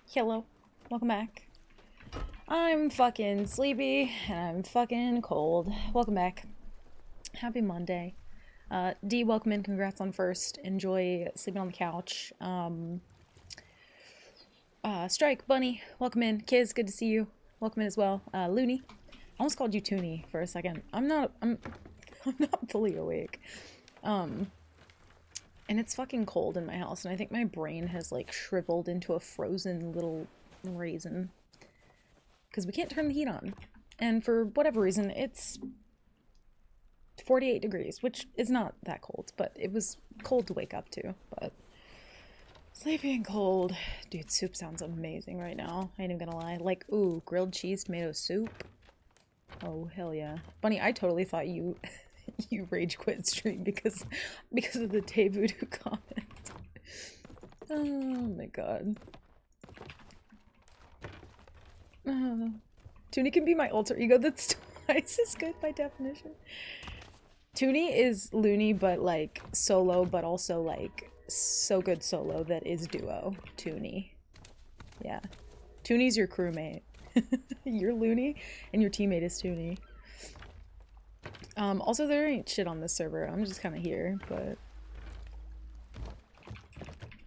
Hello. Welcome back. I'm fucking sleepy and I'm fucking cold. Welcome back. Happy Monday. D, welcome in. Congrats on first. Enjoy sleeping on the couch. Strike, Bunny, welcome in. Kiz, good to see you. Welcome in as well. Looney. I almost called you Toonie for a second. I'm not fully awake. And it's fucking cold in my house, and I think my brain has like shriveled into a frozen little raisin. Because we can't turn the heat on. And for whatever reason, it's 48 degrees, which is not that cold, but it was cold to wake up to. But sleepy and cold. Dude, soup sounds amazing right now. I ain't even gonna lie. Like, ooh, grilled cheese tomato soup. Oh, hell yeah. Bunny, I totally thought you you rage quit stream because of the Tay Voodoo comment. Oh my god. Toonie can be my alter ego that's twice as good by definition. Toonie is Looney, but like solo, but also like so good solo that is duo. Toonie. Yeah. Toonie's your crewmate. You're Looney, and your teammate is Toonie. Also, there ain't shit on this server. I'm just kind of here, but...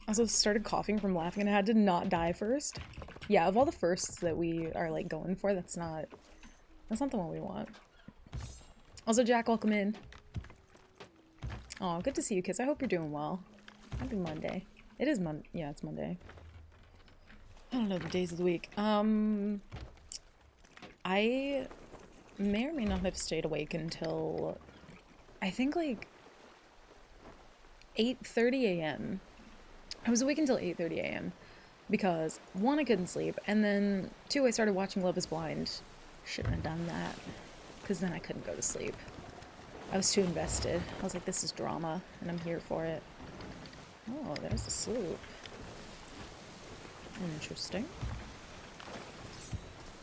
Also started coughing from laughing and I had to not die first. Yeah, of all the firsts that we are like going for, that's not the one we want. Also, Jack, welcome in. Oh, good to see you, kids. I hope you're doing well. Happy Monday. It is yeah, it's Monday. I don't know the days of the week. I may or may not have stayed awake until I think like 8:30 a.m. I was awake until 8:30 a.m. because one, I couldn't sleep, and then two, I started watching Love is Blind. Shouldn't have done that, because then I couldn't go to sleep. I was too invested. I was like, this is drama, and I'm here for it. Oh, there's the sloop. Interesting.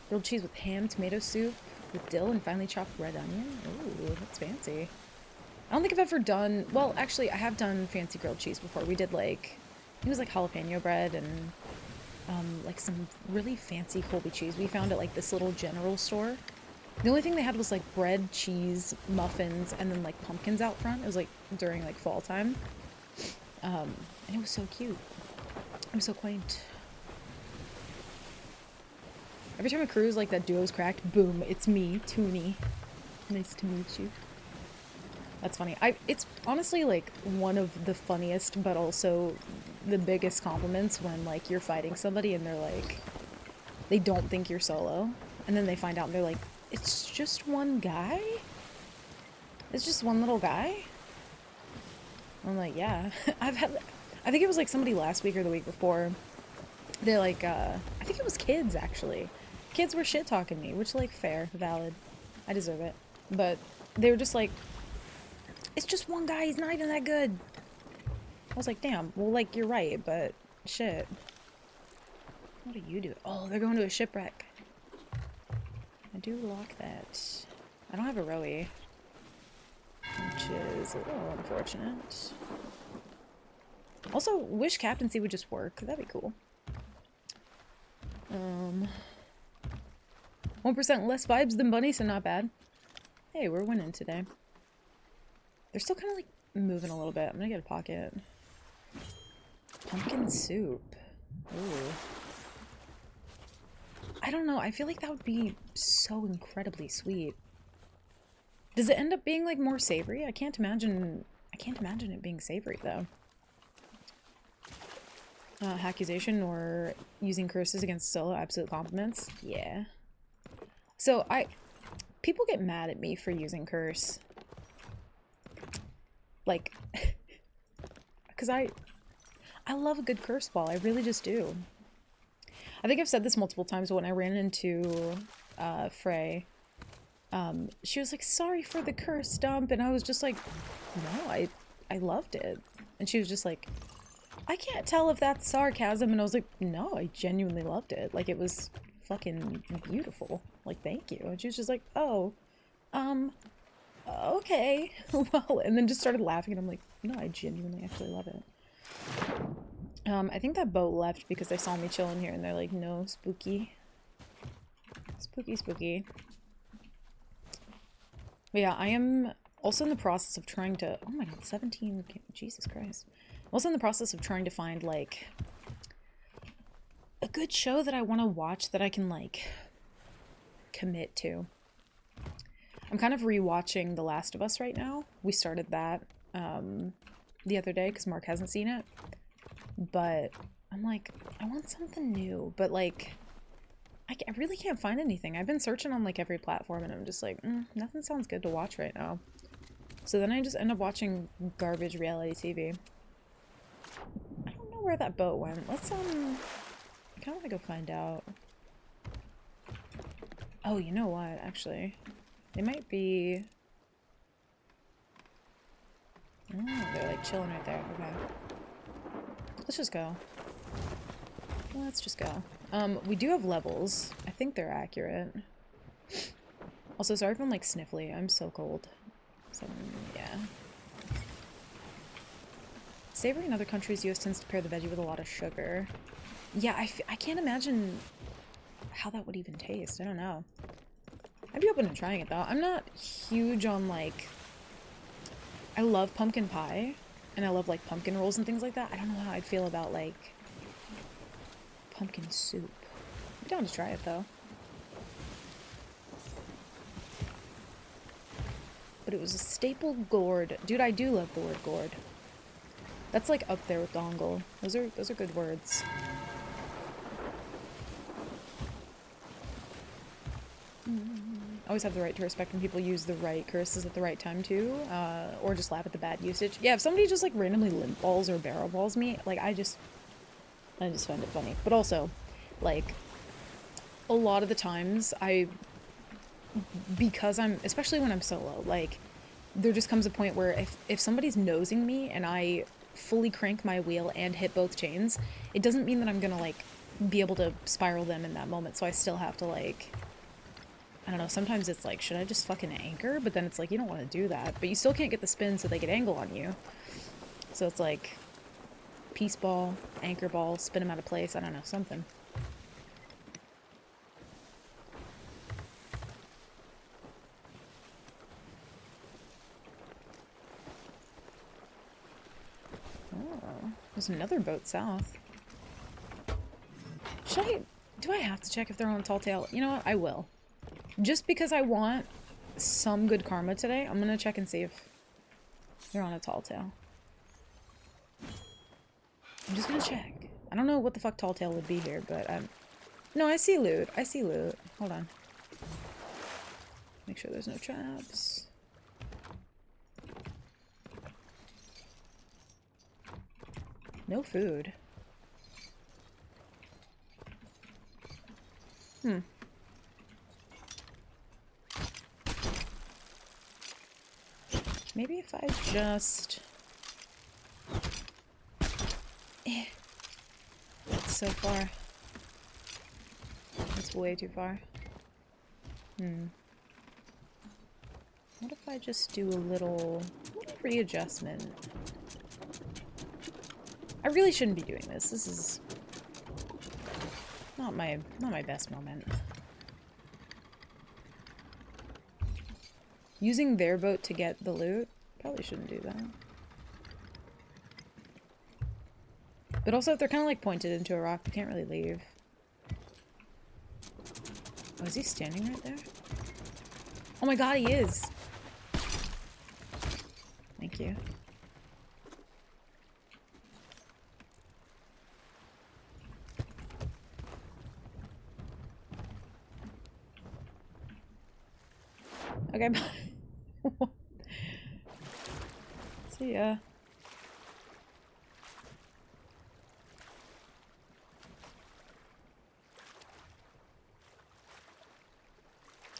Grilled cheese with ham, tomato soup, with dill, and finely chopped red onion. Ooh, that's fancy. I don't think I've ever done... Well, actually, I have done fancy grilled cheese before. We did, like... It was, like, jalapeno bread and, like, some really fancy Colby cheese we found at, like, this little general store. The only thing they had was, like, bread, cheese, muffins, and then, like, pumpkins out front. It was, like, during, like, fall time. And it was so cute. It was so quaint. Every time I cruise, like, that duo's cracked, boom, it's me, Toonie. Nice to meet you. That's funny. It's honestly, like, one of the funniest, but also the biggest compliments when, like, you're fighting somebody and they're, like, they don't think you're solo. And then they find out and they're like, it's just one guy? It's just one little guy? I'm like, yeah. I think it was, like, somebody last week or the week before. They're like, I think it was kids, actually. Kids were shit-talking me, which, like, fair, valid. I deserve it. But they were just like, it's just one guy, he's not even that good. I was like, damn, well, like, you're right, but shit. What do you do? Oh, they're going to a shipwreck. I do lock that. I don't have a rowie, which is a little unfortunate. Also, wish captaincy would just work. That'd be cool. 1% less vibes than Bunny, so not bad. Hey, we're winning today. They're still kind of, like, moving a little bit. I'm gonna get a pocket. Pumpkin soup. Ooh. I don't know. I feel like that would be so incredibly sweet. Does it end up being, like, more savory? I can't imagine it being savory, though. Accusation or using curses against solo absolute compliments? Yeah. So, people get mad at me for using curse. Like, because I love a good curse ball. I really just do. I think I've said this multiple times, but when I ran into Frey, she was like, sorry for the curse dump, and I was just like, no, I loved it. And she was just like, I can't tell if that's sarcasm, and I was like, no, I genuinely loved it. Like, it was fucking beautiful. Like, thank you. And she was just like, oh, okay. Well, and then just started laughing, and I'm like, no, I genuinely actually love it. I think that boat left because they saw me chilling here and they're like, no, spooky. Spooky, spooky. But yeah, I am also in the process of trying to... Oh my god, 17... Jesus Christ. I'm also in the process of trying to find, like, a good show that I want to watch that I can, like, commit to. I'm kind of rewatching The Last of Us right now. We started that the other day because Mark hasn't seen it. But I'm like, I want something new. But, like, I really can't find anything. I've been searching on, like, every platform and I'm just like, nothing sounds good to watch right now. So then I just end up watching garbage reality TV. I don't know where that boat went. Let's, I kind of want to go find out. Oh, you know what, actually. They might be... Oh, they're, like, chilling right there. Okay. Let's just go. Let's just go. We do have levels. I think they're accurate. Also, sorry if I'm, like, sniffly. I'm so cold. So, yeah. Savory in other countries, US tends to pair the veggie with a lot of sugar. Yeah, I can't imagine how that would even taste. I don't know. I'd be open to trying it, though. I'm not huge on, like... I love pumpkin pie, and I love, like, pumpkin rolls and things like that. I don't know how I'd feel about, like, pumpkin soup. I'm down to try it, though. But it was a staple gourd. Dude, I do love the word gourd. That's, like, up there with dongle. Those are good words. Always have the right to respect when people use the right curses at the right time too, or just laugh at the bad usage. Yeah, if somebody just like randomly limp balls or barrel balls me, like I just find it funny. But also, like, a lot of the times because I'm, especially when I'm solo, like, there just comes a point where if somebody's nosing me and I fully crank my wheel and hit both chains, it doesn't mean that I'm gonna like be able to spiral them in that moment. So I still have to like, I don't know, sometimes it's like, should I just fucking anchor? But then it's like, you don't want to do that. But you still can't get the spin so they get angle on you. So it's like, peace ball, anchor ball, spin them out of place, I don't know, something. Oh, there's another boat south. Do I have to check if they're on a tall tale? You know what, I will. Just because I want some good karma today, I'm gonna check and see if they're on a tall tale. I'm just gonna check. I don't know what the fuck tall tale would be here, but no, I see loot. I see loot. Hold on. Make sure there's no traps. No food. Maybe if I just... That's so far. That's way too far. What if I just do a little readjustment? I really shouldn't be doing this. This is not my best moment. Using their boat to get the loot? Probably shouldn't do that. But also, if they're kind of like pointed into a rock, they can't really leave. Oh, is he standing right there? Oh my god, he is! Thank you. Okay, bye. See ya.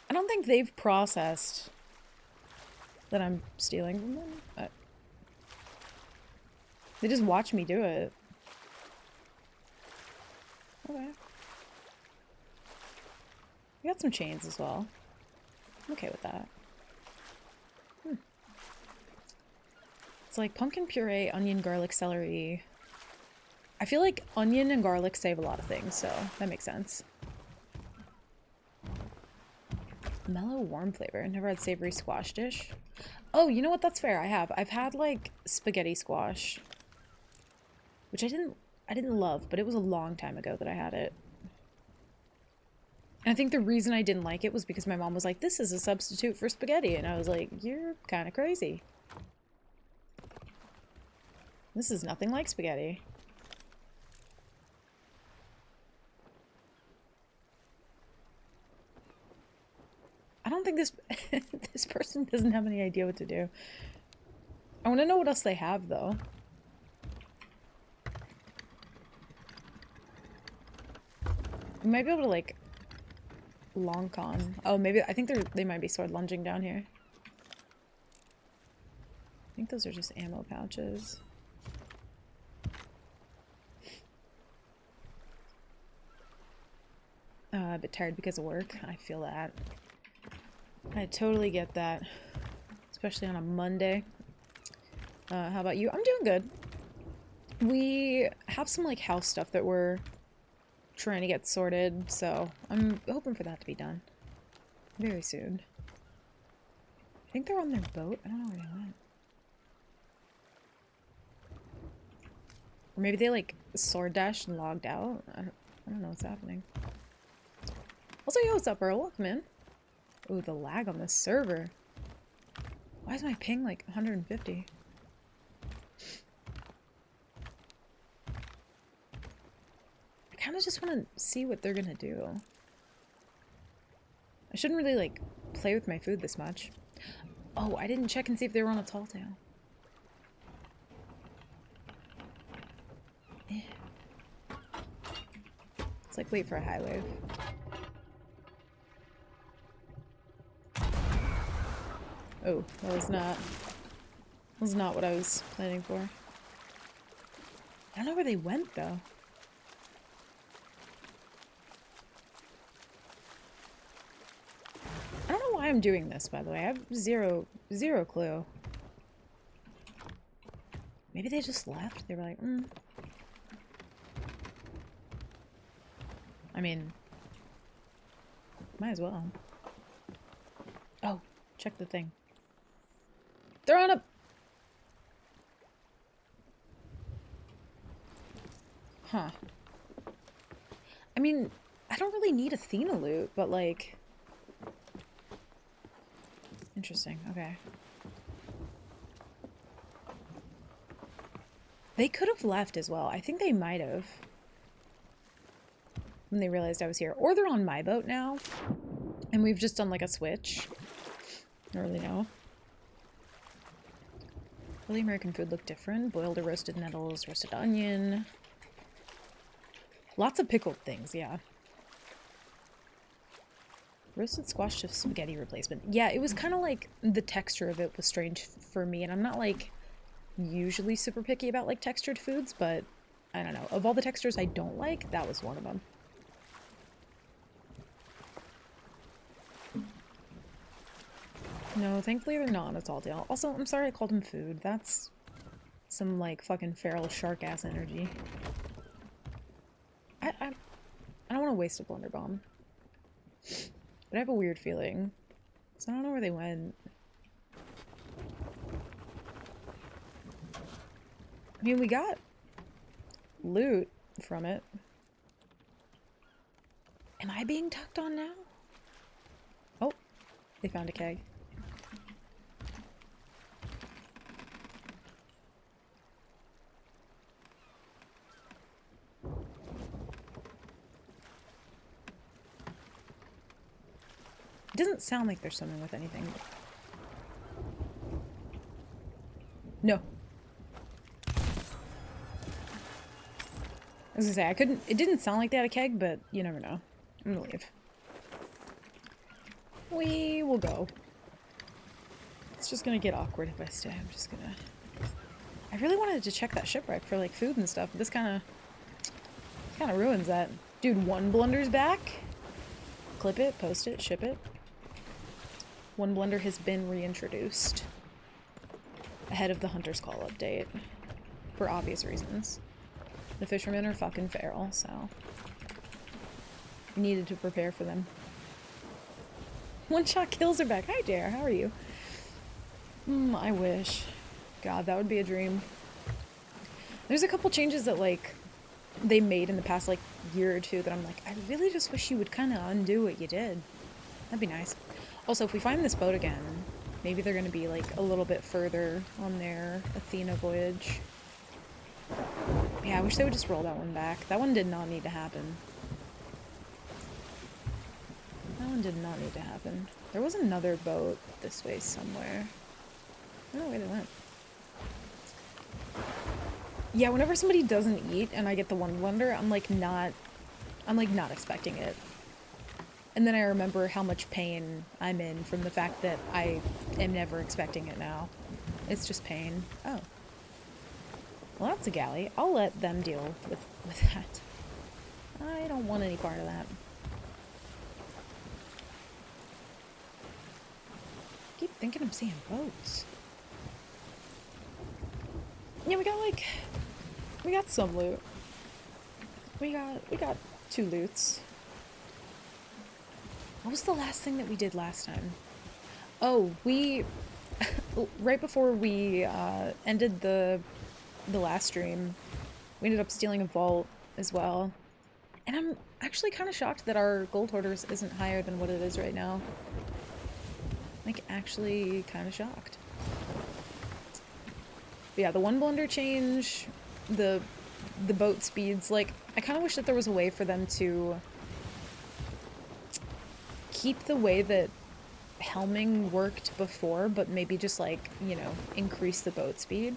I don't think they've processed that I'm stealing from them. They just watch me do it. Okay. We got some chains as well. I'm okay with that. It's like pumpkin puree, onion, garlic, celery, I feel like onion and garlic save a lot of things, so that makes sense. Mellow, warm flavor. Never had savory squash dish. Oh, you know what? That's fair. I have. I've had like spaghetti squash, which I didn't love, but it was a long time ago that I had it. And I think the reason I didn't like it was because my mom was like, "This is a substitute for spaghetti," and I was like, "You're kind of crazy. This is nothing like spaghetti." I don't think this this person doesn't have any idea what to do. I want to know what else they have, though. We might be able to, like, long con. Oh, maybe, I think they might be sword lunging down here. I think those are just ammo pouches. A bit tired because of work. I feel that. I totally get that. Especially on a Monday. How about you? I'm doing good. We have some, like, house stuff that we're trying to get sorted, so I'm hoping for that to be done very soon. I think they're on their boat. I don't know where they went. Or maybe they, like, sword dashed and logged out. I don't know what's happening. Also, yo, what's up, Earl? Welcome in. Ooh, the lag on this server. Why is my ping like 150? I kind of just want to see what they're gonna do. I shouldn't really, like, play with my food this much. Oh, I didn't check and see if they were on a tall tale. Eh. It's like wait for a high wave. Oh, that was not what I was planning for. I don't know where they went, though. I don't know why I'm doing this, by the way. I have zero clue. Maybe they just left? They were like, I mean, might as well. Oh, check the thing. They're on a... Huh. I mean, I don't really need Athena loot, but, like... Interesting, okay. They could have left as well. I think they might have. When they realized I was here. Or they're on my boat now. And we've just done, like, a switch. I don't really know. Really, American food look different. Boiled or roasted nettles, roasted onion. Lots of pickled things, yeah. Roasted squash to spaghetti replacement. Yeah, it was kind of like the texture of it was strange for me, and I'm not, like, usually super picky about, like, textured foods, but I don't know. Of all the textures I don't like, that was one of them. No, thankfully they're not on a tall tale. Also, I'm sorry I called him food. That's some, like, fucking feral shark-ass energy. I don't want to waste a Blunder Bomb. But I have a weird feeling. So I don't know where they went. I mean, we got loot from it. Am I being tucked on now? Oh, they found a keg. It doesn't sound like they're swimming with anything. No. I was gonna say, it didn't sound like they had a keg, but you never know. I'm gonna leave. We will go. It's just gonna get awkward if I stay. I'm just gonna... I really wanted to check that shipwreck for, like, food and stuff, but this kind of ruins that. Dude, one blunder's back. Clip it, post it, ship it. One blunder has been reintroduced. Ahead of the Hunter's Call update. For obvious reasons. The fishermen are fucking feral, so needed to prepare for them. One-shot kills are back. Hi, Dare. How are you? I wish. God, that would be a dream. There's a couple changes that, like, they made in the past, like, year or two that I'm like, I really just wish you would kind of undo what you did. That'd be nice. Also, if we find this boat again, maybe they're going to be, like, a little bit further on their Athena voyage. Yeah, I wish they would just roll that one back. That one did not need to happen. That one did not need to happen. There was another boat this way somewhere. I don't know where they went. Yeah, whenever somebody doesn't eat and I get the one blender, I'm like not expecting it. And then I remember how much pain I'm in from the fact that I am never expecting it now. It's just pain. Oh. Well, that's a galley. I'll let them deal with that. I don't want any part of that. I keep thinking I'm seeing boats. Yeah, we got some loot. We got 2 loots. What was the last thing that we did last time? Oh, we right before we ended the last stream, we ended up stealing a vault as well. And I'm actually kind of shocked that our gold hoarders isn't higher than what it is right now. Like, actually kind of shocked. But yeah, the one blender change, the boat speeds, like, I kind of wish that there was a way for them to keep the way that helming worked before, but maybe just, like, you know, increase the boat speed.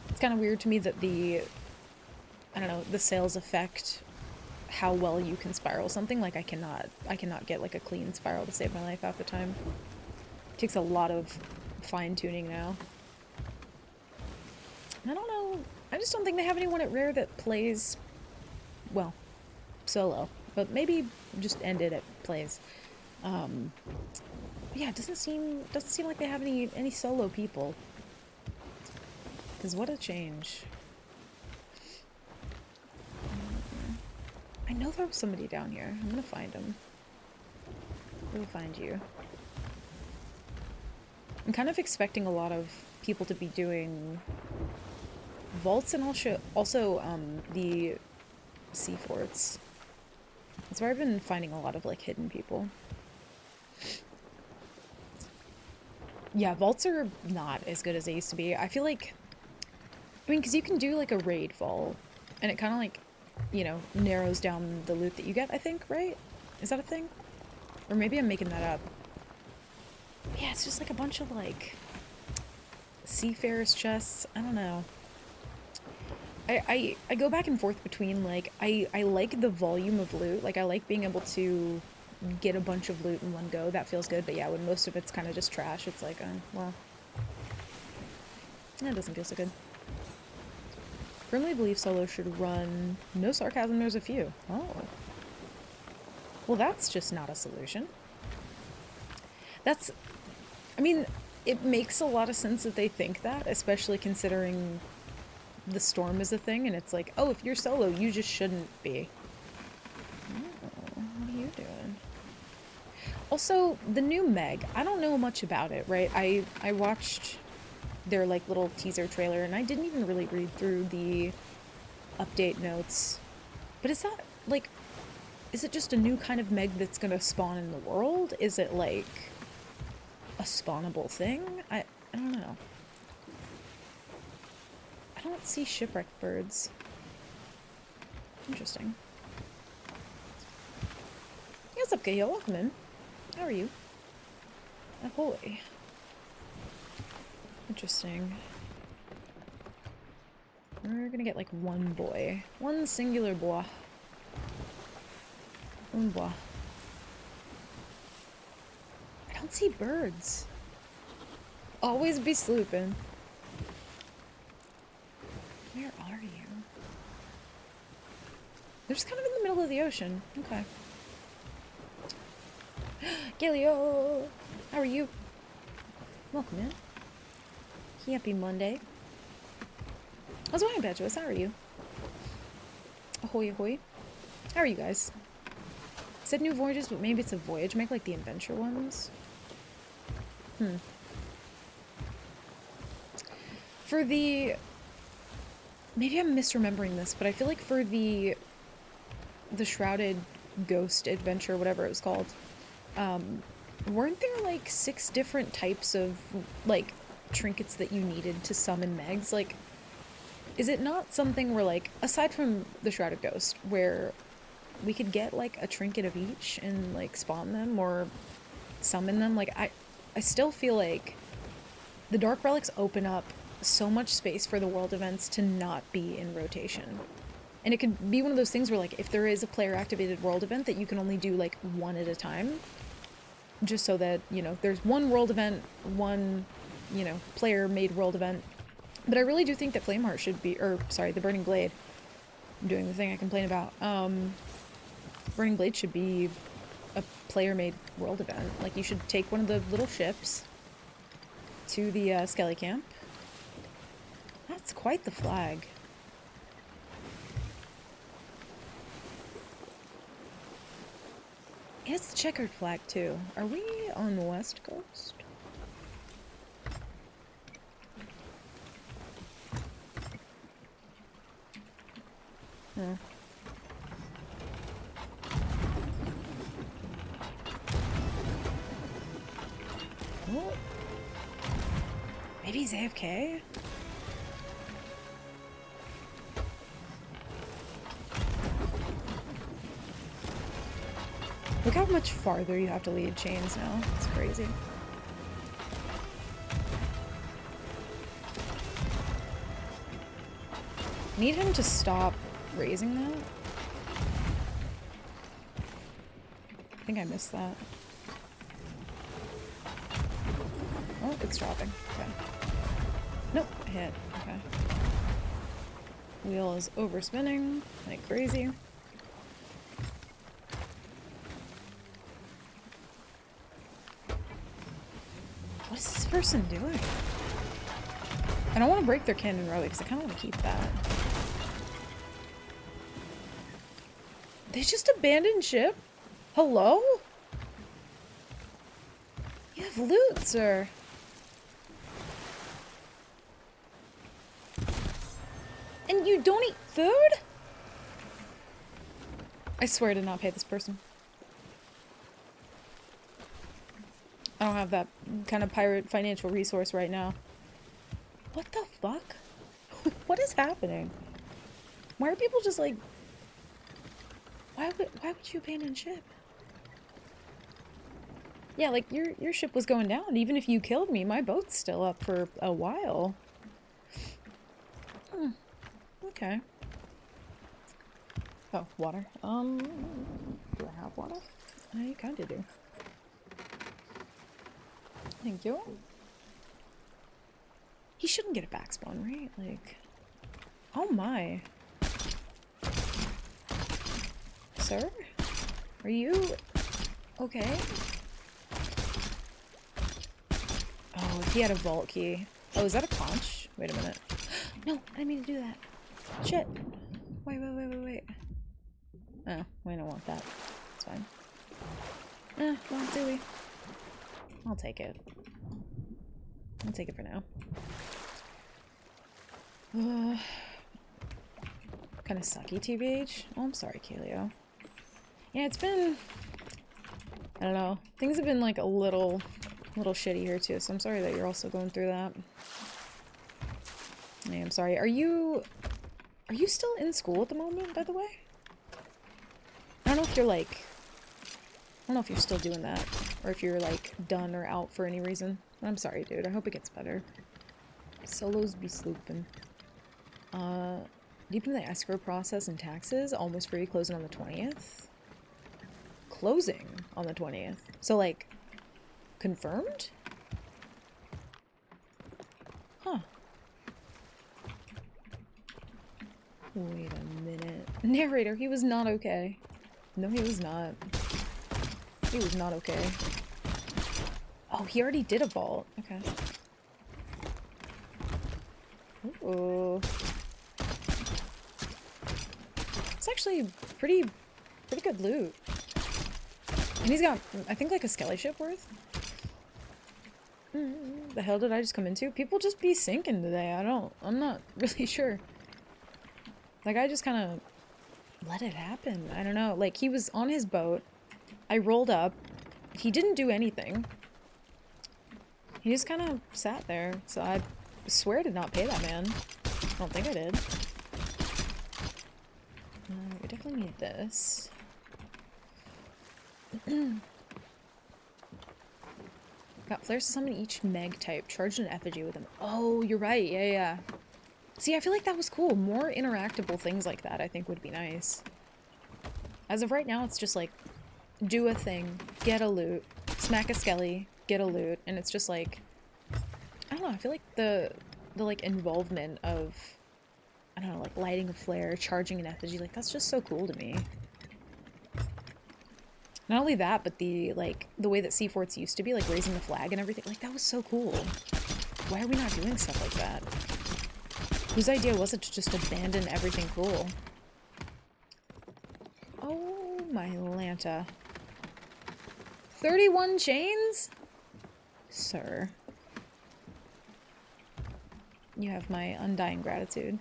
It's kind of weird to me that I don't know, the sails affect how well you can spiral something. Like, I cannot get, like, a clean spiral to save my life half the time. It takes a lot of fine-tuning now. I don't know. I just don't think they have anyone at Rare that plays, well, solo. But maybe just end it at plays. Yeah, it doesn't seem like they have any solo people. Because what a change. I know there was somebody down here. I'm gonna find him. We'll find you. I'm kind of expecting a lot of people to be doing vaults and also the sea forts. That's where I've been finding a lot of, like, hidden people. Yeah, vaults are not as good as they used to be. I feel like, I mean, because you can do, like, a raid vault, and it kind of, like, you know, narrows down the loot that you get, I think, right? Is that a thing? Or maybe I'm making that up. Yeah, it's just, like, a bunch of, like, seafarers chests. I don't know. I go back and forth between, like, I like the volume of loot. Like, I like being able to get a bunch of loot in one go. That feels good. But yeah, when most of it's kind of just trash, it's like, well, that doesn't feel so good. Firmly believe solo should run. No sarcasm, there's a few. Oh. Well, that's just not a solution. I mean, it makes a lot of sense that they think that, especially considering the storm is a thing, and it's like, oh, if you're solo, you just shouldn't be. Oh, what are you doing? Also, the new Meg, I don't know much about it, right? I watched their, like, little teaser trailer, and I didn't even really read through the update notes. But is that, like, is it just a new kind of Meg that's gonna spawn in the world? Is it, like, a spawnable thing? I don't know. I don't see shipwrecked birds. Interesting. Hey, what's up, Cahill? Welcome in. How are you? Ahoy. Interesting. We're gonna get, like, one boy. One singular boy. One boy. I don't see birds. Always be slooping. Where are you? They're just kind of in the middle of the ocean. Okay. Gilio! How are you? Welcome in. Happy Monday. How's going, Petrus? How are you? Ahoy, ahoy. How are you guys? Said new voyages, but maybe it's a voyage. Make like the adventure ones. For the... Maybe I'm misremembering this, but I feel like for the Shrouded Ghost adventure, whatever it was called, weren't there like 6 different types of like trinkets that you needed to summon Megs? Like, is it not something where like, aside from the Shrouded Ghost, where we could get like a trinket of each and like spawn them or summon them? Like, I still feel like the Dark Relics open up so much space for the world events to not be in rotation. And it could be one of those things where, like, if there is a player-activated world event that you can only do, like, one at a time, just so that, you know, there's one world event, one, you know, player-made world event. But I really do think that Flameheart should be, or, sorry, the Burning Blade. I'm doing the thing I complain about. Burning Blade should be a player-made world event. Like, you should take one of the little ships to the Skelly camp. That's quite the flag. It's the checkered flag, too. Are we on the west coast? Hmm. Oh. Maybe he's AFK? Look how much farther you have to lead chains now. It's crazy. Need him to stop raising that. I think I missed that. Oh, it's dropping. Okay. Nope, hit. Okay. Wheel is overspinning like crazy. What is this person doing? I don't want to break their cannon relic because I kind of want to keep that. They just abandoned ship? Hello? You have loot, sir. And you don't eat food? I swear I did not pay this person. I don't have that kind of pirate financial resource right now. What the fuck? What is happening? Why are people just like... Why would you abandon ship? Yeah, like, your ship was going down. Even if you killed me, my boat's still up for a while. Hmm. Okay. Oh, water. Do I have water? I kinda do. Thank you. He shouldn't get a backspawn, right? Like... Oh my. Sir? Are you... okay? Oh, if he had a vault key. Oh, is that a conch? Wait a minute. No, I didn't mean to do that. Shit. Wait. Oh, we don't want that. It's fine. Well, do we? I'll take it. I'll take it for now. Kind of sucky, TBH. Oh, I'm sorry, Kaleo. Yeah, it's been... I don't know. Things have been, like, a little shitty here, too, so I'm sorry that you're also going through that. Yeah, I'm sorry. Are you still in school at the moment, by the way? I don't know if you're, like... I don't know if you're still doing that, or if you're, like, done or out for any reason. I'm sorry, dude. I hope it gets better. Solos be slooping. Deepen the escrow process and taxes. Almost free. Closing on the 20th. Closing on the 20th. So, like, confirmed? Huh. Wait a minute. Narrator, he was not okay. No, he was not. He was not okay. Oh, he already did a vault. Okay. Ooh. It's actually pretty good loot. And he's got, I think, like a skelly ship worth. The hell did I just come into? People just be sinking today. I'm not really sure. Like, I just kind of let it happen. I don't know. Like, he was on his boat. I rolled up. He didn't do anything. He just kind of sat there. So I swear I did not pay that man. I don't think I did. We definitely need this. Got flares to summon each Meg type. Charged an effigy with them. Oh, you're right. Yeah, yeah. See, I feel like that was cool. More interactable things like that I think would be nice. As of right now, it's just like, do a thing, get a loot, smack a skelly, get a loot, and it's just like, I don't know, I feel like the like involvement of, I don't know, like lighting a flare, charging an effigy, like that's just so cool to me. Not only that, but the way that Sea Forts used to be, like raising the flag and everything, like that was so cool. Why are we not doing stuff like that? Whose idea was it to just abandon everything cool? Oh my Lanta. 31 chains? Sir. You have my undying gratitude.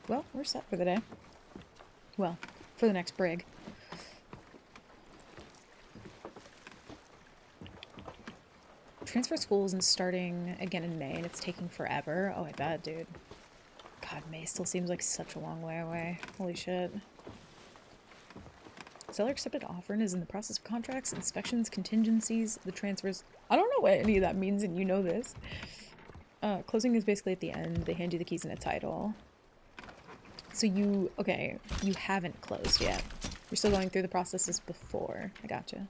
Well, we're set for the day. Well, for the next brig. Transfer school isn't starting again in May, and it's taking forever. Oh, I bet, dude. God, May still seems like such a long way away. Holy shit. Seller accepted offer and is in the process of contracts, inspections, contingencies, the transfers. I don't know what any of that means, and you know this. Closing is basically at the end. They hand you the keys and a title. So you, okay, you haven't closed yet. You're still going through the processes before. I gotcha.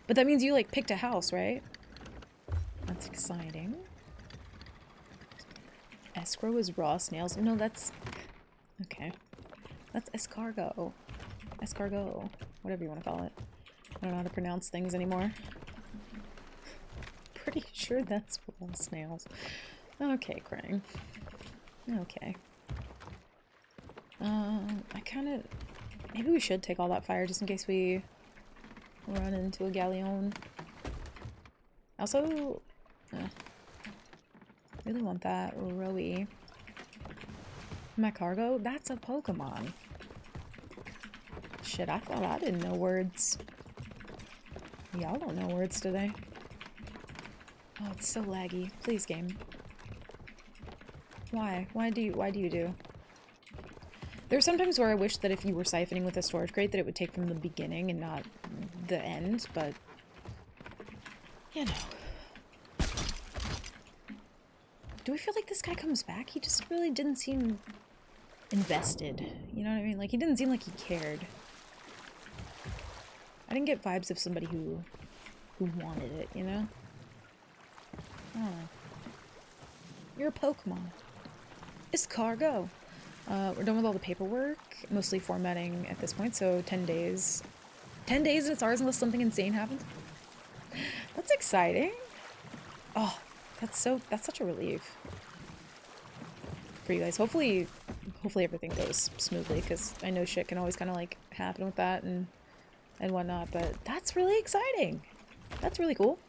But that means you, like, picked a house, right? That's exciting. Escrow is raw snails. No, that's... Okay. That's escargot. Escargot. Whatever you want to call it. I don't know how to pronounce things anymore. Pretty sure that's raw snails. Okay, Krang. Okay. I kind of... Maybe we should take all that fire just in case we run into a galleon. Also... really want that Rowie. My cargo? That's a Pokemon. Shit, I thought I didn't know words. Y'all don't know words today. Oh, it's so laggy. Please, game. Why? Why do you do? There's sometimes where I wish that if you were siphoning with a storage crate that it would take from the beginning and not the end, but... You know. Do we feel like this guy comes back? He just really didn't seem invested. You know what I mean? Like, he didn't seem like he cared. I didn't get vibes of somebody who wanted it, you know? I don't know. You're a Pokemon. It's cargo. We're done with all the paperwork, mostly formatting at this point, so 10 days. 10 days and it's ours unless something insane happens? That's exciting. Oh, that's such a relief for you guys. Hopefully everything goes smoothly, because I know shit can always kind of like happen with that and whatnot, but that's really exciting. That's really cool.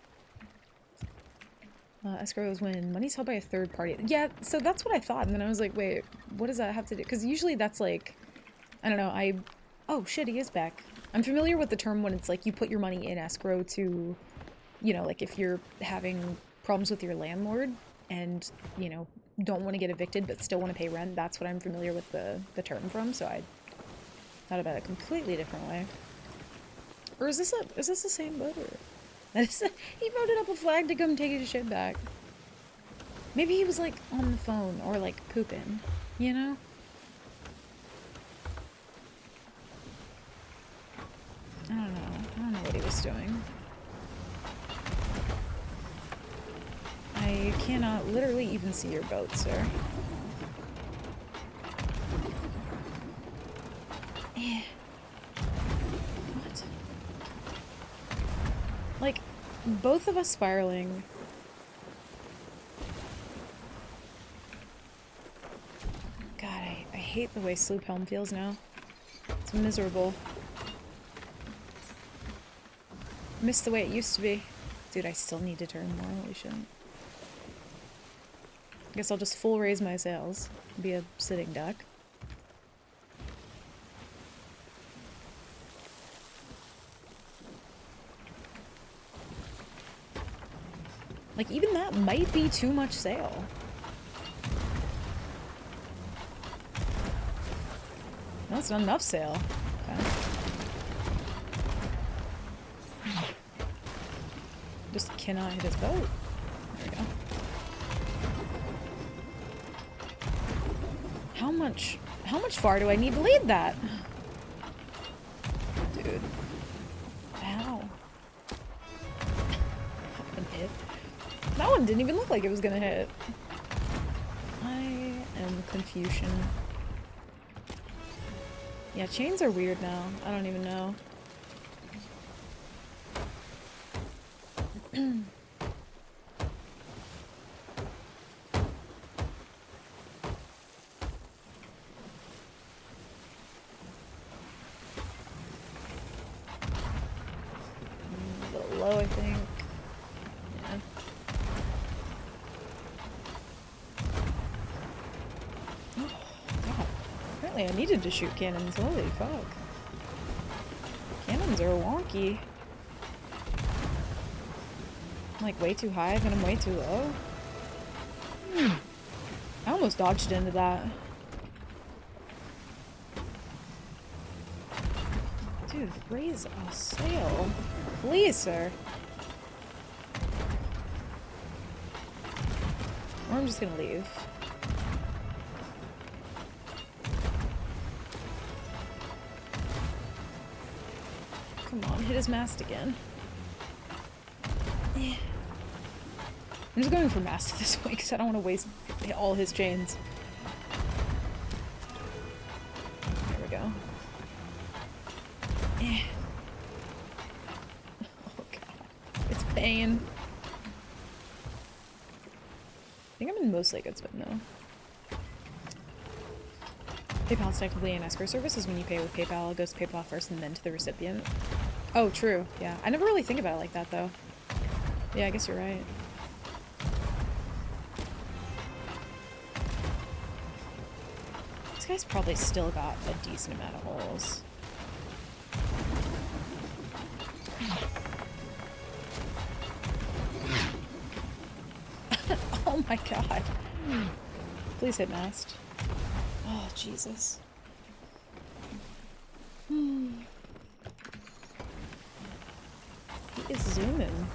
Escrow is when money's held by a third party. Yeah, so that's what I thought, and then I was like, wait, what does that have to do? Because usually that's like, I don't know, oh shit, he is back. I'm familiar with the term when it's like you put your money in escrow to, you know, like if you're having problems with your landlord and, you know, don't want to get evicted but still want to pay rent. That's what I'm familiar with the term from, so I thought about it a completely different way. Or is this the same boat? He voted up a flag to come take his shit back. Maybe he was like on the phone or like pooping, you know? I don't know. I don't know what he was doing. I cannot literally even see your boat, sir. Eh. What? Like, both of us spiraling. God, I hate the way Sloop Helm feels now. miserable. Miss the way it used to be. Dude, I still need to turn more. Holy shit. Guess I'll just full raise my sails. Be a sitting duck. Like, even that might be too much sail. No, it's not enough sail. Okay. Just cannot hit his boat. There we go. How much far do I need to lead that? Dude. Ow. That one hit. That one didn't even look like it was gonna hit. I am confusion. Yeah, chains are weird now. I don't even know. A little low, I think. Yeah. Oh, God. Apparently I needed to shoot cannons. Holy fuck. Cannons are wonky. I'm like way too high, then I'm way too low. I almost dodged into that. Dude, raise a sail. Please, sir. Or I'm just gonna leave. Come on, hit his mast again. Yeah. I'm just going for mast this way because I don't want to waste all his chains. There we go. Yeah. Oh god. It's pain. I think I'm in mostly good spin though. PayPal is technically an escrow service, is when you pay with PayPal, it goes to PayPal first and then to the recipient. Oh, true. Yeah. I never really think about it like that though. Yeah, I guess you're right. This guy's probably still got a decent amount of holes. Oh my god. Please hit mast. Oh, Jesus. He is zooming.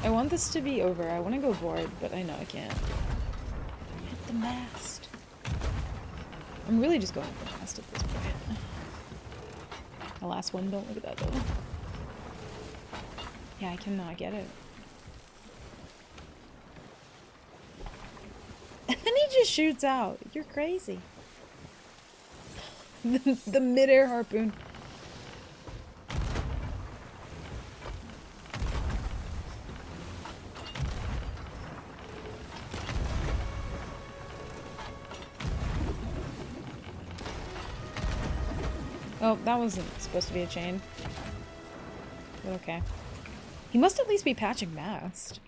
I want this to be over. I want to go board, but I know I can't. Hit the mast. I'm really just going for mast at this point. The last one, don't look at that though. Yeah, I cannot get it. And then he just shoots out. You're crazy. The mid-air harpoon. Oh, that wasn't supposed to be a chain. But okay. He must at least be patching mast.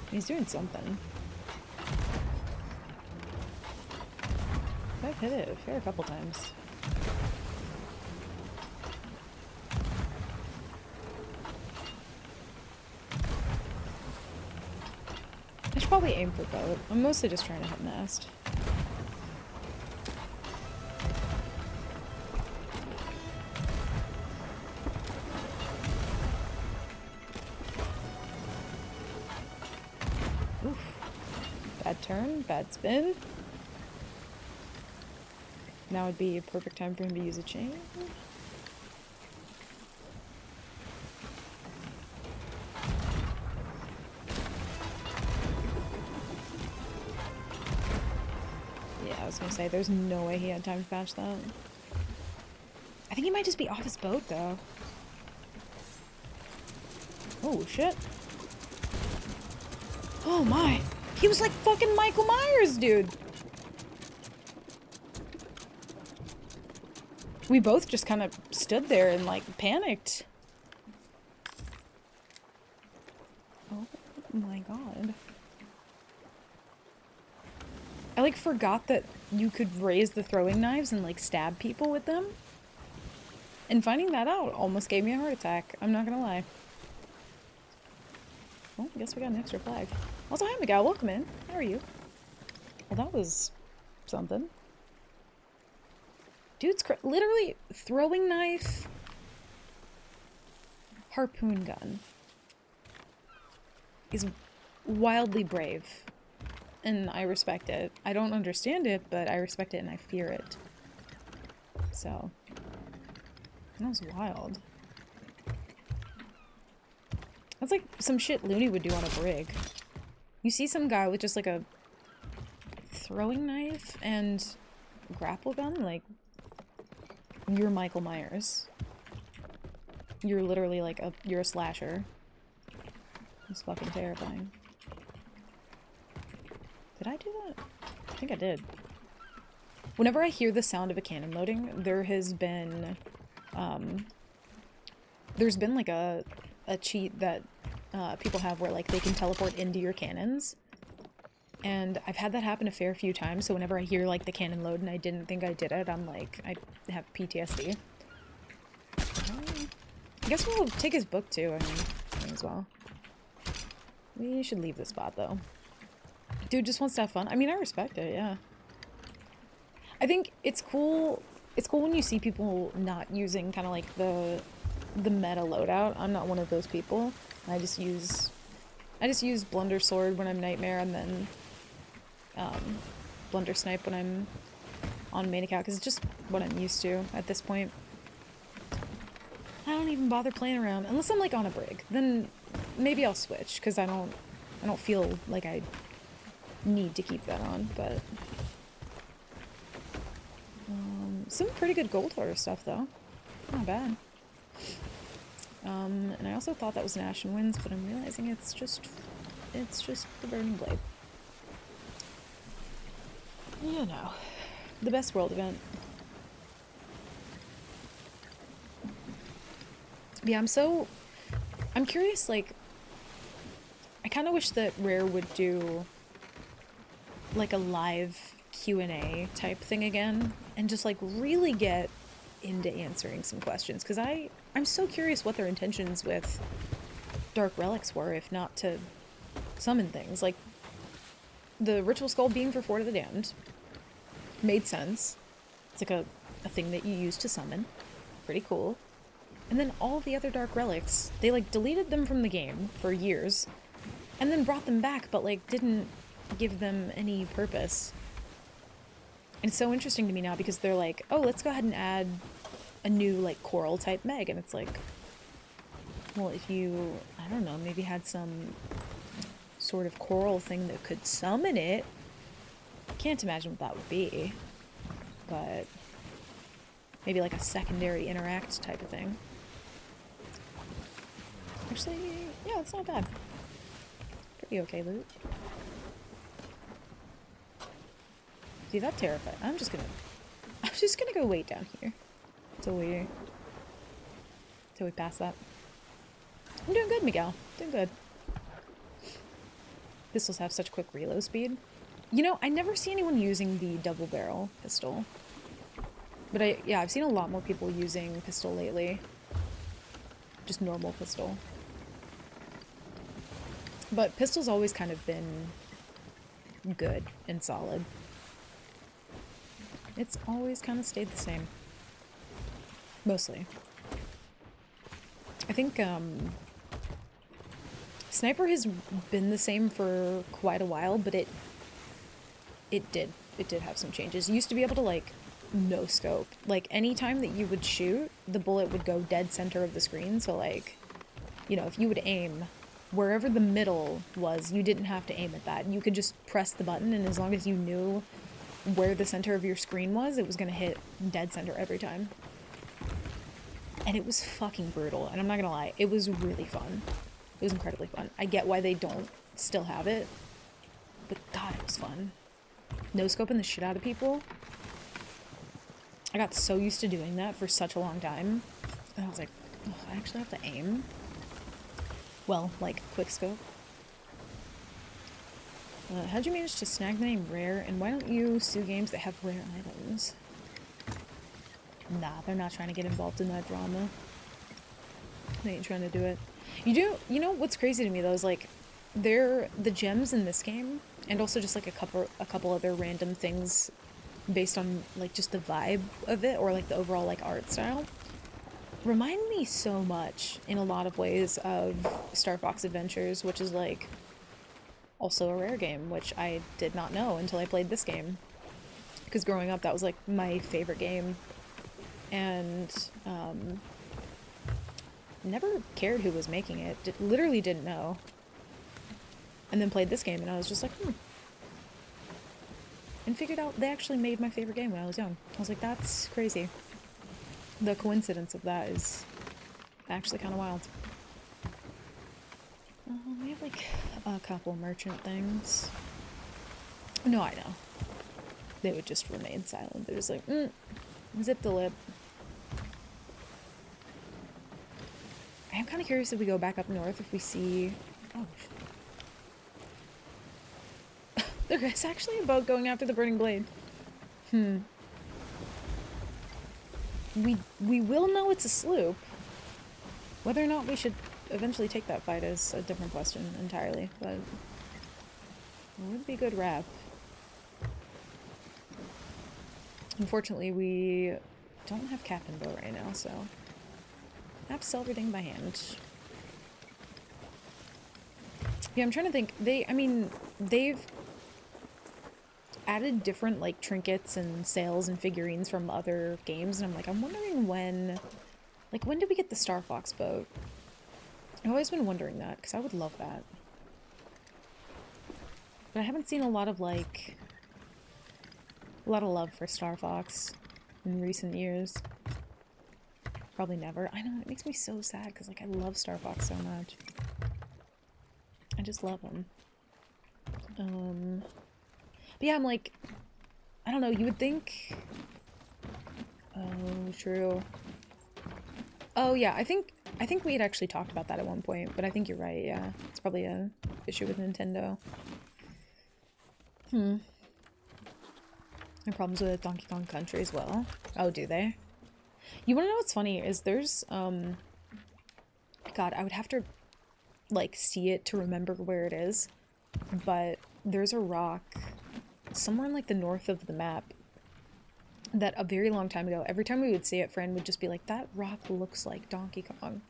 He's doing something. I've hit it a fair couple times. I should probably aim for boat. I'm mostly just trying to hit mast. Oof. Bad turn, bad spin. Now would be a perfect time for him to use a chain. Yeah, I was gonna say, there's no way he had time to patch that. I think he might just be off his boat, though. Oh, shit. Oh my! He was like fucking Michael Myers, dude. We both just kind of stood there and like panicked. Oh my god. I like forgot that you could raise the throwing knives and like stab people with them. And finding that out almost gave me a heart attack. I'm not gonna lie. Well, I guess we got an extra flag. Also, hi Miguel, welcome in. How are you? Well, that was something. Dude's literally throwing knife, harpoon gun. He's wildly brave. And I respect it. I don't understand it, but I respect it and I fear it. So, that was wild. That's like some shit Looney would do on a brig. You see some guy with just like a throwing knife and grapple gun, like, you're Michael Myers. You're literally like you're a slasher. It's fucking terrifying. Did I do that? I think I did. Whenever I hear the sound of a cannon loading, there has been, there's been like a cheat that people have where like they can teleport into your cannons. And I've had that happen a fair few times, so whenever I hear like the cannon load and I didn't think I did it, I'm like, I have PTSD. I guess we'll take his book too, I mean, may as well. We should leave the spot though. Dude just wants to have fun. I mean, I respect it, yeah. I think it's cool when you see people not using kind of like the meta loadout. I'm not one of those people. I just use Blunder Sword when I'm Nightmare, and then Blunder Snipe when I'm on main account, because it's just what I'm used to at this point. I don't even bother playing around unless I'm like on a brig. Then maybe I'll switch, because I don't feel like I need to keep that on, but some pretty good Gold Hoarder stuff though. Not bad. And I also thought that was an Ashen Winds, but I'm realizing it's just the Burning Blade. You know, the best world event. Yeah, I'm curious, like, I kind of wish that Rare would do like a live Q&A type thing again, and just like really get into answering some questions, because I'm so curious what their intentions with Dark Relics were, if not to summon things. Like, the Ritual Skull being for Fort of the Damned made sense. It's like a thing that you use to summon. Pretty cool. And then all the other Dark Relics, they like deleted them from the game for years, and then brought them back, but like didn't give them any purpose. And it's so interesting to me now, because they're like, oh, let's go ahead and add a new like coral type Meg, and it's like, well, if you, I don't know, maybe had some sort of coral thing that could summon it. Can't imagine what that would be, but maybe like a secondary interact type of thing. Actually, yeah, it's not bad. Pretty okay loot. See, that terrified. I'm just gonna go wait down here until we pass that. I'm doing good, Miguel. Doing good. Pistols have such quick reload speed. You know, I never see anyone using the double barrel pistol. But I've seen a lot more people using pistol lately. Just normal pistol. But pistol's always kind of been good and solid. It's always kind of stayed the same. Mostly. I think, Sniper has been the same for quite a while, but it did have some changes. You used to be able to, like, no scope. Like, anytime that you would shoot, the bullet would go dead center of the screen, so, like, you know, if you would aim, wherever the middle was, you didn't have to aim at that. You could just press the button, and as long as you knew where the center of your screen was, it was gonna hit dead center every time. And it was fucking brutal, and I'm not gonna lie, it was really fun. It was incredibly fun. I get why they don't still have it, but God, it was fun. No-scoping the shit out of people. I got so used to doing that for such a long time. And I was like, oh, I actually have to aim? Well, like, quickscope. How'd you manage to snag the name Rare, and why don't you sue games that have rare items? Nah, they're not trying to get involved in that drama. They ain't trying to do it. You know what's crazy to me though is like, the gems in this game, and also just like a couple other random things based on like just the vibe of it, or like the overall like art style, remind me so much in a lot of ways of Star Fox Adventures, which is like also a Rare game, which I did not know until I played this game. Because growing up, that was like my favorite game, and never cared who was making it. Literally didn't know. And then played this game, and I was just like, and figured out they actually made my favorite game when I was young. I was like, that's crazy. The coincidence of that is actually kind of wild. We have like a couple merchant things. No, I know. They would just remain silent. They're just like, zip the lip. I am kind of curious if we go back up north if we see... Oh, there is actually a boat going after the Burning Blade. We will know it's a sloop. Whether or not we should eventually take that fight is a different question entirely, but it would be good rap. Unfortunately, we don't have Captain Bow right now, so I have to sell everything by hand. Yeah, I'm trying to think. They've added different like trinkets and sales and figurines from other games, and I'm like, I'm wondering when did we get the Star Fox boat? I've always been wondering that, because I would love that. But I haven't seen a lot of love for Star Fox in recent years. Probably never. I know, it makes me so sad, because like I love Star Fox so much. I just love him. But yeah, I'm like, I don't know, you would think... Oh, true. Oh yeah, I think we had actually talked about that at one point, but I think you're right, yeah. It's probably a issue with Nintendo. No problems with Donkey Kong Country as well. Oh, do they? You wanna know what's funny is there's, God, I would have to, like, see it to remember where it is, but there's a rock somewhere in, like, the north of the map that a very long time ago, every time we would see it, Fran would just be like, that rock looks like Donkey Kong.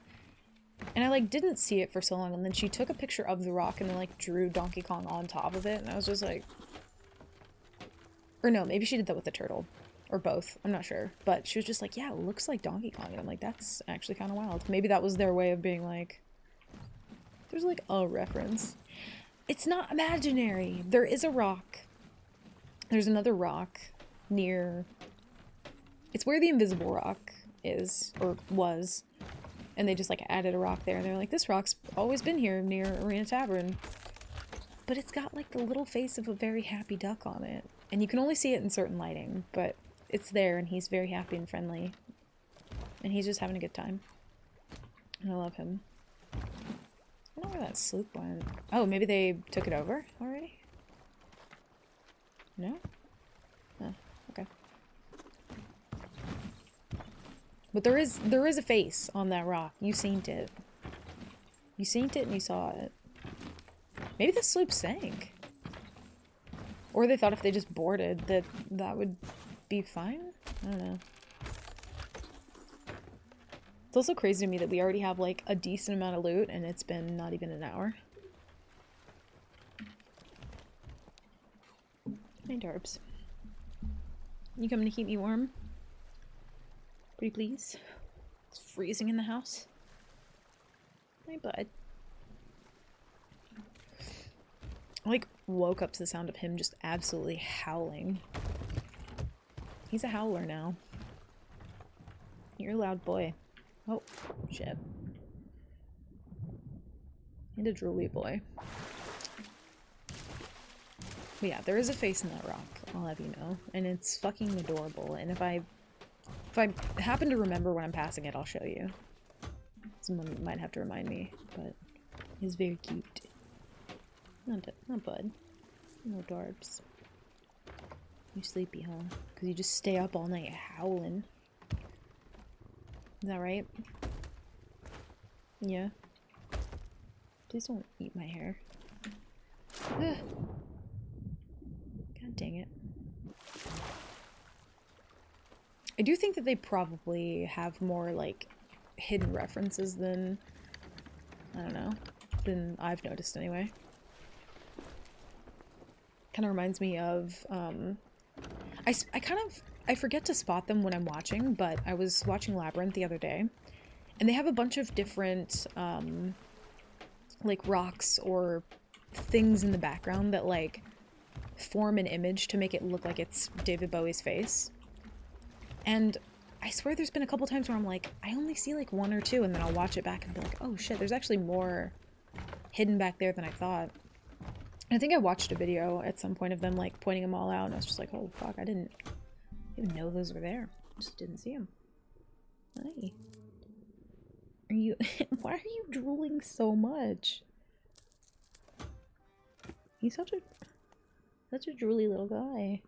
And I, like, didn't see it for so long, and then she took a picture of the rock and then, like, drew Donkey Kong on top of it, and I was just like... Or no, maybe she did that with the turtle. Or both. I'm not sure. But she was just like, yeah, it looks like Donkey Kong. And I'm like, that's actually kind of wild. Maybe that was their way of being like... There's, like, a reference. It's not imaginary! There is a rock. There's another rock near... It's where the invisible rock is. Or was. And they just, like, added a rock there. And they're like, this rock's always been here near Arena Tavern. But it's got, like, the little face of a very happy duck on it. And you can only see it in certain lighting, but it's there, and he's very happy and friendly. And he's just having a good time. And I love him. I don't know where that sloop went. Oh, maybe they took it over already? No? Oh, okay. But there is a face on that rock. You seen it. You seen it and you saw it. Maybe the sloop sank. Or they thought if they just boarded that would be fine? I don't know. It's also crazy to me that we already have like a decent amount of loot and it's been not even an hour. Hey Darbs. You coming to keep me warm? Pretty please? It's freezing in the house. Hey bud. I like woke up to the sound of him just absolutely howling. He's a howler now. You're a loud boy. Oh, shit. And a drooly boy. But yeah, there is a face in that rock, I'll have you know. And it's fucking adorable. And if I happen to remember when I'm passing it, I'll show you. Someone might have to remind me, but it's very cute. Not bud. No darbs. You sleepy, huh? Because you just stay up all night howling. Is that right? Yeah. Please don't eat my hair. Ugh. God dang it. I do think that they probably have more, like, hidden references than, I don't know, than I've noticed anyway. Kind of reminds me of, I forget to spot them when I'm watching, but I was watching Labyrinth the other day, and they have a bunch of different, like, rocks or things in the background that, like, form an image to make it look like it's David Bowie's face. And I swear there's been a couple times where I'm like, I only see like one or two, and then I'll watch it back and be like, oh shit, there's actually more hidden back there than I thought. And I think I watched a video at some point of them like pointing them all out, and I was just like, oh fuck, I didn't even know those were there. Just didn't see them. Hi. Are you why are you drooling so much? He's such a drooly little guy.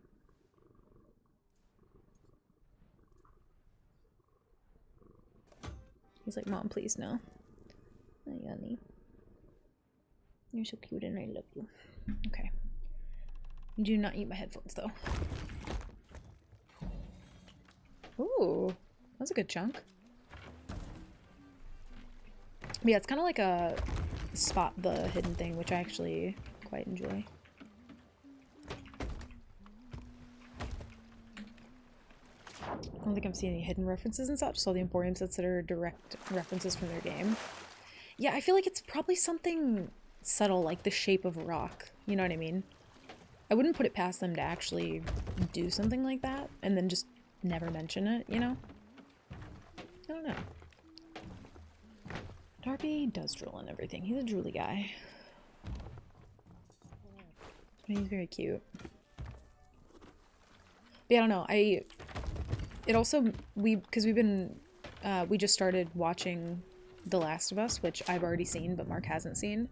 He's like, Mom, please no. Hi, honey. You're so cute and I love you. Okay. You do not eat my headphones though. Ooh, that's a good chunk. But yeah, it's kind of like a spot the hidden thing, which I actually quite enjoy. I don't think I've seen any hidden references and such, just all the Emporium sets that are direct references from their game. Yeah, I feel like it's probably something subtle, like the shape of a rock. You know what I mean? I wouldn't put it past them to actually do something like that, and then just never mention it, you know? I don't know. Darby does drool on everything. He's a drooly guy. He's very cute. But yeah, I don't know. It also, because we just started watching The Last of Us, which I've already seen, but Mark hasn't seen.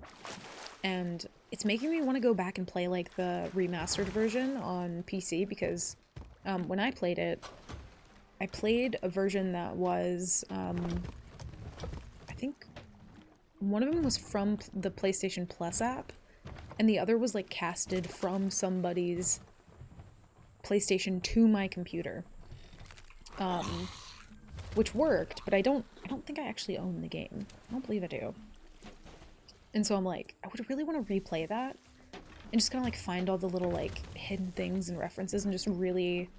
And it's making me want to go back and play, like, the remastered version on PC, because when I played it, I played a version that was, I think one of them was from the PlayStation Plus app, and the other was, like, casted from somebody's PlayStation to my computer. Which worked, but I don't think I actually own the game. I don't believe I do. And so I'm like, I would really want to replay that and just kind of like find all the little like hidden things and references and just really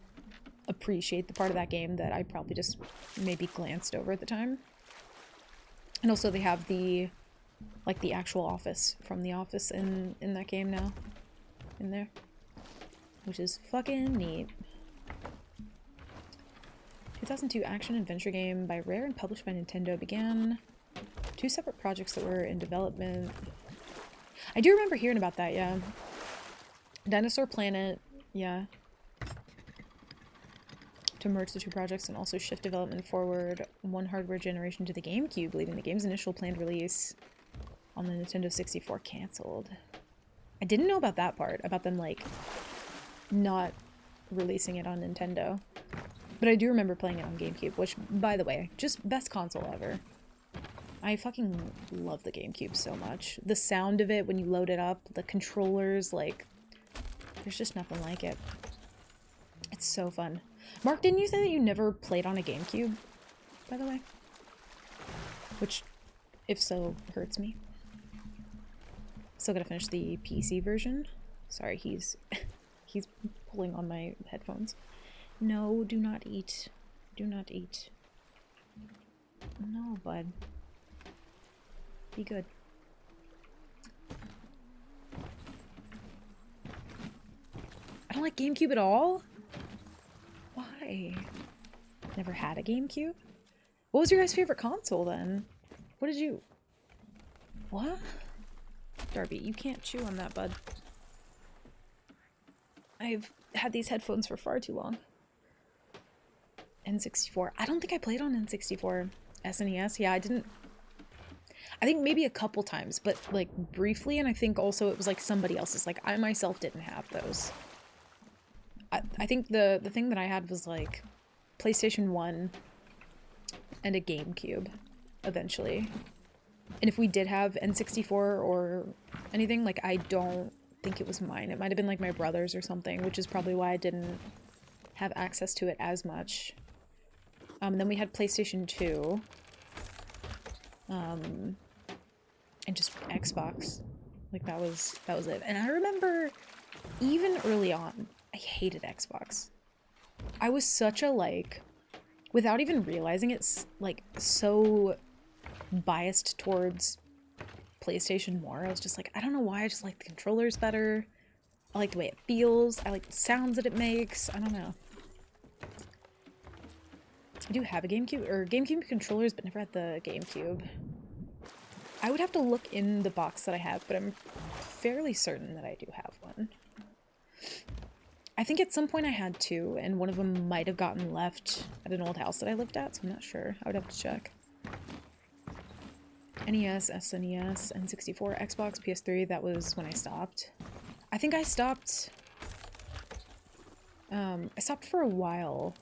appreciate the part of that game that I probably just maybe glanced over at the time. And also they have the like the actual office from The Office in that game now in there, which is fucking neat. 2002 action-adventure game by Rare and published by Nintendo began 2 separate projects that were in development. I do remember hearing about that, yeah. Dinosaur Planet, yeah. To merge the 2 projects and also shift development forward 1 hardware generation to the GameCube, leaving the game's initial planned release on the Nintendo 64 canceled. I didn't know about that part, about them, like, not releasing it on Nintendo. But I do remember playing it on GameCube, which, by the way, just best console ever. I fucking love the GameCube so much. The sound of it when you load it up, the controllers, like, there's just nothing like it. It's so fun. Mark, didn't you say that you never played on a GameCube, by the way? Which, if so, hurts me. Still gotta finish the PC version. Sorry, he's pulling on my headphones. No, do not eat. Do not eat. No, bud. Be good. I don't like GameCube at all? Why? Never had a GameCube? What was your guys' favorite console then? What did you... What? Darby, you can't chew on that, bud. I've had these headphones for far too long. N64. I don't think I played on N64. SNES? Yeah, I didn't. I think maybe a couple times, but like briefly, and I think also it was like somebody else's. Like I myself didn't have those. I think the thing that I had was like PlayStation 1 and a GameCube eventually. And if we did have N64 or anything, like I don't think it was mine. It might have been like my brother's or something, which is probably why I didn't have access to it as much. Then we had PlayStation 2. And just Xbox. Like that was it. And I remember even early on, I hated Xbox. I was such a like, without even realizing it, like so biased towards PlayStation more. I was just like, I don't know why, I just like the controllers better. I like the way it feels. I like the sounds that it makes. I don't know. I do have a GameCube, or GameCube controllers, but never had the GameCube. I would have to look in the box that I have, but I'm fairly certain that I do have one. I think at some point I had two, and one of them might have gotten left at an old house that I lived at, so I'm not sure. I would have to check. NES, SNES, N64, Xbox, PS3, that was when I stopped. I think I stopped... I stopped for a while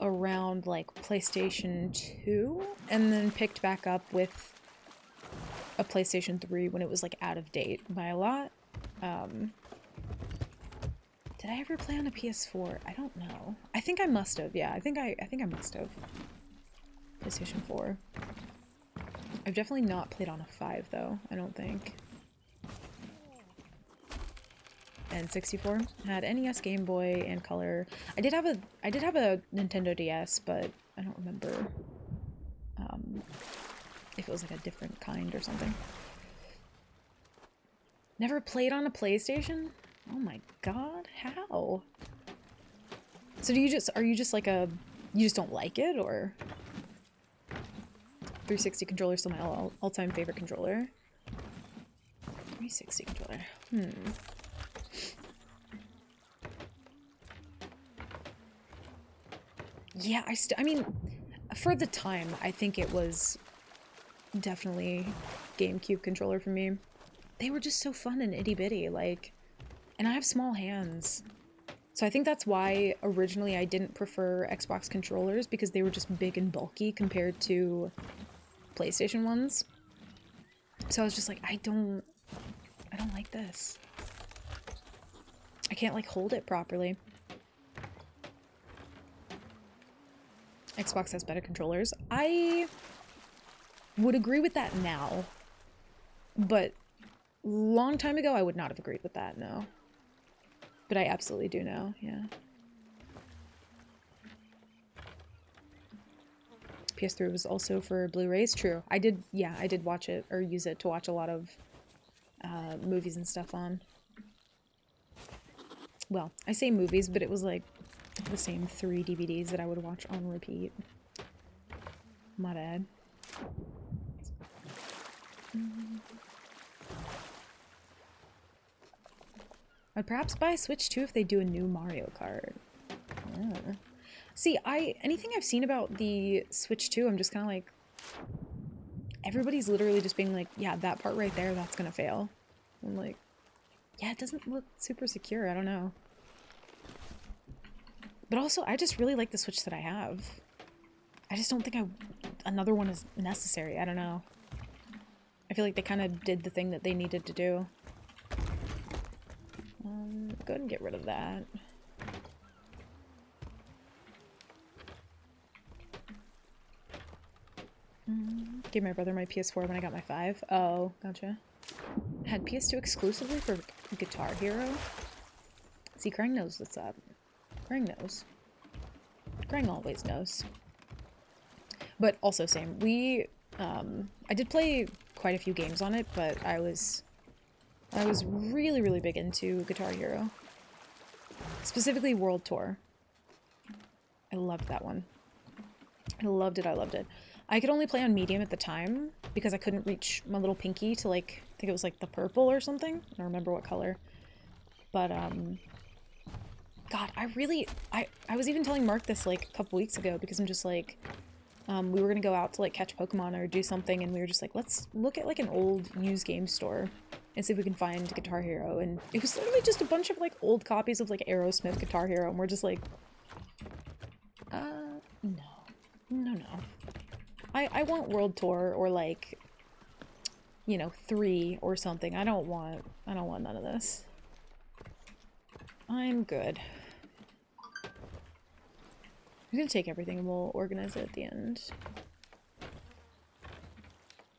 around, like, PlayStation 2, and then picked back up with a PlayStation 3 when it was, like, out of date by a lot. Did I ever play on a PS4? I don't know. I think I must have, yeah. I think I must have. PlayStation 4. I've definitely not played on a 5, though, I don't think. N64. Had NES, Game Boy, and Color. I did have a Nintendo DS, but I don't remember if it was like a different kind or something. Never played on a PlayStation? Oh my god, how? So are you just like you just don't like it, or? 360 controller is still my all-time favorite controller. 360 controller. Yeah, I mean, for the time, I think it was definitely GameCube controller for me. They were just so fun and itty-bitty, like, and I have small hands. So I think that's why originally I didn't prefer Xbox controllers, because they were just big and bulky compared to PlayStation ones. So I was just like, I don't like this. I can't like hold it properly. Xbox has better controllers. I would agree with that now, but long time ago I would not have agreed with that, no. But I absolutely do now, yeah. PS3 was also for Blu-rays, true. I did watch it, or use it to watch a lot of movies and stuff on. Well, I say movies, but it was like the same 3 DVDs that I would watch on repeat. My bad. I'd perhaps buy a Switch too if they do a new Mario Kart. Yeah. See, anything I've seen about the Switch 2, I'm just kind of like, everybody's literally just being like, yeah, that part right there, that's gonna fail. I'm like, yeah, it doesn't look super secure, I don't know. But also, I just really like the Switch that I have. I just don't think another one is necessary, I don't know. I feel like they kind of did the thing that they needed to do. Go ahead and get rid of that. Gave my brother my PS4 when I got my 5. Oh, gotcha. Had PS2 exclusively for Guitar Hero? See, Krang knows what's up. Krang knows. Krang always knows. But also same. I did play quite a few games on it, but I was really, really big into Guitar Hero. Specifically World Tour. I loved that one. I loved it, I loved it. I could only play on medium at the time because I couldn't reach my little pinky to, like, I think it was like the purple or something. I don't remember what color. But, God, I was even telling Mark this, like, a couple weeks ago, because I'm just like, we were gonna go out to, like, catch Pokemon or do something, and we were just like, let's look at, like, an old used game store and see if we can find Guitar Hero, and it was literally just a bunch of, like, old copies of, like, Aerosmith Guitar Hero, and we're just like, no. No, no. I want World Tour, or, like, you know, 3 or something. I don't want none of this. I'm good. I'm gonna take everything and we'll organize it at the end.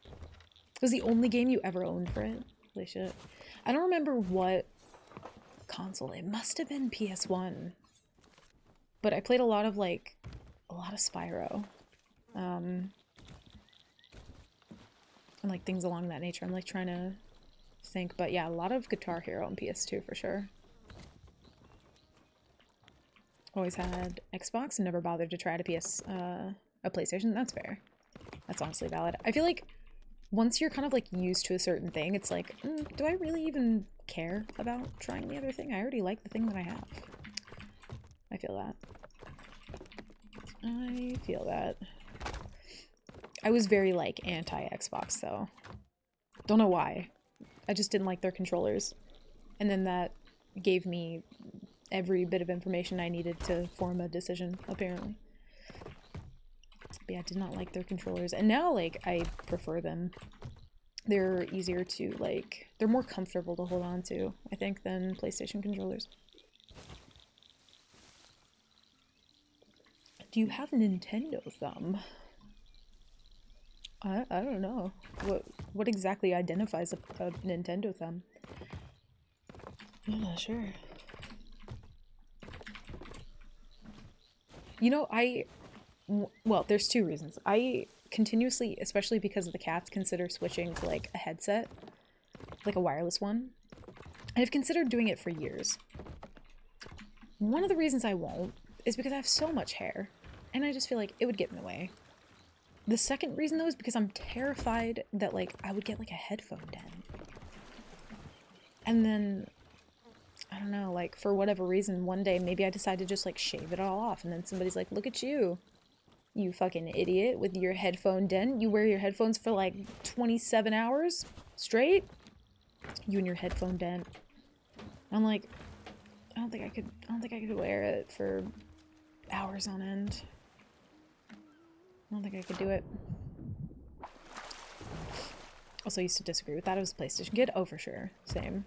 It was the only game you ever owned for it? Holy shit. I don't remember what console. It must have been PS1. But I played a lot of Spyro. And like things along that nature. I'm like trying to think, but yeah, a lot of Guitar Hero on PS2 for sure. Always had Xbox and never bothered to try a PlayStation. That's fair. That's honestly valid. I feel like once you're kind of like used to a certain thing, it's like, do I really even care about trying the other thing? I already like the thing that I have. I feel that. I feel that. I was very like anti-Xbox though. Don't know why. I just didn't like their controllers. And then that gave me every bit of information I needed to form a decision, apparently. But yeah, I did not like their controllers. And now, like, I prefer them. They're easier to, like, they're more comfortable to hold on to, I think, than PlayStation controllers. Do you have Nintendo Thumb? I don't know. What exactly identifies a Nintendo Thumb? I'm not sure. You know, well, there's 2 reasons. I continuously, especially because of the cats, consider switching to like a headset, like a wireless one. I've considered doing it for years. One of the reasons I won't is because I have so much hair, and I just feel like it would get in the way. The second reason, though, is because I'm terrified that, like, I would get, like, a headphone dent. And then, I don't know, like, for whatever reason, one day, maybe I decide to just, like, shave it all off, and then somebody's like, look at you, you fucking idiot, with your headphone dent. You wear your headphones for, like, 27 hours straight? You and your headphone dent. I'm like, I don't think I could wear it for hours on end. I don't think I could do it. Also, I used to disagree with that. I was a PlayStation kid. Oh, for sure. Same.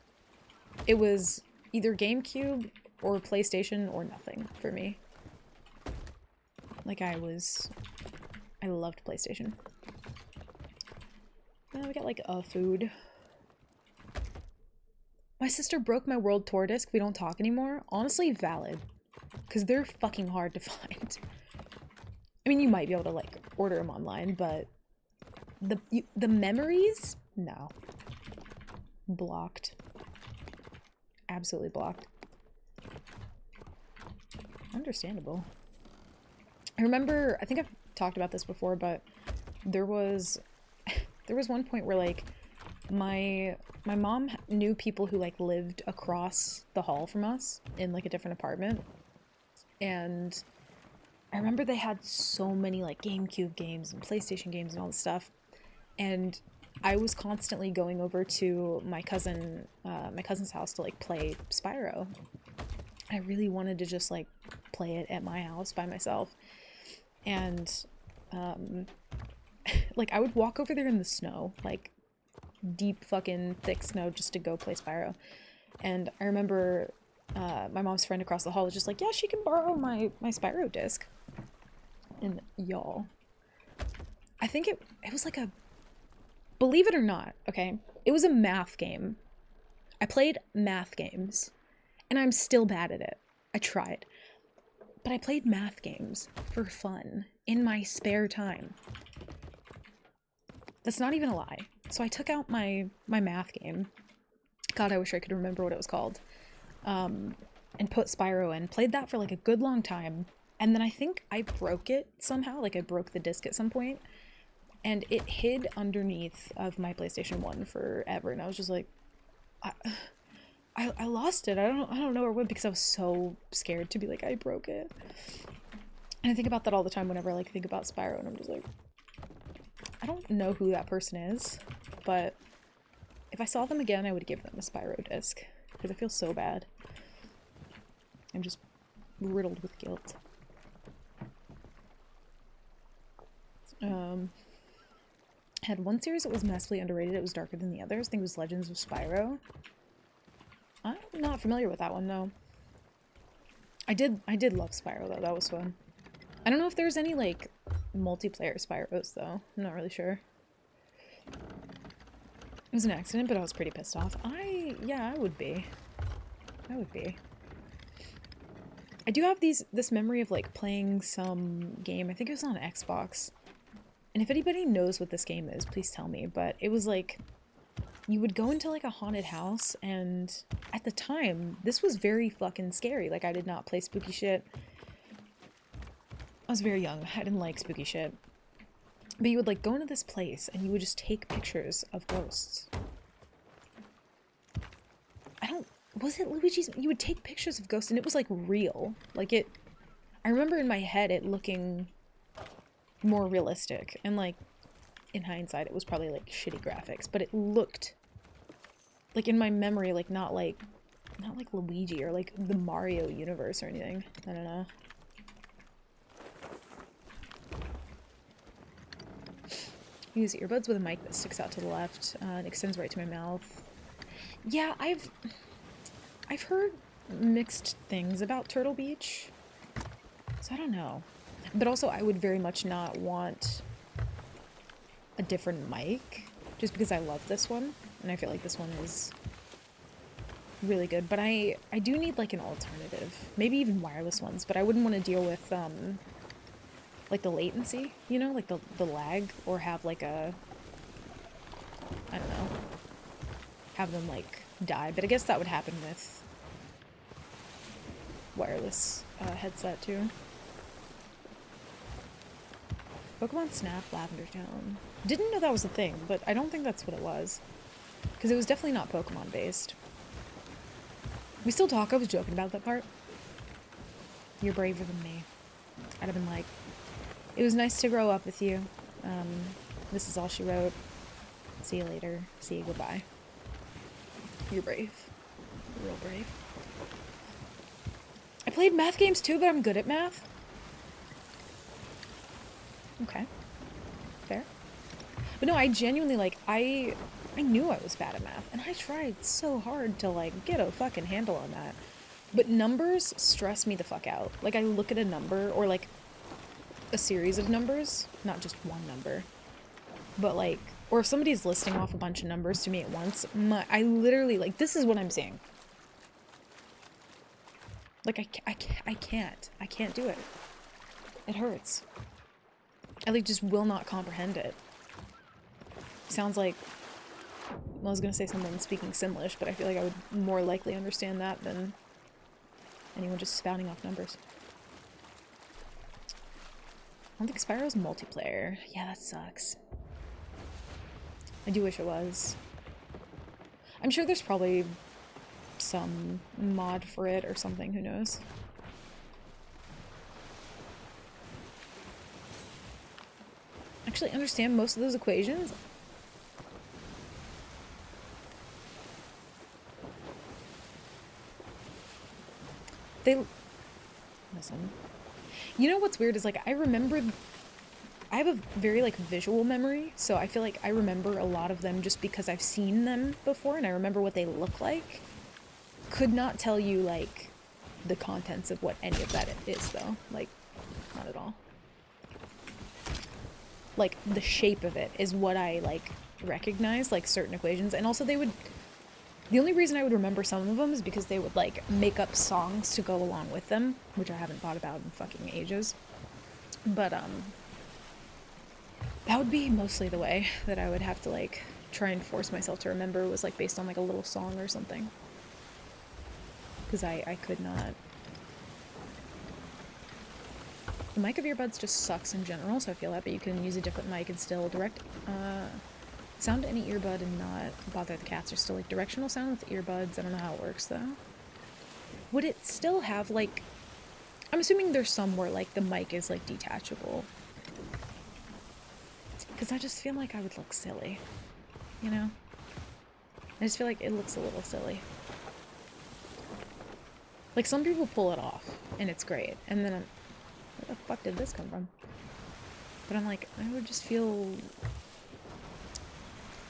It was either GameCube or PlayStation or nothing for me. Like, I loved PlayStation. We got, like, food. My sister broke my World Tour disc. We don't talk anymore. Honestly, valid. Because they're fucking hard to find. I mean, you might be able to, like, order them online, but the memories? No. Blocked. Absolutely blocked. Understandable. I remember, I think I've talked about this before, but there was one point where, like, my mom knew people who, like, lived across the hall from us in, like, a different apartment. And I remember they had so many, like, GameCube games and PlayStation games and all this stuff. And I was constantly going over to my cousin's house to, like, play Spyro. I really wanted to just, like, play it at my house by myself. And, like, I would walk over there in the snow, like, deep fucking thick snow just to go play Spyro. And I remember my mom's friend across the hall was just like, yeah, she can borrow my Spyro disc. And y'all, I think it was like a, believe it or not, okay, it was a math game. I played math games, and I'm still bad at it. I tried. But I played math games for fun in my spare time. That's not even a lie. So I took out my math game. God, I wish I could remember what it was called. And put Spyro in. Played that for like a good long time. And then I think I broke it somehow. Like I broke the disc at some point. And it hid underneath of my PlayStation 1 forever. And I was just like, I lost it. I don't know where it went because I was so scared to be like, I broke it. And I think about that all the time whenever I like think about Spyro, and I'm just like, I don't know who that person is, but if I saw them again, I would give them a Spyro disc because I feel so bad. I'm just riddled with guilt. Had one series that was massively underrated. It was darker than the others. I think it was Legends of Spyro. I'm not familiar with that one though. I did love Spyro though. That was fun. I don't know if there's any like multiplayer Spyros though. I'm not really sure. It was an accident, but I was pretty pissed off. Yeah, I would be. I would be. I do have this memory of like playing some game. I think it was on Xbox. And if anybody knows what this game is, please tell me. But it was like you would go into like a haunted house, and at the time, this was very fucking scary. Like I did not play spooky shit. I was very young. I didn't like spooky shit. But you would like go into this place and you would just take pictures of ghosts. Was it Luigi's? You would take pictures of ghosts and it was like real. Like it, I remember in my head it looking more realistic. And like, in hindsight, it was probably like shitty graphics, but it looked like in my memory, like not like Luigi or like the Mario universe or anything. I don't know. Use earbuds with a mic that sticks out to the left and extends right to my mouth. Yeah, I've heard mixed things about Turtle Beach, so I don't know. But also, I would very much not want a different mic, just because I love this one, and I feel like this one is really good. But I do need like an alternative, maybe even wireless ones. But I wouldn't want to deal with like the latency, you know, like the lag, or have like a, I don't know, have them like die. But I guess that would happen with wireless headset too. Pokemon Snap, Lavender Town. Didn't know that was a thing, but I don't think that's what it was. Because it was definitely not Pokemon based. We still talk, I was joking about that part. You're braver than me. I'd have been like, it was nice to grow up with you. This is all she wrote. See you later. See you, goodbye. You're brave. You're real brave. I played math games too, but I'm good at math. Okay. Fair. But no, I genuinely, like, I knew I was bad at math, and I tried so hard to, like, get a fucking handle on that. But numbers stress me the fuck out. Like, I look at a number, or, like, a series of numbers, not just one number, but, like, or if somebody's listing off a bunch of numbers to me at once, I literally, like, this is what I'm seeing. Like, I can't do it. It hurts. I, like, just will not comprehend it. Sounds like, well, I was gonna say someone speaking Simlish, but I feel like I would more likely understand that than anyone just spouting off numbers. I don't think Spyro's multiplayer. Yeah, that sucks. I do wish it was. I'm sure there's probably some mod for it or something, who knows. Actually understand most of those equations? Listen. You know what's weird is, like, I have a very, like, visual memory, so I feel like I remember a lot of them just because I've seen them before and I remember what they look like. Could not tell you, like, the contents of what any of that is, though. Like, not at all. Like, the shape of it is what I, like, recognize, like, certain equations. And also the only reason I would remember some of them is because they would, like, make up songs to go along with them, which I haven't thought about in fucking ages. But, that would be mostly the way that I would have to, like, try and force myself to remember, was, like, based on, like, a little song or something. Because I could not. The mic of earbuds just sucks in general, so I feel that, but you can use a different mic and still direct. Sound any earbud and not bother the cats, or still like directional sound with earbuds. I don't know how it works though. Would it still have like, I'm assuming there's some where like the mic is like detachable. Because I just feel like I would look silly, you know? I just feel like it looks a little silly. Like some people pull it off and it's great. And then where the fuck did this come from? But I'm like, I would just feel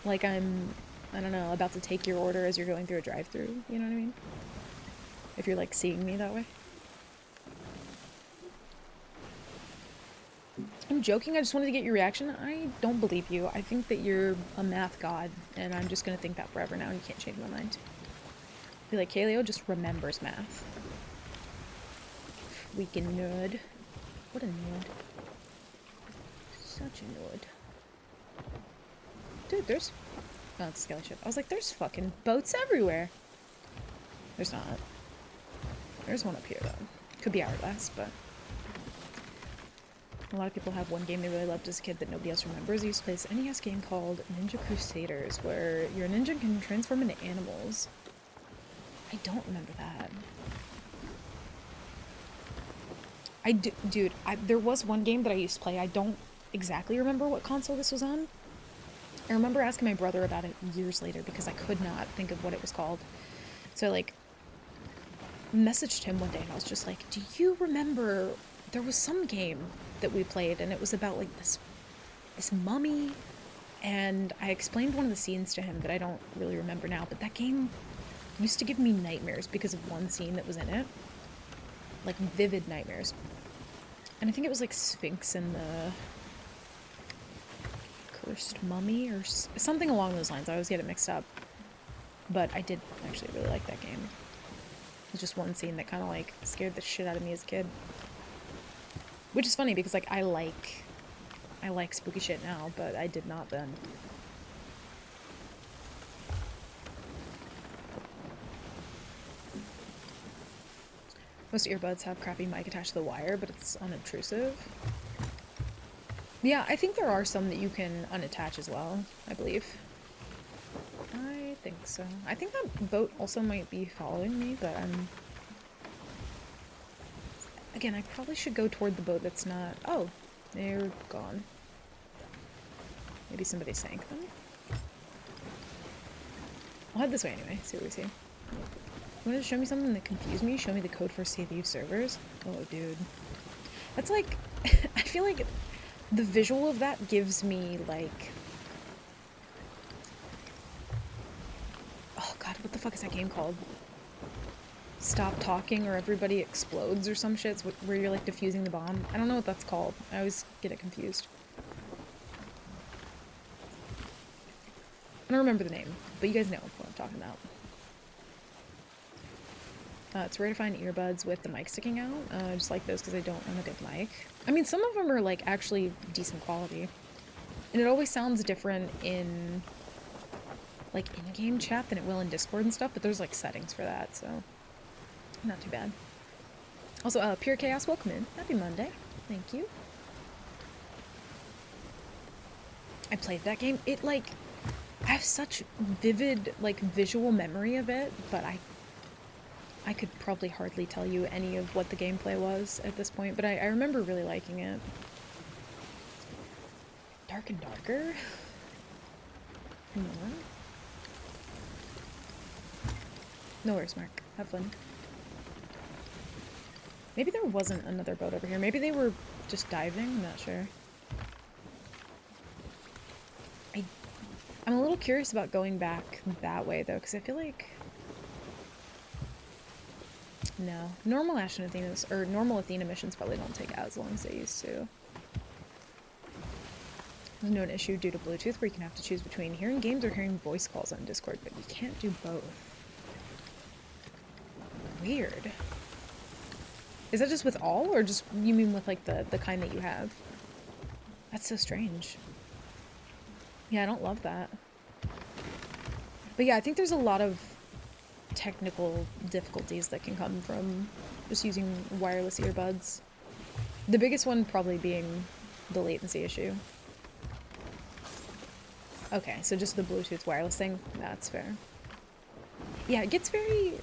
like I'm, I don't know, about to take your order as you're going through a drive-thru, you know what I mean? If you're like seeing me that way. I'm joking, I just wanted to get your reaction. I don't believe you. I think that you're a math god, and I'm just gonna think that forever now, and you can't change my mind. Be like, Kaleo just remembers math. Freaking nerd. What a nerd. Such a nerd. Dude, there's... Oh, it's a skelly ship. I was like, there's fucking boats everywhere. There's not. There's one up here, though. Could be Hourglass, but... A lot of people have one game they really loved as a kid that nobody else remembers. I used to play this NES game called Ninja Crusaders, where your ninja can transform into animals. I don't remember that. Dude, there was one game that I used to play. I don't exactly remember what console this was on. I remember asking my brother about it years later because I could not think of what it was called. So I, like, messaged him one day and I was just like, do you remember there was some game that we played and it was about, like, this mummy, and I explained one of the scenes to him that I don't really remember now, but that game used to give me nightmares because of one scene that was in it. Like, vivid nightmares. And I think it was like Sphinx and the Cursed Mummy or something along those lines. I always get it mixed up. But I did actually really like that game. It was just one scene that kind of like scared the shit out of me as a kid. Which is funny because like I like spooky shit now, but I did not then. Most earbuds have crappy mic attached to the wire, but it's unobtrusive. Yeah, I think there are some that you can unattach as well, I believe. I think so. I think that boat also might be following me, but I'm... Again, I probably should go toward the boat that's not... Oh, they're gone. Maybe somebody sank them? I'll head this way anyway, see what we see. You wanted to show me something that confused me? Show me the code for Sea Thieves servers? Oh, dude. That's like... I feel like the visual of that gives me, like... Oh god, what the fuck is that game called? Stop Talking or Everybody Explodes or some shit, where you're, like, defusing the bomb. I don't know what that's called. I always get it confused. I don't remember the name, but you guys know what I'm talking about. It's rare to find earbuds with the mic sticking out. I just like those because I don't own a good mic. I mean, some of them are, like, actually decent quality. And it always sounds different in, like, in-game chat than it will in Discord and stuff, but there's, like, settings for that, so... Not too bad. Also, Pure Chaos, welcome in. Happy Monday. Thank you. I played that game. It, like... I have such vivid, like, visual memory of it, but I could probably hardly tell you any of what the gameplay was at this point, but I remember really liking it. Dark and Darker? No. No worries, Mark. Have fun. Maybe there wasn't another boat over here. Maybe they were just diving? I'm not sure. I'm a little curious about going back that way, though, because I feel like... No. Normal Ashen Athena's, or normal Athena missions probably don't take as long as they used to. There's no issue due to Bluetooth where you can have to choose between hearing games or hearing voice calls on Discord, but you can't do both. Weird. Is that just with all, or just, you mean with, like, the kind that you have? That's so strange. Yeah, I don't love that. But yeah, I think there's a lot of technical difficulties that can come from just using wireless earbuds. The biggest one probably being the latency issue. Okay, so just the Bluetooth wireless thing. That's fair. Yeah, it gets very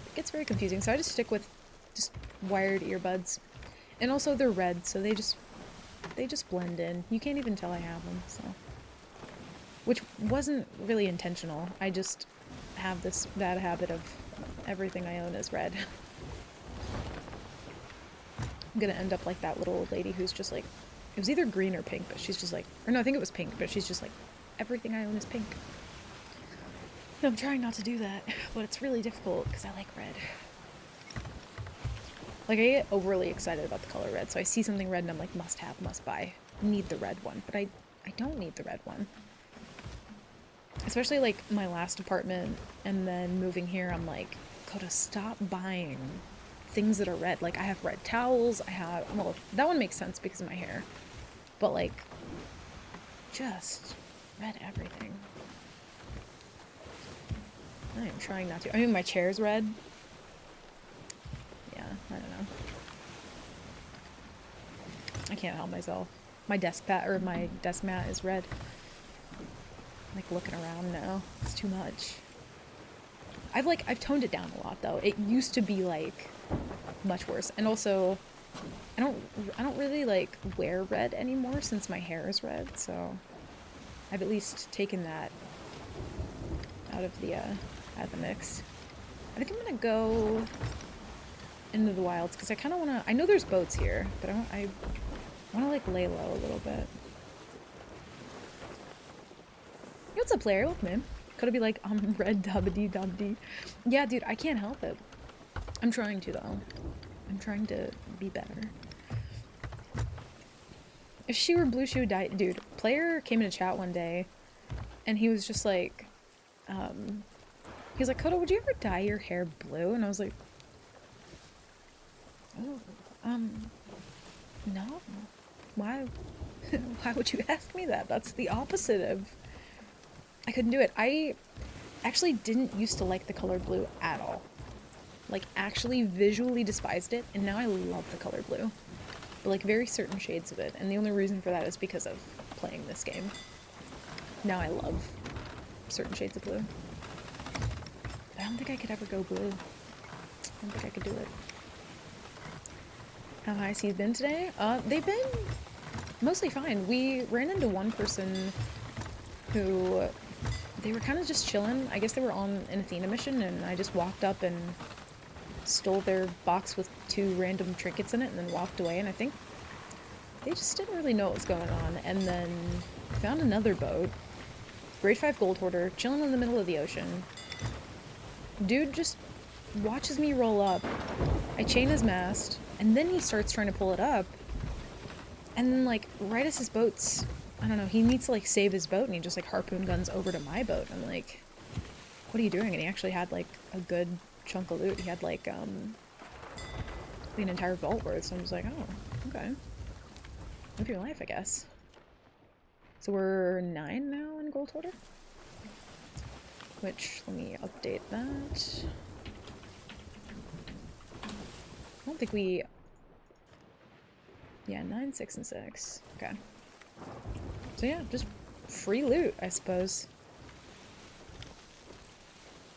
confusing. So I just stick with just wired earbuds, and also they're red, so they just blend in. You can't even tell I have them. So, which wasn't really intentional. I just have this bad habit of everything I own is red. I'm gonna end up like that little old lady who's just like, it was either green or pink, but she's just like, or no, I think it was pink, but she's just like, everything I own is pink. I'm trying not to do that, but it's really difficult because I like red. Like, I get overly excited about the color red, so I see something red and I'm like, must have, must buy. Need the red one, but I don't need the red one. Especially like my last apartment and then moving here, I'm like, gotta stop buying things that are red. Like, I have red towels, I have, well, that one makes sense because of my hair, but like, just red everything. I am trying not to. I mean, my chair's red. Yeah, I don't know. I can't help myself. My desk pad or my desk mat is red. Like looking around now, it's too much. I've toned it down a lot though. It used to be like much worse, and also I don't really like wear red anymore since my hair is red. So I've at least taken that out of the mix. I think I'm gonna go into the wilds because I kind of want to. I know there's boats here, but I want to like lay low a little bit. Hey, what's up, player? Welcome in. Could it be like I'm red dubbity dubbity? Yeah, dude, I can't help it. I'm trying to though. I'm trying to be better. If she were blue, she would die. Dude, player came in a chat one day, and he was just like, he's like, Kodo, would you ever dye your hair blue? And I was like, oh, no. Why? Why would you ask me that? That's the opposite of. I couldn't do it. I actually didn't used to like the color blue at all. Like, actually visually despised it, and now I love the color blue. But, like, very certain shades of it, and the only reason for that is because of playing this game. Now I love certain shades of blue. But I don't think I could ever go blue. I don't think I could do it. How has he been today? They've been mostly fine. We ran into one person who, they were kind of just chilling. I guess they were on an Athena mission, and I just walked up and stole their box with 2 random trinkets in it and then walked away, and I think they just didn't really know what was going on. And then found another boat, grade 5 gold hoarder, chilling in the middle of the ocean. Dude just watches me roll up. I chain his mast, and then he starts trying to pull it up, and then like right as his boat's, I don't know, he needs to like save his boat, and he just like harpoon guns over to my boat. I'm like, what are you doing? And he actually had like a good chunk of loot. He had like an entire vault worth. So I'm just like, oh, okay, live your life, I guess. So we're 9 now in gold hoarder, which, let me update that. I don't think we, yeah, 9, 6, and 6. Okay, so yeah, just free loot, I suppose.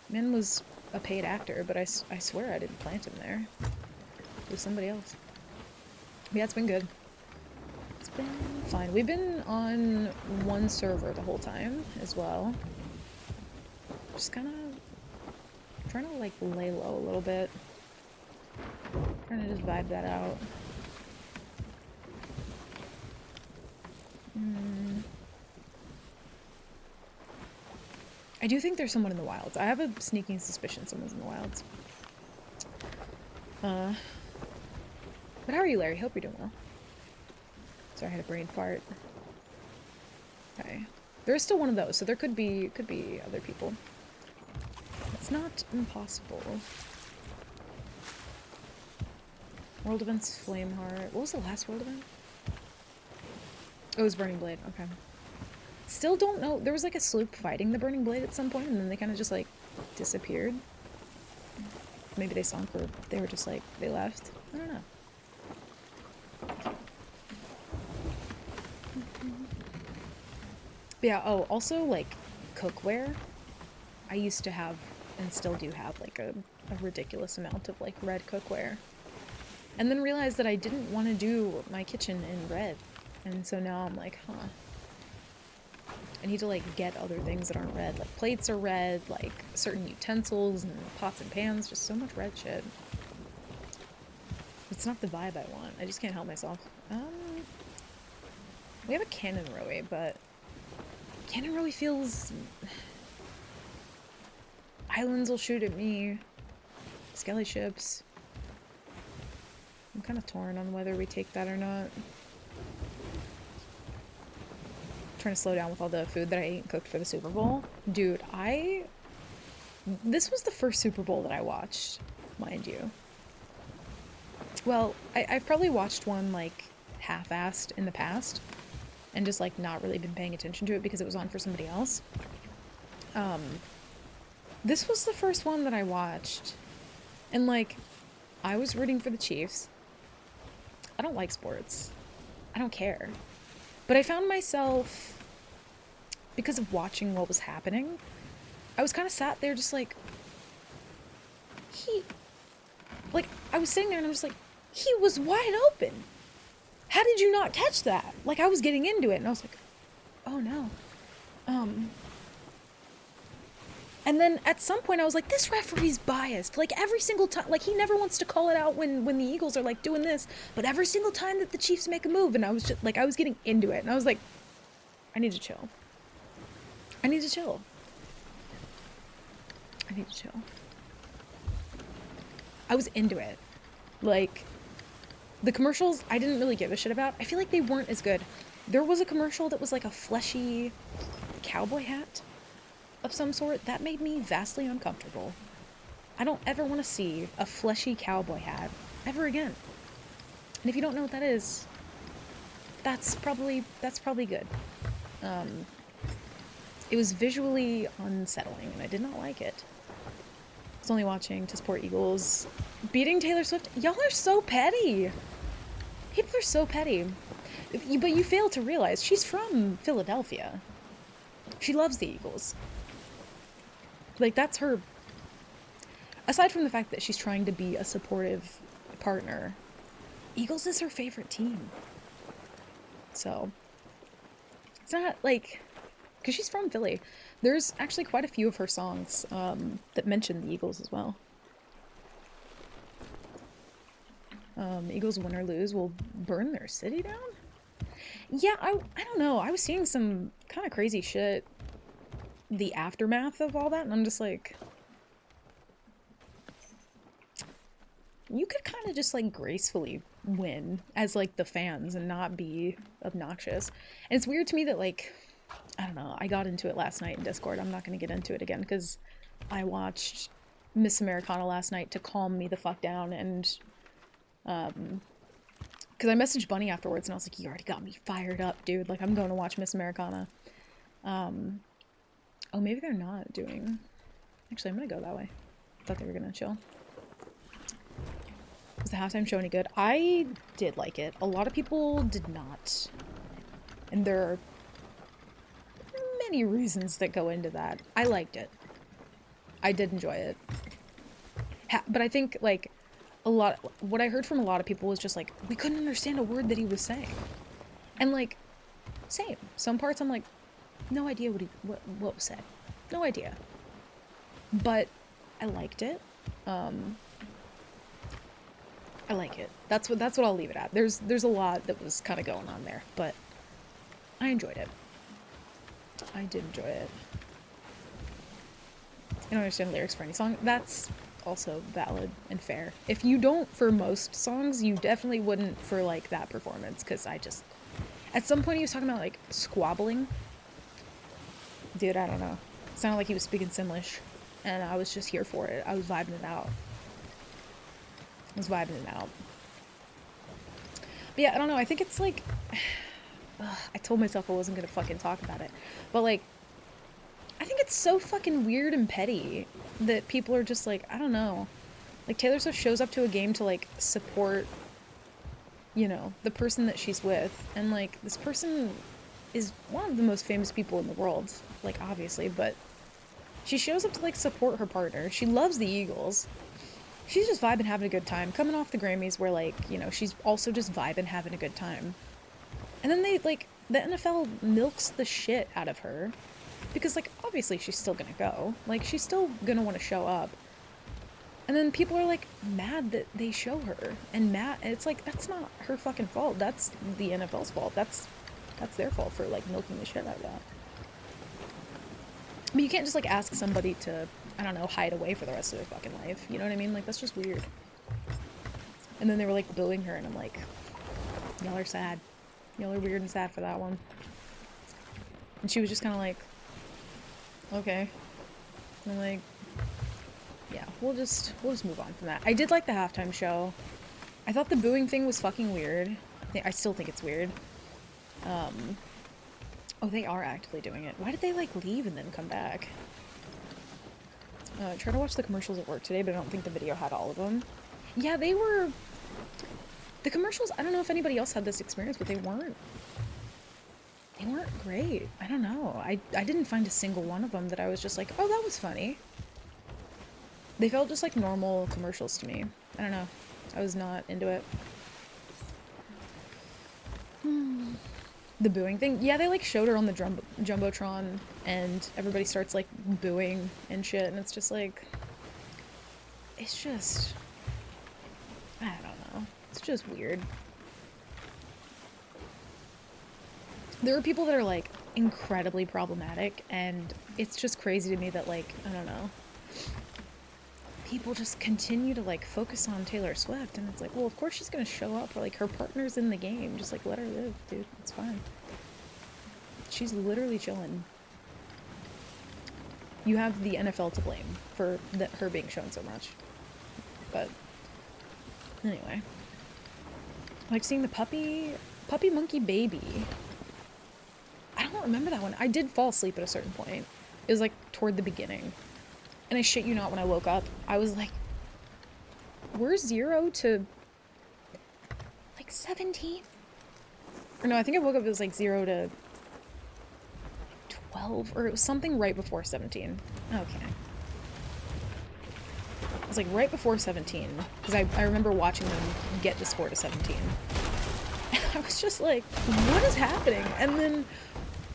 Man was a paid actor, but I swear I didn't plant him there. It was somebody else. But yeah, it's been good. It's been fine. We've been on one server the whole time as well. Just kind of trying to like lay low a little bit. Trying to just vibe that out. I do think there's someone in the wilds. I have a sneaking suspicion someone's in the wilds. But how are you, Larry? Hope you're doing well. Sorry, I had a brain fart. Okay. There is still one of those, so there could be other people. It's not impossible. World events, Flameheart. What was the last world event? Oh, it was Burning Blade. Okay. Still don't know. There was like a sloop fighting the Burning Blade at some point, and then they kind of just like disappeared. Maybe they sunk, or they were just like, they left. I don't know. But yeah, oh, also like cookware. I used to have, and still do have, like a ridiculous amount of like red cookware. And then realized that I didn't want to do my kitchen in red. And so now I'm like, huh. I need to like get other things that aren't red. Like plates are red, like certain utensils and pots and pans, just so much red shit. It's not the vibe I want. I just can't help myself. We have a Cannon Rowie, but Cannon Rowie feels... Islands will shoot at me. Skelly ships. I'm kind of torn on whether we take that or not. Trying to slow down with all the food that I ate and cooked for the Super Bowl. Dude, this was the first Super Bowl that I watched, mind you. Well, I've probably watched one, like, half-assed in the past, and just, like, not really been paying attention to it because it was on for somebody else. This was the first one that I watched, and, like, I was rooting for the Chiefs. I don't like sports. I don't care. But I found myself, because of watching what was happening, I was kind of sat there just like, I was sitting there and I was like, he was wide open. How did you not catch that? Like, I was getting into it and I was like, oh no. And then at some point I was like, this referee's biased. Like, every single time, like, he never wants to call it out when the Eagles are, like, doing this. But every single time that the Chiefs make a move, and I was just, like, I was getting into it. And I was like, I need to chill. I need to chill. I need to chill. I was into it. Like, the commercials, I didn't really give a shit about. I feel like they weren't as good. There was a commercial that was, like, a fleshy cowboy hat of some sort. That made me vastly uncomfortable. I don't ever want to see a fleshy cowboy hat ever again. And if you don't know what that is, that's probably good. It was visually unsettling, and I did not like it. I was only watching to support Eagles. Beating Taylor Swift, y'all are so petty. People are so petty. But you fail to realize she's from Philadelphia. She loves the Eagles. Like, that's her... Aside from the fact that she's trying to be a supportive partner, Eagles is her favorite team. So, it's not, like... Because she's from Philly. There's actually quite a few of her songs that mention the Eagles as well. Eagles win or lose will burn their city down? Yeah, I don't know. I was seeing some kind of crazy shit. The aftermath of all that, and I'm just like... You could kind of just, like, gracefully win as, like, the fans and not be obnoxious. And it's weird to me that, like... I don't know, I got into it last night in Discord. I'm not going to get into it again because I watched Miss Americana last night to calm me the fuck down, and because I messaged Bunny afterwards and I was like, you already got me fired up, dude. Like, I'm going to watch Miss Americana. Oh, maybe they're not doing... Actually, I'm going to go that way. I thought they were going to chill. Was the halftime show any good? I did like it. A lot of people did not. And there are many reasons that go into that. I liked it. I did enjoy it. But I think, like, what I heard from a lot of people was just like, we couldn't understand a word that he was saying. And, like, same. Some parts I'm like, no idea what was said. No idea. But I liked it. I like it. That's what I'll leave it at. There's a lot that was kind of going on there, but I enjoyed it. I did enjoy it. I don't understand the lyrics for any song. That's also valid and fair. If you don't for most songs, you definitely wouldn't for, like, that performance, because I just... At some point he was talking about, like, squabbling. Dude, I don't know. It sounded like he was speaking Simlish, and I was just here for it. I was vibing it out. But yeah, I don't know. I think it's, like... I told myself I wasn't gonna fucking talk about it. But, like, I think it's so fucking weird and petty that people are just like, I don't know. Like, Taylor Swift shows up to a game to, like, support, you know, the person that she's with. And, like, this person is one of the most famous people in the world, like, obviously, but she shows up to, like, support her partner. She loves the Eagles. She's just vibing, having a good time. Coming off the Grammys where, like, you know, she's also just vibing, having a good time. And then they, like, the NFL milks the shit out of her. Because, like, obviously she's still gonna go. Like, she's still gonna want to show up. And then people are, like, mad that they show her. And it's like, that's not her fucking fault. That's the NFL's fault. That's their fault for, like, milking the shit out of that. But you can't just, like, ask somebody to, I don't know, hide away for the rest of their fucking life. You know what I mean? Like, that's just weird. And then they were, like, booing her, and I'm like, y'all are sad. Y'all are weird and sad for that one. And she was just kind of like, okay. And I'm like, yeah, we'll just move on from that. I did like the halftime show. I thought the booing thing was fucking weird. I still think it's weird. Oh, they are actively doing it. Why did they, like, leave and then come back? I tried to watch the commercials at work today, but I don't think the video had all of them. Yeah, they were... The commercials, I don't know if anybody else had this experience, but they weren't great. I don't know. I didn't find a single one of them that I was just like, oh, that was funny. They felt just like normal commercials to me. I don't know. I was not into it. The booing thing. Yeah, they like showed her on the Jumbotron and everybody starts like booing and shit and it's just like... It's just... I don't know. It's just weird. There are people that are like incredibly problematic and it's just crazy to me that like, I don't know, people just continue to like focus on Taylor Swift and it's like, well, of course she's gonna show up, or like her partner's in the game, just like let her live, dude, it's fine. She's literally chilling. You have the NFL to blame for her being shown so much. But anyway, like seeing the puppy monkey baby. I don't remember that one. I did fall asleep at a certain point. It was like toward the beginning. And I shit you not, when I woke up, I was like, we're 0 to like 17? Or no, I think I woke up, it was like 0 to 12, or it was something right before 17. Okay. It was like right before 17, because I remember watching them get the score to 17. And I was just like, what is happening? And then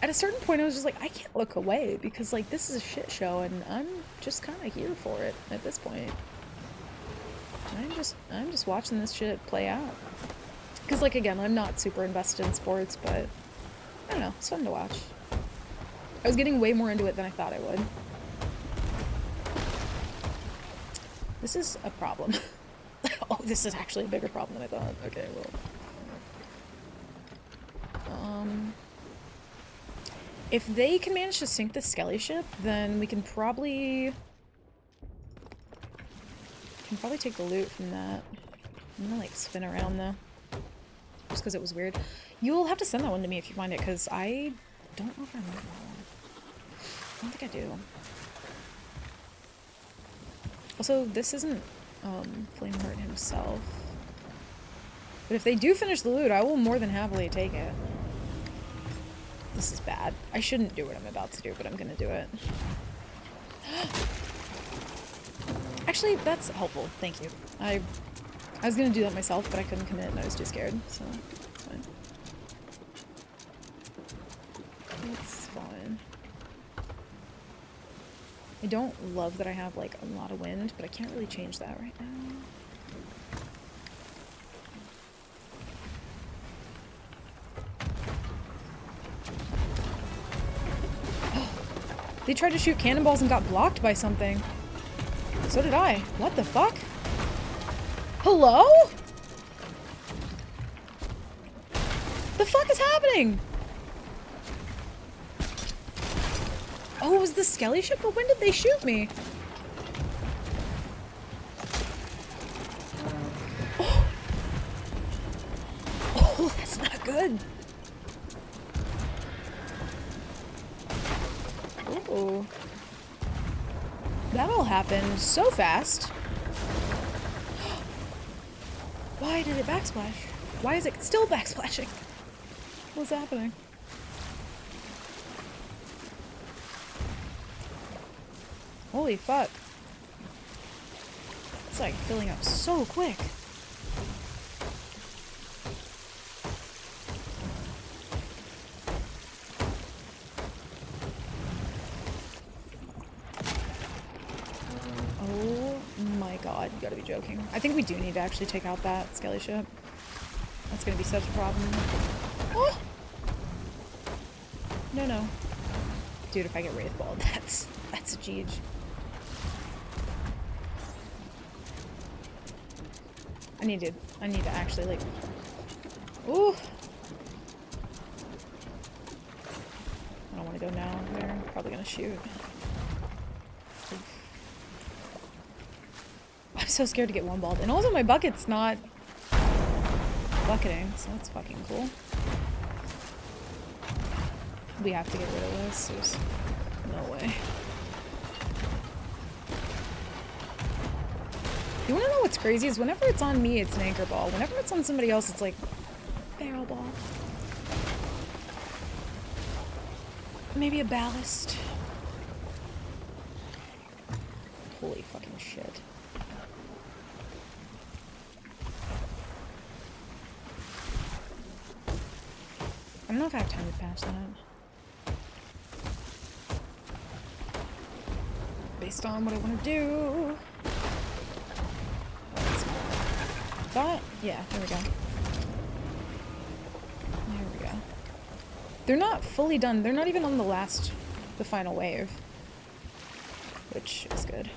at a certain point, I was just like, I can't look away because, like, this is a shit show, and I'm just kind of here for it at this point. I'm just watching this shit play out. Because, like, again, I'm not super invested in sports, but I don't know, it's fun to watch. I was getting way more into it than I thought I would. This is a problem. Oh, this is actually a bigger problem than I thought. Okay, well. If they can manage to sink the Skelly ship, then we can probably take the loot from that. I'm gonna, like, spin around, though. Just because it was weird. You'll have to send that one to me if you find it, because I don't know if I remember that one. I don't think I do. Also, this isn't, Flameheart himself. But if they do finish the loot, I will more than happily take it. This is bad. I shouldn't do what I'm about to do, but I'm gonna do it. Actually, that's helpful. Thank you. I was gonna do that myself, but I couldn't commit and I was too scared, so it's fine. It's fine. I don't love that I have, like, a lot of wind, but I can't really change that right now. They tried to shoot cannonballs and got blocked by something. So did I. What the fuck? Hello? The fuck is happening? Oh, it was the Skelly ship? But when did they shoot me? Oh, oh, that's not good. Oh. That all happened so fast. Why did it backsplash? Why is it still backsplashing? What's happening? Holy fuck. It's like filling up so quick. Oh my god, you gotta be joking. I think we do need to actually take out that skelly ship. That's gonna be such a problem. Oh! No, no. Dude, if I get Wraith Ball, that's a Jeej. I need to actually, like... Ooh! I don't want to go now. They're probably gonna shoot. Oof. I'm so scared to get one-balled. And also my bucket's not bucketing, so that's fucking cool. We have to get rid of this. There's no way. You wanna know what's crazy is whenever it's on me, it's an anchor ball. Whenever it's on somebody else, it's like barrel ball. Maybe a ballast. Holy fucking shit. I don't know if I have time to patch that. Based on what I want to do. That? Yeah, there we go. There we go. They're not fully done. They're not even on the final wave. Which is good.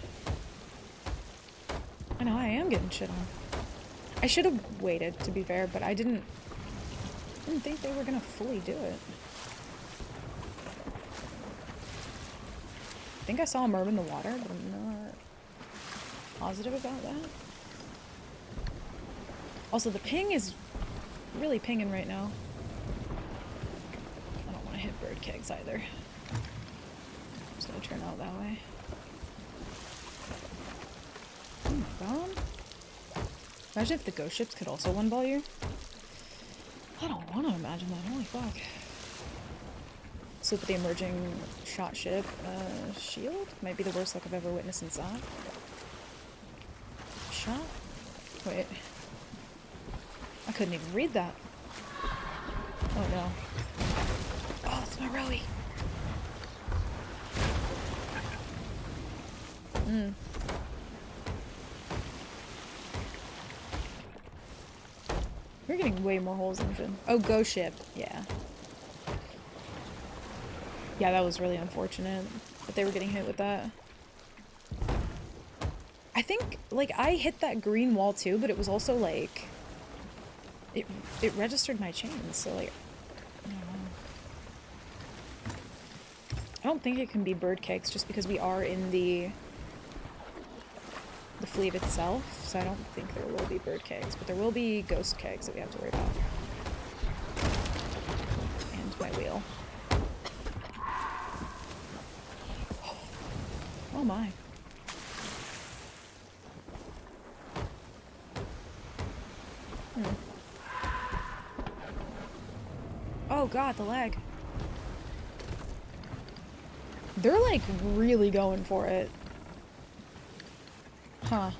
I know, I am getting shit on. I should have waited, to be fair, but I didn't think they were gonna fully do it. I think I saw a merb in the water, but I'm not positive about that. Also, the ping is really pinging right now. I don't want to hit bird kegs either. It's gonna turn out that way. Oh my god. Imagine if the ghost ships could also one-ball you. I don't want to imagine that. Holy fuck. So the emerging shot ship shield might be the worst luck I've ever witnessed in Zod. Shot? Wait. I couldn't even read that. Oh no. Oh, it's my Rowie. We're getting way more holes than we should. Oh, ghost ship. Yeah. Yeah, that was really unfortunate that they were getting hit with that. I think, like, I hit that green wall too, but it was also, like... It registered my chains, so, like... I don't know. I don't think it can be bird kegs just because we are in the fleet itself, so I don't think there will be bird kegs, but there will be ghost kegs that we have to worry about. And my wheel. Oh my. Oh god, the lag. They're like really going for it. Huh.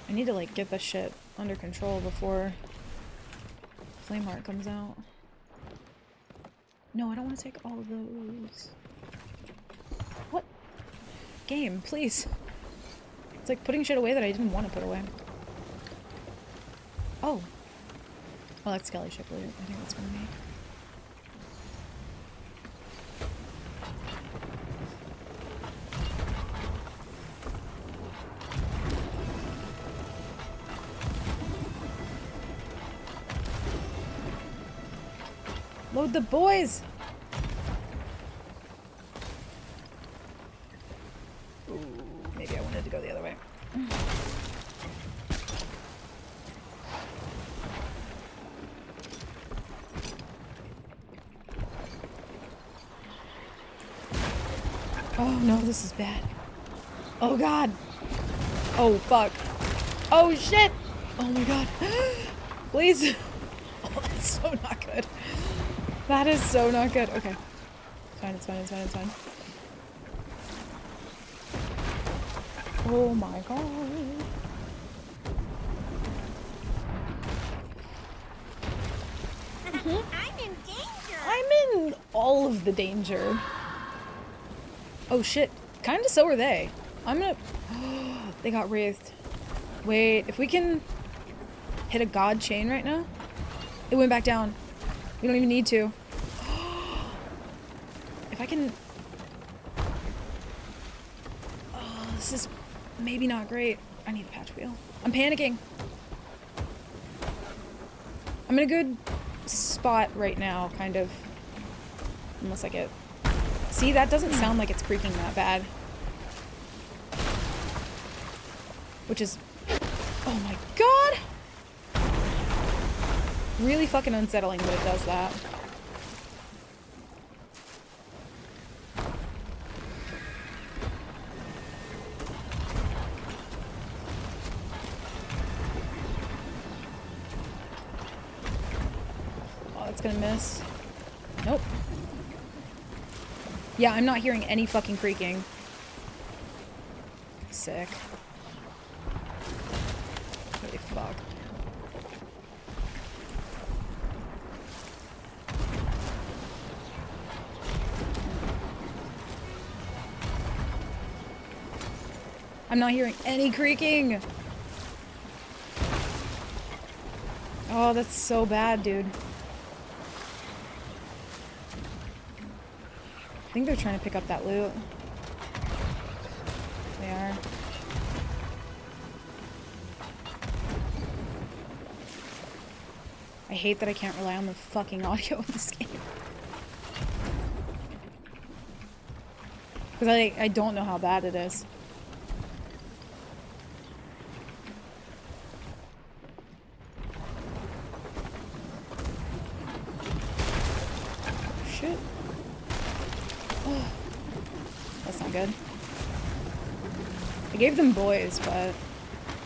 I need to like get this shit under control before Flameheart comes out. No, I don't want to take all of those. What? Game, please. It's like putting shit away that I didn't want to put away. Oh. Well, that's Skelly Ship loot. I think that's gonna be. Load the boys! Ooh, maybe I wanted to go the other way. Oh no, this is bad. Oh god! Oh fuck. Oh shit! Oh my god. Please! Oh, that's so not good. That is so not good. Okay. It's fine, it's fine, it's fine, it's fine. Oh my god. I'm in danger. I'm in all of the danger. Oh shit. Kinda so are they. I'm gonna... they got wraithed. Wait, if we can hit a god chain right now? It went back down. We don't even need to. If I can... oh, this is maybe not great. I need a patch wheel. I'm panicking. I'm in a good spot right now, kind of. Unless I get... see, that doesn't sound like it's creaking that bad. Which is... oh my god! Really fucking unsettling that it does that. Oh, it's gonna miss. Nope. Yeah, I'm not hearing any fucking creaking. Sick. Holy fuck. I'm not hearing any creaking! Oh, that's so bad, dude. I think they're trying to pick up that loot. They are. I hate that I can't rely on the fucking audio in this game. Because I don't know how bad it is. Shit. Oh, that's not good. I gave them boys, but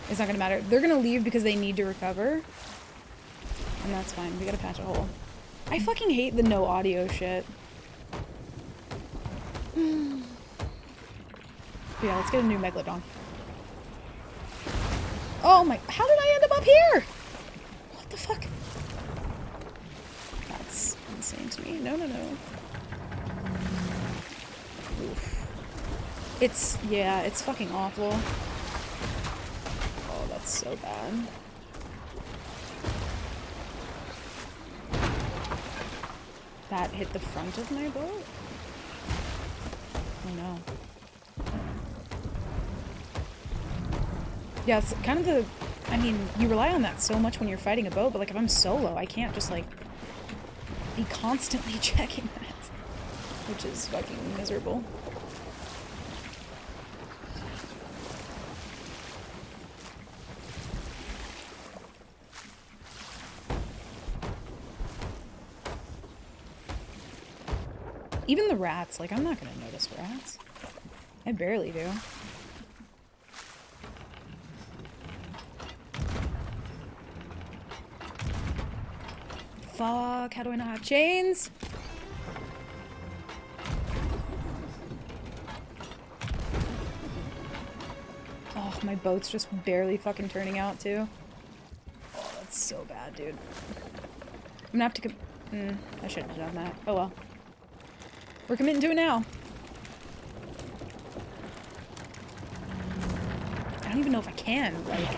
it's not gonna matter. They're gonna leave because they need to recover. And that's fine. We gotta patch a hole. I fucking hate the no audio shit. Yeah, let's get a new Megalodon. Oh my... how did I end up here? What the fuck? That's insane to me. No, no, no. Oof. It's... yeah, it's fucking awful. Oh, that's so bad. That hit the front of my boat? Oh no. Yeah, it's kind of the... I mean, you rely on that so much when you're fighting a boat, but like if I'm solo, I can't just like be constantly checking that. Which is fucking miserable. Even the rats, like I'm not gonna notice rats. I barely do. Fuck, how do I not have chains? Oh, my boat's just barely fucking turning out too. Oh, that's so bad, dude. I'm gonna have to I shouldn't have done that. Oh well. We're committing to it now. I don't even know if I can, like...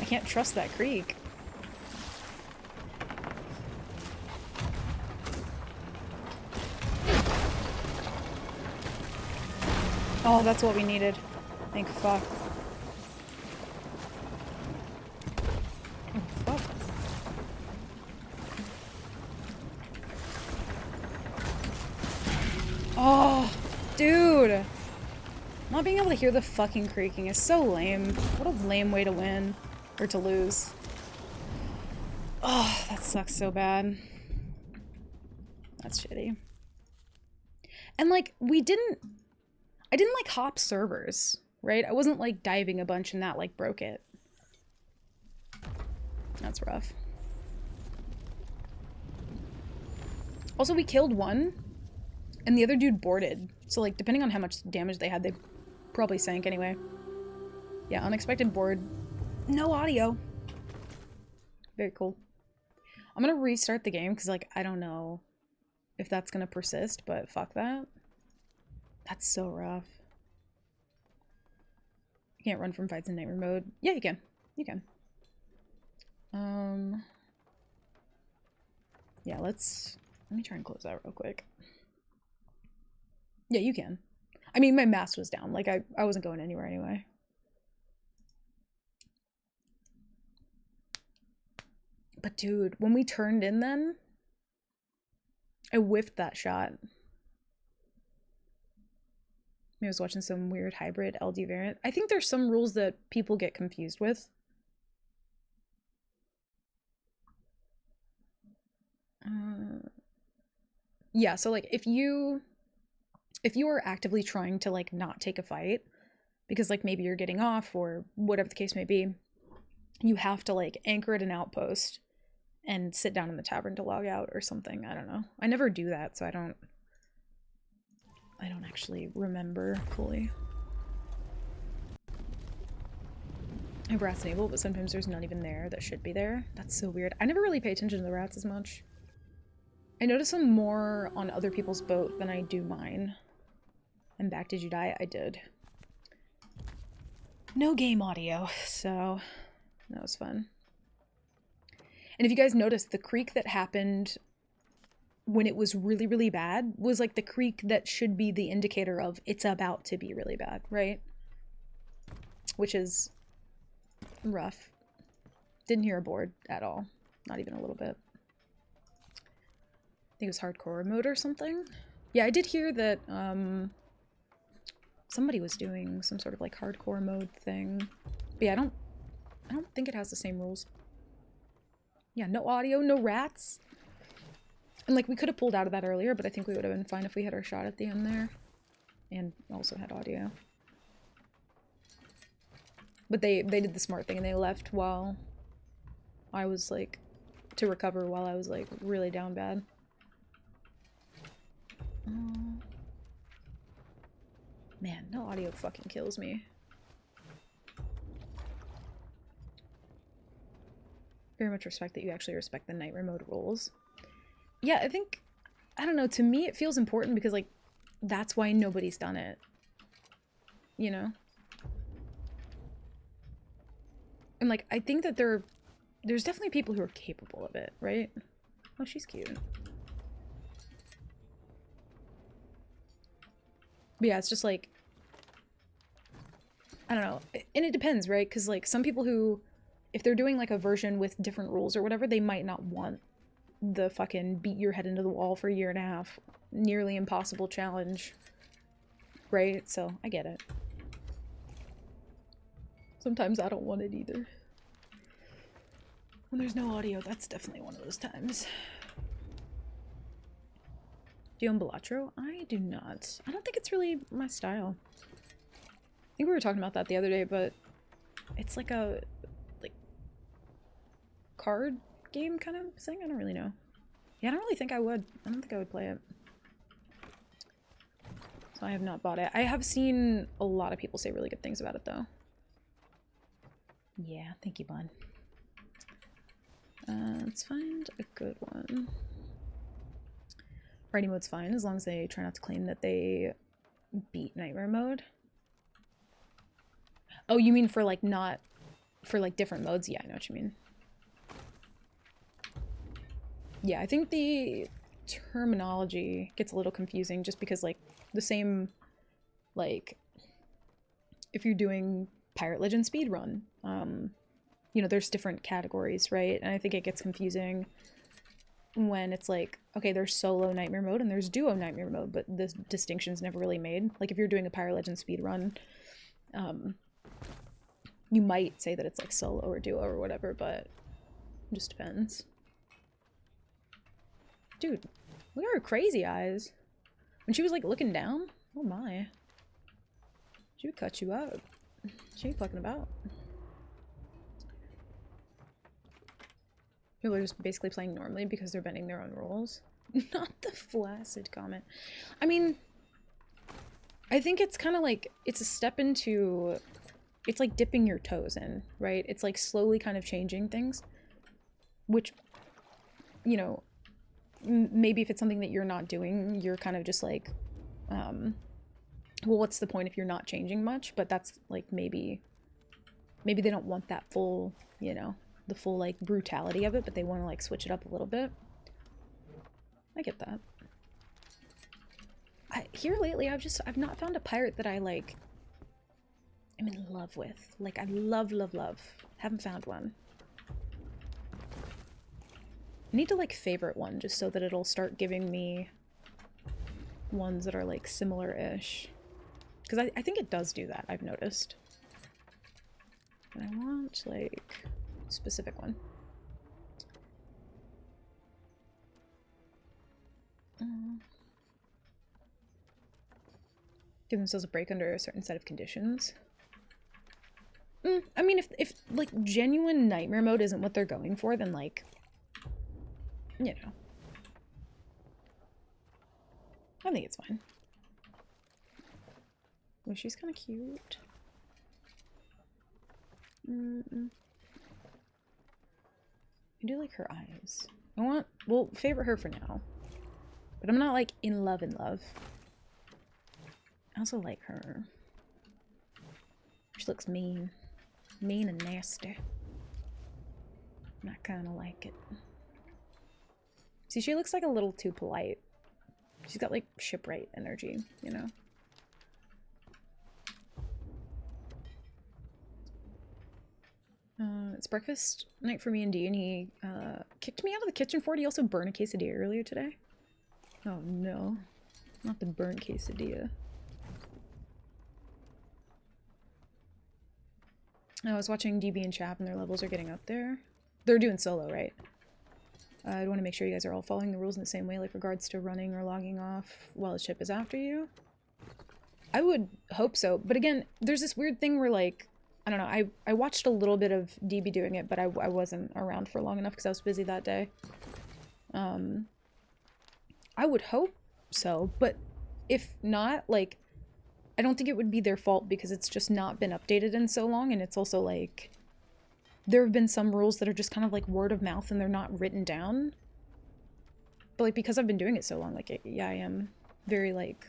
I can't trust that creek. Oh, that's what we needed. Thank fuck. Oh, fuck. Oh, dude! Not being able to hear the fucking creaking is so lame. What a lame way to win. Or to lose. Oh, that sucks so bad. That's shitty. And like, I didn't like hop servers, right? I wasn't like diving a bunch and that like broke it. That's rough. Also, we killed one and the other dude boarded. So like, depending on how much damage they had, they Probably sank anyway. Yeah, unexpected board. No audio. Very cool. I'm gonna restart the game because, like, I don't know if that's gonna persist, but fuck that. That's so rough. You can't run from fights in nightmare mode. Yeah, you can. You can. Yeah, let me try and close that real quick. Yeah, you can. I mean, my mask was down. Like, I wasn't going anywhere anyway. But dude, when we turned in then, I whiffed that shot. I was watching some weird hybrid LD variant. I think there's some rules that people get confused with. Yeah, so like if you are actively trying to like not take a fight because like maybe you're getting off or whatever the case may be, you have to like anchor at an outpost and sit down in the tavern to log out or something. I don't know. I never do that, so I don't actually remember fully. I have rats enabled, but sometimes there's none even there that should be there. That's so weird. I never really pay attention to the rats as much. I notice them more on other people's boat than I do mine. I'm back. Did you die? I did. No game audio, so that was fun. And if you guys noticed, the creak that happened when it was really, really bad was like the creak that should be the indicator of it's about to be really bad, right? Which is rough. Didn't hear a board at all. Not even a little bit. I think it was hardcore mode or something. Yeah, I did hear that somebody was doing some sort of like hardcore mode thing. But yeah, I don't think it has the same rules. Yeah, no audio, no rats. And like we could have pulled out of that earlier, but I think we would have been fine if we had our shot at the end there. And also had audio. But they did the smart thing and they left while I was like to recover while I was like really down bad. Man, no audio fucking kills me. Very much respect that you actually respect the nightmare mode rules. Yeah, I think, I don't know, to me it feels important because like that's why nobody's done it. You know? And like I think that there's definitely people who are capable of it, right? Oh, she's cute. But yeah, it's just like, I don't know. And it depends, right? Because like some people who, if they're doing like a version with different rules or whatever, they might not want the fucking beat your head into the wall for a year and a half, nearly impossible challenge, right? So I get it. Sometimes I don't want it either. When there's no audio, that's definitely one of those times. Do you own Balatro? I do not. I don't think it's really my style. I think we were talking about that the other day, but it's like a card game kind of thing? I don't really know. Yeah, I don't really think I would. I don't think I would play it. So I have not bought it. I have seen a lot of people say really good things about it, though. Yeah, thank you, Bun. Let's find a good one. Party mode's fine, as long as they try not to claim that they beat Nightmare mode. Oh, you mean for, like, not... for, like, different modes? Yeah, I know what you mean. Yeah, I think the terminology gets a little confusing just because, like, the same, like, if you're doing Pirate Legend speedrun, you know, there's different categories, right? And I think it gets confusing when it's like, okay, there's solo Nightmare mode and there's duo Nightmare mode, but the distinction's never really made. Like, if you're doing a Pirate Legend speedrun, you might say that it's, like, solo or duo or whatever, but it just depends. Dude, look at her crazy eyes. When she was, like, looking down, oh my. She would cut you up. She ain't fucking about. People are just basically playing normally because they're bending their own rules. Not the flaccid comment. I mean, I think it's kind of like, it's a step into, it's like dipping your toes in, right? It's like slowly kind of changing things, which, you know, maybe if it's something that you're not doing, you're kind of just like, well, what's the point if you're not changing much? But that's like maybe they don't want that full, you know, the full like brutality of it, but they want to like switch it up a little bit. I get that. Here lately, I've not found a pirate that I like am in love with. Like I love. Haven't found one. I need to like favorite one just so that it'll start giving me ones that are like similar-ish. Because I think it does do that, I've noticed. But I want like a specific one. Give themselves a break under a certain set of conditions. I mean, if like genuine nightmare mode isn't what they're going for, then like, you know, I think it's fine. Oh, she's kind of cute. I do like her eyes. We'll favorite her for now. But I'm not like in love. I also like her. She looks mean. Mean and nasty. And I kind of like it. See, she looks like a little too polite. She's got like shipwright energy, you know? It's breakfast night for me and D, and he kicked me out of the kitchen for it. He also burned a quesadilla earlier today. Oh no. Not the burnt quesadilla. I was watching DB and Chap, and their levels are getting up there. They're doing solo, right? I'd want to make sure you guys are all following the rules in the same way, like regards to running or logging off while a ship is after you. I would hope so. But again, there's this weird thing where, like, I don't know, I watched a little bit of DB doing it, but I wasn't around for long enough because I was busy that day. I would hope so, but if not, like, I don't think it would be their fault because it's just not been updated in so long, and it's also like there have been some rules that are just kind of like word of mouth and they're not written down. But like because I've been doing it so long, like yeah, I am very like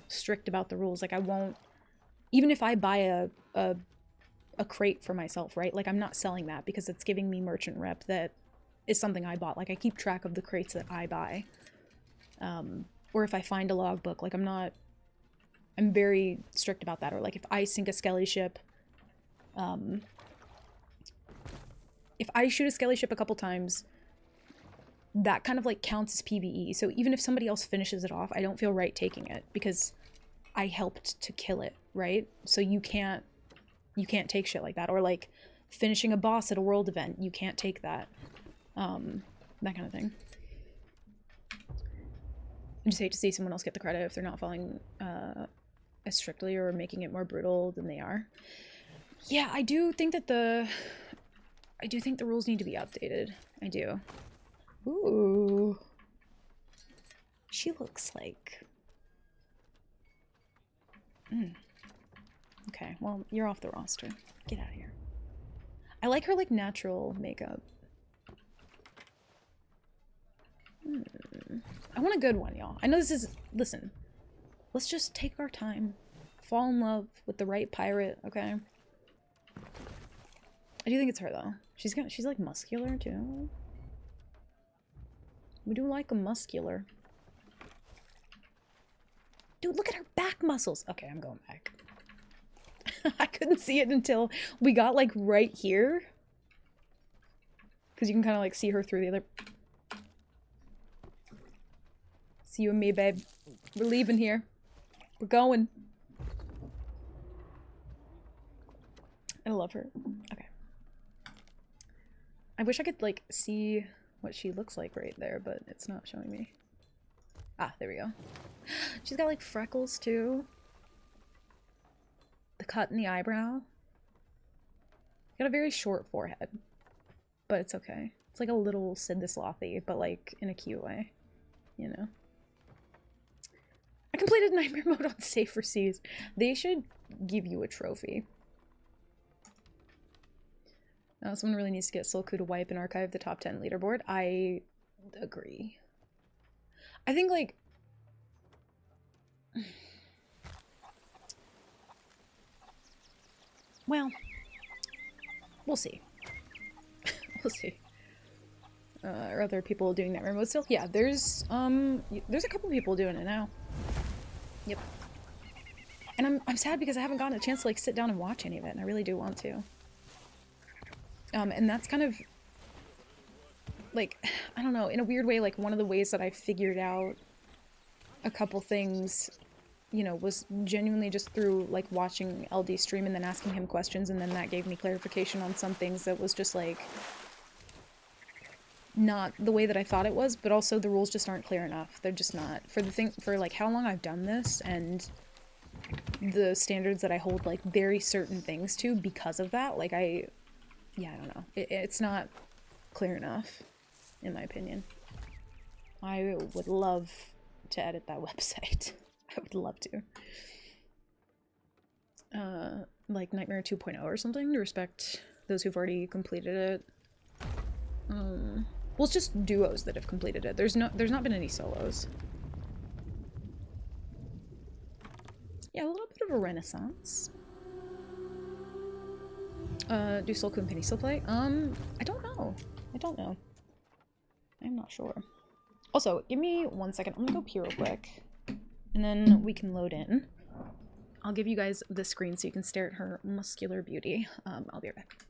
strict about the rules. Like I won't, even if I buy a crate for myself, right? Like I'm not selling that because it's giving me merchant rep that is something I bought. Like I keep track of the crates that I buy. Or if I find a logbook, like I'm very strict about that. Or like if I sink a skelly ship, if I shoot a skelly ship a couple times, that kind of like counts as PvE. So even if somebody else finishes it off, I don't feel right taking it because I helped to kill it, right? So you can't take shit like that. Or like finishing a boss at a world event, you can't take that. That kind of thing. I just hate to see someone else get the credit if they're not following as strictly or making it more brutal than they are. Yeah, I do think the rules need to be updated. I do. Ooh. She looks like... Okay, well, you're off the roster. Get out of here. I like her, like, natural makeup. I want a good one, y'all. I know this is... Listen. Let's just take our time. Fall in love with the right pirate, okay? I do think it's her, though. She's like, muscular, too. We do like a muscular. Dude, look at her back muscles. Okay, I'm going back. I couldn't see it until we got, like, right here. Because you can kind of, like, see her through the other... It's you and me, babe. We're leaving here. We're going. I love her. Okay. I wish I could, like, see what she looks like right there, but it's not showing me. Ah, there we go. She's got, like, freckles, too. The cut in the eyebrow. Got a very short forehead. But it's okay. It's like a little Sid the Slothy, but, like, in a cute way. You know? I completed Nightmare Mode on Safer Seas. They should give you a trophy. Someone really needs to get Sulku to wipe and archive the top 10 leaderboard. I agree. I think, like... Well, we'll see. We'll see. Are other people doing Nightmare Mode still? Yeah, there's a couple people doing it now. Yep. And I'm sad because I haven't gotten a chance to like sit down and watch any of it, and I really do want to. And that's kind of like, I don't know, in a weird way, like one of the ways that I figured out a couple things, you know, was genuinely just through like watching LD stream and then asking him questions, and then that gave me clarification on some things that was just like not the way that I thought it was, but also the rules just aren't clear enough. They're just not. For like how long I've done this and the standards that I hold like very certain things to because of that, like I don't know. It's not clear enough, in my opinion. I would love to edit that website. I would love to. Like Nightmare 2.0 or something, to respect those who've already completed it. Well, it's just duos that have completed it. There's not been any solos. Yeah, a little bit of a renaissance. Do Sulku and Penny still play? I don't know. I'm not sure. Also, give me 1 second. I'm gonna go pee real quick. And then we can load in. I'll give you guys the screen so you can stare at her muscular beauty. I'll be right back.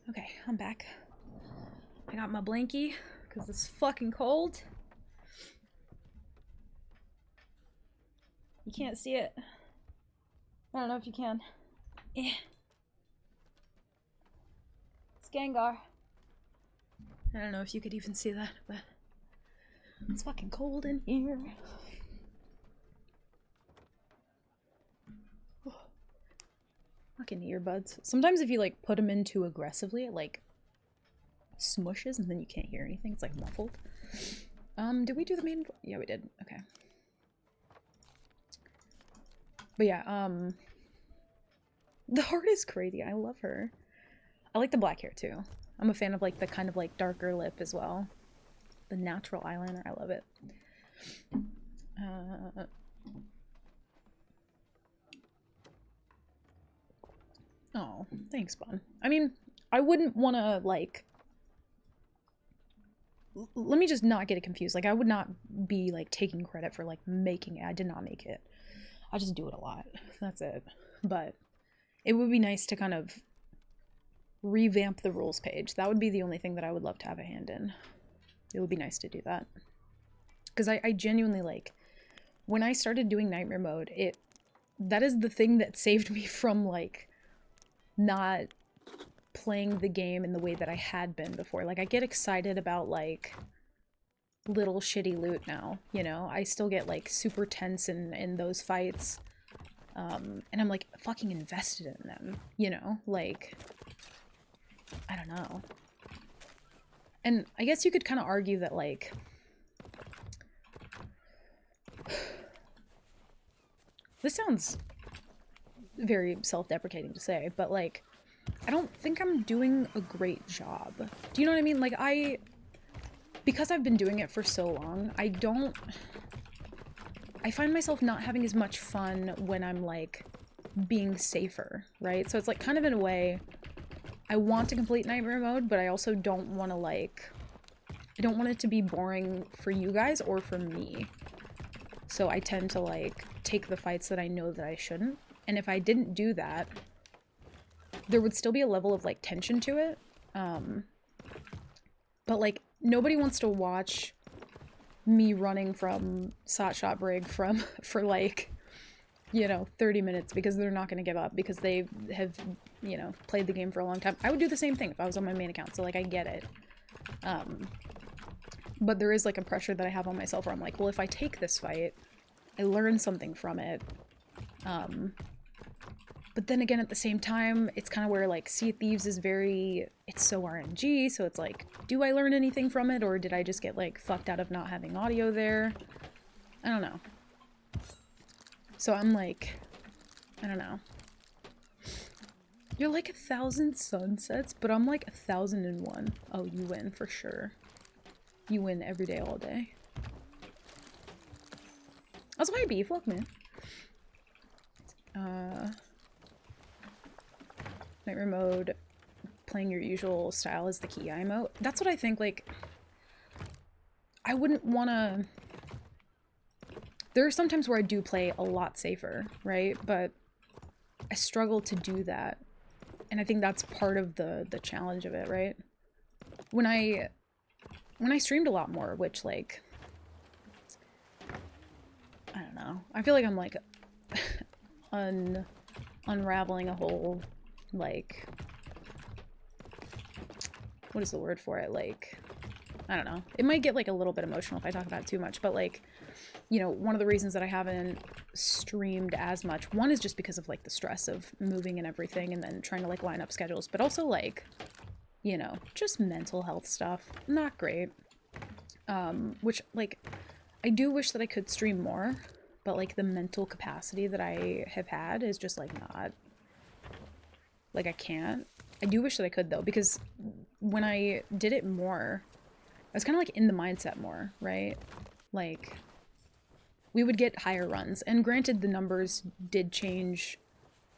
Okay, I'm back. I got my blankie because it's fucking cold. You can't see it. I don't know if you can. Eh. It's Gengar. I don't know if you could even see that, but it's fucking cold in here. Fucking earbuds. Sometimes if you like put them in too aggressively, it like smushes and then you can't hear anything. It's like muffled. Did we do the main? Yeah, we did. Okay. But yeah, the heart is crazy. I love her. I like the black hair too. I'm a fan of like the kind of like darker lip as well. The natural eyeliner. I love it. Oh, thanks, Bun. I mean, I wouldn't want to, like... Let me just not get it confused. Like, I would not be, like, taking credit for, like, making it. I did not make it. I just do it a lot. That's it. But it would be nice to kind of revamp the rules page. That would be the only thing that I would love to have a hand in. It would be nice to do that. Because I genuinely, like, when I started doing Nightmare Mode, that is the thing that saved me from, like, not playing the game in the way that I had been before. Like, I get excited about, like, little shitty loot now, you know? I still get, like, super tense in those fights. And I'm, like, fucking invested in them, you know? Like, I don't know. And I guess you could kind of argue that, like, this sounds very self-deprecating to say, but, like, I don't think I'm doing a great job. Do you know what I mean? Like, because I've been doing it for so long, I find myself not having as much fun when I'm, like, being safer, right? So it's, like, kind of in a way, I want to complete Nightmare Mode, but I also don't want to, like, I don't want it to be boring for you guys or for me. So I tend to, like, take the fights that I know that I shouldn't. And if I didn't do that, there would still be a level of, like, tension to it. But, like, nobody wants to watch me running from Sot Brig for, like, you know, 30 minutes because they're not going to give up because they have, you know, played the game for a long time. I would do the same thing if I was on my main account, so, like, I get it. But there is, like, a pressure that I have on myself where I'm like, well, if I take this fight, I learn something from it. But then again, at the same time, it's kind of where, like, Sea of Thieves is it's so RNG, so it's like, do I learn anything from it, or did I just get, like, fucked out of not having audio there? I don't know. So I'm like, I don't know. You're like 1,000 sunsets, but I'm like 1,001. Oh, you win for sure. You win every day, all day. Also, hi Beef, welcome in. Nightmare Mode, playing your usual style is the key emote. That's what I think, like, I wouldn't want to... There are some times where I do play a lot safer, right? But I struggle to do that. And I think that's part of the challenge of it, right? When I streamed a lot more, which, like, I don't know. I feel like I'm, like, unraveling a whole, like, what is the word for it? Like, I don't know. It might get, like, a little bit emotional if I talk about it too much, but, like, you know, one of the reasons that I haven't streamed as much, one is just because of, like, the stress of moving and everything and then trying to, like, line up schedules, but also, like, you know, just mental health stuff. Not great. Which, like, I do wish that I could stream more, but, like, the mental capacity that I have had is just, like, not... Like, I can't. I do wish that I could, though, because when I did it more, I was kind of, like, in the mindset more, right? Like, we would get higher runs. And granted, the numbers did change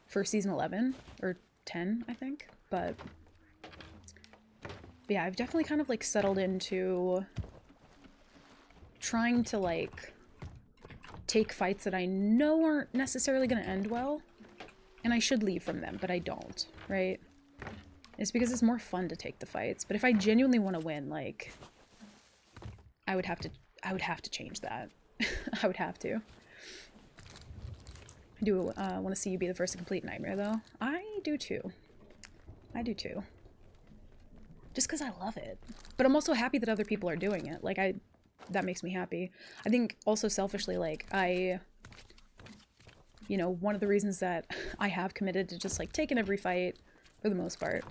for Season 11, or 10, I think, but yeah, I've definitely kind of, like, settled into trying to, like, take fights that I know aren't necessarily going to end well, and I should leave from them, but I don't, right? It's because it's more fun to take the fights, but if I genuinely want to win, like, I would have to change that. I would have to. I do want to see you be the first to complete Nightmare, though. I do too. I do too. Just because I love it. But I'm also happy that other people are doing it. Like, that makes me happy. I think also selfishly, like, you know, one of the reasons that I have committed to just, like, taking every fight, for the most part,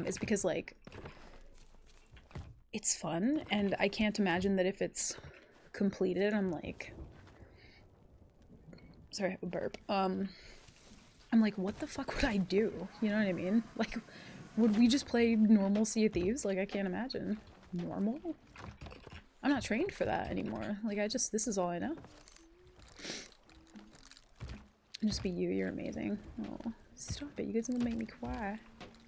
is because, like, it's fun, and I can't imagine that if it's completed, I'm like... Sorry, I have a burp. I'm like, what the fuck would I do? You know what I mean? Like, would we just play normal Sea of Thieves? Like, I can't imagine. Normal? I'm not trained for that anymore. Like, this is all I know. Just be you, you're amazing. Oh, stop it, you guys are gonna make me cry.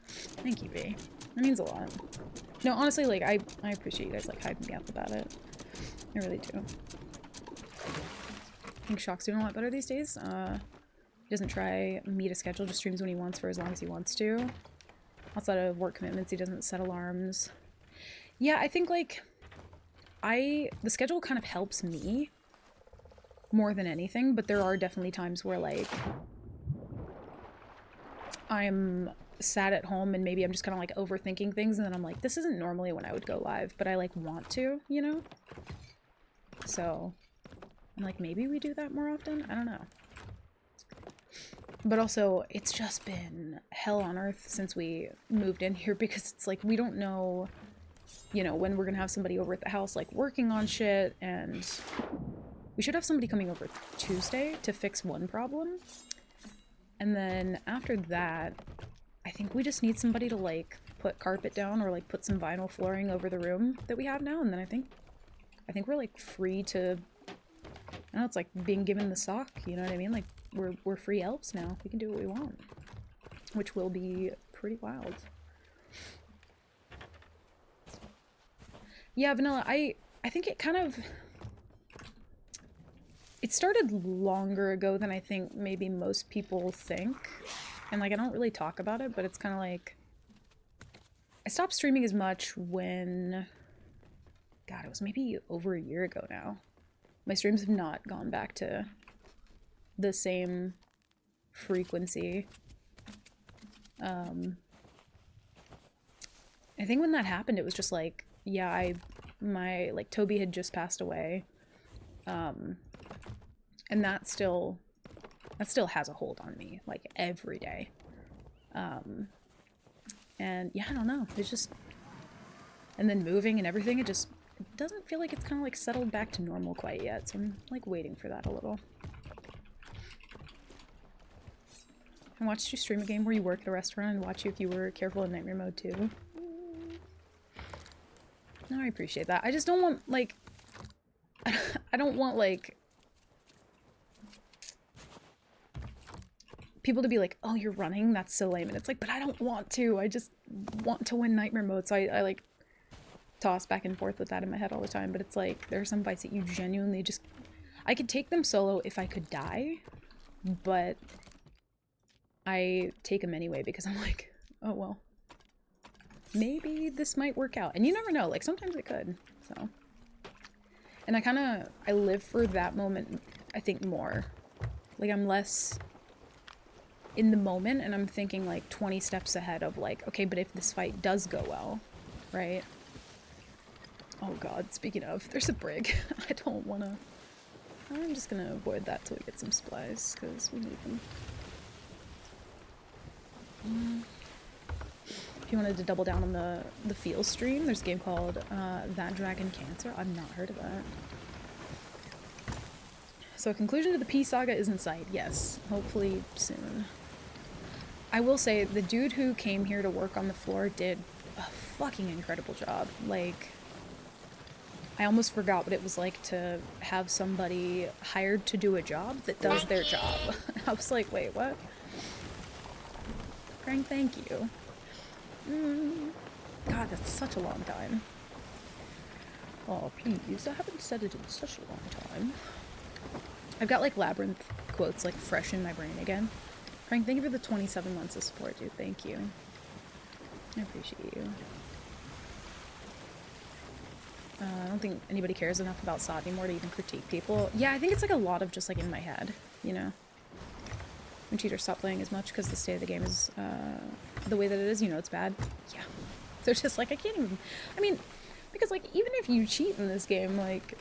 Thank you, B. That means a lot. No, honestly, like, I appreciate you guys, like, hyping me up about it. I really do. think Shock's doing a lot better these days. He doesn't try me to schedule, just streams when he wants for as long as he wants to. Outside of work commitments, he doesn't set alarms. Yeah, I think, like, the schedule kind of helps me more than anything, but there are definitely times where, like, I'm sat at home and maybe I'm just kind of, like, overthinking things, and then I'm like, this isn't normally when I would go live, but I, like, want to, you know? So, I'm like, maybe we do that more often? I don't know. But also, it's just been hell on earth since we moved in here because it's like we don't know, you know, when we're gonna have somebody over at the house, like, working on shit, and we should have somebody coming over Tuesday to fix one problem. And then after that, I think we just need somebody to, like, put carpet down or, like, put some vinyl flooring over the room that we have now, and then I think we're, like, free to, I don't know, it's like being given the sock, you know what I mean? Like, we're free elves now. We can do what we want. Which will be pretty wild. Yeah, Vanilla, I think it kind of... It started longer ago than I think maybe most people think. And, like, I don't really talk about it, but it's kind of like... I stopped streaming as much when... God, it was maybe over a year ago now. My streams have not gone back to the same frequency. I think when that happened, it was just like, yeah, like, Toby had just passed away. And that still has a hold on me, like, every day. And yeah, I don't know, it's just, and then moving and everything, it doesn't feel like it's kind of, like, settled back to normal quite yet, so I'm, like, waiting for that a little. I watched you stream a game where you work at a restaurant and watch you if you were careful in nightmare mode too. No, I appreciate that. I just don't want, like... I don't want, like... people to be like, oh, you're running? That's so lame. And it's like, but I don't want to. I just want to win nightmare mode. So I like, toss back and forth with that in my head all the time. But it's like, there are some fights that you genuinely just... I could take them solo if I could die. But... I take them anyway because I'm like, oh, well. Maybe this might work out. And you never know. Like, sometimes it could. So... And I live for that moment, I think, more. Like, I'm less in the moment, and I'm thinking, like, 20 steps ahead of, like, okay, but if this fight does go well, right? Oh god, speaking of, there's a brig. I don't wanna... I'm just gonna avoid that till we get some supplies, because we need them. If you wanted to double down on the Feel stream, there's a game called That Dragon Cancer. I've not heard of that. So a conclusion to the P saga is in sight. Yes, hopefully soon. I will say, the dude who came here to work on the floor did a fucking incredible job. Like, I almost forgot what it was like to have somebody hired to do a job that does their job. I was like, wait, what? Frank, thank you. God, that's such a long time. Oh, please, I haven't said it in such a long time. I've got, like, Labyrinth quotes, like, fresh in my brain again. Frank, thank you for the 27 months of support, dude. Thank you. I appreciate you. I don't think anybody cares enough about SOT anymore to even critique people. Yeah, I think it's, like, a lot of just, like, in my head, you know? When cheaters stop playing as much because the state of the game is the way that it is, you know, it's bad. Yeah. They're just like, I can't even... I mean, because, like, even if you cheat in this game, like,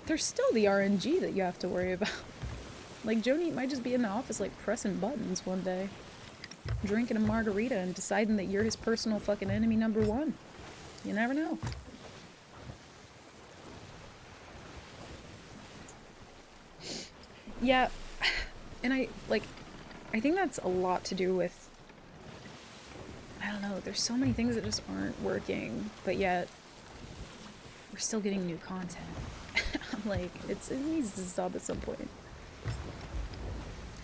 there's still the RNG that you have to worry about. Like, Joni might just be in the office, like, pressing buttons one day, drinking a margarita and deciding that you're his personal fucking enemy #1. You never know. Yeah, and I think that's a lot to do with, I don't know, there's so many things that just aren't working, but yet we're still getting new content. I'm like, it needs to stop at some point.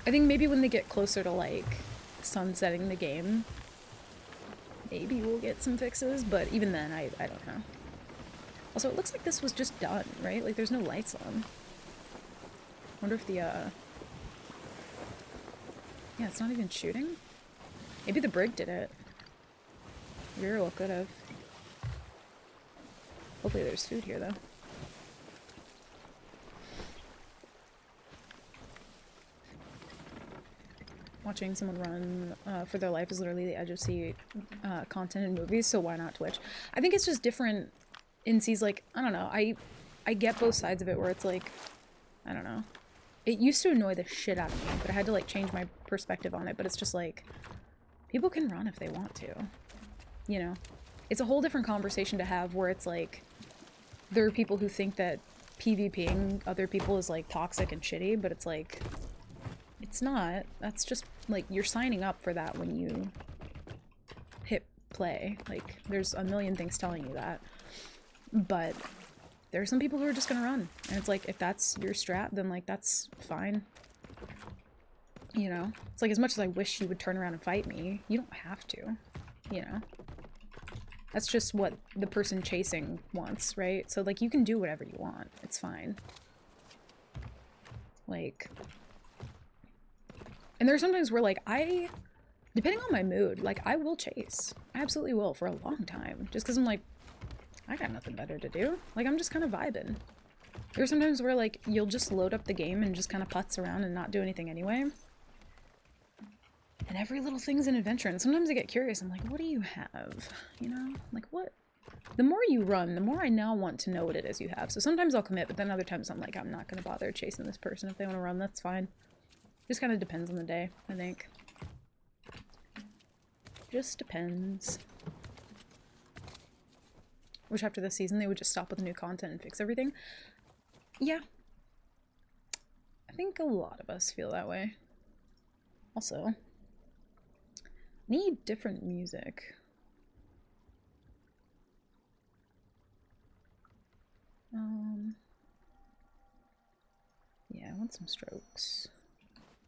I think maybe when they get closer to, like, sunsetting the game, maybe we'll get some fixes, but even then, I don't know. Also, it looks like this was just done, right? Like, there's no lights on. Wonder if the, yeah, it's not even shooting? Maybe the brig did it. Very well could have. Hopefully there's food here, though. Watching someone run for their life is literally the edge of sea content in movies, so why not Twitch? I think it's just different in seas, like, I don't know, I get both sides of it where it's like, I don't know. It used to annoy the shit out of me, but I had to like change my perspective on it, but it's just like, people can run if they want to, you know? It's a whole different conversation to have where it's like, there are people who think that PvPing other people is like toxic and shitty, but it's like, it's not. That's just like, you're signing up for that when you hit play. Like, there's a million things telling you that. But there are some people who are just gonna run. And it's like, if that's your strat, then like, that's fine. You know? It's like, as much as I wish you would turn around and fight me, you don't have to. You know? That's just what the person chasing wants, right? So like, you can do whatever you want. It's fine. Like... And there are sometimes where, like, depending on my mood, like, I will chase. I absolutely will for a long time. Just because I'm like, I got nothing better to do. Like, I'm just kind of vibing. There are sometimes where, like, you'll just load up the game and just kind of putz around and not do anything anyway. And every little thing's an adventure. And sometimes I get curious. I'm like, what do you have? You know? Like, what? The more you run, the more I now want to know what it is you have. So sometimes I'll commit, but then other times I'm like, I'm not going to bother chasing this person. If they want to run, that's fine. Just kind of depends on the day, I think. Just depends. Wish after this season they would just stop with the new content and fix everything. Yeah. I think a lot of us feel that way. Also, need different music. Yeah, I want some strokes.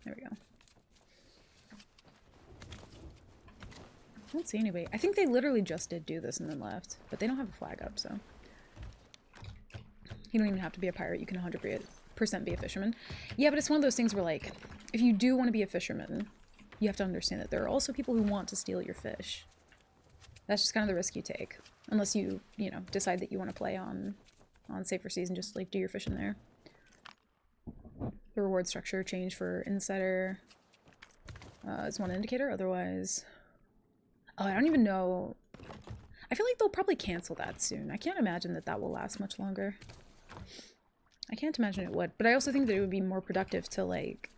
There we go. I don't see anybody. I think they literally just did do this and then left, but they don't have a flag up, so. You don't even have to be a pirate, you can 100% be a fisherman. Yeah, but it's one of those things where, like, if you do want to be a fisherman, you have to understand that there are also people who want to steal your fish. That's just kind of the risk you take. Unless you know, decide that you want to play on safer seas and just, like, do your fishing there. The reward structure changed for Insider. It's one indicator, otherwise... Oh, I don't even know. I feel like they'll probably cancel that soon. I can't imagine that that will last much longer. I can't imagine it would. But I also think that it would be more productive to, like,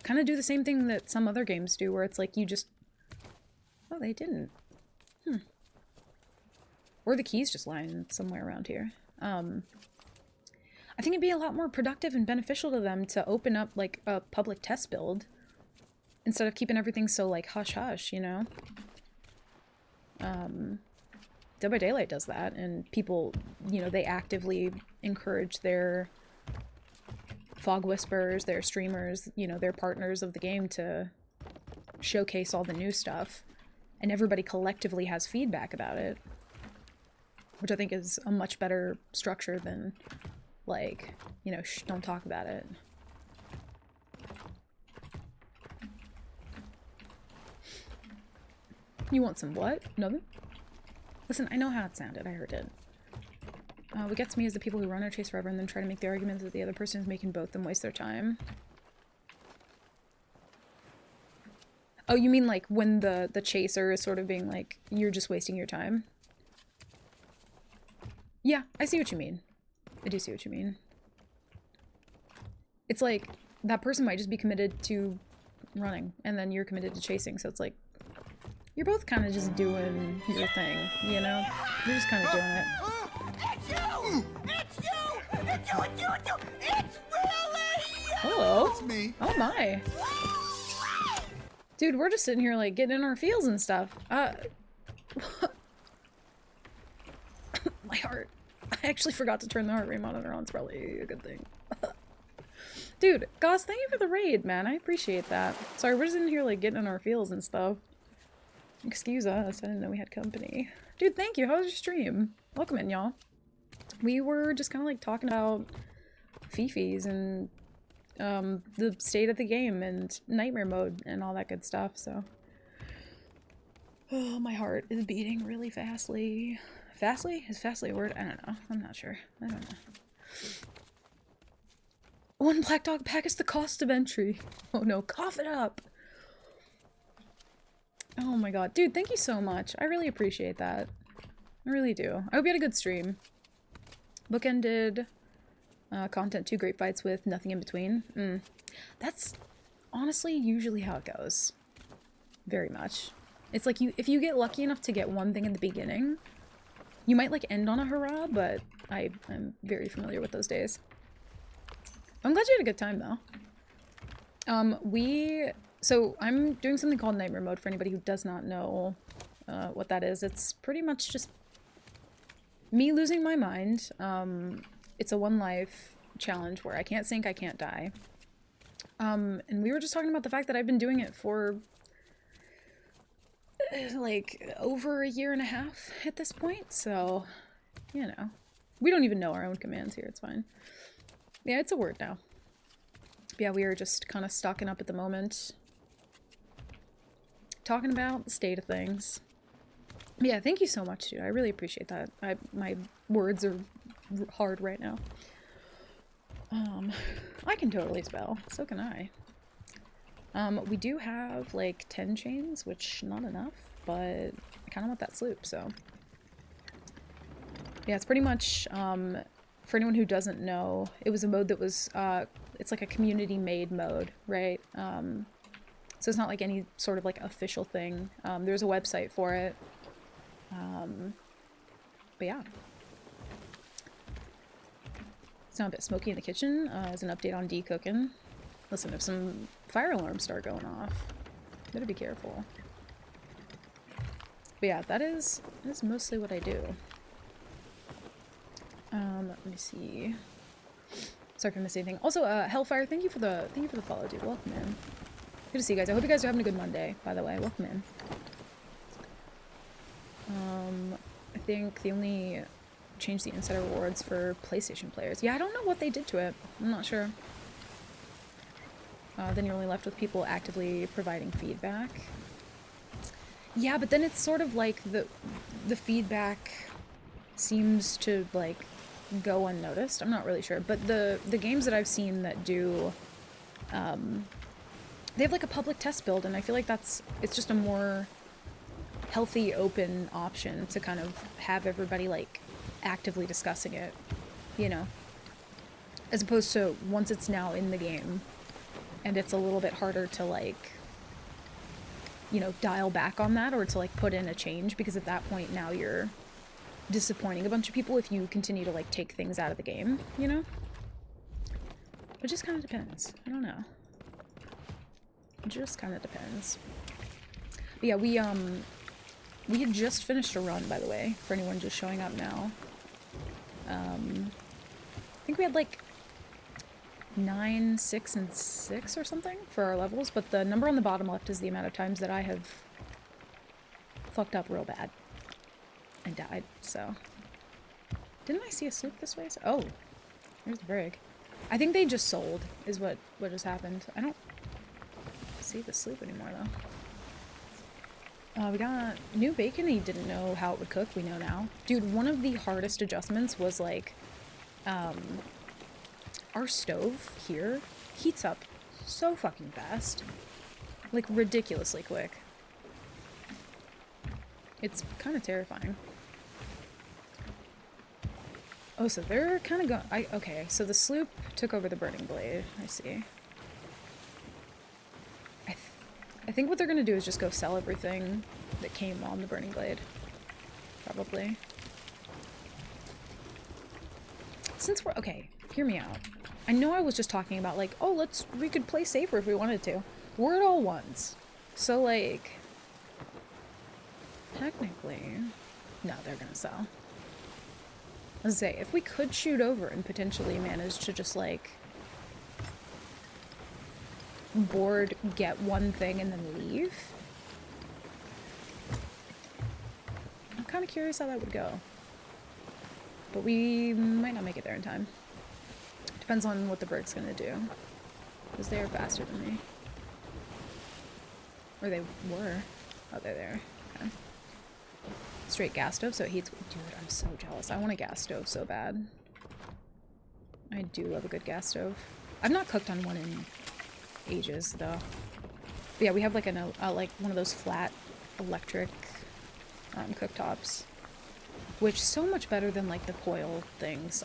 kind of do the same thing that some other games do, where it's like you just... Oh, they didn't. Or the key's just lying somewhere around here. I think it'd be a lot more productive and beneficial to them to open up, like, a public test build instead of keeping everything so, like, hush-hush, you know? Dead by Daylight does that, and people, you know, they actively encourage their fog whisperers, their streamers, you know, their partners of the game to showcase all the new stuff, and everybody collectively has feedback about it, which I think is a much better structure than... like, you know, shh, don't talk about it. You want some what? Nothing? Listen, I know how it sounded. I heard it. What gets me is the people who run or chase forever and then try to make the argument that the other person is making both them waste their time. Oh, you mean like when the chaser is sort of being like, you're just wasting your time? Yeah, I see what you mean. I do see what you mean. It's like, that person might just be committed to running, and then you're committed to chasing, so it's like, you're both kind of just doing your thing, you know? You're just kind of doing it. It's you! It's you! It's you! It's you! It's you! It's really you! Hello. It's me. Oh my. Dude, we're just sitting here, like, getting in our feels and stuff. My heart. I actually forgot to turn the heart rate monitor on. It's probably a good thing. Dude, Goss, thank you for the raid, man. I appreciate that. Sorry, we're just in here, like, getting in our feels and stuff. Excuse us. I didn't know we had company. Dude, thank you. How was your stream? Welcome in, y'all. We were just kind of, like, talking about Fifis and the state of the game and nightmare mode and all that good stuff, so. Oh, my heart is beating really fastly. Fastly? Is fastly a word? I don't know. I'm not sure. I don't know. One black dog pack is the cost of entry. Oh no, cough it up! Oh my god. Dude, thank you so much. I really appreciate that. I really do. I hope you had a good stream. Bookended. Content, 2 great fights with nothing in between. That's honestly usually how it goes. Very much. It's like if you get lucky enough to get one thing in the beginning, you might like end on a hurrah, but I'm very familiar with those days. I'm glad you had a good time though. So I'm doing something called Nightmare Mode for anybody who does not know what that is. It's pretty much just me losing my mind. It's a one life challenge where I can't sink, I can't die. And we were just talking about the fact that I've been doing it for like over a year and a half at this point, so you know. We don't even know our own commands here, it's fine. Yeah, it's a word now. But yeah, we are just kind of stocking up at the moment. Talking about the state of things. But yeah, thank you so much, dude. I really appreciate that. My words are hard right now. I can totally spell. So can I. We do have like 10 chains, which not enough, but I kind of want that sloop, so. Yeah, it's pretty much, for anyone who doesn't know, it was a mode that was, it's like a community-made mode, right? So it's not like any sort of like official thing. There's a website for it. But yeah. It's now a bit smoky in the kitchen, as an update on de-cooking. Listen, if some fire alarms start going off, better be careful. But yeah, that is mostly what I do. Let me see. Sorry if I missed anything. Also, Hellfire, thank you for the follow, dude. Welcome in. Good to see you guys. I hope you guys are having a good Monday, by the way. Welcome in. I think they only changed the insider rewards for PlayStation players. Yeah, I don't know what they did to it. I'm not sure. Then you're only left with people actively providing feedback. Yeah, but then it's sort of like the feedback seems to like go unnoticed. I'm not really sure, but the games that I've seen that do, they have like a public test build, and I feel like it's just a more healthy, open option to kind of have everybody like actively discussing it, you know, as opposed to once it's now in the game and it's a little bit harder to like, you know, dial back on that or to like put in a change, because at that point now you're disappointing a bunch of people if you continue to like take things out of the game, you know? It just kind of depends. I don't know. It just kind of depends. But yeah, we had just finished a run, by the way, for anyone just showing up now. I think we had like 9, 6, and 6 or something for our levels, but the number on the bottom left is the amount of times that I have fucked up real bad and died, so. Didn't I see a sloop this way? Oh, there's the brig. I think they just sold, is what just happened. I don't see the sloop anymore, though. We got new bacon. He didn't know how it would cook. We know now. Dude, one of the hardest adjustments was like, our stove here heats up so fucking fast. Like, ridiculously quick. It's kind of terrifying. Oh, so they're kind of going... Okay, so the sloop took over the burning blade. I see. I think what they're gonna do is just go sell everything that came on the burning blade. Probably. Since we're... Okay, hear me out. I know I was just talking about, like, oh, we could play safer if we wanted to. We're at all ones. So, like... Technically... No, they're gonna sell. Let's say, if we could shoot over and potentially manage to just, like... board, get one thing, and then leave. I'm kind of curious how that would go. But we might not make it there in time. Depends on what the brig's gonna do. Because they are faster than me. Or they were. Oh, they're there. Okay. Straight gas stove, so it heats. Dude, I'm so jealous. I want a gas stove so bad. I do love a good gas stove. I've not cooked on one in ages, though. But yeah, we have like like one of those flat electric cooktops, which so much better than like the coil things.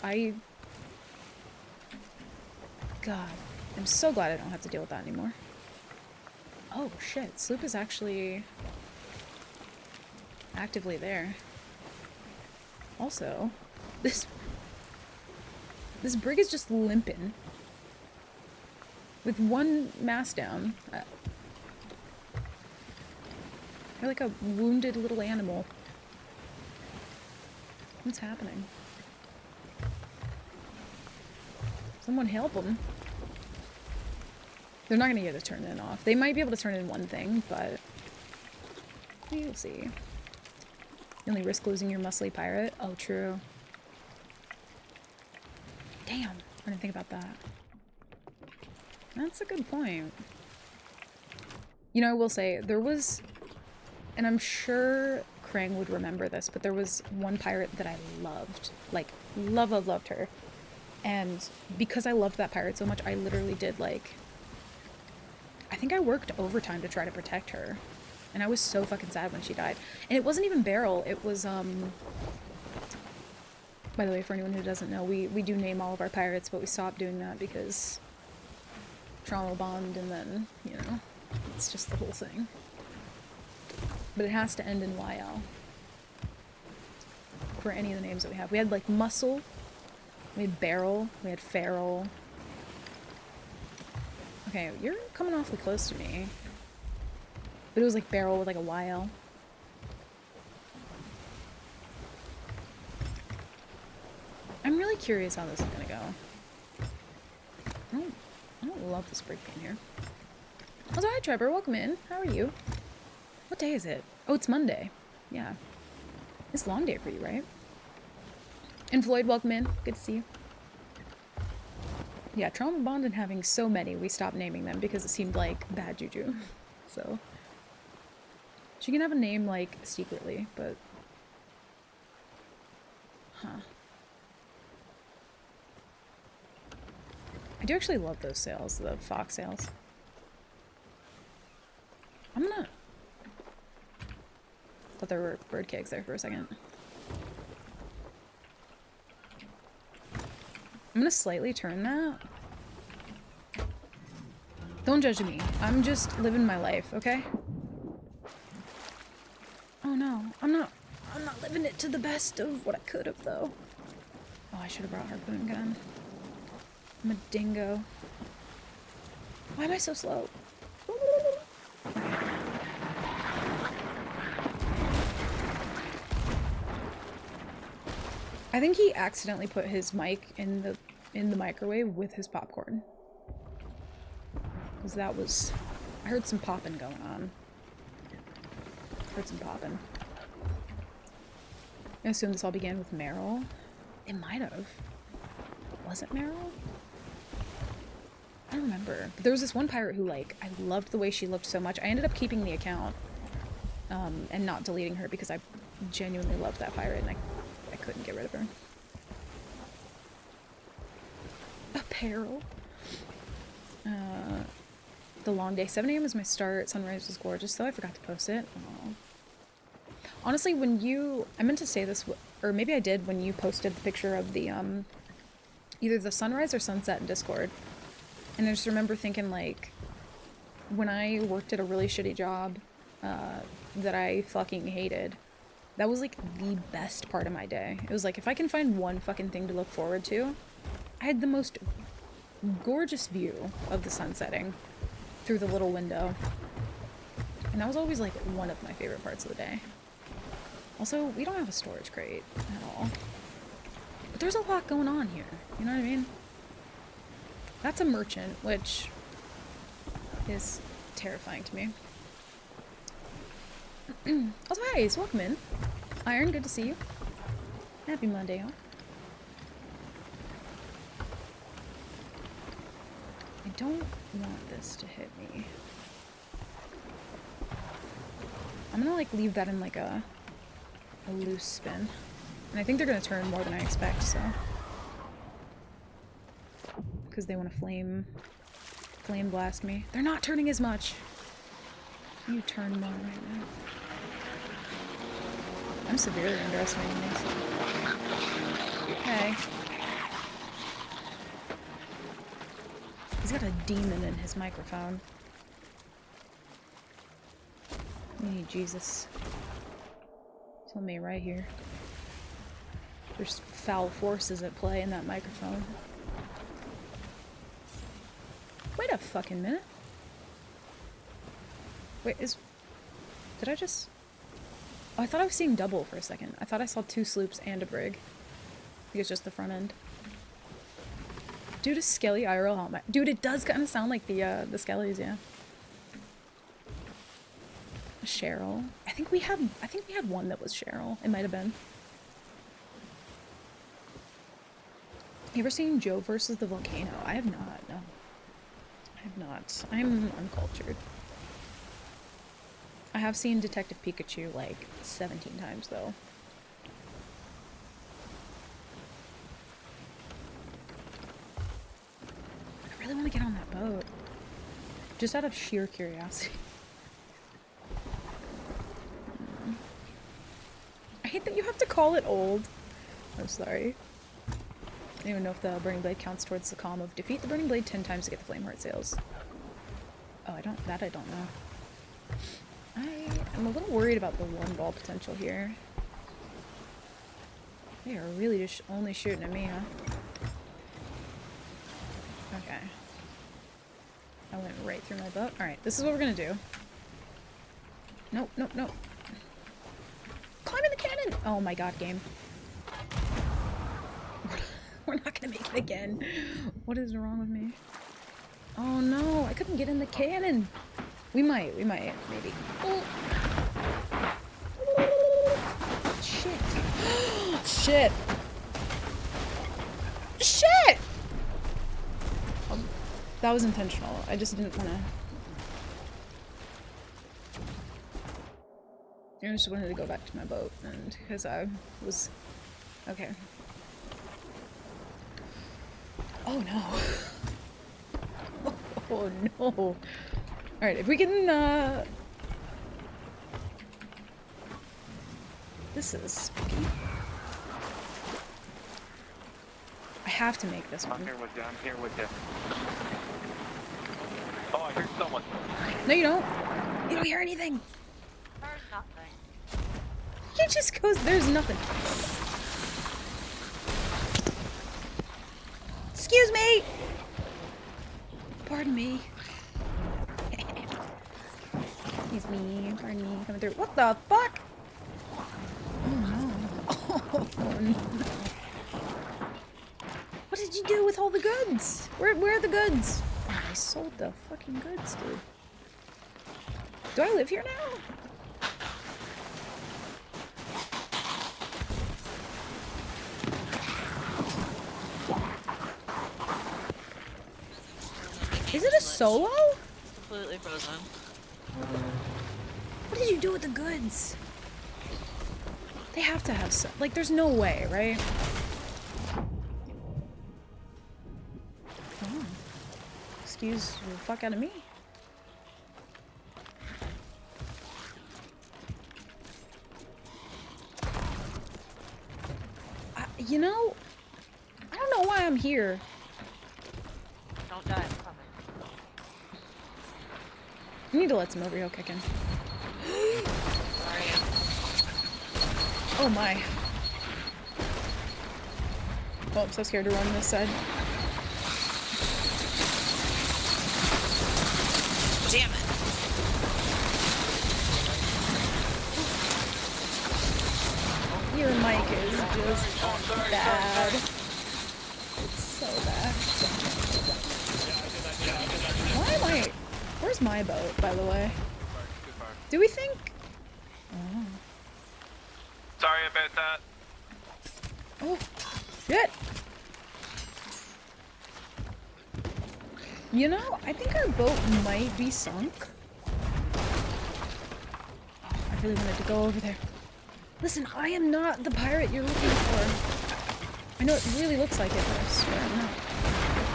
God, I'm so glad I don't have to deal with that anymore. Oh shit, Sloop is actually actively there. Also, this brig is just limping with one mast down. You're like a wounded little animal. What's happening? Someone help them. They're not gonna get to turn it off. They might be able to turn in one thing, but we'll see. You only risk losing your muscly pirate. Oh, true. Damn, I didn't think about that. That's a good point. You know, I will say, there was, and I'm sure Krang would remember this, but there was one pirate that I loved. Like, loved her. And because I loved that pirate so much, I literally did, like, I think I worked overtime to try to protect her. And I was so fucking sad when she died. And it wasn't even Beryl, it was, by the way, for anyone who doesn't know, we do name all of our pirates, but we stopped doing that because trauma bond, and then, you know, it's just the whole thing. But it has to end in YL for any of the names that we have. We had, like, Muscle, we had Beryl, we had Feral. Okay, you're coming awfully close to me. But it was like Beryl with like a YL. I'm really curious how this is gonna go. I don't love the spray paint here. Also, hi Trevor, welcome in. How are you? What day is it? Oh, it's Monday. Yeah. It's a long day for you, right? And Floyd, welcome in. Good to see you. Yeah, trauma bond and having so many, we stopped naming them because it seemed like bad juju. So she can have a name like secretly, but I do actually love those sails, the fox sails. Thought there were bird cakes there for a second. I'm gonna slightly turn that. Don't judge me. I'm just living my life, okay? Oh no, I'm not living it to the best of what I could have though. Oh, I should have brought harpoon gun. I'm a dingo. Why am I so slow? I think he accidentally put his mic in the microwave with his popcorn. Because that was... I heard some popping going on. Heard some popping. I assume this all began with Meryl. It might have. Was it Meryl? I don't remember. But there was this one pirate who, like, I loved the way she looked so much. I ended up keeping the account and not deleting her because I genuinely loved that pirate and I couldn't get rid of her. Apparel. The long day. 7 a.m. is my start. Sunrise was gorgeous, though. I forgot to post it. Aww. Honestly, when you... I meant to say this, or maybe I did when you posted the picture of the, either the sunrise or sunset in Discord. And I just remember thinking, like, when I worked at a really shitty job that I fucking hated, that was, like, the best part of my day. It was like, if I can find one fucking thing to look forward to, I had the most gorgeous view of the sun setting through the little window. And that was always, like, one of my favorite parts of the day. Also, we don't have a storage crate at all. But there's a lot going on here. You know what I mean? That's a merchant, which is terrifying to me. Also, hi, welcome in. Iron, good to see you. Happy Monday, huh? I don't want this to hit me. I'm gonna like leave that in like a loose spin. And I think they're gonna turn more than I expect, so. Because they want to flame blast me. They're not turning as much. You turn more right now. I'm severely underestimating these. Hey. He's got a demon in his microphone. Hey, Jesus. Tell me right here. There's foul forces at play in that microphone. Wait a fucking minute. Wait, did I just... Oh, I thought I was seeing double for a second. I thought I saw 2 sloops and a brig. I think it's just the front end. Dude, a Skelly IRL helmet. Dude, it does kind of sound like the Skellies, yeah. Cheryl. I think we had one that was Cheryl. It might have been. You ever seen Joe versus the Volcano? I have not, no. I have not. I'm uncultured. I have seen Detective Pikachu like 17 times though. I really want to get on that boat. Just out of sheer curiosity. I hate that you have to call it old. I'm sorry. I don't even know if the Burning Blade counts towards the comm of defeat the Burning Blade 10 times to get the Flameheart sales. Oh, I don't know. I'm a little worried about the 1 ball potential here. They are really just only shooting at me, huh? Okay. I went right through my boat. Alright, this is what we're gonna do. Nope, nope, nope. Climb in the cannon! Oh my god, game. We're not gonna make it again. What is wrong with me? Oh no, I couldn't get in the cannon. We might, maybe. Oh. Shit. Shit. Shit! That was intentional. I just didn't wanna... I just wanted to go back to my boat, and because I was... Okay. Oh no. Oh no. Alright, if we can, This is spooky. I have to make this one. I'm here with you. Oh, I hear someone. No, you don't. You don't hear anything. There's nothing. He just goes, there's nothing. Excuse me! Pardon me. Excuse me, pardon me, coming through. What the fuck? Oh no. Oh no. What did you do with all the goods? Where are the goods? Oh, I sold the fucking goods, dude. Do I live here now? Is it a solo? Completely frozen. What did you do with the goods? They have to have some. Like, there's no way, right? Oh. Excuse the fuck out of me. You know, I don't know why I'm here. Don't die, I'm coming. I need to let some overheal kick in. Sorry. Oh my. Oh, I'm so scared to run this side. Damn it. Your mic is just bad. It's so bad. Why am I... Where's my boat, by the way? Do we think... Oh. Sorry about that. Oh. Shit! You know, I think our boat might be sunk. I really wanted to go over there. Listen, I am not the pirate you're looking for. I know it really looks like it, but I swear I'm not.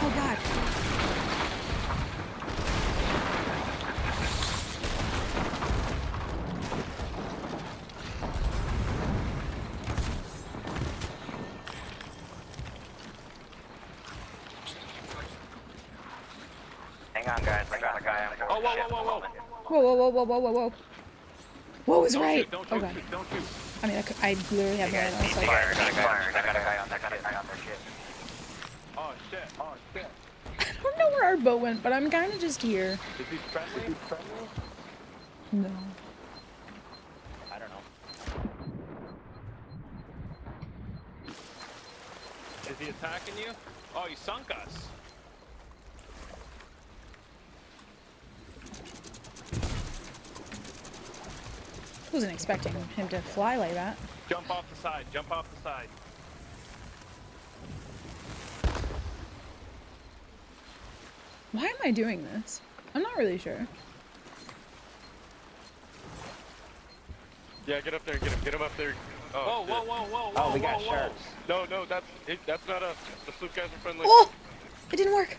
Oh god. Hang on, guys. I got a guy on board. Oh, whoa, whoa, whoa, whoa. Whoa, whoa, whoa, whoa, whoa, whoa, whoa. Whoa was Don't right. shoot, don't Oh shoot, god. don't shoot. I mean, I literally have no idea. I was like, Fire, got a guy on their ship. Oh, shit. Oh, shit. I don't know where our boat went, but I'm kind of just here. Is he friendly? No. I don't know. Is he attacking you? Oh, he sunk us. Wasn't expecting him to fly like that. Jump off the side. Jump off the side. Why am I doing this? I'm not really sure. Yeah, get up there, get him up there. Whoa, Oh, whoa, whoa, whoa, whoa, Oh, we got whoa, sharks. No, that's not us. The sloop guys are friendly. Oh! It didn't work.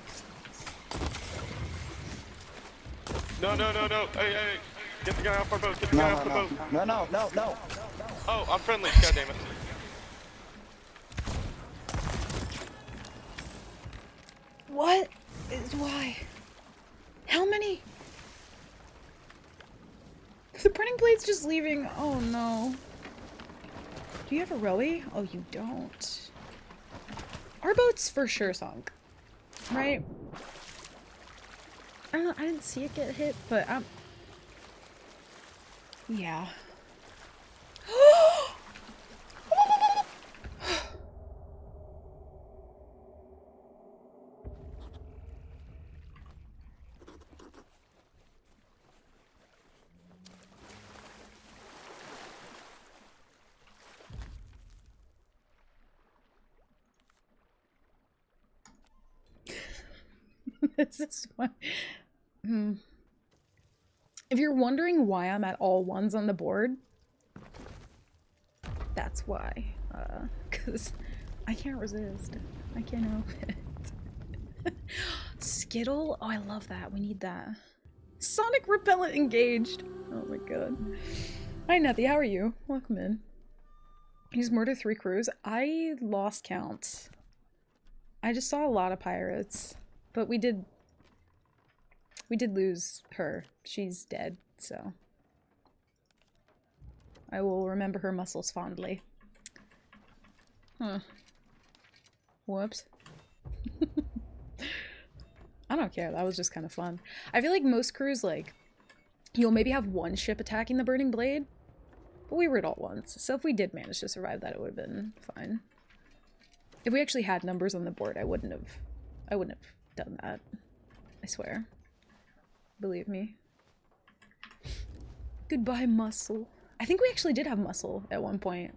No. Hey, get the guy off our boat. Get the guy off the boat. No. Oh, I'm friendly. God damn it. What? Why? How many? The printing blade's just leaving. Oh no. Do you have a rowie? Oh, you don't. Our boat's for sure sunk. Right? I don't know. I didn't see it get hit, but yeah. This is why. If you're wondering why I'm at all ones on the board, that's why. Because I can't resist. I can't help it. Skittle? Oh, I love that. We need that. Sonic repellent engaged. Oh my god. Hi, Nethy. How are you? Welcome in. He's murdered 3 crews. I lost count. I just saw a lot of pirates. But we did lose her. She's dead, so I will remember her muscles fondly. Huh. Whoops. I don't care. That was just kind of fun. I feel like most crews, like, you'll maybe have one ship attacking the Burning Blade, but we were it all once. So if we did manage to survive that, it would have been fine. If we actually had numbers on the board, I wouldn't have done that. I swear. Believe me. Goodbye, Muscle. I think we actually did have Muscle at one point.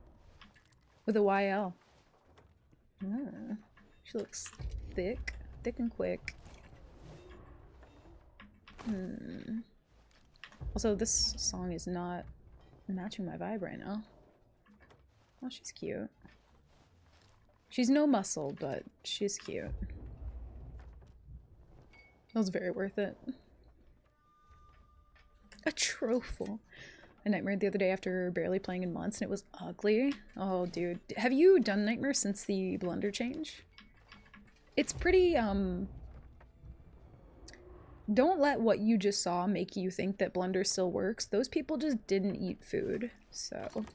With a YL. Ah, she looks thick. Thick and quick. Also, this song is not matching my vibe right now. Oh, she's cute. She's no muscle, but she's cute. That was very worth it. A trofle. I nightmared the other day after barely playing in months, and it was ugly. Oh, dude. Have you done Nightmare since the Blunder change? It's pretty, Don't let what you just saw make you think that Blunder still works. Those people just didn't eat food, so...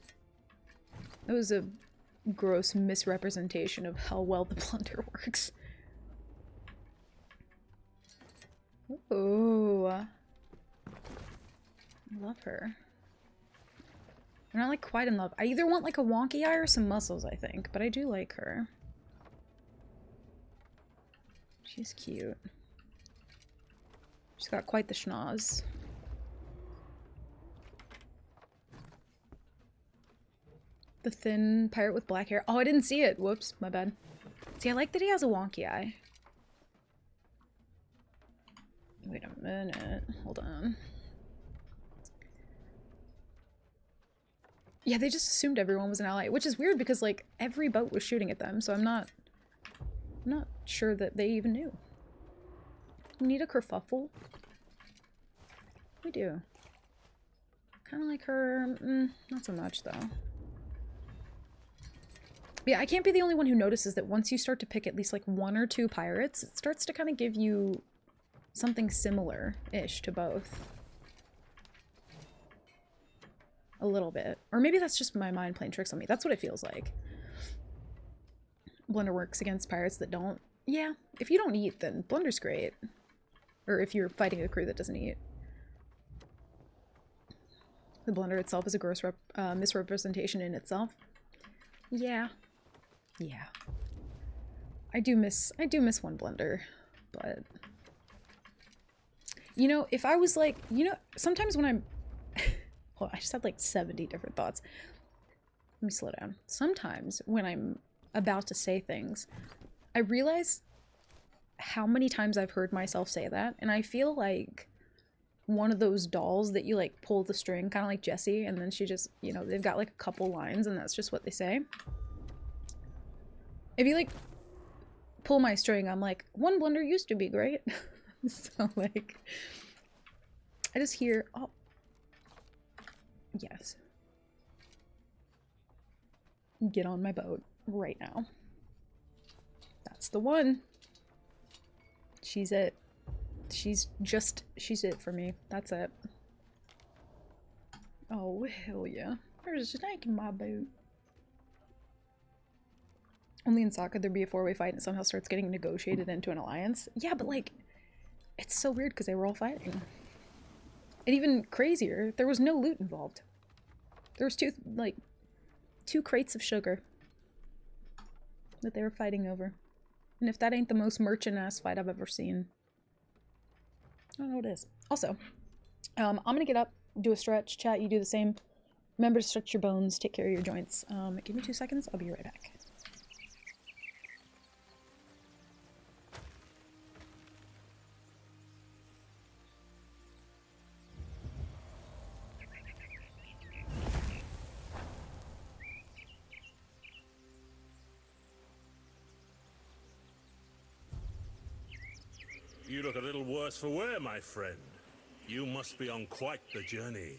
It was a gross misrepresentation of how well the Blunder works. Ooh. I love her. I'm not like quite in love. I either want like a wonky eye or some muscles, I think, but I do like her. She's cute. She's got quite the schnoz. The thin pirate with black hair. Oh, I didn't see it. Whoops, my bad. See, I like that he has a wonky eye. Wait a minute. Hold on. Yeah, they just assumed everyone was an ally, which is weird because, like, every boat was shooting at them, so I'm not sure that they even knew. We need a kerfuffle. We do. Kind of like her. Not so much, though. Yeah, I can't be the only one who notices that once you start to pick at least, like, 1 or 2 pirates, it starts to kind of give you something similar-ish to both. A little bit. Or maybe that's just my mind playing tricks on me. That's what it feels like. Blunder works against pirates that don't. Yeah, if you don't eat, then Blunder's great. Or if you're fighting a crew that doesn't eat. The Blunder itself is a gross misrepresentation in itself. Yeah. Yeah. I do miss one Blunder, but... You know, if I was like... You know, sometimes when I'm... Hold on, I just had like 70 different thoughts. Let me slow down. Sometimes when I'm about to say things, I realize how many times I've heard myself say that, and I feel like one of those dolls that you like pull the string, kind of like Jessie, and then she just, you know, they've got like a couple lines and that's just what they say. If you like pull my string, I'm like, one Blunder used to be great. So like, I just hear, oh, yes. Get on my boat right now. That's the one. She's it. She's it for me. That's it. Oh, hell yeah. There's a snake in my boot. Only in Sokka there'd be a 4-way fight and it somehow starts getting negotiated into an alliance. Yeah, but like, it's so weird because they were all fighting. And even crazier, there was no loot involved. There was two crates of sugar that they were fighting over. And if that ain't the most merchant-ass fight I've ever seen, I don't know what it is. Also, I'm gonna get up, do a stretch, chat, you do the same. Remember to stretch your bones, take care of your joints. Give me 2 seconds, I'll be right back. You look a little worse for wear, my friend. You must be on quite the journey.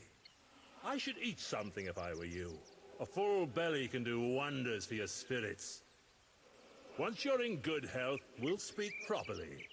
I should eat something if I were you. A full belly can do wonders for your spirits. Once you're in good health, we'll speak properly.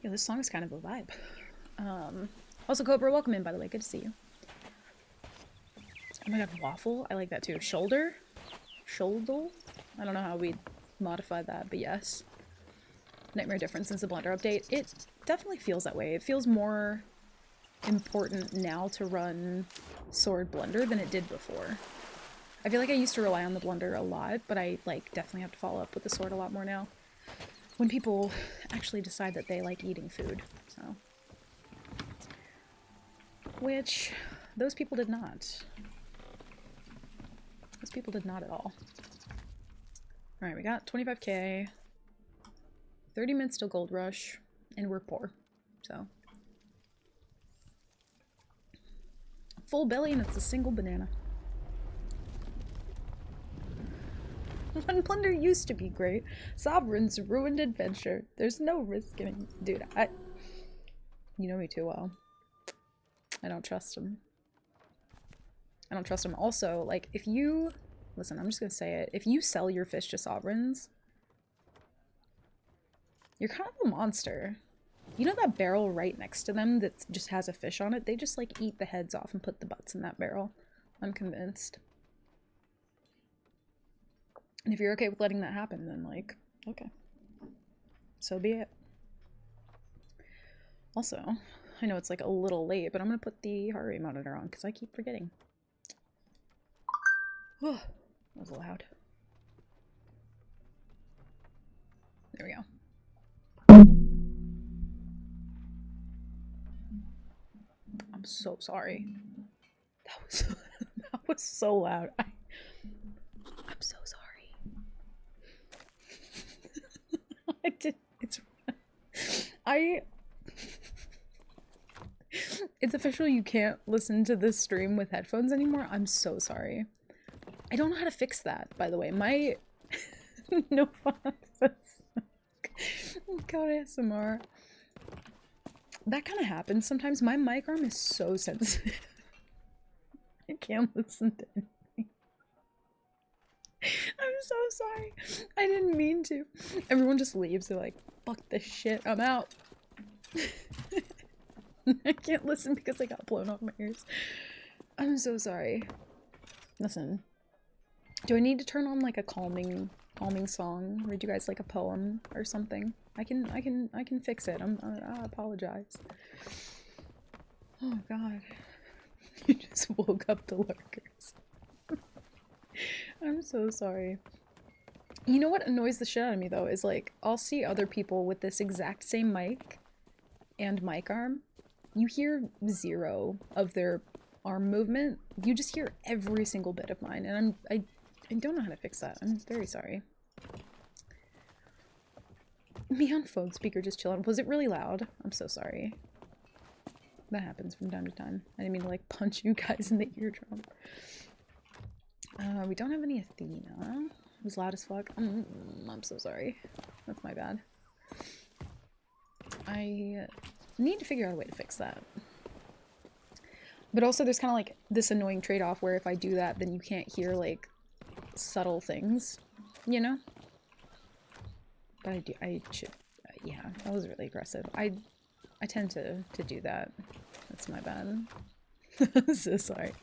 Yeah, this song is kind of a vibe. Also, Cobra, welcome in, by the way. Good to see you. Oh my god, waffle? I like that too. Shoulder? Shoulder? I don't know how we'd modify that, but yes. Nightmare difference since the Blunder update. It definitely feels that way. It feels more important now to run Sword Blunder than it did before. I feel like I used to rely on the Blunder a lot, but I like definitely have to follow up with the Sword a lot more now. When people actually decide that they like eating food, so. Which, those people did not. Those people did not at all. Alright, we got 25k, 30 minutes till Gold Rush, and we're poor, so. Full belly and it's a single banana. One Blunder used to be great. Sovereign's ruined adventure. There's no risk in it. Dude, you know me too well. I don't trust him. I don't trust him. Also, like, if you... Listen, I'm just gonna say it. If you sell your fish to Sovereigns, You're kind of a monster. You know that barrel right next to them that just has a fish on it? They just like eat the heads off and put the butts in that barrel. I'm convinced. And if you're okay with letting that happen, then like, okay. So be it. Also, I know it's like a little late, but I'm gonna put the heart rate monitor on because I keep forgetting. Oh, that was loud. There we go. I'm so sorry. That was that was so loud. I'm so sorry. I did. It's official. You can't listen to this stream with headphones anymore. I'm so sorry. I don't know how to fix that. By the way, my no fun. God, ASMR. That kind of happens sometimes. My mic arm is so sensitive. I can't listen to anything. I'm so sorry. I didn't mean to. Everyone just leaves. They're like, fuck this shit. I'm out. I can't listen because I got blown off my ears. I'm so sorry. Listen. Do I need to turn on like a calming song? Read you guys like a poem or something? I can fix it. I apologize. Oh god. You just woke up the lurkers. I'm so sorry. You know what annoys the shit out of me though is like I'll see other people with this exact same mic and mic arm. You hear zero of their arm movement. You just hear every single bit of mine, and I don't know how to fix that. I'm very sorry. Me on phone speaker just chill out. Was it really loud? I'm so sorry. That happens from time to time. I didn't mean to like punch you guys in the eardrum. We don't have any Athena. It was loud as fuck. I'm so sorry. That's my bad. I need to figure out a way to fix that. But also there's kind of like this annoying trade-off where if I do that, then you can't hear like subtle things, you know? But I should, yeah, that was really aggressive. I tend to do that. That's my bad. I'm so sorry.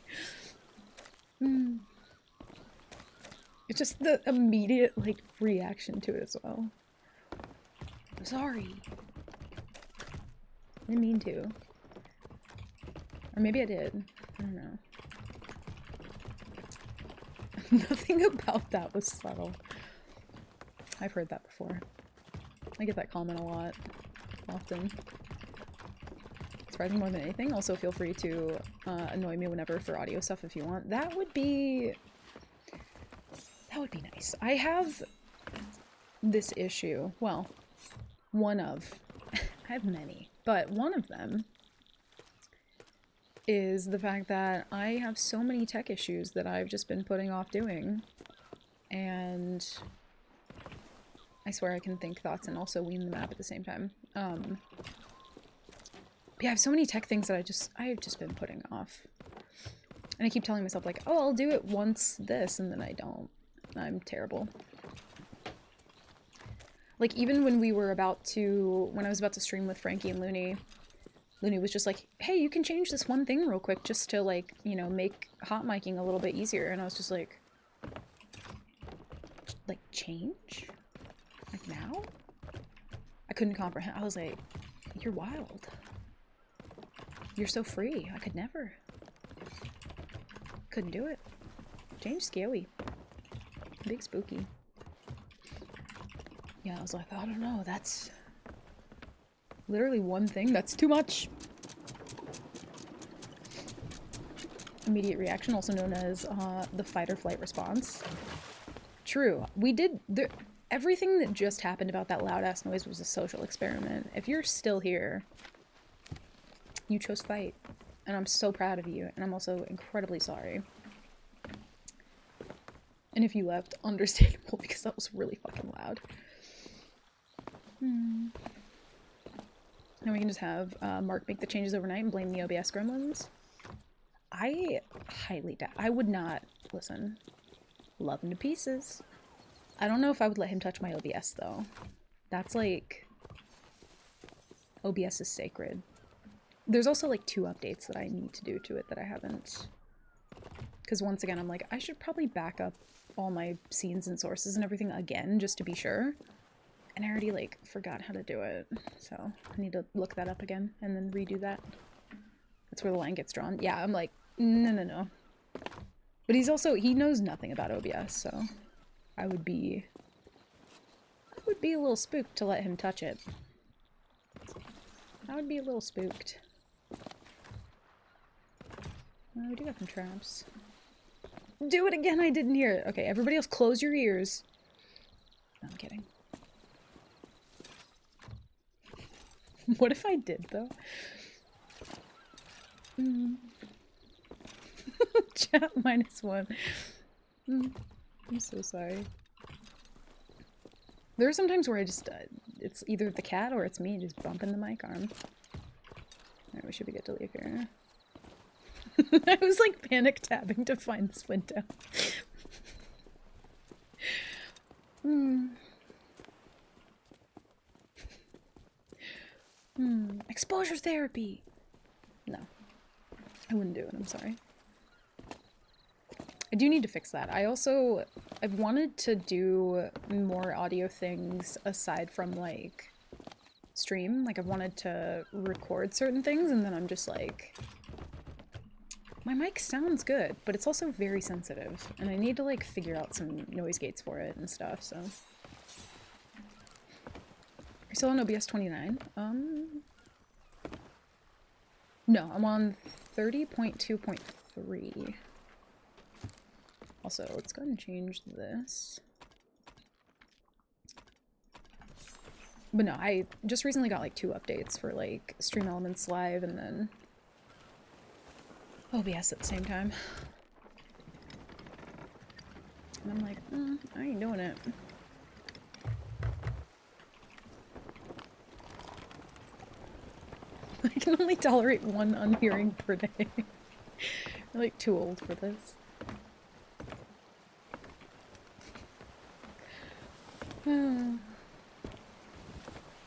It's just the immediate, like, reaction to it as well. I'm sorry. I didn't mean to. Or maybe I did. I don't know. Nothing about that was subtle. I've heard that before. I get that comment a lot. Often. Surprising more than anything. Also, feel free to annoy me whenever for audio stuff if you want. That would be nice. I have this issue. Well, one of. I have many. But one of them is the fact that I have so many tech issues that I've just been putting off doing. And I swear I can think thoughts and also wean the map at the same time. Yeah, I have so many tech things that I've just been putting off. And I keep telling myself like, oh, I'll do it once this, and then I don't. I'm terrible. Like, even when I was about to stream with Frankie and Looney was just like, hey, you can change this one thing real quick just to, like, you know, make hot micing a little bit easier. And I was just like, change? Like, now? I couldn't comprehend. I was like, you're wild. You're so free. I could never. Couldn't do it. Change scary. Big spooky. Yeah, I was like, I don't know, that's literally one thing. That's too much. Immediate reaction, also known as the fight or flight response. True. We did... everything that just happened about that loud-ass noise was a social experiment. If you're still here, you chose fight. And I'm so proud of you. And I'm also incredibly sorry. And if you left, understandable, because that was really fucking loud. Now we can just have Mark make the changes overnight and blame the OBS gremlins. I highly doubt. I would not. Listen. Love him to pieces. I don't know if I would let him touch my OBS, though. That's like OBS is sacred. There's also like 2 updates that I need to do to it that I haven't. Because once again, I'm like, I should probably back up all my scenes and sources and everything again, just to be sure. And I already like forgot how to do it. So I need to look that up again and then redo that. That's where the line gets drawn. Yeah, I'm like, no. But he's also, he knows nothing about OBS, so I would be a little spooked to let him touch it. I would be a little spooked. Oh, we do got some traps. Do it again, I didn't hear it. Okay, everybody else close your ears. No, I'm kidding. What if I did, though? Chat -1. I'm so sorry. There are some times where I just, it's either the cat or it's me just bumping the mic arm. Alright, we should be good to leave here. I was like panic tabbing to find this window. Exposure therapy! No. I wouldn't do it, I'm sorry. I do need to fix that. I've wanted to do more audio things aside from, like, stream. Like, I've wanted to record certain things, and then I'm just like... My mic sounds good, but it's also very sensitive, and I need to, like, figure out some noise gates for it and stuff, so... You're still on OBS 29? No, I'm on 30.2.3. Also, let's go ahead and change this. But no, I just recently got like 2 updates for like Stream Elements Live and then OBS at the same time. And I'm like, I ain't doing it. I can only tolerate 1 unhearing per day. I'm like too old for this.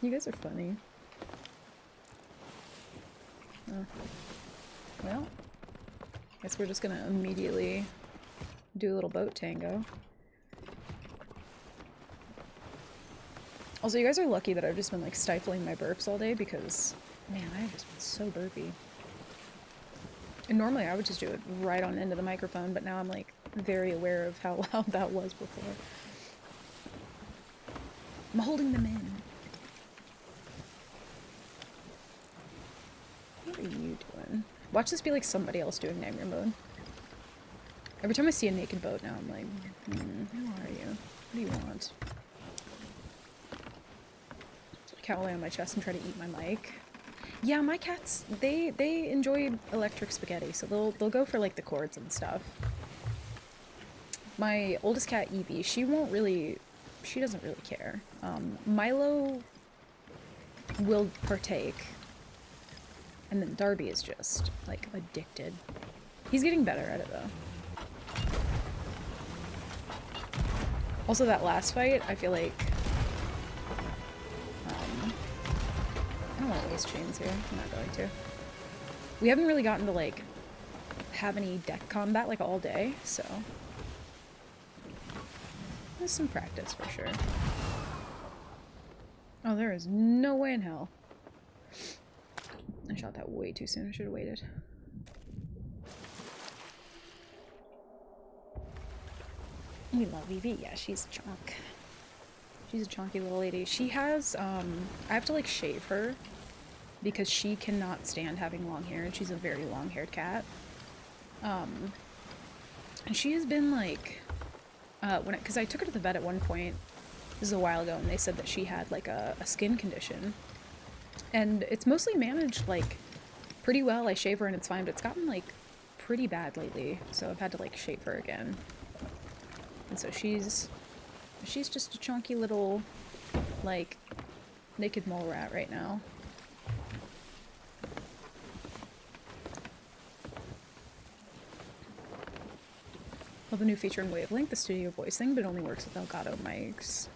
You guys are funny. Well, guess we're just gonna immediately do a little boat tango. Also, you guys are lucky that I've just been like stifling my burps all day because, man, I've just been so burpy. And normally I would just do it right on into the microphone, but now I'm like very aware of how loud that was before. I'm holding them in. What are you doing? Watch this be like somebody else doing nightmare mode. Every time I see a naked boat now, I'm like, who are you? What do you want? Cat will lay on my chest and try to eat my mic. Yeah, my cats, they enjoy electric spaghetti, so they'll go for like the cords and stuff. My oldest cat, Evie, she doesn't really care. Milo will partake. And then Darby is just, like, addicted. He's getting better at it, though. Also, that last fight, I feel like... I don't want to waste chains here. I'm not going to. We haven't really gotten to, like, have any deck combat, like, all day, so... There's some practice, for sure. Oh, there is no way in hell. I shot that way too soon. I should have waited. We love Evie. Yeah, she's a chunk. She's a chunky little lady. She has, I have to, like, shave her because she cannot stand having long hair, and she's a very long-haired cat. And she has been, like, because I took her to the vet at one point, this is a while ago, and they said that she had, like, a skin condition. And it's mostly managed, like, pretty well. I shave her and it's fine, but it's gotten, like, pretty bad lately. So I've had to, like, shave her again. And so she's just a chunky little, like, naked mole rat right now. Love the new feature in Wavelength, the studio voice thing, but it only works with Elgato mics.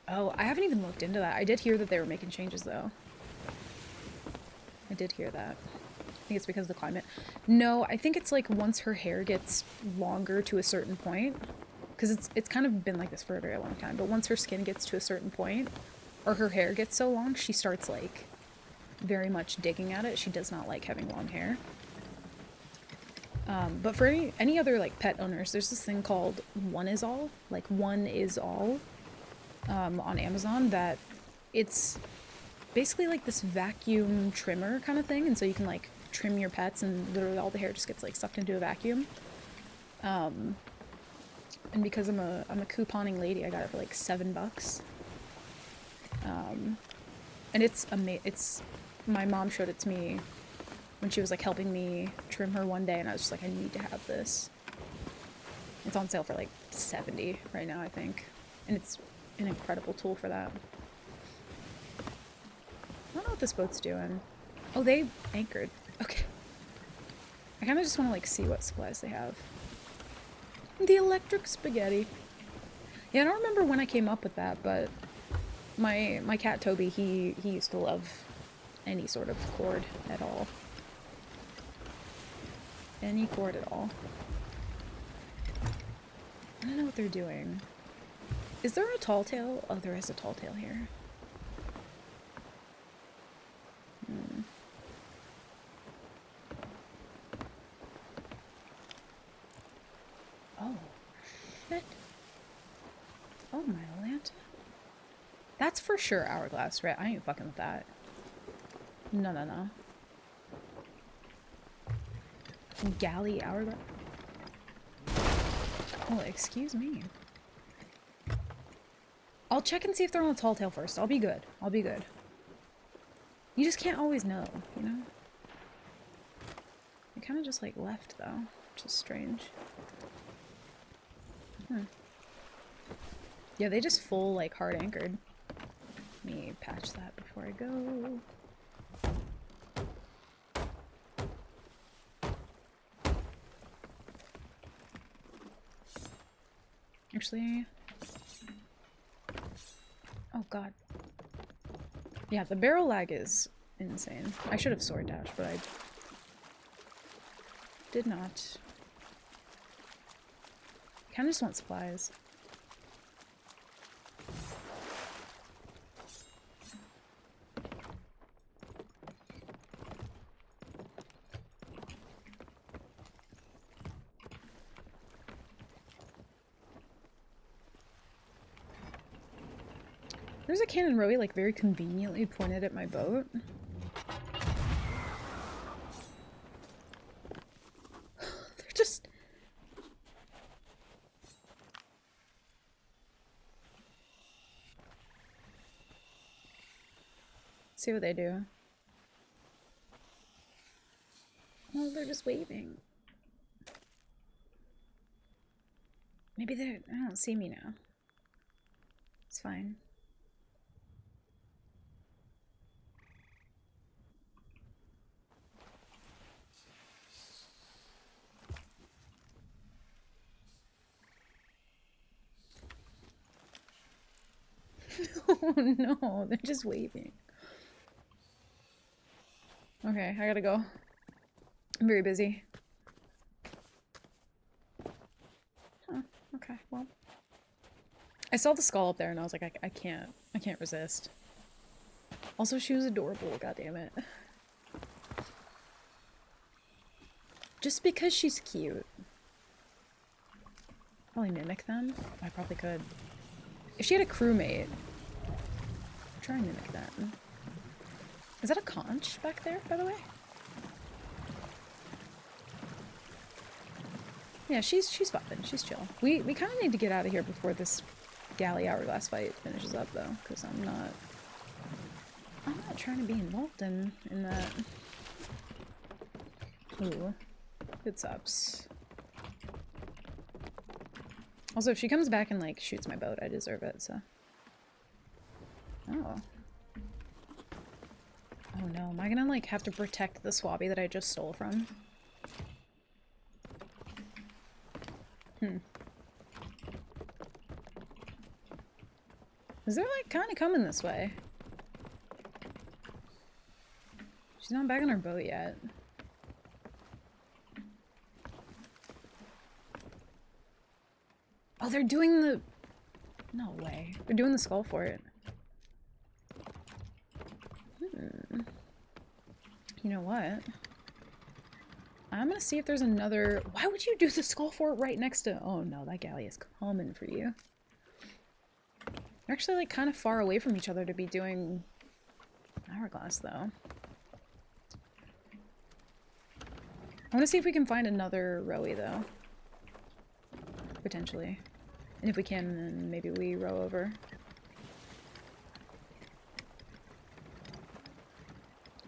Oh, I haven't even looked into that. I did hear that they were making changes, though. I did hear that. I think it's because of the climate. No, I think it's like once her hair gets longer to a certain point, because it's kind of been like this for a very long time, but once her skin gets to a certain point, or her hair gets so long, she starts like very much digging at it. She does not like having long hair. But for any other like pet owners, there's this thing called One Is All, like One Is All, on Amazon, that it's basically like this vacuum trimmer kind of thing, and so you can like trim your pets and literally all the hair just gets like sucked into a vacuum. And because I'm a couponing lady, I got it for like $7. And it's my mom showed it to me when she was like helping me trim her one day, and I was just like, I need to have this. It's on sale for like $70 right now, I think. And it's an incredible tool for that. I don't know what this boat's doing. Oh, they anchored. Okay. I kind of just want to like see what supplies they have. The electric spaghetti. Yeah, I don't remember when I came up with that, but my cat Toby, he used to love any sort of cord at all. Any cord at all. I don't know what they're doing. Is there a tall tale? Oh, there is a tall tale here. Oh, shit. Oh, my lanta. That's for sure hourglass, right? I ain't fucking with that. No, no, no. Galley hourglass? Oh, excuse me. I'll check and see if they're on a tall tale first. I'll be good. I'll be good. You just can't always know, you know? They kind of just like left though, which is strange. Yeah, they just full like hard anchored. Let me patch that before I go. Actually, oh god. Yeah, the barrel lag is insane. I should have sword dashed, but I did not. Kinda just want supplies. There's a cannon rowie like very conveniently pointed at my boat. They're just... See what they do. Oh, they're just waving. Maybe they don't see me now. It's fine. Oh no, they're just waving. Okay, I gotta go. I'm very busy. Huh, okay, well. I saw the skull up there and I was like, I can't resist. Also, she was adorable, goddammit. Just because she's cute. Probably mimic them? I probably could. If she had a crewmate, try and mimic that. Is that a conch back there, by the way? Yeah, she's vibing. She's chill. We kind of need to get out of here before this galley hourglass fight finishes up, though, because I'm not trying to be involved in that. Ooh, good subs. Also, if she comes back and like shoots my boat, I deserve it. So. Oh. Oh no, am I gonna like have to protect the swabby that I just stole from? Is they're like kind of coming this way? She's She's not back on her boat yet. Oh, they're doing the... No way. They're doing the skull for it. You know what? I'm gonna see if there's another... Why would you do the skull fort right next to... Oh no, that galley is coming for you. They're actually like kind of far away from each other to be doing hourglass though. I want to see if we can find another rowie though. Potentially. And if we can, then maybe we row over.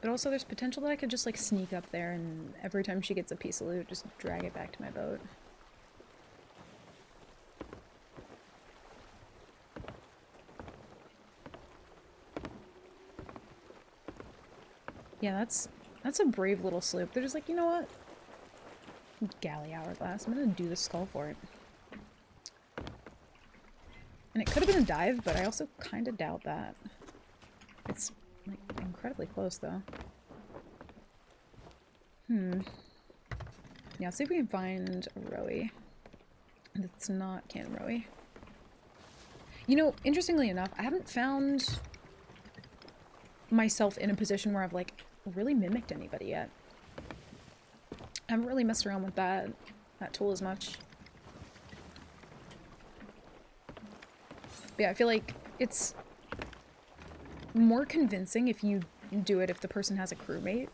But also there's potential that I could just like sneak up there and every time she gets a piece of loot, just drag it back to my boat. Yeah, that's a brave little sloop. They're just like, you know what? Galley hourglass. I'm gonna do the skull for it. And it could have been a dive, but I also kind of doubt that. It's like incredibly close though. Yeah, let's see if we can find a rowie that's not Cannon Rowie. You know, interestingly enough, I haven't found myself in a position where I've like really mimicked anybody yet. I haven't really messed around with that tool as much. But yeah, I feel like it's more convincing if you do it if the person has a crewmate.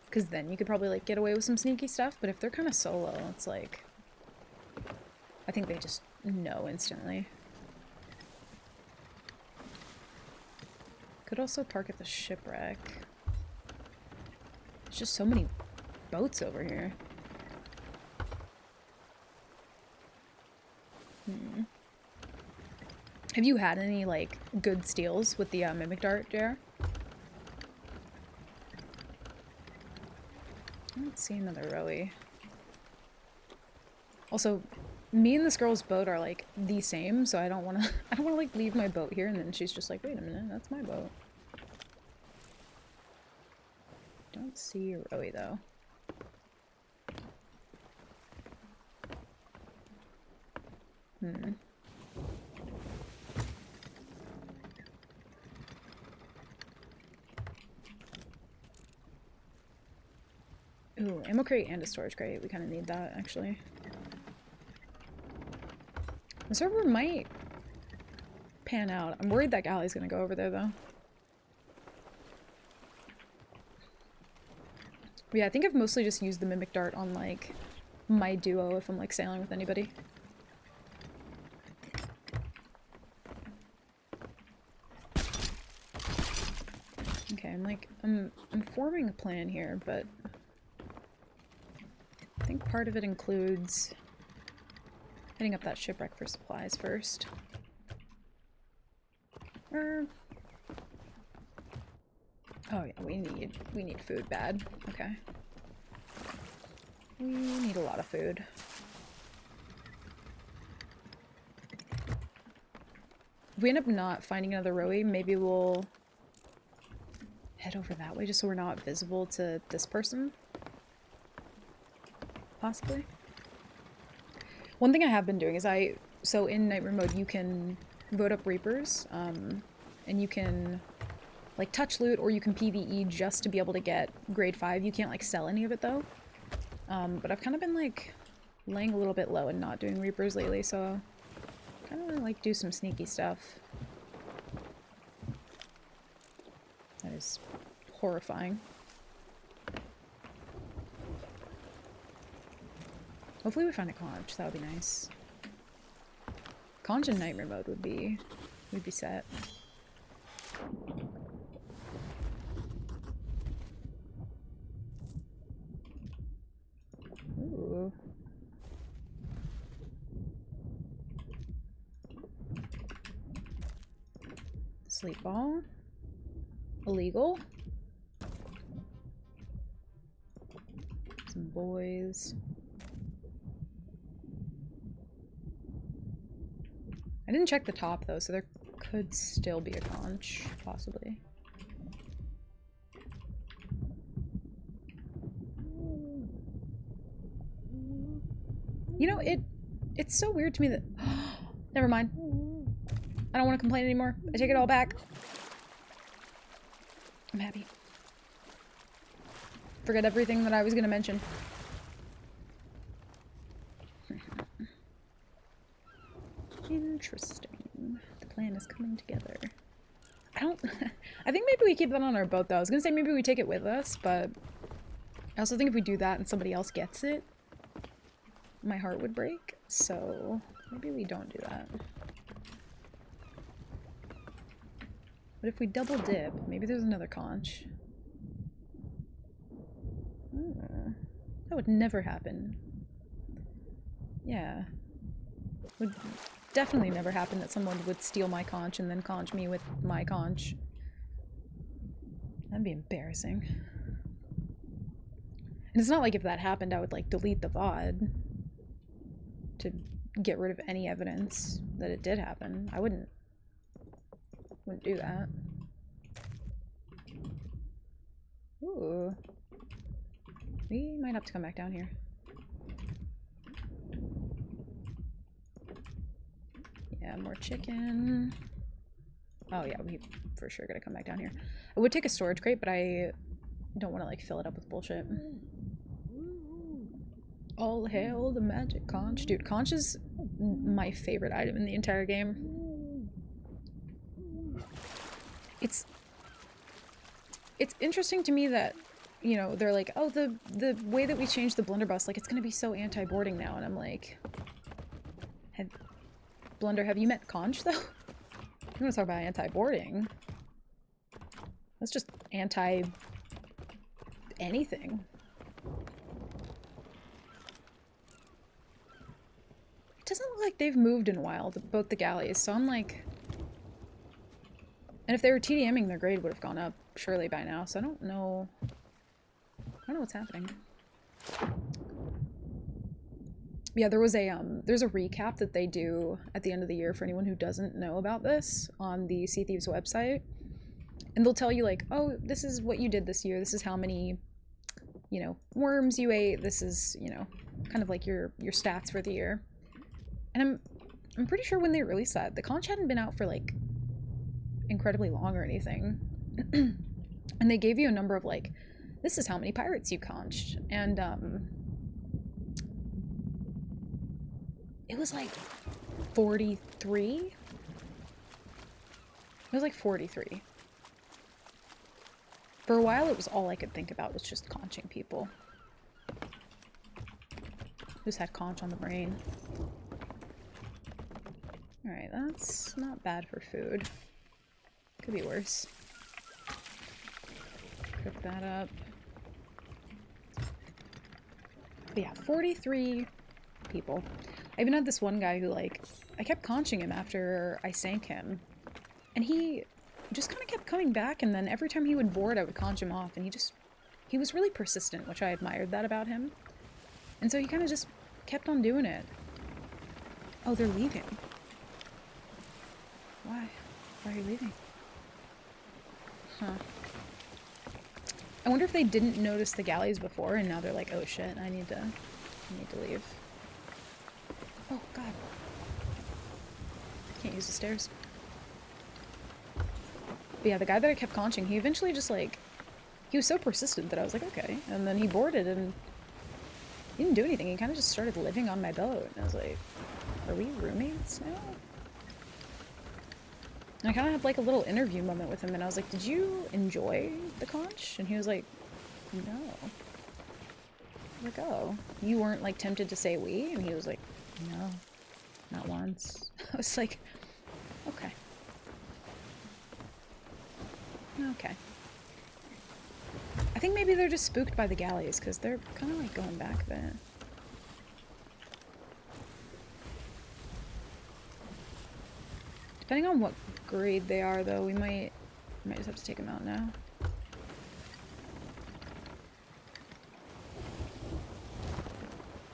Because then you could probably like get away with some sneaky stuff, but if they're kind of solo, it's like... I think they just know instantly. Could also park at the shipwreck. There's just so many boats over here. Have you had any, like, good steals with the Mimic Dart, JR? I don't see another rowie. Also, me and this girl's boat are, like, the same, so I don't wanna, like, leave my boat here, and then she's just like, wait a minute, that's my boat. Don't see a rowie, though. Ooh, ammo crate and a storage crate. We kind of need that, actually. The server might pan out. I'm worried that galley's gonna go over there, though. But yeah, I think I've mostly just used the Mimic Dart on, like, my duo if I'm, like, sailing with anybody. Okay, I'm forming a plan here, but I think part of it includes hitting up that shipwreck for supplies first. Oh yeah, we need food bad. Okay. We need a lot of food. If we end up not finding another rowie, maybe we'll head over that way just so we're not visible to this person. Possibly. One thing I have been doing is so in Nightmare mode you can vote up Reapers, and you can like touch loot or you can PvE just to be able to get grade 5. You can't like sell any of it though. But I've kind of been like laying a little bit low and not doing Reapers lately, so kind of like do some sneaky stuff. That is horrifying. Hopefully we find a conch, that would be nice. Conch in Nightmare mode would be set. Ooh. Sleep ball. Illegal. Some boys. I didn't check the top though, so there could still be a conch, possibly. You know, it's so weird to me that... Never mind. I don't want to complain anymore. I take it all back. I'm happy. Forget everything that I was going to mention. Interesting. The plan is coming together. I don't... I think maybe we keep that on our boat, though. I was going to say maybe we take it with us, but... I also think if we do that and somebody else gets it, my heart would break. So, maybe we don't do that. But if we double dip, maybe there's another conch. That would never happen. Yeah. Would definitely never happen that someone would steal my conch and then conch me with my conch. That'd be embarrassing. And it's not like if that happened I would like delete the VOD to get rid of any evidence that it did happen. I wouldn't do that. Ooh. We might have to come back down here. Yeah, more chicken. Oh yeah, we for sure gotta come back down here. I would take a storage crate, but I don't want to like fill it up with bullshit. All hail the magic conch. Dude, conch is my favorite item in the entire game. It's interesting to me that, you know, they're like, oh, the way that we changed the blunderbuss, like, it's gonna be so anti-boarding now, and I'm like, Blunder, have you met Conch, though? You wanna talk about anti-boarding? That's just anti-anything. It doesn't look like they've moved in a while, both the galleys, so I'm like... And if they were TDMing, their grade would have gone up, surely, by now, so I don't know... I don't know what's happening. Yeah, there was a, there's a recap that they do at the end of the year for anyone who doesn't know about this on the Sea Thieves website. And they'll tell you, like, oh, this is what you did this year, this is how many, you know, worms you ate, this is, you know, kind of like your stats for the year. And I'm pretty sure when they released that, the conch hadn't been out for, like, incredibly long or anything. And they gave you a number of, like, this is how many pirates you conched. And, it was, like, 43? It was, like, 43. For a while, it was all I could think about was just conching people. Just had conch on the brain. Alright, that's not bad for food. Could be worse. Cook that up. But yeah, 43 people. I even had this one guy who, like, I kept conching him after I sank him. And he just kind of kept coming back, and then every time he would board, I would conch him off, and he was really persistent, which I admired that about him. And so he kind of just kept on doing it. Oh, they're leaving. Why? Why are you leaving? Huh. I wonder if they didn't notice the galleys before, and now they're like, oh shit, I need to leave. Oh god. Can't use the stairs. But yeah, the guy that I kept conching, he eventually just like, he was so persistent that I was like, okay. And then he boarded and he didn't do anything. He kind of just started living on my boat. And I was like, are we roommates now? And I kind of had like a little interview moment with him, and I was like, did you enjoy the conch? And he was like, no. I was like, oh, you weren't like tempted to say we? And he was like, no, not once. I was like, okay. Okay. I think maybe they're just spooked by the galleys, because they're kind of like going back there. Depending on what grade they are, though, we might just have to take them out now.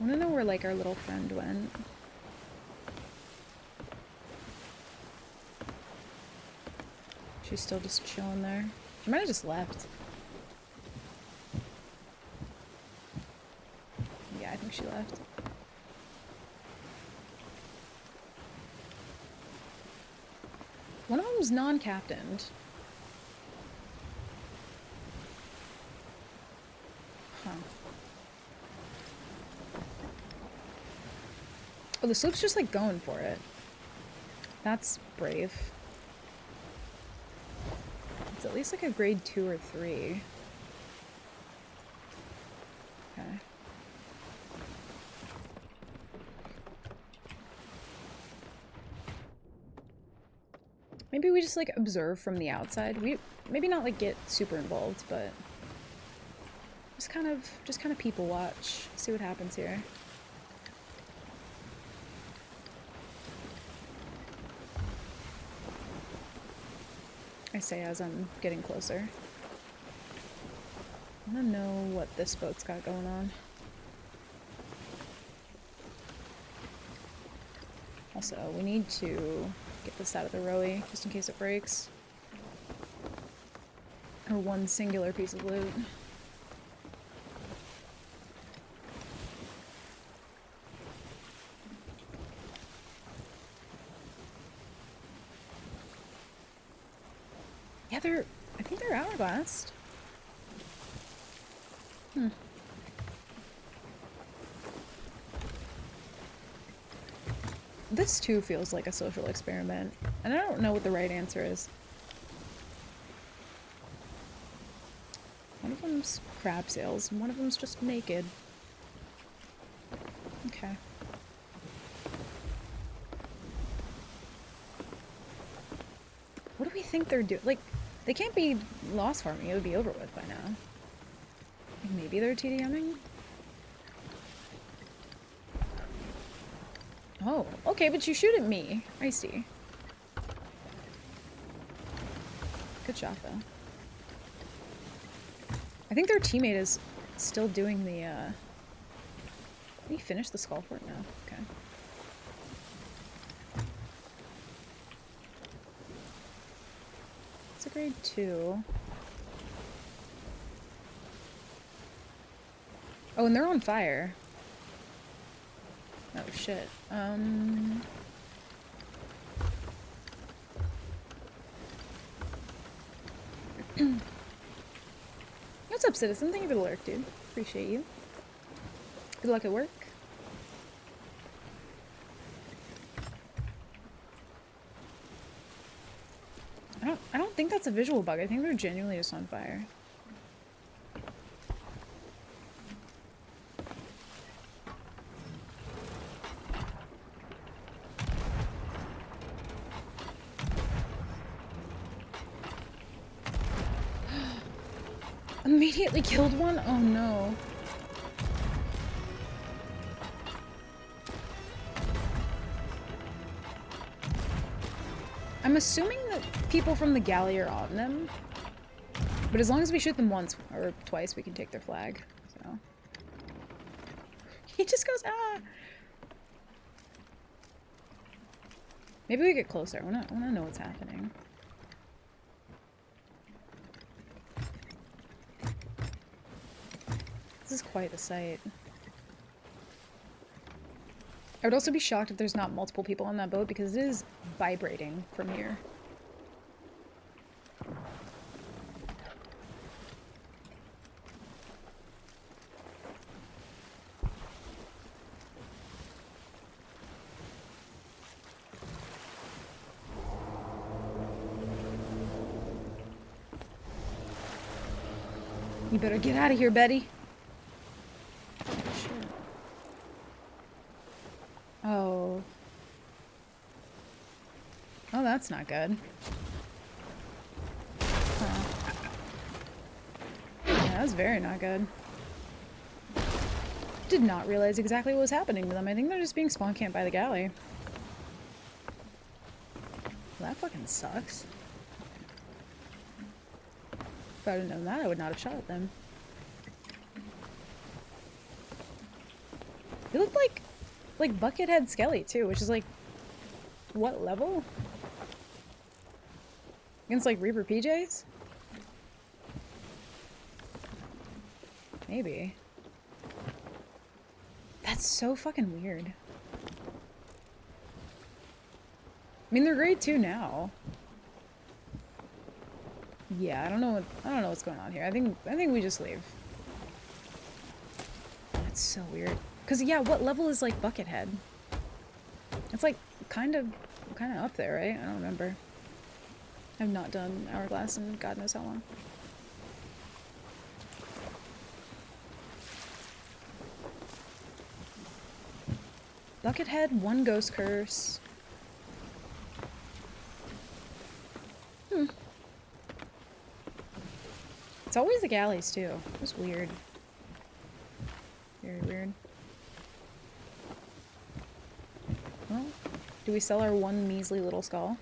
I want to know where, like, our little friend went. She's still just chilling there. She might have just left. Yeah, I think she left. One of them's non-captained. Huh. Oh, the sloop's just like going for it. That's brave. It's at least like a grade 2 or 3. Okay. Maybe we just like observe from the outside. We maybe not like get super involved, but just kind of people watch, see what happens here. I say as I'm getting closer. I want to know what this boat's got going on. Also, we need to get this out of the rowie, just in case it breaks. Or one singular piece of loot. Yeah, I think they're hourglassed. Hmm. This too feels like a social experiment, and I don't know what the right answer is. One of them's crab sales, and one of them's just naked. Okay. What do we think they're doing? Like, they can't be lost farming, it would be over with by now. Maybe they're TDMing? Oh, okay, but you shoot at me. I see. Good shot, though. I think their teammate is still doing the, Did he finish the skull fort? No. Okay. It's a grade 2. Oh, and they're on fire. Oh, shit. What's up, citizen? Thank you for the lurk, dude. Appreciate you. Good luck at work. I don't think that's a visual bug. I think they're genuinely just on fire. Immediately killed one? Oh no. I'm assuming that people from the galley are on them. But as long as we shoot them once or twice, we can take their flag. So he just goes, ah. Maybe we get closer. I wanna know what's happening. This is quite the sight. I would also be shocked if there's not multiple people on that boat because it is vibrating from here. You better get out of here, Betty. Oh. Oh, that's not good. Huh. Yeah, that was very not good. Did not realize exactly what was happening to them. I think they're just being spawn camped by the galley. Well, that fucking sucks. If I would have known that, I would not have shot at them. They look like Buckethead Skelly too, which is like, what level? Against like Reaper PJs? Maybe. That's so fucking weird. I mean, they're grade 2 now. Yeah, I don't know what's going on here. I think we just leave. That's so weird. Cause yeah, what level is like Buckethead? It's like kind of up there, right? I don't remember. I've not done Hourglass in God knows how long. Buckethead, one ghost curse. It's always the galleys too. It's weird. Very weird. Well, do we sell our one measly little skull?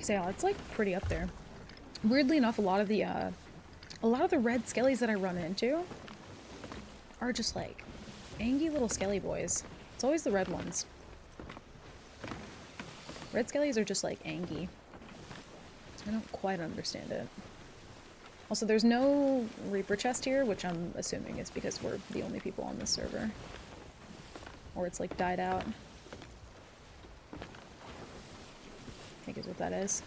So yeah, it's like pretty up there. Weirdly enough, a lot of the red skellies that I run into are just like angy little skelly boys. It's always the red ones. Red skellies are just like angy. I don't quite understand it. Also, there's no Reaper chest here, which I'm assuming is because we're the only people on this server. Or it's like died out. I think is what that is.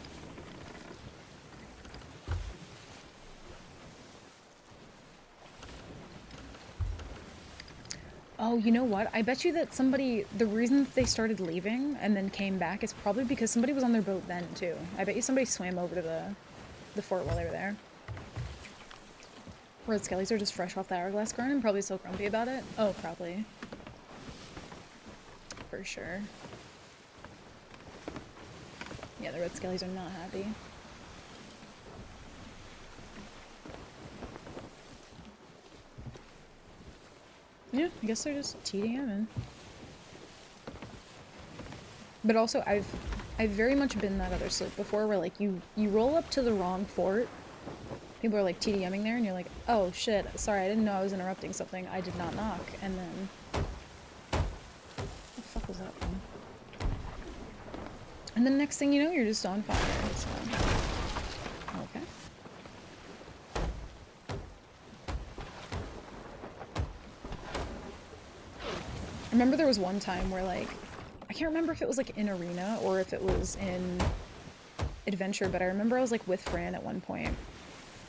Oh, you know what? I bet you that somebody, the reason that they started leaving and then came back is probably because somebody was on their boat then, too. I bet you somebody swam over to the fort while they were there. Red skellies are just fresh off the Hourglass grind and probably still grumpy about it. Oh, probably. For sure. Yeah, the red skellies are not happy. Yeah, I guess they're just TDMing. But also, I've very much been that other slope before, where like you roll up to the wrong fort. People are like TDMing there, and you're like, oh shit, sorry, I didn't know I was interrupting something. I did not knock, and then what the fuck was that from? And then next thing you know, you're just on fire. So. Okay. I remember there was one time where like, I can't remember if it was like in Arena or if it was in Adventure, but I remember I was like with Fran at one point,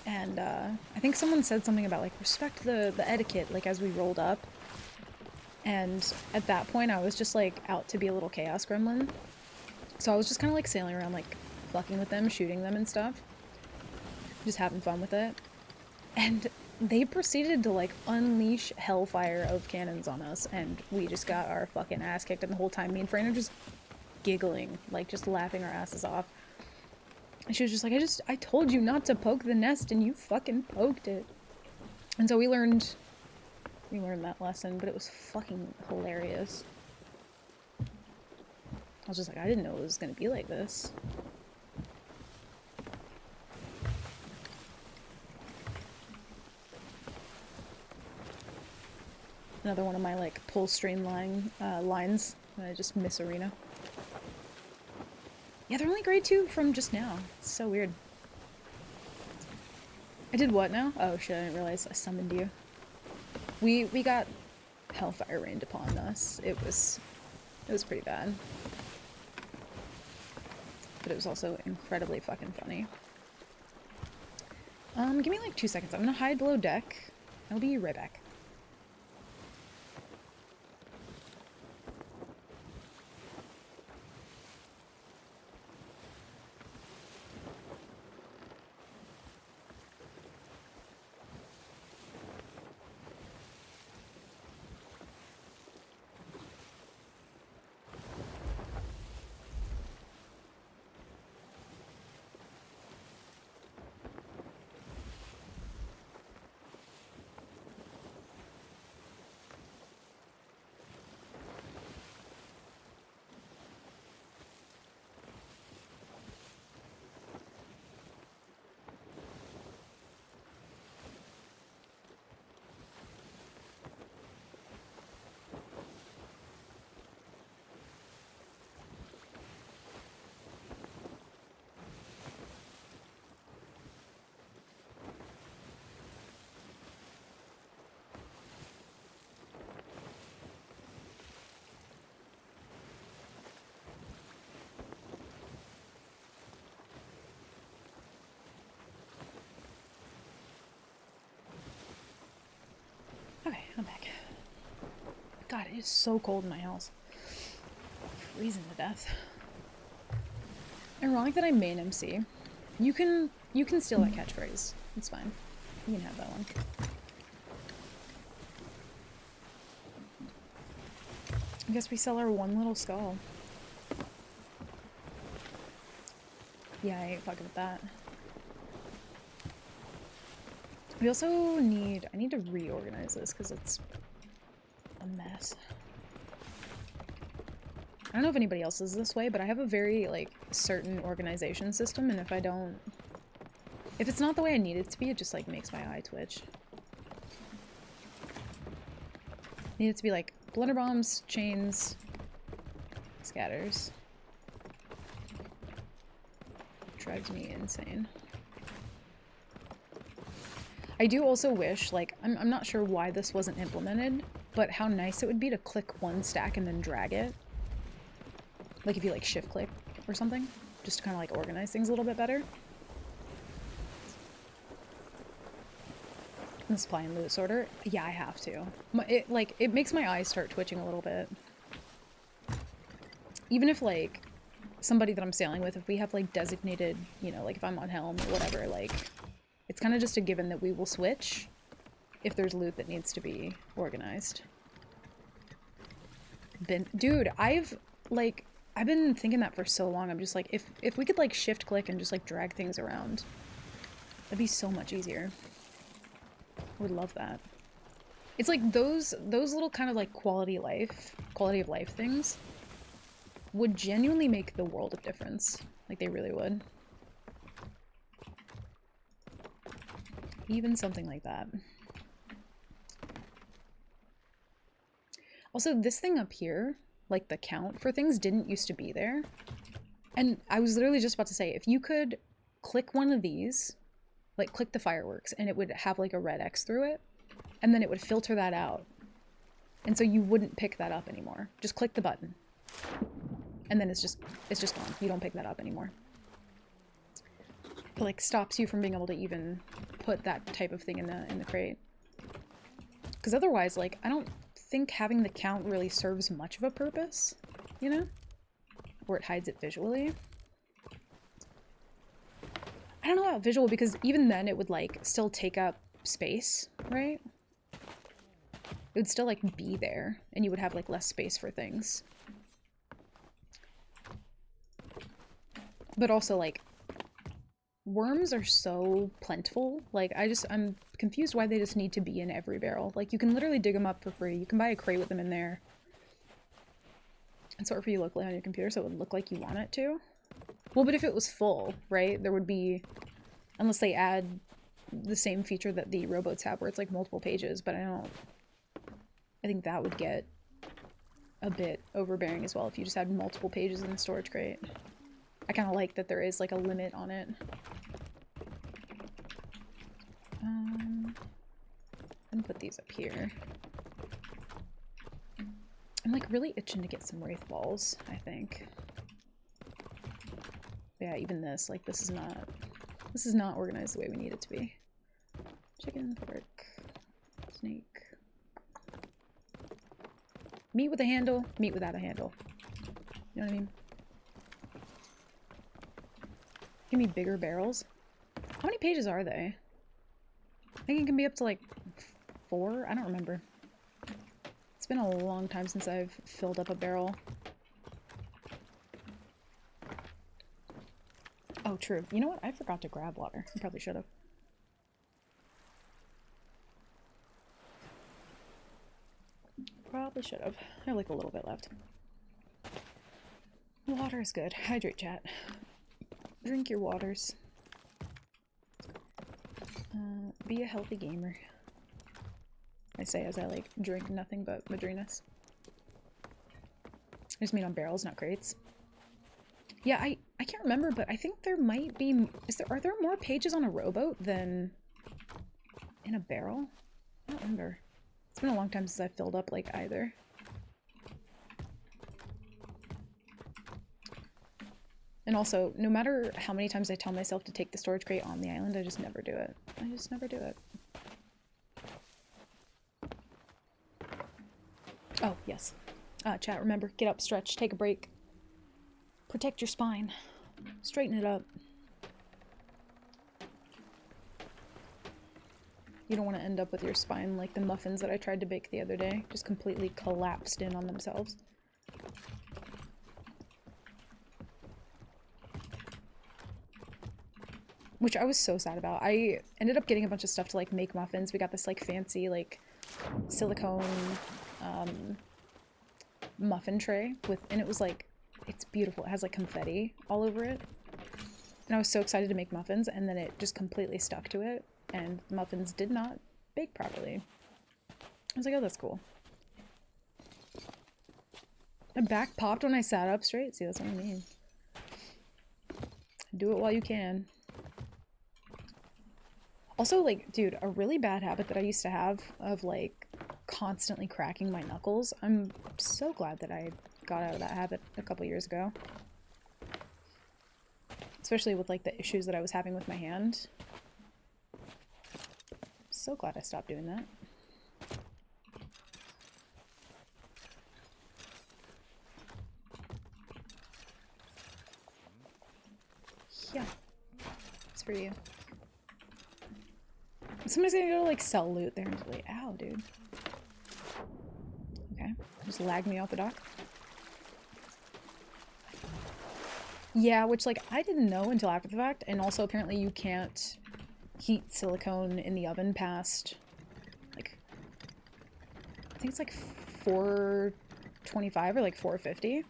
and I think someone said something about like respect the etiquette like as we rolled up, and at that point I was just like out to be a little chaos gremlin, so I was just kind of like sailing around like fucking with them, shooting them and stuff, just having fun with it, and they proceeded to like unleash hellfire of cannons on us, and we just got our fucking ass kicked, and the whole time me and Fran are just giggling, like just laughing our asses off. And she was just like, I told you not to poke the nest and you fucking poked it. And so we learned that lesson, but it was fucking hilarious. I was just like, I didn't know it was gonna be like this. Another one of my like pull stream lines, and I just miss Arena. Yeah, they're only grade 2 from just now. It's so weird. I did what now? Oh shit, I didn't realize I summoned you. We got hellfire rained upon us. It was pretty bad. But it was also incredibly fucking funny. Give me like 2 seconds. I'm gonna hide below deck. I'll be right back. Okay, I'm back. God, it is so cold in my house. Freezing to death. Ironic that I main MC. You can steal that catchphrase. It's fine. You can have that one. I guess we sell our one little skull. Yeah, I ain't fucking with that. We also need... I need to reorganize this because it's a mess. I don't know if anybody else is this way, but I have a very, like, certain organization system, and if I don't... If it's not the way I need it to be, it just, like, makes my eye twitch. Need it to be, like, blunder bombs, chains, scatters. Drives me insane. I do also wish, like, I'm not sure why this wasn't implemented, but how nice it would be to click one stack and then drag it. Like if you like shift click or something, just to kind of like organize things a little bit better. And supply and loot order. Yeah, I have to. It makes my eyes start twitching a little bit. Even if like somebody that I'm sailing with, if we have like designated, you know, like if I'm on helm or whatever, like it's kind of just a given that we will switch if there's loot that needs to be organized. Dude, I've been thinking that for so long. I'm just like, if we could like shift click and just like drag things around, that'd be so much easier. I would love that. It's like those little kind of like quality of life things would genuinely make the world of difference. Like they really would. Even something like that. Also, this thing up here, like the count for things, didn't used to be there. And I was literally just about to say, if you could click one of these, like click the fireworks, and it would have like a red X through it, and then it would filter that out. And so you wouldn't pick that up anymore. Just click the button. And then it's just gone. You don't pick that up anymore. It like stops you from being able to even put that type of thing in the crate. Because otherwise, like, I don't think having the count really serves much of a purpose, you know? Or it hides it visually. I don't know about visual, because even then it would like still take up space, right? It would still like be there, and you would have like less space for things. But also like worms are so plentiful. Like I'm confused why they just need to be in every barrel. Like you can literally dig them up for free. You can buy a crate with them in there and sort for you locally on your computer so it would look like you want it to. Well, but if it was full, right, there would be, unless they add the same feature that the rowboats have where it's like multiple pages, but I think that would get a bit overbearing as well if you just had multiple pages in the storage crate. I kind of like that there is like a limit on it. I'm gonna put these up here. I'm like really itching to get some wraith balls, I think. Yeah, even this, like this is not organized the way we need it to be. Chicken, pork, snake. Meat with a handle, meat without a handle. You know what I mean? Give me bigger barrels. How many pages are they? I think it can be up to like 4? I don't remember. It's been a long time since I've filled up a barrel. Oh, true. You know what? I forgot to grab water. I probably should have. Probably should have. I have like a little bit left. Water is good. Hydrate, chat. Drink your waters. Be a healthy gamer. I say as I like drink nothing but Madrinas. I just mean on barrels, not crates. Yeah, I can't remember, but I think there might be... Are there more pages on a rowboat than in a barrel? I don't remember. It's been a long time since I've filled up like either. And also, no matter how many times I tell myself to take the storage crate on the island, I just never do it. I just never do it. Oh, yes. Chat, remember, get up, stretch, take a break. Protect your spine. Straighten it up. You don't want to end up with your spine like the muffins that I tried to bake the other day. Just completely collapsed in on themselves. Which I was so sad about. I ended up getting a bunch of stuff to like make muffins. We got this like fancy like silicone muffin tray with, and it was like, it's beautiful. It has like confetti all over it. And I was so excited to make muffins, and then it just completely stuck to it, and the muffins did not bake properly. I was like, oh, that's cool. My back popped when I sat up straight. See, that's what I mean. Do it while you can. Also, like, dude, a really bad habit that I used to have of, like, constantly cracking my knuckles. I'm so glad that I got out of that habit a couple years ago. Especially with, like, the issues that I was having with my hand. So glad I stopped doing that. Yeah. It's for you. Somebody's gonna go to, like, sell loot there and be like, ow, dude. Okay. Just lag me off the dock. Yeah, which, like, I didn't know until after the fact, and also apparently you can't heat silicone in the oven past, like, I think it's like 425 or like 450.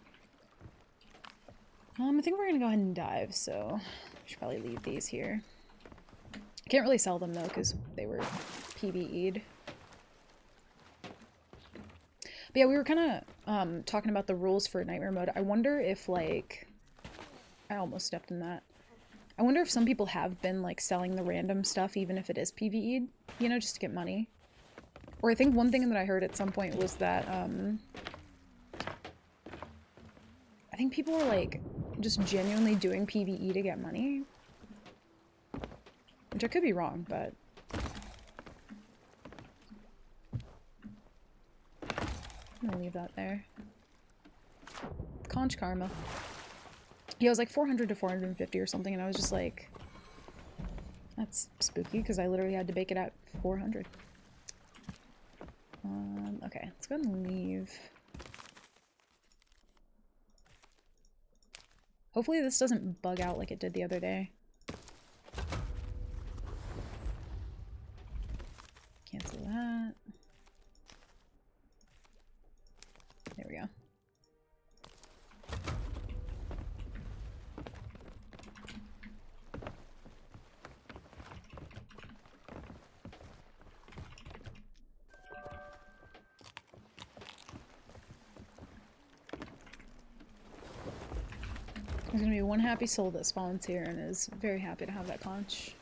I think we're gonna go ahead and dive, so I should probably leave these here. I can't really sell them though, because they were PvE'd. But yeah, we were kind of talking about the rules for Nightmare Mode. I wonder if, like, I almost stepped in that. I wonder if some people have been, like, selling the random stuff, even if it is PvE'd, you know, just to get money. Or I think one thing that I heard at some point was that, I think people were, like, just genuinely doing PvE to get money. Which I could be wrong, but... I'm gonna leave that there. Conch Karma. Yeah, it was like 400 to 450 or something, and I was just like, that's spooky, because I literally had to bake it at 400. Okay, let's go ahead and leave. Hopefully this doesn't bug out like it did the other day. Cancel that. There we go. There's gonna be one happy soul that spawns here and is very happy to have that conch.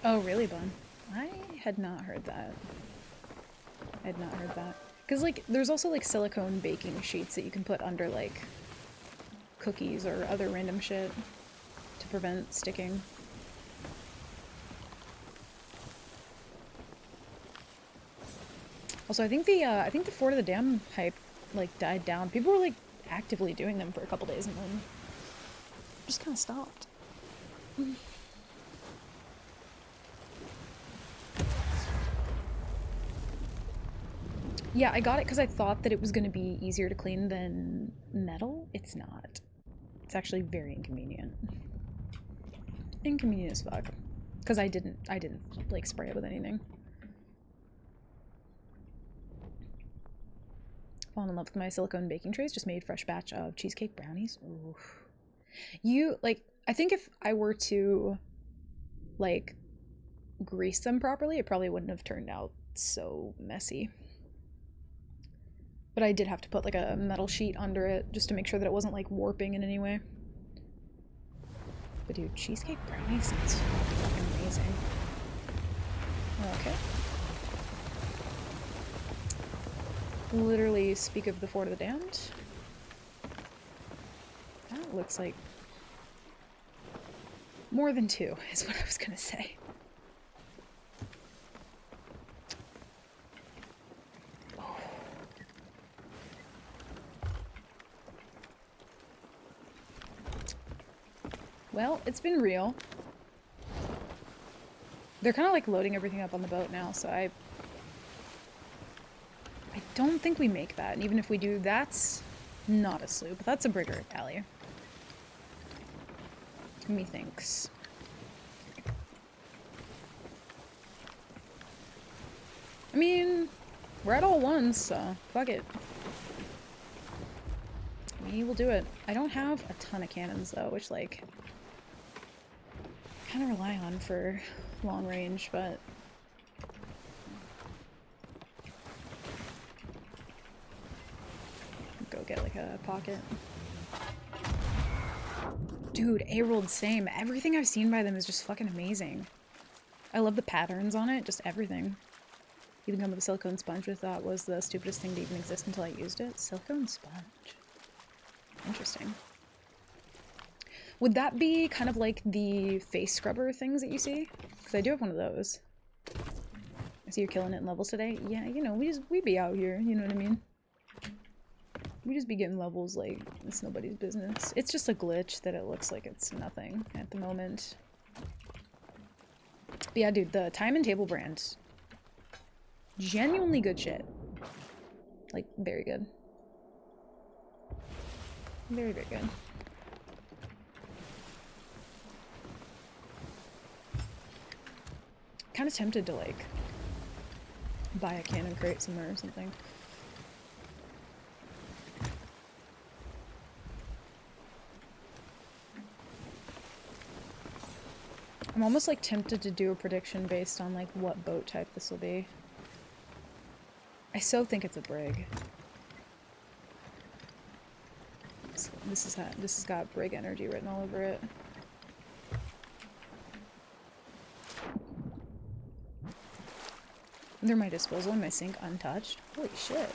Oh, really, Bun? I had not heard that. I had not heard that. Because, like, there's also, like, silicone baking sheets that you can put under, like, cookies or other random shit to prevent sticking. Also, I think the Fort of the Dam hype, like, died down. People were, like, actively doing them for a couple days and then just kind of stopped. Yeah, I got it because I thought that it was going to be easier to clean than metal. It's not. It's actually very inconvenient. Inconvenient as fuck. Because I didn't, like, spray it with anything. Fallen in love with my silicone baking trays. Just made fresh batch of cheesecake brownies. Ooh. You, like, I think if I were to, like, grease them properly, it probably wouldn't have turned out so messy. But I did have to put, like, a metal sheet under it just to make sure that it wasn't, like, warping in any way. But dude, cheesecake brownies sounds fucking amazing. Okay. Literally speak of the Fort of the Damned. That looks like... More than 2 is what I was gonna say. Well, it's been real. They're kind of like loading everything up on the boat now, so I don't think we make that. And even if we do, that's not a sloop. That's a brigger galley. Methinks. I mean, we're at all ones, so fuck it. We will do it. I don't have a ton of cannons though, which like kind of rely on for long range, but go get like a pocket. Dude, A-Rolled, same. Everything I've seen by them is just fucking amazing. I love the patterns on it, just everything. Even come with a silicone sponge, which I thought was the stupidest thing to even exist until I used it. Silicone sponge. Interesting. Would that be kind of like the face scrubber things that you see? Because I do have one of those. I see you're killing it in levels today. Yeah, you know, we be out here, you know what I mean? We just be getting levels like it's nobody's business. It's just a glitch that it looks like it's nothing at the moment. But yeah, dude, the Time and Table brand. Genuinely good shit. Like, very good. Very, very good. Kind of tempted to, like, buy a cannon crate somewhere or something. I'm almost, like, tempted to do a prediction based on, like, what boat type this will be. I so think it's a brig. So this has got brig energy written all over it. They're my disposal and my sink untouched. Holy shit.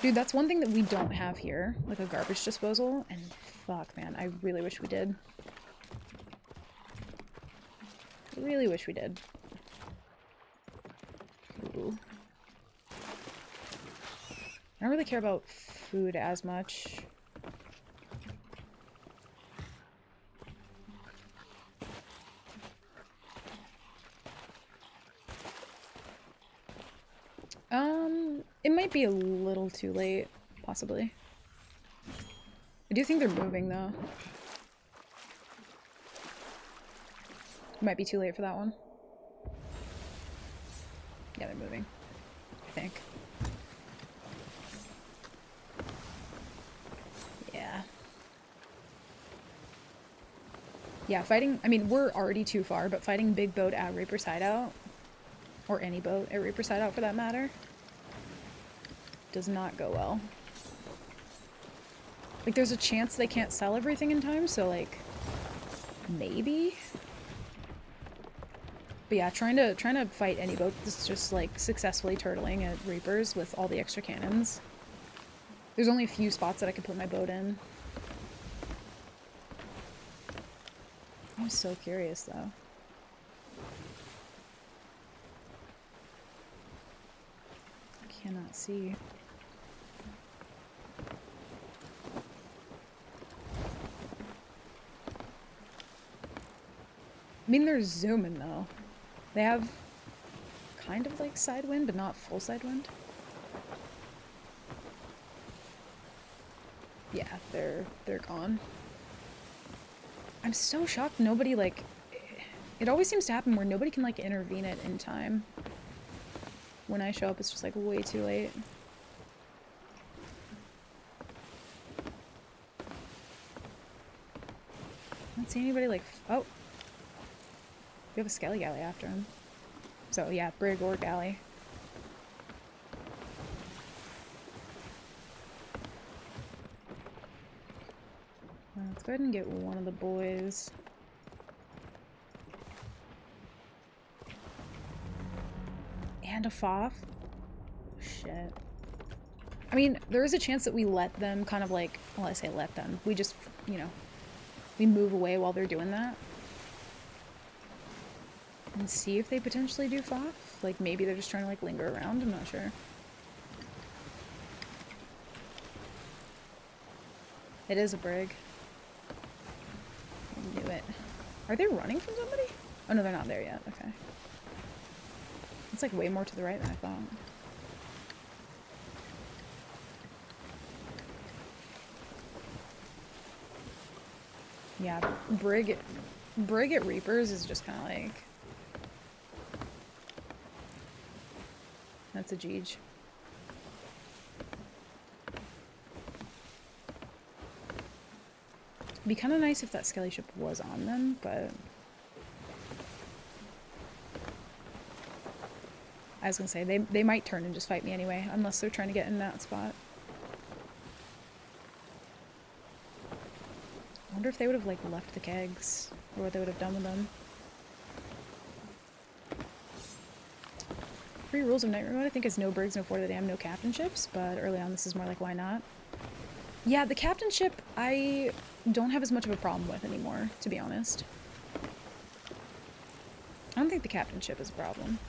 Dude, that's one thing that we don't have here. Like a garbage disposal. And fuck, man. I really wish we did. I really wish we did. Ooh. I don't really care about food as much. It might be a little too late, possibly. I do think they're moving, though. It might be too late for that one. Yeah, they're moving, I think. Yeah. Yeah, fighting, I mean, we're already too far, but fighting big boat at Reaper's Hideout, or any boat at Reaper's Hideout for that matter, does not go well. Like, there's a chance they can't sell everything in time, so, like, maybe? But yeah, trying to fight any boat that's just, like, successfully turtling at Reapers with all the extra cannons. There's only a few spots that I can put my boat in. I'm so curious, though. I cannot see. I mean, they're zooming, though. They have kind of like side wind, but not full side wind. Yeah, they're gone. I'm so shocked nobody, like... It always seems to happen where nobody can, like, intervene it in time. When I show up, it's just, like, way too late. I don't see anybody, like... Oh! We have a Skelly Galley after him. So, yeah, brig or galley. Let's go ahead and get one of the boys. And a FOF? Shit. I mean, there is a chance that we let them kind of like... Well, I say let them. We just, you know... We move away while they're doing that. And see if they potentially do Foth. Like, maybe they're just trying to, like, linger around. I'm not sure. It is a brig. I knew it. Are they running from somebody? Oh, no, they're not there yet. Okay. It's, like, way more to the right than I thought. Yeah, brig at Reapers is just kind of like... That's a Jeej. It'd be kind of nice if that skelly ship was on them, but... I was gonna say, they might turn and just fight me anyway, unless they're trying to get in that spot. I wonder if they would have, like, left the kegs, or what they would have done with them. 3 rules of Night Mode, I think, is no brigs, no fort of the dam, no captain ships, but early on this is more like, why not? Yeah, the captain ship, I don't have as much of a problem with anymore, to be honest. I don't think the captain ship is a problem.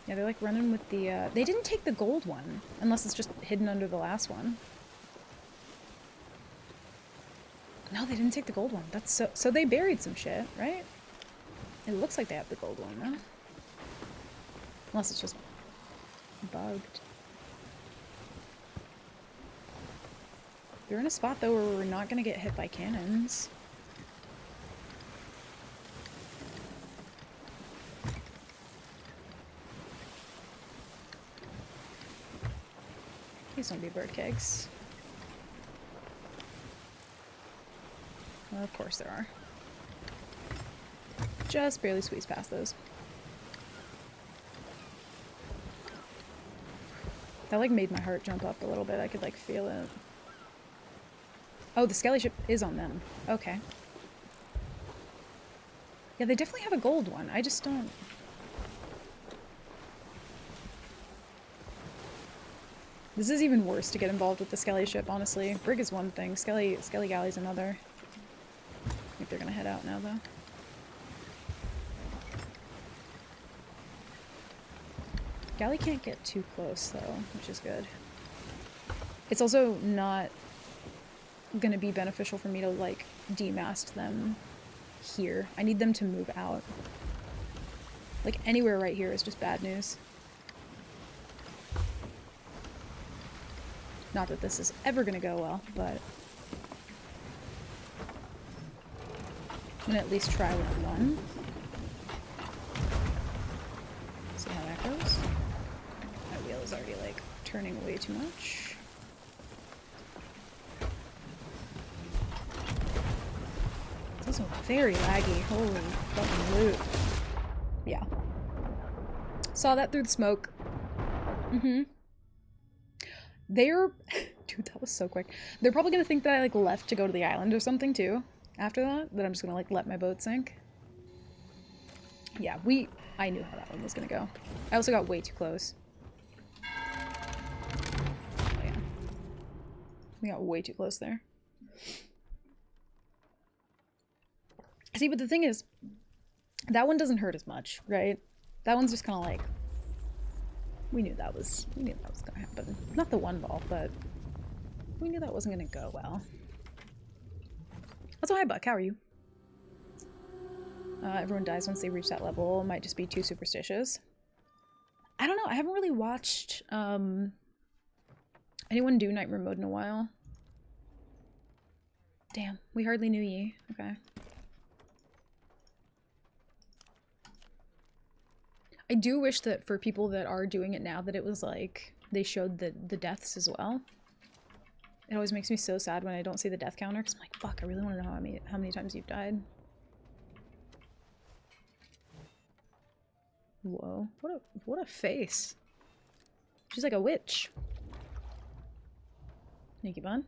Yeah, they're like running with the, they didn't take the gold one, unless it's just hidden under the last one. No, they didn't take the gold one. That's so they buried some shit, right? It looks like they have the gold one, though. Unless it's just bugged. They're in a spot, though, where we're not gonna get hit by cannons. Please don't be bird kegs. Well, of course there are. Just barely squeeze past those. That, like, made my heart jump up a little bit. I could, like, feel it. Oh, the skelly ship is on them. Okay. Yeah, they definitely have a gold one. I just don't... This is even worse to get involved with the skelly ship, honestly. Brig is one thing. Skelly galley's another. I think they're gonna head out now, though. Galley can't get too close, though, which is good. It's also not gonna be beneficial for me to, like, demast them here. I need them to move out. Like, anywhere right here is just bad news. Not that this is ever gonna go well, but... I'm gonna at least try with one. See how that goes. My wheel is already, like, turning way too much. It's also very laggy. Holy fucking loot. Yeah. Saw that through the smoke. Mm-hmm. They're... Dude, that was so quick. They're probably gonna think that I, like, left to go to the island or something, too. After that. That I'm just gonna, like, let my boat sink. Yeah, I knew how that one was gonna go. I also got way too close. Oh, yeah. We got way too close there. See, but the thing is, that one doesn't hurt as much, right? That one's just kind of like... We knew that was gonna happen. Not the one ball, but we knew that wasn't gonna go well. Also, hi Buck, how are you? Everyone dies once they reach that level. Might just be too superstitious. I don't know, I haven't really watched anyone do Nightmare Mode in a while. Damn, we hardly knew ye. Okay. I do wish that for people that are doing it now that it was like they showed the deaths as well. It always makes me so sad when I don't see the death counter because I'm like, fuck, I really want to know how many times you've died. Whoa, what a face. She's like a witch. Thank you, bun.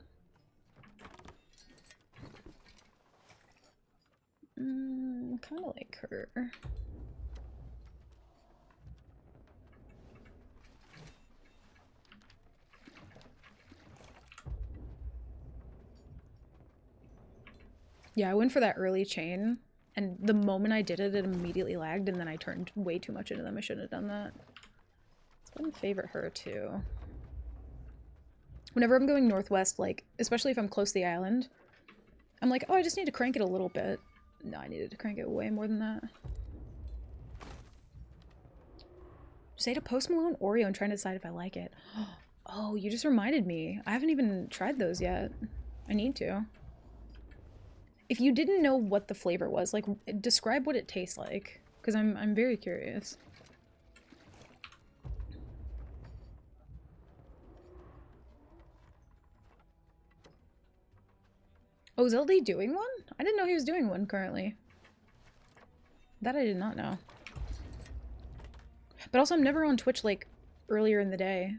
Kind of like her. Yeah, I went for that early chain, and the moment I did it, it immediately lagged, and then I turned way too much into them. I shouldn't have done that. Let's go and favorite her, too. Whenever I'm going northwest, like, especially if I'm close to the island, I'm like, oh, I just need to crank it a little bit. No, I needed to crank it way more than that. Just ate a Post Malone Oreo and trying to decide if I like it. Oh, you just reminded me. I haven't even tried those yet. I need to. If you didn't know what the flavor was, like, describe what it tastes like, because I'm very curious. Oh, is LD doing one? I didn't know he was doing one currently. That I did not know. But also, I'm never on Twitch, like, earlier in the day.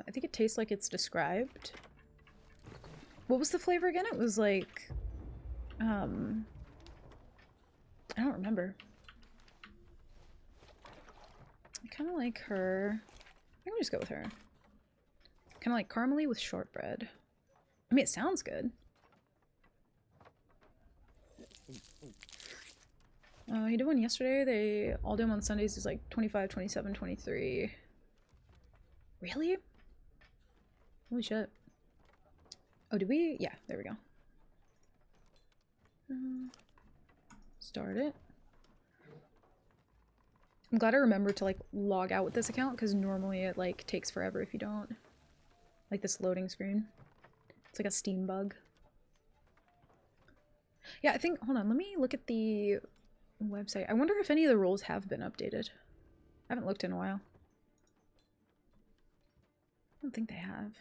I think it tastes like it's described. What was the flavor again? It was like, I don't remember. I kind of like her. I'm gonna just go with her. Kind of like caramely with shortbread. I mean, it sounds good. He did one yesterday. They all do them on Sundays. It's like 25, 27, 23. Really? Holy shit. Oh, did we? Yeah, there we go. Start it. I'm glad I remembered to like log out with this account because normally it like takes forever if you don't. Like this loading screen. It's like a Steam bug. Yeah, I think, hold on, let me look at the website. I wonder if any of the roles have been updated. I haven't looked in a while. I don't think they have.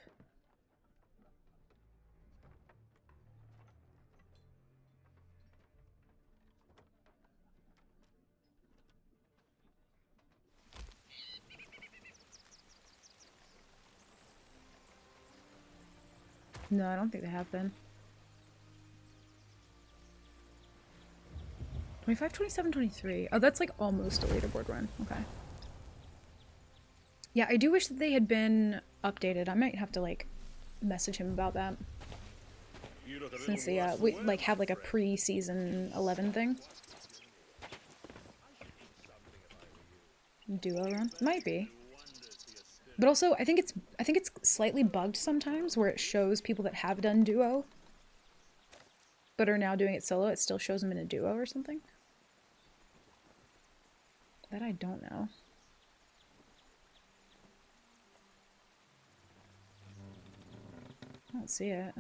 No, I don't think they have been. 25, 27, 23. Oh, that's like almost a leaderboard run. Okay. Yeah, I do wish that they had been updated. I might have to like message him about that. Since they we like have like a pre-season 11 thing. Duo run? Might be. But also I think it's slightly bugged sometimes where it shows people that have done duo but are now doing it solo. It still shows them in a duo or something. That I don't know. I don't see it.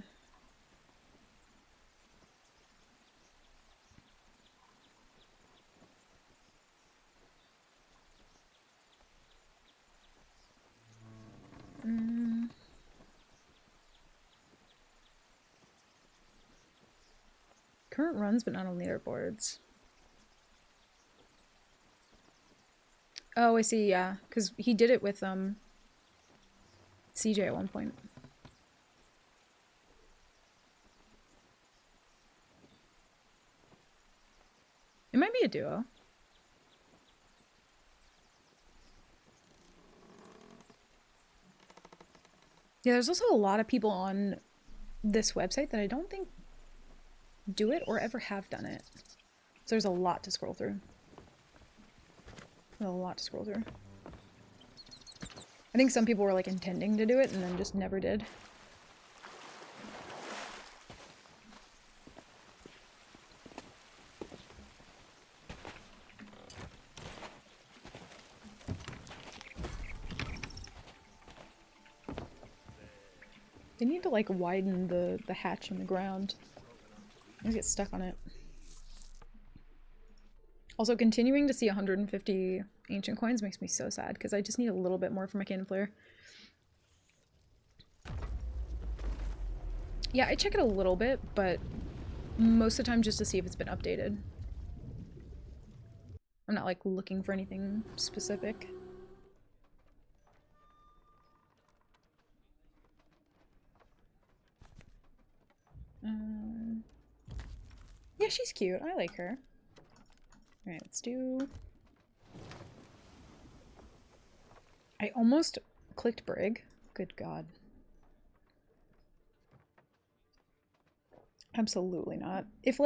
Current runs, but not on leaderboards. Oh, I see, yeah. Because he did it with, CJ at one point. It might be a duo. Yeah, there's also a lot of people on this website that I don't think do it or ever have done it. So there's a lot to scroll through. A lot to scroll through. I think some people were like intending to do it and then just never did. They need to like widen the hatch in the ground. I just get stuck on it. Also, continuing to see 150 ancient coins makes me so sad because I just need a little bit more for my cannon flare. Yeah, I check it a little bit, but most of the time just to see if it's been updated. I'm not like looking for anything specific. Yeah, she's cute. I like her. Alright, let's do I almost clicked Brig. Good God. Absolutely not. If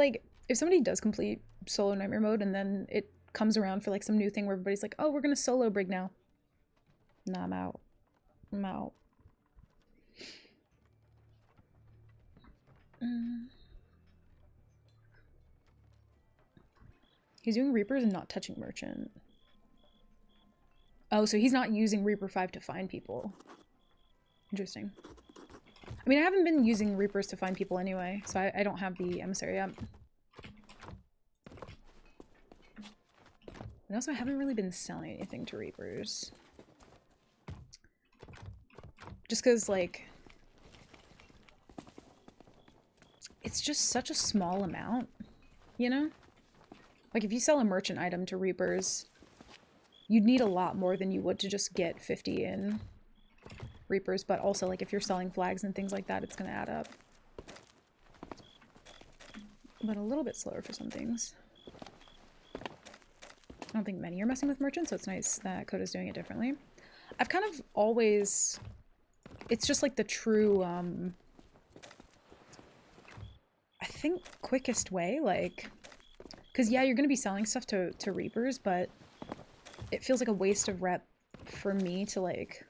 somebody does complete solo nightmare mode and then it comes around for like some new thing where everybody's like, oh, we're gonna solo Brig now. Nah, I'm out. I'm out. He's doing Reapers and not touching Merchant. Oh, so he's not using Reaper 5 to find people. Interesting. I mean, I haven't been using Reapers to find people anyway, so I don't have the Emissary up. And also, I haven't really been selling anything to Reapers. Just because, like, it's just such a small amount, you know? Like, if you sell a merchant item to Reapers, you'd need a lot more than you would to just get 50 in Reapers, but also, like, if you're selling flags and things like that, it's gonna add up. But a little bit slower for some things. I don't think many are messing with merchants, so it's nice that Coda's doing it differently. I've kind of always... It's just, like, the true, I think, quickest way, like... Because, yeah, you're gonna be selling stuff to Reapers, but it feels like a waste of rep for me to, like,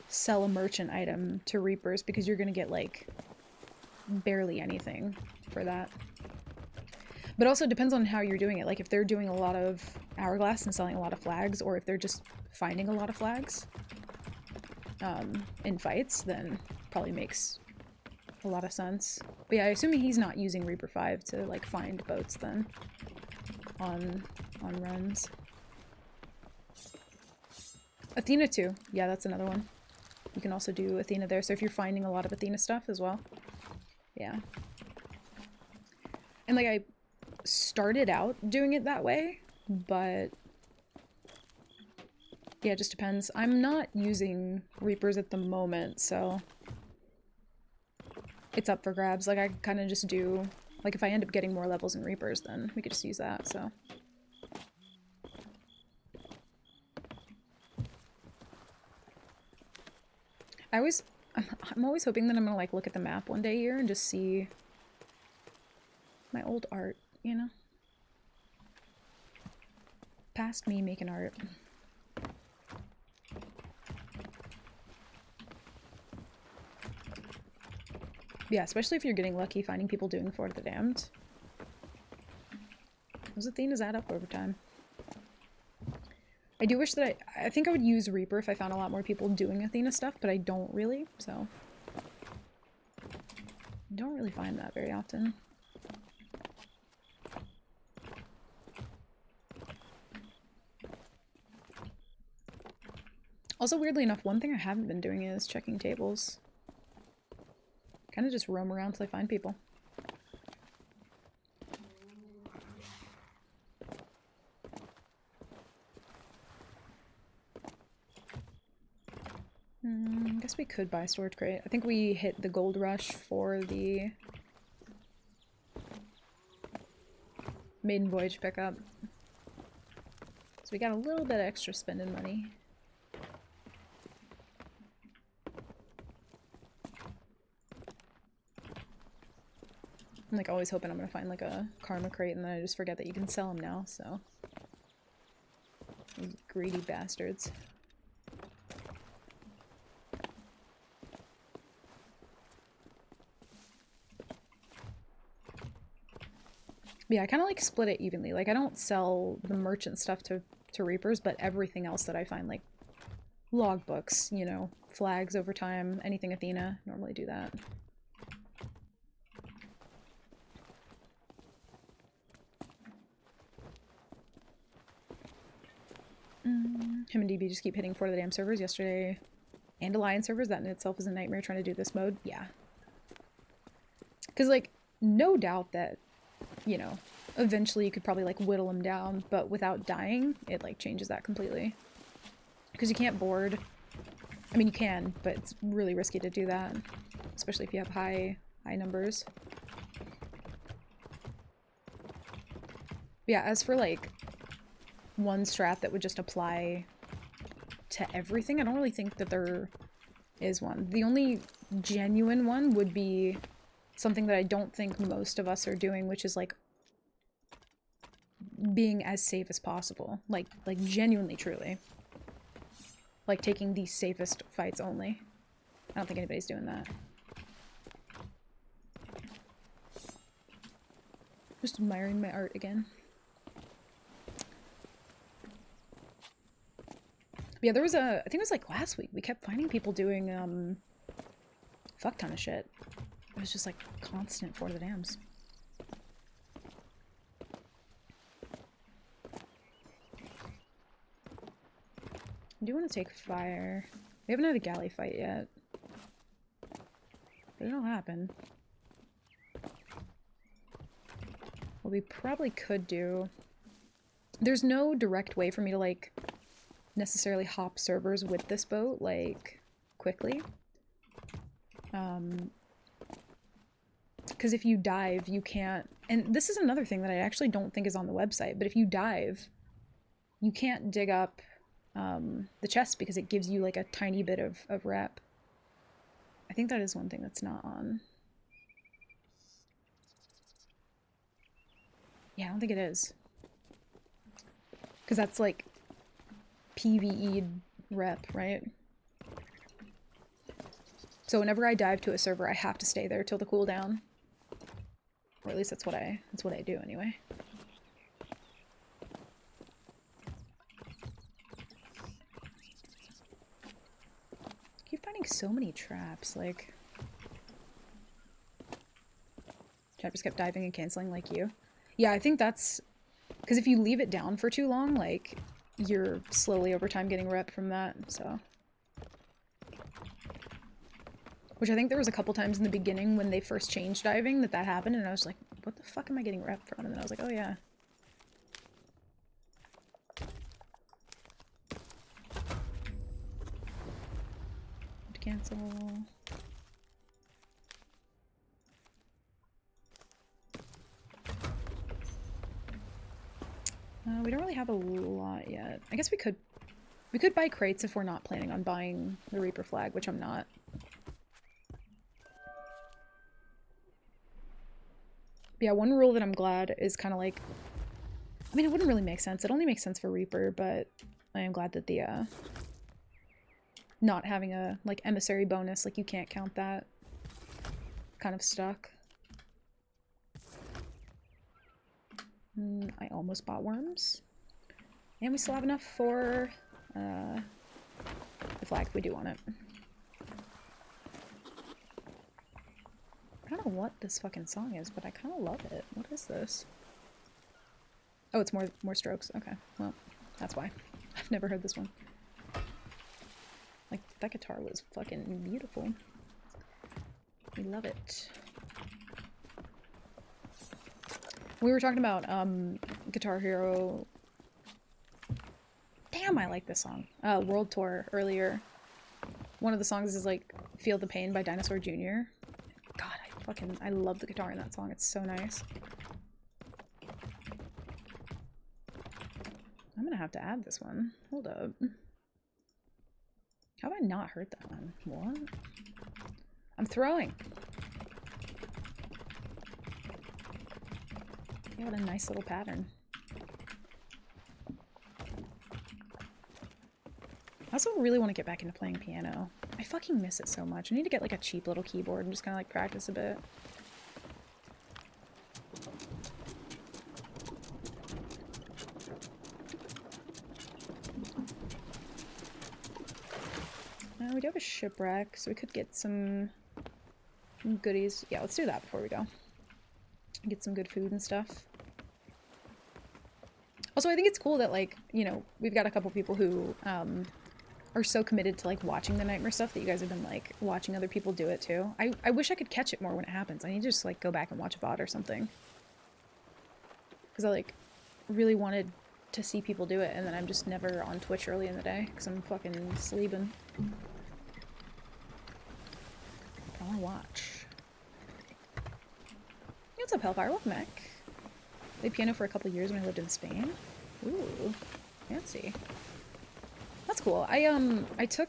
sell a merchant item to Reapers because you're gonna get, like, barely anything for that. But also, it depends on how you're doing it. Like, if they're doing a lot of Hourglass and selling a lot of flags, or if they're just finding a lot of flags in fights, then probably makes a lot of sense. But yeah, assuming he's not using Reaper 5 to, like, find boats then on runs. Athena too. Yeah, that's another one. You can also do Athena there, so if you're finding a lot of Athena stuff as well. Yeah. And, like, I started out doing it that way, but yeah, it just depends. I'm not using Reapers at the moment, so it's up for grabs. Like, I kind of just do, like, if I end up getting more levels in Reapers, then we could just use that, so. I'm always hoping that I'm gonna, like, look at the map one day here and just see my old art, you know? Past me making art. Yeah, especially if you're getting lucky finding people doing Fort of the Damned. Those Athenas add up over time. I do wish that I think I would use Reaper if I found a lot more people doing Athena stuff, but I don't really, so. I don't really find that very often. Also, weirdly enough, one thing I haven't been doing is checking tables. Kind of just roam around till I find people. I guess we could buy storage crate. I think we hit the gold rush for the maiden voyage pickup. So we got a little bit of extra spending money. I'm, like, always hoping I'm gonna find, like, a karma crate, and then I just forget that you can sell them now, so. These greedy bastards. Yeah, I kind of, like, split it evenly. Like, I don't sell the merchant stuff to Reapers, but everything else that I find, like, logbooks, you know, flags over time, anything Athena, normally do that. Him and DB just keep hitting Fort of the Damned servers yesterday. And Alliance servers, that in itself is a nightmare trying to do this mode. Yeah. Because, like, no doubt that, you know, eventually you could probably, like, whittle them down, but without dying, it, like, changes that completely. Because you can't board. I mean, you can, but it's really risky to do that. Especially if you have high numbers. But yeah, as for, like, one strat that would just apply to everything. I don't really think that there is one. The only genuine one would be something that I don't think most of us are doing, which is like being as safe as possible. Like genuinely, truly. Like taking the safest fights only. I don't think anybody's doing that. Just admiring my art again. Yeah, there was I think it was like last week, we kept finding people doing, fuck ton of shit. It was just like constant for the dams. I do want to take fire. We haven't had a galley fight yet. But it'll happen. What we probably could do... There's no direct way for me to, like, necessarily hop servers with this boat, like, quickly. Because if you dive, you can't... And this is another thing that I actually don't think is on the website, but if you dive, you can't dig up the chest because it gives you, like, a tiny bit of rep. I think that is one thing that's not on. Yeah, I don't think it is. Because that's, like, PvE rep, right? So whenever I dive to a server, I have to stay there till the cooldown. Or at least that's what I do anyway. I keep finding so many traps, like... Chat just kept diving and canceling like you. Yeah, I think that's... Because if you leave it down for too long, like, you're slowly over time getting rep from that, so... Which I think there was a couple times in the beginning when they first changed diving that happened, and I was like, what the fuck am I getting rep from? And then I was like, oh yeah. Cancel. We don't really have a lot yet. I guess we could buy crates if we're not planning on buying the Reaper flag, which I'm not. Yeah, one rule that I'm glad is kind of like... I mean, it wouldn't really make sense. It only makes sense for Reaper, but I am glad that the, not having a, like, emissary bonus, like, you can't count that. Kind of stuck. I almost bought worms. And we still have enough for, the flag if we do want it. I don't know what this fucking song is, but I kind of love it. What is this? Oh, it's more strokes. Okay, well, that's why. I've never heard this one. Like, that guitar was fucking beautiful. We love it. We were talking about, Guitar Hero... Damn, I like this song. World Tour earlier. One of the songs is, like, Feel the Pain by Dinosaur Jr. God, I love the guitar in that song. It's so nice. I'm gonna have to add this one. Hold up. How have I not heard that one? What? I'm throwing. Yeah, what a nice little pattern. I also really want to get back into playing piano. I fucking miss it so much. I need to get like a cheap little keyboard and just kind of like practice a bit. We do have a shipwreck, so we could get some goodies. Yeah, let's do that before we go. Get some good food and stuff. Also, I think it's cool that, like, you know, we've got a couple people who are so committed to, like, watching the Nightmare stuff that you guys have been, like, watching other people do it, too. I wish I could catch it more when it happens. I need to just, like, go back and watch a VOD or something. Because I, like, really wanted to see people do it, and then I'm just never on Twitch early in the day, because I'm fucking sleeping. I want to watch. Hey, what's up, Hellfire? Welcome back. Played piano for a couple years when I lived in Spain. Ooh, fancy. That's cool. I took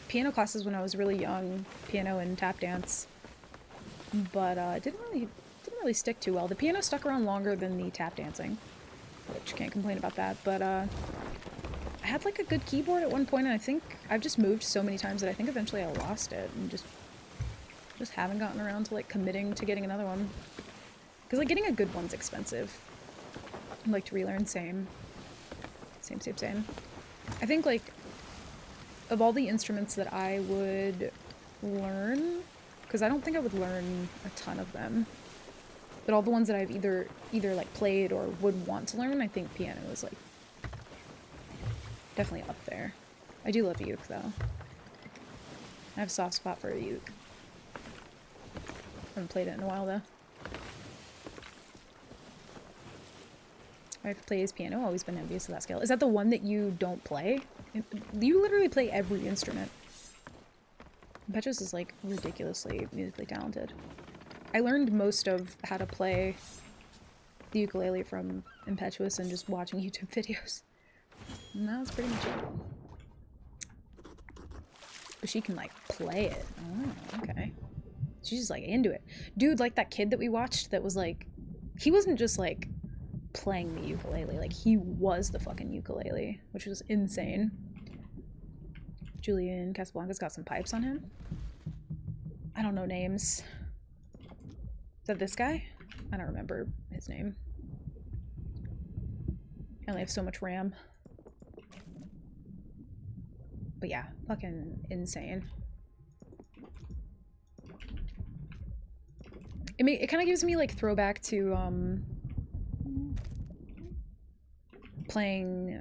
piano classes when I was really young, piano and tap dance, but it didn't really stick too well. The piano stuck around longer than the tap dancing, which can't complain about that. But I had like a good keyboard at one point, and I think I've just moved so many times that I think eventually I lost it and just haven't gotten around to like committing to getting another one. Because like getting a good one's expensive. I'd like to relearn same. I think like of all the instruments that I would learn, because I don't think I would learn a ton of them, but all the ones that I've either like played or would want to learn, I think piano is like definitely up there. I do love uke though. I have a soft spot for a uke. Haven't played it in a while though. I've played piano, always been envious of that skill. Is that the one that you don't play? You literally play every instrument. Impetuous is like ridiculously musically talented. I learned most of how to play the ukulele from Impetuous and just watching YouTube videos. And that was pretty much it. But she can like play it. Oh, okay. She's just like into it. Dude, like that kid that we watched that was like, he wasn't just like playing the ukulele, like he was the fucking ukulele, which was insane. Julian Casablanca's got some pipes on him. I don't know names. Is that this guy? I don't remember his name. I only have so much RAM. But yeah, fucking insane. It kind of gives me like throwback to playing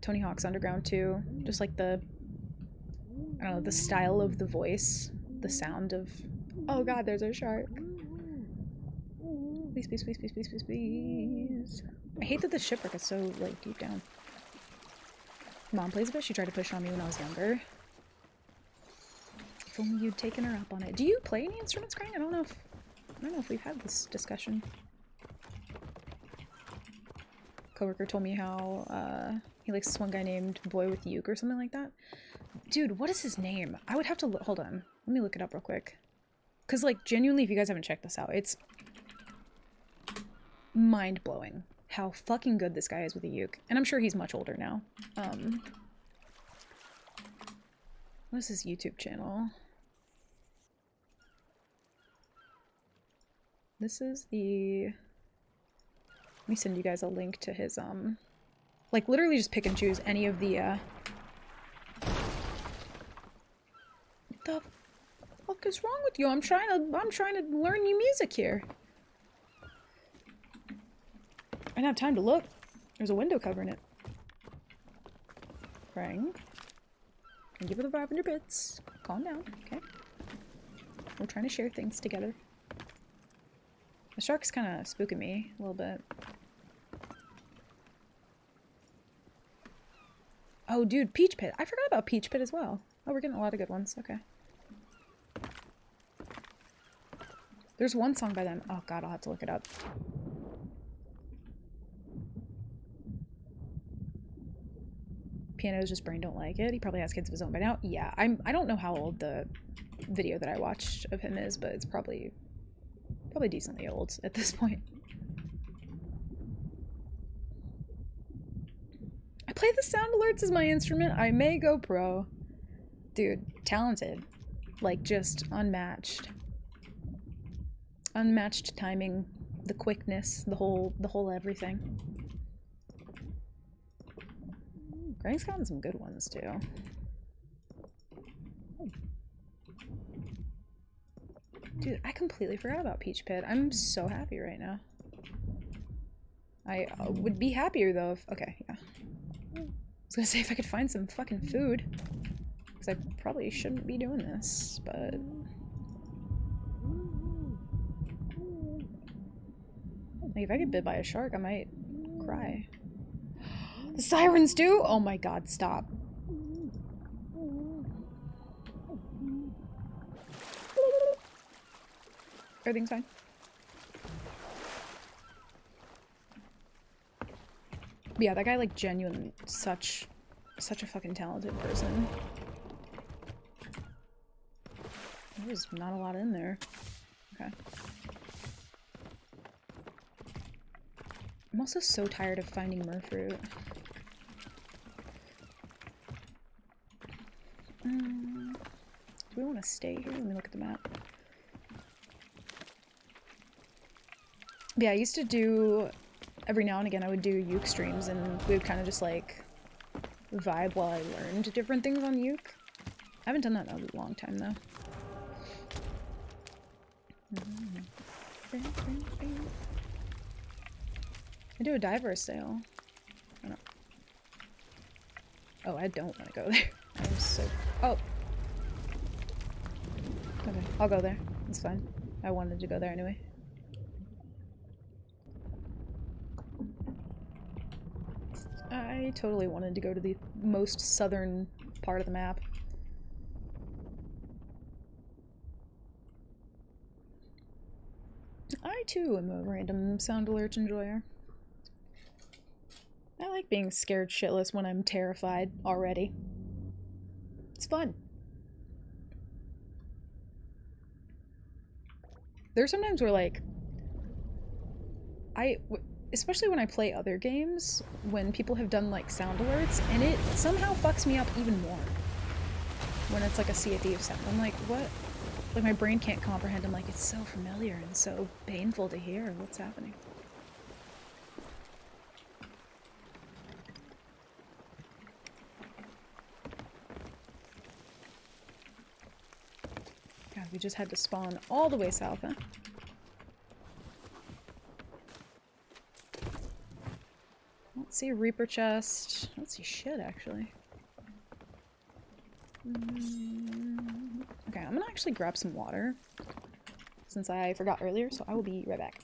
Tony Hawk's Underground 2. Just like the, I don't know, the style of the voice, the sound of, oh god, there's a shark. Please, please, please, please, please, please, please. I hate that the shipwreck is so like deep down. Mom plays a bit. She tried to push on me when I was younger. If only you'd taken her up on it. Do you play any instruments, Krang? I don't know if we've had this discussion. Coworker told me how he likes this one guy named Boy with Uke or something like that. Dude, what is his name? I would have to hold on. Let me look it up real quick. Cause like genuinely, if you guys haven't checked this out, it's mind-blowing how fucking good this guy is with a uke. And I'm sure he's much older now. What is his YouTube channel? This is the... Let me send you guys a link to his, like, literally just pick and choose any of the, What the fuck is wrong with you? I'm trying to learn new music here. I didn't have time to look. There's a window covering it. Krang. Can give her the 500 bits. Calm down, okay? We're trying to share things together. The shark's kind of spooking me a little bit. Oh, dude, Peach Pit. I forgot about Peach Pit as well. Oh, we're getting a lot of good ones. Okay. There's one song by them. Oh god, I'll have to look it up. Piano's just brain don't like it. He probably has kids of his own by now. Yeah, I don't know how old the video that I watched of him is, but it's probably decently old at this point. I play the sound alerts as my instrument. I may go pro. Dude, talented. Like, just unmatched. Unmatched timing, the quickness, the whole everything. Greg's gotten some good ones, too. Dude, I completely forgot about Peach Pit. I'm so happy right now. I would be happier, though, if... Okay, yeah. I was gonna say if I could find some fucking food. Because I probably shouldn't be doing this, but... Like, if I get bit by a shark, I might cry. The sirens do? Oh my god, stop. Everything's fine. But yeah, that guy, like, genuinely such such a fucking talented person. There's not a lot in there. Okay. I'm also so tired of finding Murfruit. Do we want to stay here? Let me look at the map. Yeah, I used to do, every now and again I would do Uke streams and we would kind of just like vibe while I learned different things on Uke. I haven't done that in a long time though. I do a diver sale. I don't. Oh, I don't want to go there. I'm so. Oh. Okay, I'll go there. It's fine. I wanted to go there anyway. I totally wanted to go to the most southern part of the map. I too am a random sound alert enjoyer. I like being scared shitless when I'm terrified already. It's fun. There's sometimes where like especially when I play other games, when people have done like sound alerts, and it somehow fucks me up even more. When it's like a Sea of Thieves sound. I'm like, what? Like my brain can't comprehend. I'm like, it's so familiar and so painful to hear. What's happening? God, we just had to spawn all the way south, huh? I don't see a Reaper chest. I don't see shit, actually. Okay, I'm gonna actually grab some water, since I forgot earlier, so I will be right back.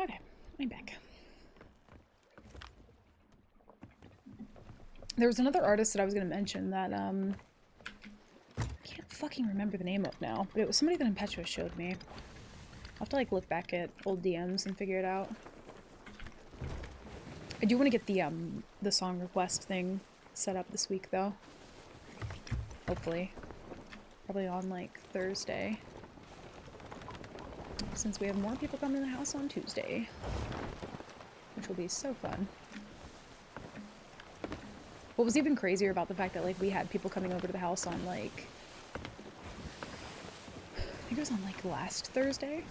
Okay, I'm back. There was another artist that I was going to mention that, I can't fucking remember the name of now, but it was somebody that Impetuous showed me. I'll have to, like, look back at old DMs and figure it out. I do want to get the song request thing set up this week, though. Hopefully. Probably on, like, Thursday. Since we have more people coming to the house on Tuesday. Which will be so fun. What was even crazier about the fact that, like, we had people coming over to the house on, like... I think it was on, like, last Thursday.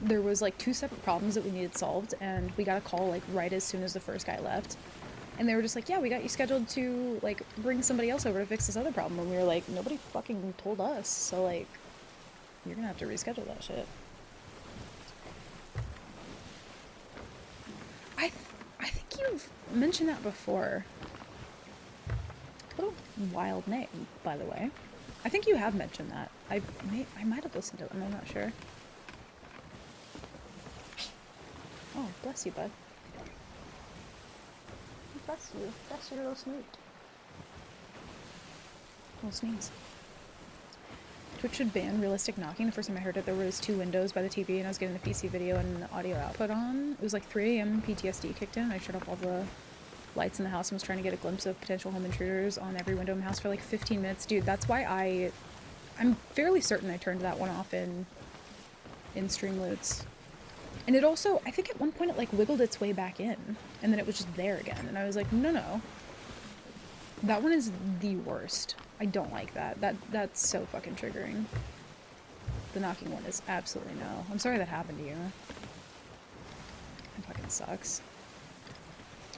There was, like, 2 separate problems that we needed solved, and we got a call, like, right as soon as the first guy left. And they were just like, yeah, we got you scheduled to, like, bring somebody else over to fix this other problem. And we were like, nobody fucking told us, so, like, you're gonna have to reschedule that shit. I think you've mentioned that before. wild name, by the way. I think you have mentioned that. I might have listened to them, I'm not sure. Oh, bless you, bud. Bless you. Bless your little snoot. Little sneeze. Twitch should ban realistic knocking. The first time I heard it, there was 2 windows by the TV and I was getting the PC video and the audio output on. It was like 3 AM, PTSD kicked in. I shut off all the lights in the house and was trying to get a glimpse of potential home intruders on every window in the house for like 15 minutes. Dude, that's why I'm fairly certain I turned that one off in Streamloots. And it also, I think at one point it like wiggled its way back in and then it was just there again. And I was like, no. That one is the worst. I don't like that. That's so fucking triggering. The knocking one is absolutely no. I'm sorry that happened to you. It fucking sucks.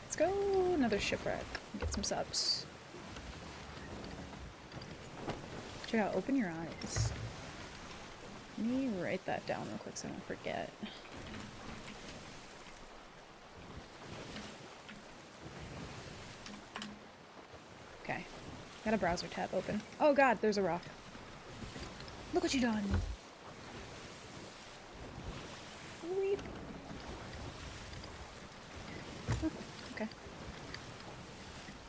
Let's go another shipwreck and get some subs. Check out Open Your Eyes. Let me write that down real quick so I don't forget. Okay. Got a browser tab open. Oh god, there's a rock. Look what you done! Weep. Oh, okay.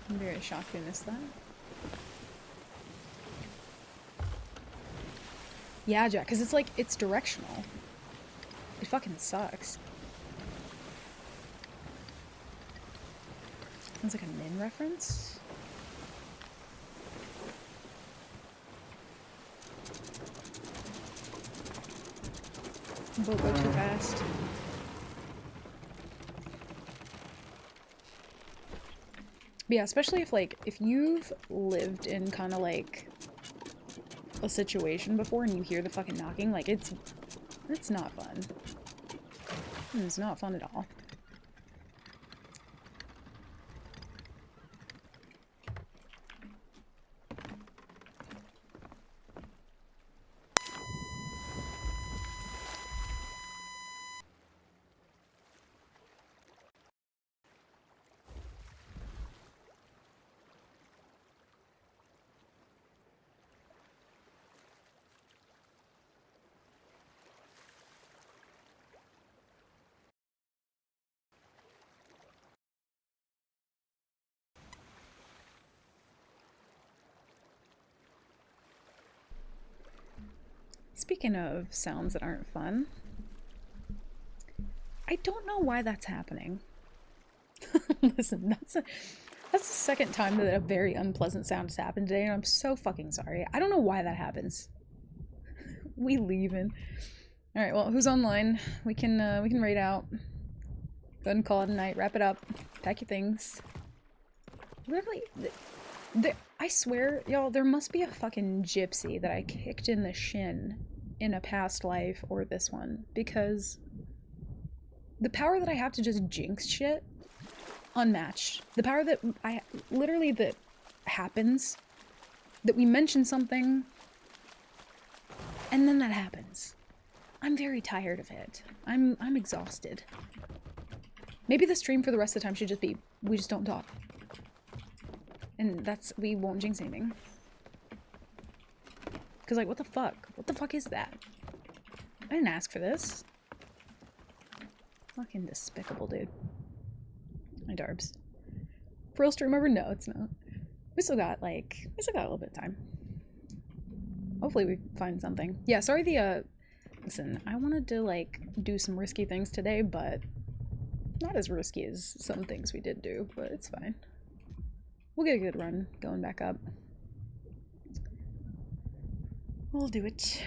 I'm very shocked you missed that. Yeah, Jack, because it's like, it's directional. It fucking sucks. Sounds like a Nin reference. Boat go too fast. But yeah, especially if you've lived in kind of like a situation before and you hear the fucking knocking, like it's not fun. It's not fun at all. Speaking of sounds that aren't fun, I don't know why that's happening. Listen, that's the second time that a very unpleasant sound has happened today, and I'm so fucking sorry. I don't know why that happens. We leaving. All right, well, who's online? We can raid out. Go ahead and call it a night. Wrap it up. Pack your things. Literally, I swear, y'all, there must be a fucking gypsy that I kicked in the shin in a past life or this one, because the power that I have to just jinx shit, unmatched. The power that that happens, that we mention something, and then that happens. I'm very tired of it. I'm exhausted. Maybe the stream for the rest of the time should just be, we just don't talk. And we won't jinx anything. Because, like, what the fuck? What the fuck is that? I didn't ask for this. Fucking despicable, dude. My darbs. For real stream over? No, it's not. We still got a little bit of time. Hopefully we find something. Yeah, sorry listen, I wanted to, like, do some risky things today, but not as risky as some things we did do, but it's fine. We'll get a good run going back up. We'll do it.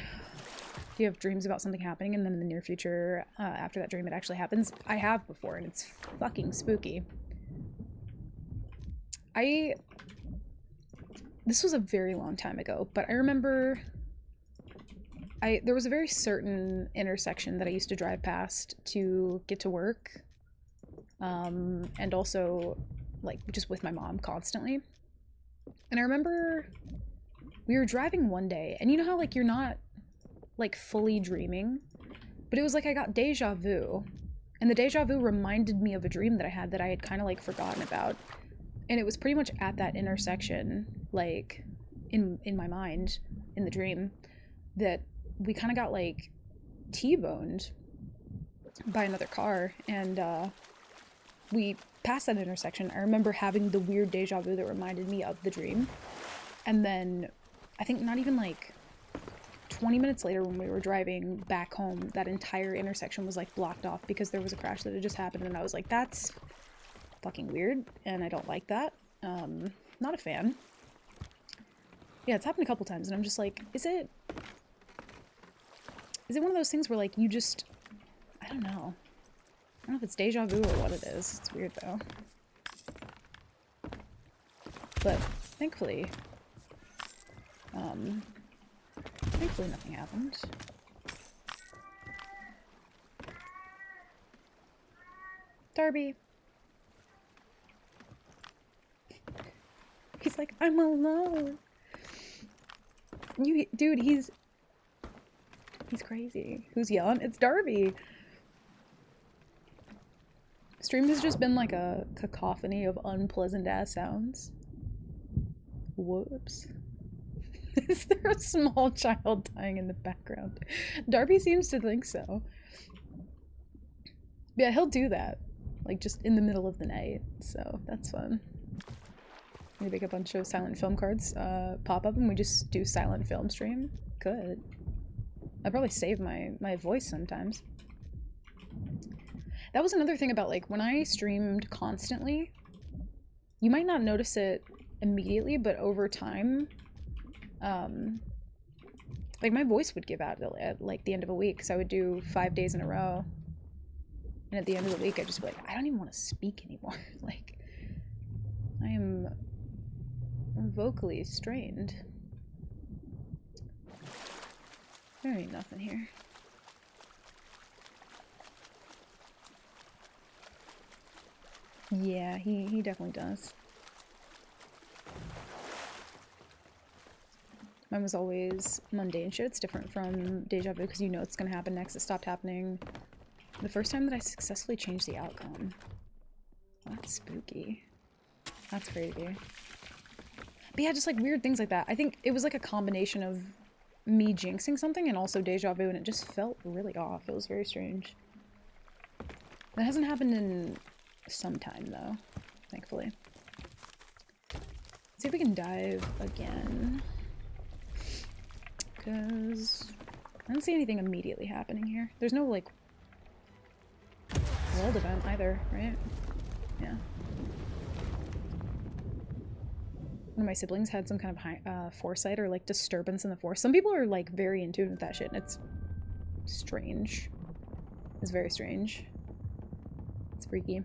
Do you have dreams about something happening and then in the near future, after that dream it actually happens? I have before, and it's fucking spooky. This was a very long time ago, but I remember there was a very certain intersection that I used to drive past to get to work. And also, like, just with my mom constantly. And I remember we were driving one day, and you know how, like, you're not, like, fully dreaming? But it was like I got deja vu. And the deja vu reminded me of a dream that I had kind of, like, forgotten about. And it was pretty much at that intersection, like, in my mind, in the dream, that we kind of got, like, T-boned by another car, and, we passed that intersection. I remember having the weird deja vu that reminded me of the dream. And then, I think not even, like, 20 minutes later when we were driving back home, that entire intersection was, like, blocked off because there was a crash that had just happened, and I was like, that's fucking weird, and I don't like that. Not a fan. Yeah, it's happened a couple times, and I'm just like, is it one of those things where, like, you just, I don't know. I don't know if it's deja vu or what it is. It's weird, though. But, thankfully nothing happened. Darby. He's like, I'm alone. Dude, he's crazy. Who's yelling? It's Darby. Stream has just been like a cacophony of unpleasant ass sounds. Whoops. Is there a small child dying in the background? Darby seems to think so. Yeah, he'll do that. Like, just in the middle of the night. So, that's fun. We make a bunch of silent film cards pop up and we just do silent film stream. Good. I'd probably save my voice sometimes. That was another thing about, like, when I streamed constantly, you might not notice it immediately, but over time, like, my voice would give out at like the end of a week, so I would do 5 days in a row, and at the end of the week I'd just be like, I don't even want to speak anymore. Like, I am vocally strained. There ain't nothing here. Yeah, he definitely does. Mine was always mundane shit. It's different from deja vu because you know it's gonna happen next. It stopped happening the first time that I successfully changed the outcome. That's spooky. That's crazy. But yeah, just like weird things like that. I think it was like a combination of me jinxing something and also deja vu, and it just felt really off. It was very strange. That hasn't happened in some time though, thankfully. Let's see if we can dive again. Because I don't see anything immediately happening here. There's no, like, world event either, right? Yeah. One of my siblings had some kind of foresight or, like, disturbance in the force. Some people are, like, very in tune with that shit, and it's strange. It's very strange. It's freaky.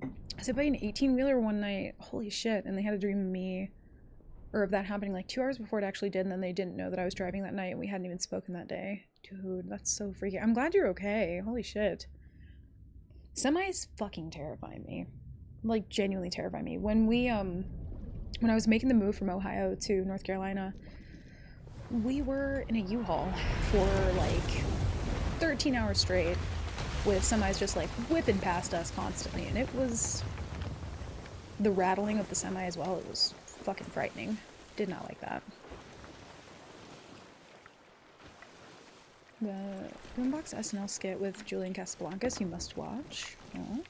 I was by an 18-wheeler one night, holy shit, and they had a dream of me, or of that happening like 2 hours before it actually did, and then they didn't know that I was driving that night, and we hadn't even spoken that day. Dude, that's so freaky. I'm glad you're okay. Holy shit. Semis fucking terrify me. Like, genuinely terrify me. When we, when I was making the move from Ohio to North Carolina, we were in a U-Haul for, like, 13 hours straight, with semis just, like, whipping past us constantly, and it was the rattling of the semi as well. It was fucking frightening. Did not like that. The Boombox SNL skit with Julian Casablancas you must watch. Oh.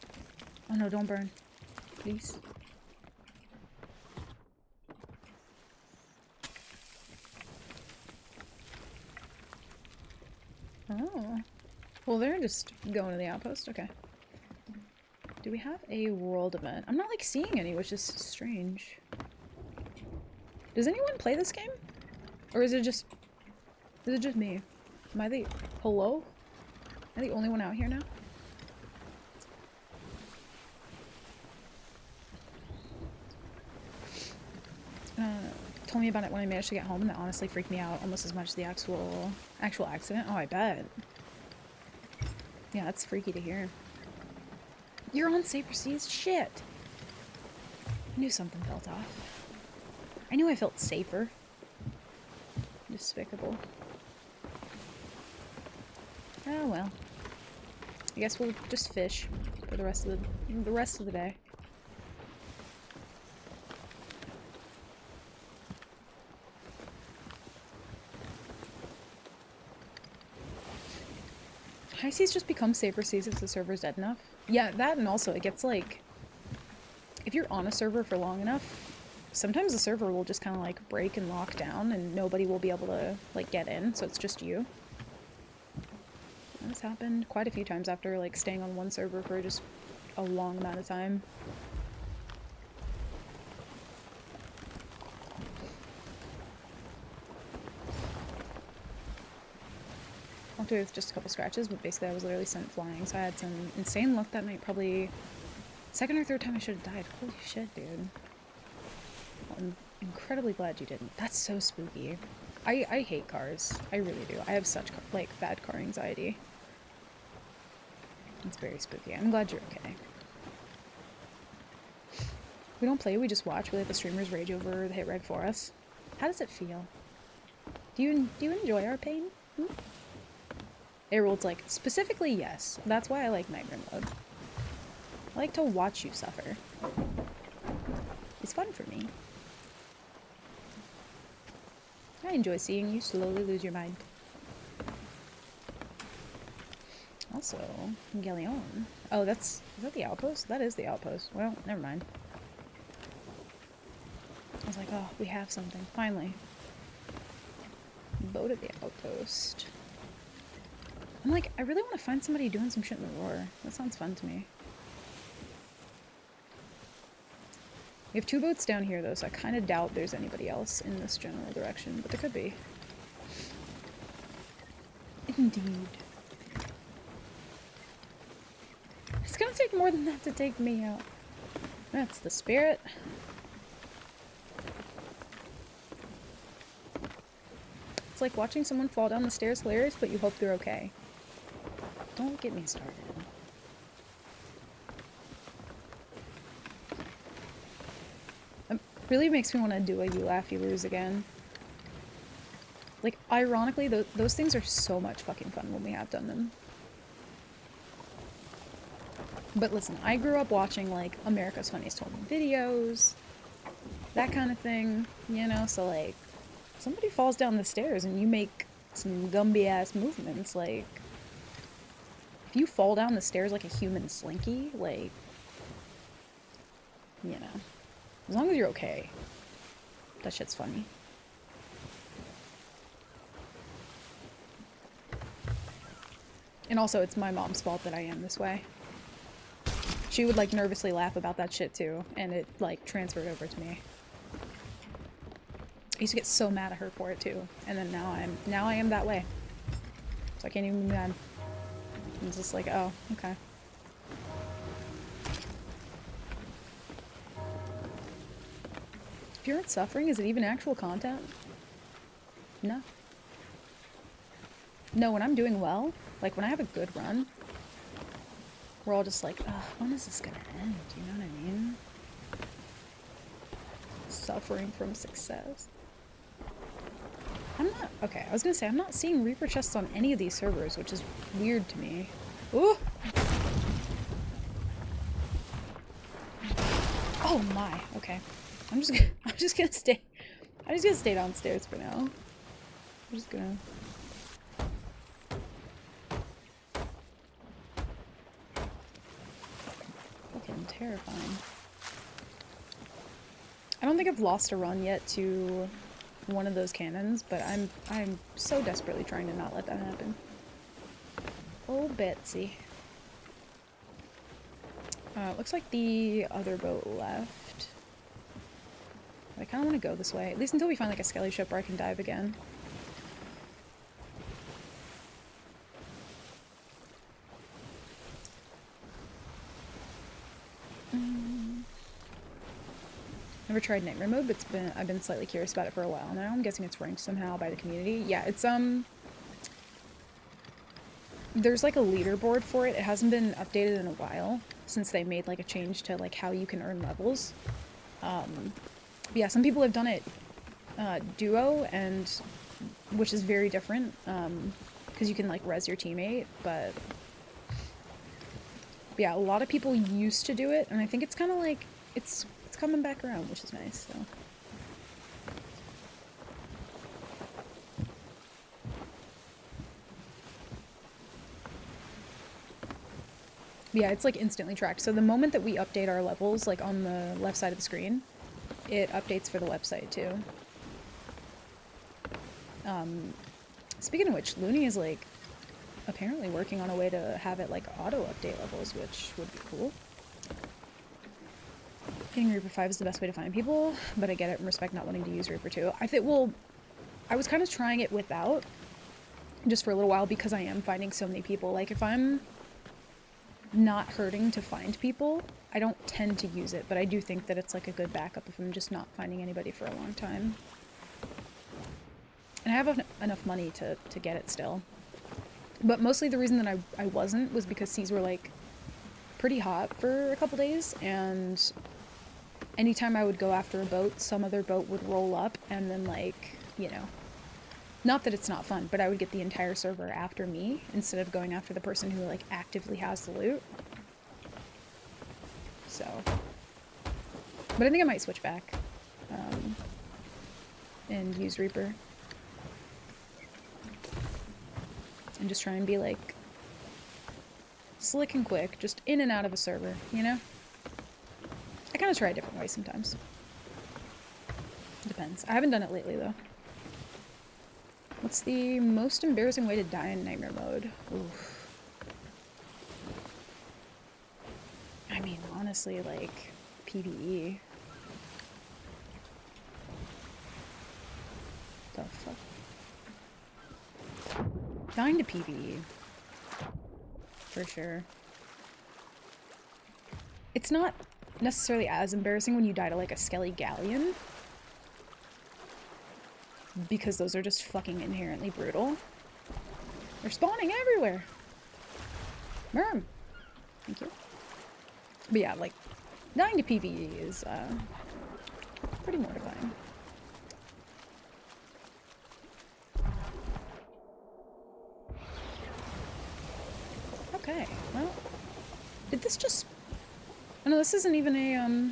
Oh no, don't burn. Please. Oh. Well, they're just going to the outpost. Okay. Do we have a world event? I'm not, like, seeing any, which is strange. Does anyone play this game? Or is it just me? Am I the... Hello? Am I the only one out here now? Told me about it when I managed to get home, and that honestly freaked me out almost as much as the actual accident. Oh, I bet. Yeah, that's freaky to hear. You're on safer seas? Shit! I knew something felt off. I knew I felt safer. Despicable. Oh well. I guess we'll just fish for the rest of the day. High seas just become safer seas if the server's dead enough. Yeah, that, and also it gets like, if you're on a server for long enough, sometimes the server will just kind of like break and lock down and nobody will be able to like get in, so it's just you. That's happened quite a few times after like staying on one server for just a long amount of time. Walked away with just a couple scratches, but basically I was literally sent flying, so I had some insane luck that night. Probably second or third time I should have died. Holy shit, dude. Well, I'm incredibly glad you didn't. That's so spooky. I hate cars. I really do. I have such like bad car anxiety. It's very spooky. I'm glad you're okay. We don't play, we just watch. We let the streamers rage over the hit reg for us. How does it feel? Do you enjoy our pain? Hmm? Airworld's like, specifically yes. That's why I like Nightmare Mode. I like to watch you suffer. It's fun for me. I enjoy seeing you slowly lose your mind. Also, Galleon. Oh, is that the outpost? That is the outpost. Well, never mind. I was like, oh, we have something. Finally. Boat at the outpost. I'm like, I really want to find somebody doing some shit in the roar. That sounds fun to me. We have 2 boats down here, though, so I kind of doubt there's anybody else in this general direction, but there could be. Indeed. It's gonna take more than that to take me out. That's the spirit. It's like watching someone fall down the stairs hilarious, but you hope they're okay. Don't get me started. It really makes me want to do a You Laugh, You Lose again. Like, ironically, those things are so much fucking fun when we have done them. But listen, I grew up watching, like, America's Funniest Home Videos, that kind of thing, you know, so, like, somebody falls down the stairs and you make some Gumby-ass movements, like, if you fall down the stairs like a human slinky, like, you know, as long as you're okay, that shit's funny. And also, it's my mom's fault that I am this way. She would, like, nervously laugh about that shit, too, and it, like, transferred over to me. I used to get so mad at her for it, too, and then now I am that way. So I can't even be mad. I'm just like, oh, okay. If you're not suffering, is it even actual content? No. No, when I'm doing well, like, when I have a good run, we're all just like, when is this gonna end? You know what I mean? Suffering from success. I'm not, okay, I was gonna say, I'm not seeing Reaper chests on any of these servers, which is weird to me. Ooh! Oh my, okay. I'm just gonna stay downstairs for now. I'm just gonna... Fucking terrifying. I don't think I've lost a run yet to one of those cannons, but I'm so desperately trying to not let that happen. Oh, Betsy. Looks like the other boat left. I kind of want to go this way, at least until we find like a skelly ship where I can dive again. Never tried Nightmare Mode, but I've been slightly curious about it for a while now. I'm guessing it's ranked somehow by the community. Yeah, it's there's like a leaderboard for it. It hasn't been updated in a while since they made like a change to like how you can earn levels. Yeah, some people have done it duo, and which is very different because you can like res your teammate, but But yeah, a lot of people used to do it, and I think it's kind of like, it's coming back around, which is nice, so. Yeah, it's like instantly tracked. So the moment that we update our levels, like on the left side of the screen, it updates for the website too. Speaking of which, Looney is like apparently working on a way to have it like auto update levels, which would be cool. Getting Reaper 5 is the best way to find people, but I get it and respect not wanting to use Reaper 2. I think, well, I was kind of trying it without, just for a little while, because I am finding so many people. Like, if I'm not hurting to find people, I don't tend to use it, but I do think that it's like a good backup if I'm just not finding anybody for a long time. And I have enough money to get it still. But mostly the reason that I wasn't was because seas were like pretty hot for a couple days, and anytime I would go after a boat, some other boat would roll up and then, like, you know, not that it's not fun, but I would get the entire server after me instead of going after the person who like actively has the loot. So, but I think I might switch back and use Reaper and just try and be like slick and quick, just in and out of a server, you know? I kind of try a different way sometimes. Depends. I haven't done it lately though. What's the most embarrassing way to die in Nightmare mode? Oof. I mean, honestly, like, PvE. The fuck? Dying to PvE. For sure. It's not necessarily as embarrassing when you die to, like, a Skelly Galleon, because those are just fucking inherently brutal. They're spawning everywhere. Merm. Thank you. But yeah, like, dying to PvE is pretty mortifying. Okay, well, did this just... Oh no, this isn't even a,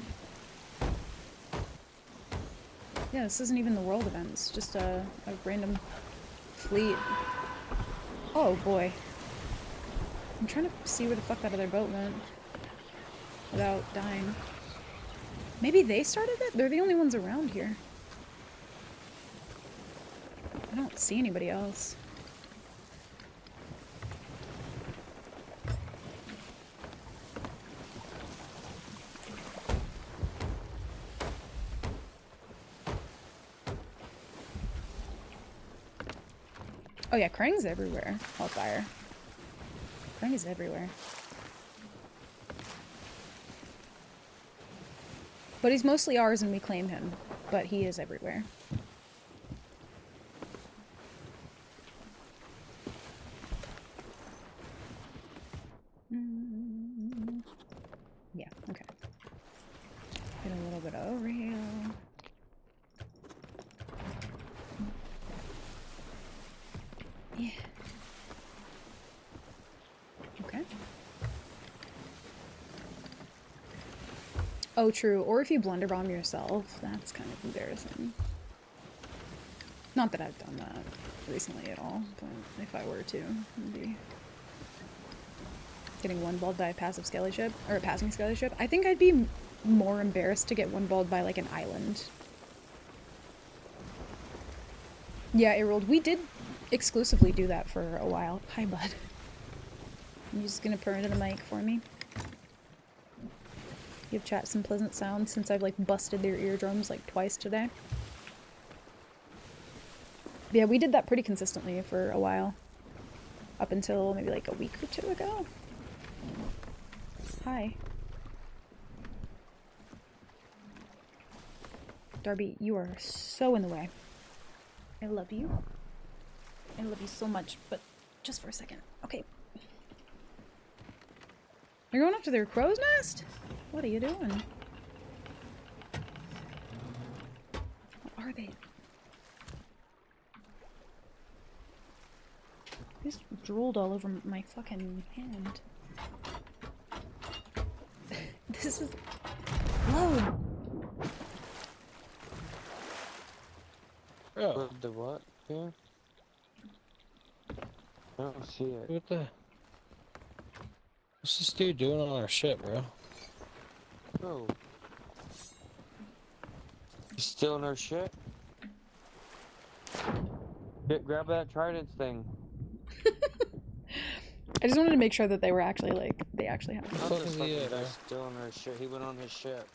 yeah, this isn't even the world event. It's just a random fleet. Oh boy. I'm trying to see where the fuck that other boat went without dying. Maybe they started it? They're the only ones around here. I don't see anybody else. Oh yeah, Krang's everywhere. Hellfire. Krang is everywhere. But he's mostly ours and we claim him. But he is everywhere. Yeah, okay. Get a little bit over here. Yeah. Okay. Oh, true. Or if you blunder bomb yourself, that's kind of embarrassing. Not that I've done that recently at all, but if I were to, it'd be getting one-balled by a passive skelly ship, or a passing skelly ship. I think I'd be more embarrassed to get one-balled by like an island. Yeah, Erold, we did exclusively do that for a while. Hi, bud. You just gonna purr into the mic for me? Give chat some pleasant sounds since I've like busted their eardrums like twice today. But yeah, we did that pretty consistently for a while. Up until maybe like a week or two ago. Hi. Darby, you are so in the way. I love you. I love you so much, but just for a second. Okay. You're going up to their crow's nest? What are you doing? What are they? They just drooled all over my fucking hand. This is load. Bro, the what? Yeah. I don't see it. What the? What's this dude doing on our ship, bro? Bro. He's stealing our shit. Grab that trident thing. I just wanted to make sure that they were actually like they actually have. Not fuck this is he fucking at, guy bro? stealing our shit. He went on his ship.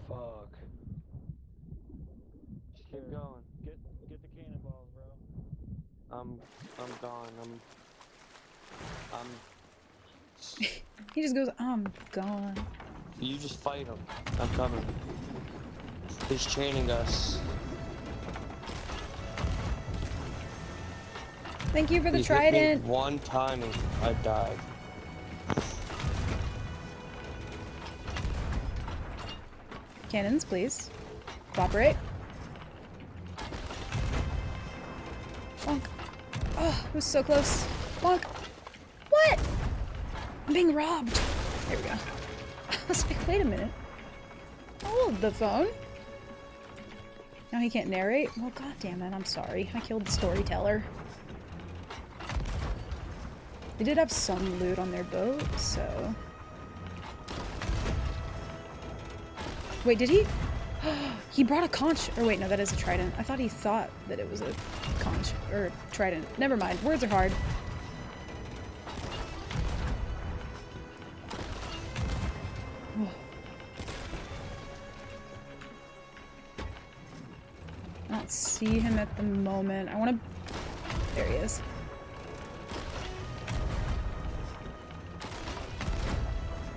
Fuck. Just keep going. Get the cannonballs, bro. I'm gone. I'm. He just goes, I'm gone. You just fight him. I'm coming. He's chaining us. Thank you for the He hit me trident. one time and I died. Cannons, please. Cooperate. Bonk. Oh, it was so close. Bonk. What? I'm being robbed. There we go. I was like, wait a minute. Hold the phone. Now he can't narrate? Well, god damn it, I'm sorry. I killed the storyteller. They did have some loot on their boat, so... Wait, did he? He brought a conch. Or wait, no, that is a trident. I thought he thought that it was a conch or trident. Never mind. Words are hard. Oh. I don't see him at the moment. I want to. There he is.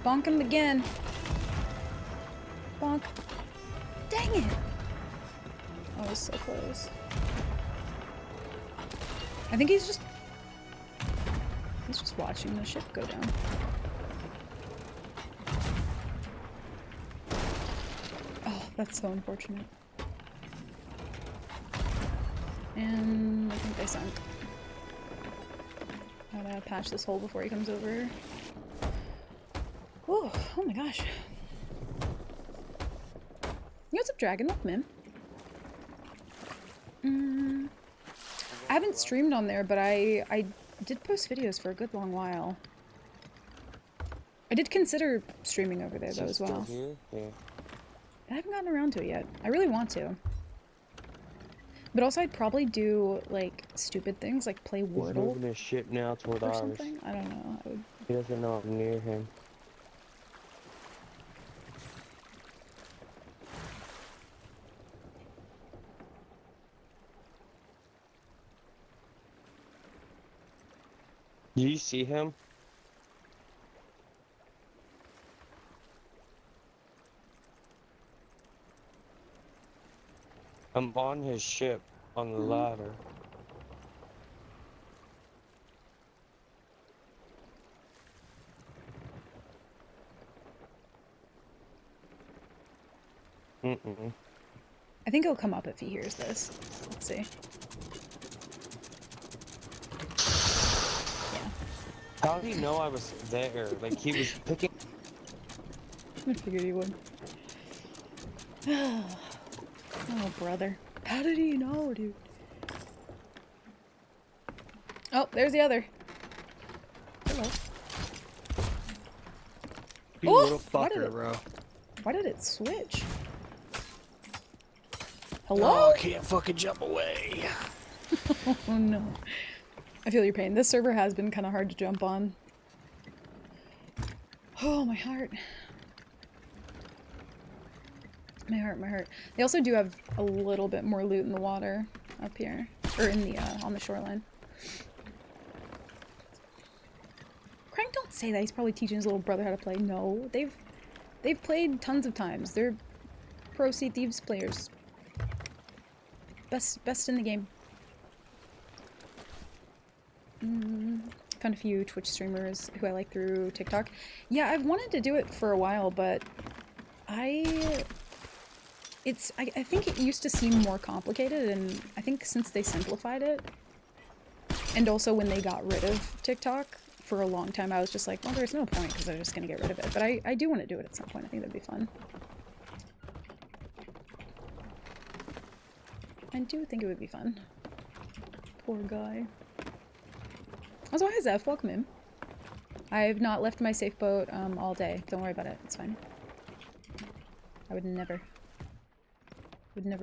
Bonk him again. Bonk. Dang it! I was so close. I think he's just watching the ship go down. Oh, that's so unfortunate. And I think they sunk. Gotta patch this hole before he comes over. Whoa, oh my gosh. Yo, what's up, Dragon? Welcome in. I haven't streamed on there, but I did post videos for a good long while. I did consider streaming over there, though, as well. Here? Yeah. I haven't gotten around to it yet. I really want to. But also, I'd probably do, like, stupid things, like play He's Wordle moving his ship now toward or ours. something. I don't know. I would... He doesn't know I'm near him. Do you see him? I'm on his ship, on the ladder. Mm-mm. I think he'll come up if he hears this. Let's see. How did he know I was there? Like, he was picking... I figured he would. Oh, brother. How did he know, dude? Oh, there's the other. Hello. You Oh, little why did fucker, it- bro. Why did it switch? Oh, Hello? I can't fucking jump away. Oh no. I feel your pain. This server has been kind of hard to jump on. Oh, my heart. My heart, my heart. They also do have a little bit more loot in the water up here. Or in the, on the shoreline. Crank, don't say that. He's probably teaching his little brother how to play. No, they've played tons of times. They're pro Sea Thieves players. Best in the game. Found a few Twitch streamers who I like through TikTok. Yeah, I've wanted to do it for a while, but I think it used to seem more complicated, and I think since they simplified it, and also when they got rid of TikTok for a long time I was just like, well, there's no point because they're just gonna get rid of it. But I do want to do it at some point. I think that'd be fun. I do think it would be fun. Poor guy. Also, hi Zeph, welcome in. I've not left my safe boat all day. Don't worry about it. It's fine. I would never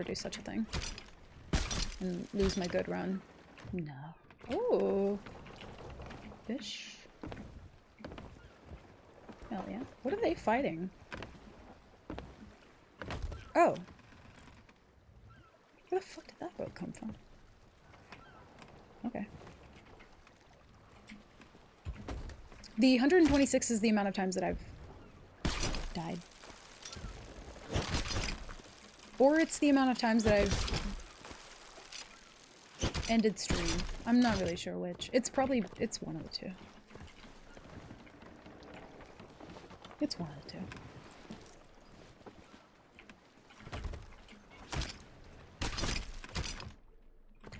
do such a thing. And lose my good run. No. Oh. Fish. Hell yeah. What are they fighting? Oh. Where the fuck did that boat come from? Okay. The 126 is the amount of times that I've died. Or it's the amount of times that I've ended stream. I'm not really sure which. It's probably, it's one of the two. It's one of the two.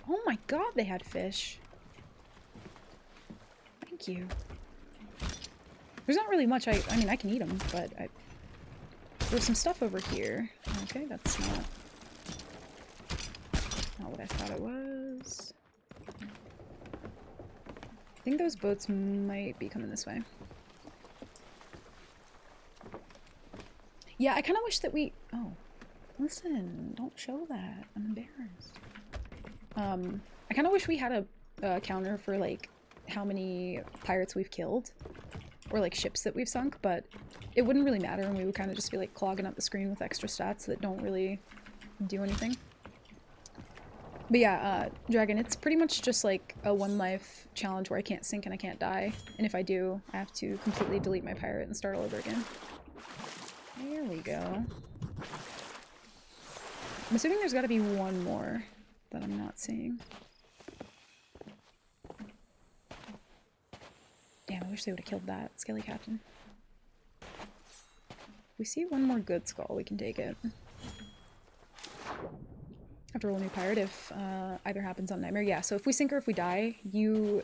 Oh my god, they had fish. Thank you. There's not really much I mean, I can eat them, but there's some stuff over here. Okay, that's not what I thought it was. I think those boats might be coming this way. Yeah, I kind of wish that we... Oh. Listen, don't show that. I'm embarrassed. I kind of wish we had a counter for, like, how many pirates we've killed. Or, like, ships that we've sunk, but it wouldn't really matter, and we would kind of just be, like, clogging up the screen with extra stats that don't really do anything. But yeah, Dragon, it's pretty much just, like, a one-life challenge where I can't sink and I can't die. And if I do, I have to completely delete my pirate and start all over again. There we go. I'm assuming there's gotta be one more that I'm not seeing. Damn, I wish they would have killed that Skelly Captain. If we see one more good skull, we can take it. Have to roll a new pirate if either happens on Nightmare. Yeah, so if we sink or if we die, you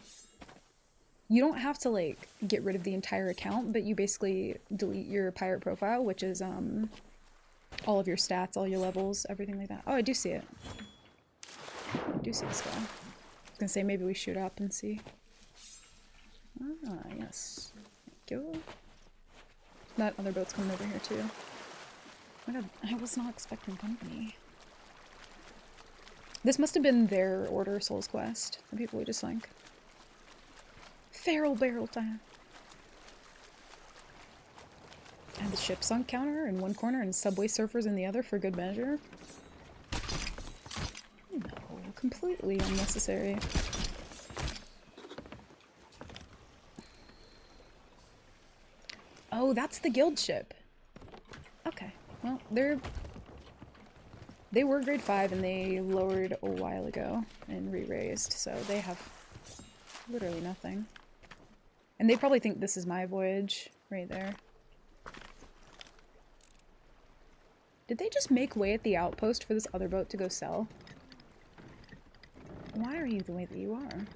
don't have to, like, get rid of the entire account, but you basically delete your pirate profile, which is all of your stats, all your levels, everything like that. Oh, I do see it. I do see the skull. I was gonna say maybe we shoot up and see. Ah, yes. Thank you. That other boat's coming over here too. Oh my god, I was not expecting company. This must have been their Order Souls quest, the people we just sank. Feral barrel time. And the ship sunk counter in one corner and Subway Surfers in the other for good measure. No, completely unnecessary. Oh, that's the guild ship. Okay, well, they were grade 5 and they lowered a while ago and re-raised, so they have literally nothing. And they probably think this is my voyage right there. Did they just make way at the outpost for this other boat to go sell? Why are you the way that you are?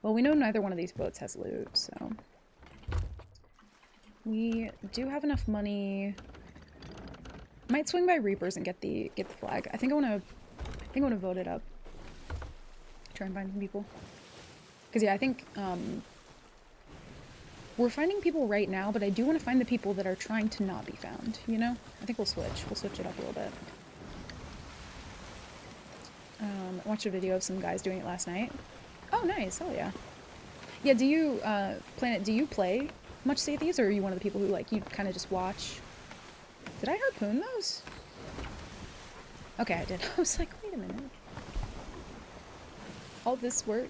Well, we know neither one of these boats has loot, so... We do have enough money. Might swing by Reapers and get the flag. I think I wanna vote it up. Try and find some people. Because yeah, I think we're finding people right now, but I do want to find the people that are trying to not be found, you know? I think we'll switch. We'll switch it up a little bit. I watched a video of some guys doing it last night. Oh, nice. Oh, yeah. Yeah, do you, Planet, do you play much Sea of Thieves, or are you one of the people who, like, you kind of just watch? Did I harpoon those? Okay, I did. I was like, wait a minute. All this work.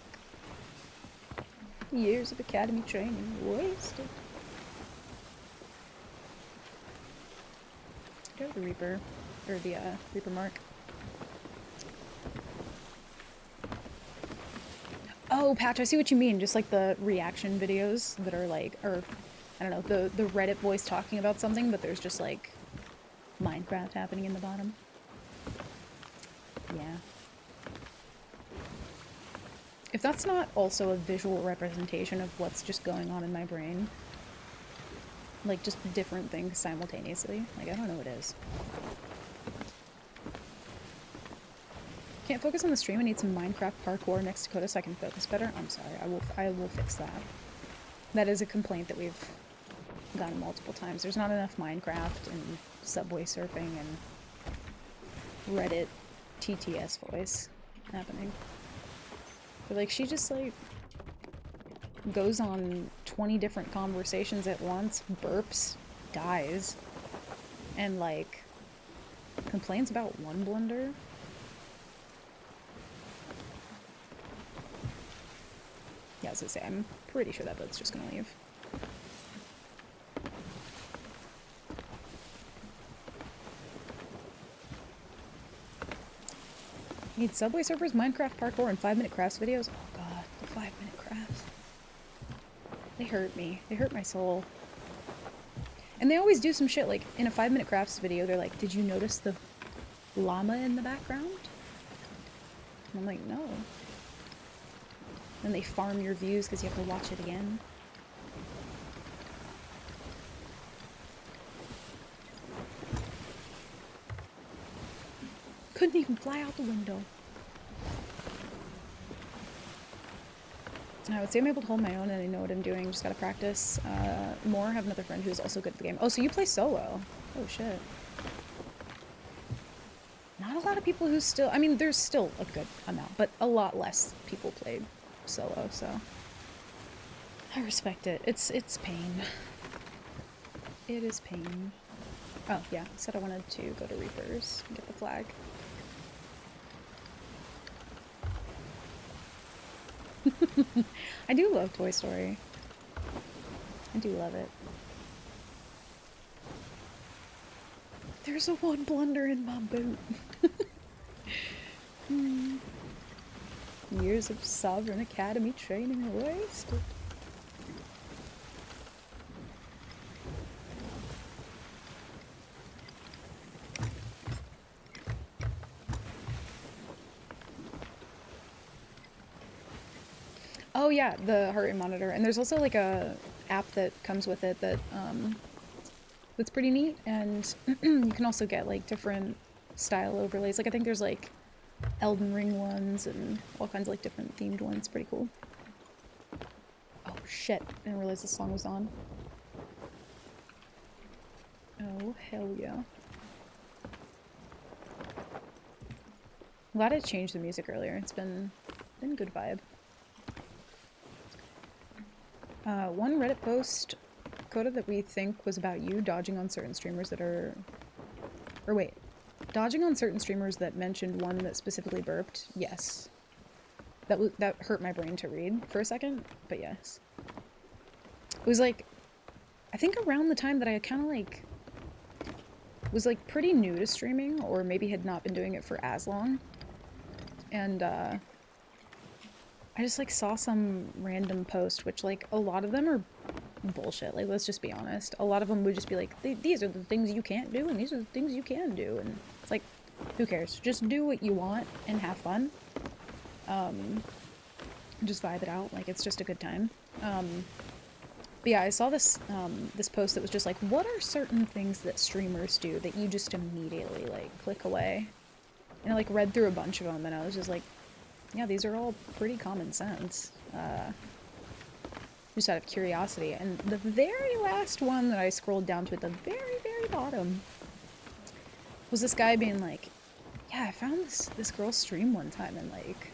Years of academy training wasted. Go the Reaper. Or the, Reaper Mark. Oh, Patch, I see what you mean. Just like the reaction videos that are like, or, I don't know, the Reddit voice talking about something, but there's just like Minecraft happening in the bottom. Yeah. If that's not also a visual representation of what's just going on in my brain, like just different things simultaneously, like I don't know what it is. Can't focus on the stream. I need some Minecraft parkour next to Coda so I can focus better. I'm sorry. I will fix that. That is a complaint that we've gotten multiple times. There's not enough Minecraft and Subway surfing and Reddit TTS voice happening. But like she just like goes on 20 different conversations at once, burps, dies, and like complains about one blunder. Yeah, I was gonna say, I'm pretty sure that boat's just gonna leave. Need Subway Surfers, Minecraft parkour, and 5-minute crafts videos. Oh god, the 5-minute crafts. They hurt me. They hurt my soul. And they always do some shit, like, in a 5-minute crafts video, they're like, did you notice the llama in the background? And I'm like, no. And they farm your views because you have to watch it again. Couldn't even fly out the window. I would say I'm able to hold my own and I know what I'm doing. Just gotta practice more. Have another friend who's also good at the game. Oh, so you play solo. Oh, shit. Not a lot of people who still... I mean, there's still a good amount, but a lot less people play solo, so... I respect it. It's pain. It is pain. Oh, yeah. Said I wanted to go to Reapers and get the flag. I do love Toy Story. I do love it. There's a one blunder in my boot. Years of Sovereign Academy training wasted. Oh yeah, the heart rate monitor. And there's also like a app that comes with it that that's pretty neat, and you can also get like different style overlays. Like I think there's like Elden Ring ones and all kinds of like different themed ones. Pretty cool. Oh shit, I didn't realize the song was on. Oh hell yeah. I'm glad I changed the music earlier. It's been good vibe. One Reddit post, Coda, that we think was about you dodging on certain streamers that are... Or wait. Dodging on certain streamers that mentioned one that specifically burped. Yes. That hurt my brain to read for a second, but yes. It was like... I think around the time that I kind of like... was like pretty new to streaming, or maybe had not been doing it for as long. And I just like saw some random post, which like a lot of them are bullshit. Like, let's just be honest. A lot of them would just be like, these are the things you can't do, and these are the things you can do. And it's like, who cares? Just do what you want and have fun. Just vibe it out. Like, it's just a good time. But yeah, I saw this this post that was just like, what are certain things that streamers do that you just immediately like click away? And I like read through a bunch of them, and I was just like, yeah, these are all pretty common sense. Just out of curiosity. And the very last one that I scrolled down to at the very, very bottom was this guy being like, yeah, I found this girl's stream one time, and like,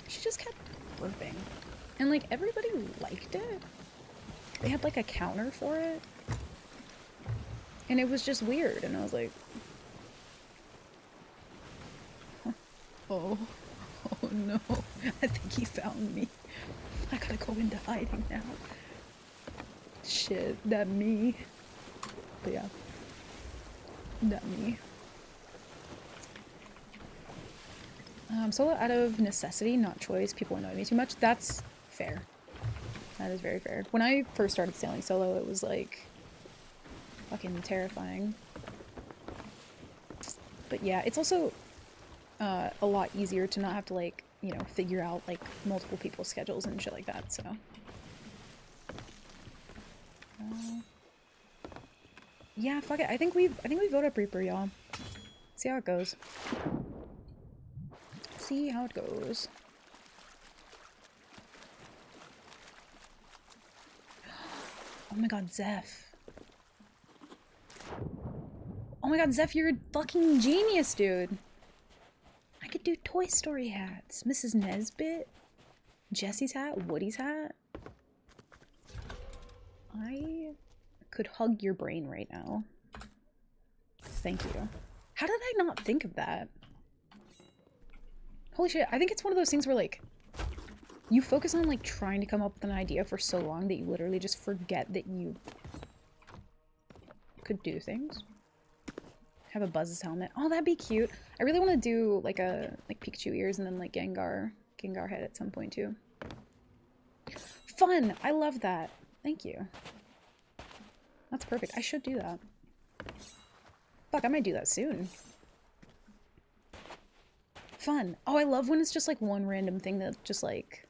she just kept burping. And like, everybody liked it. They had like a counter for it. And it was just weird, and I was like, huh. Oh no, I think he found me. I gotta go into hiding now. Shit, that me. But yeah. That me. Solo out of necessity, not choice. People annoy me too much. That's fair. That is very fair. When I first started sailing solo, it was like fucking terrifying. But yeah, it's also a lot easier to not have to like you know, figure out like multiple people's schedules and shit like that, so. Yeah, fuck it. I think we vote up Reaper, y'all. See how it goes. See how it goes. Oh my god, Zeph. Oh my god, Zeph, you're a fucking genius, dude. I could do Toy Story hats. Mrs. Nesbit. Jesse's hat. Woody's hat. I could hug your brain right now. Thank you. How did I not think of that? Holy shit, I think it's one of those things where, like, you focus on, like, trying to come up with an idea for so long that you literally just forget that you could do things. Have a Buzz's helmet. Oh, that'd be cute. I really want to do, like, Pikachu ears and then, like, Gengar head at some point, too. Fun! I love that. Thank you. That's perfect. I should do that. Fuck, I might do that soon. Fun. Oh, I love when it's just like one random thing that just like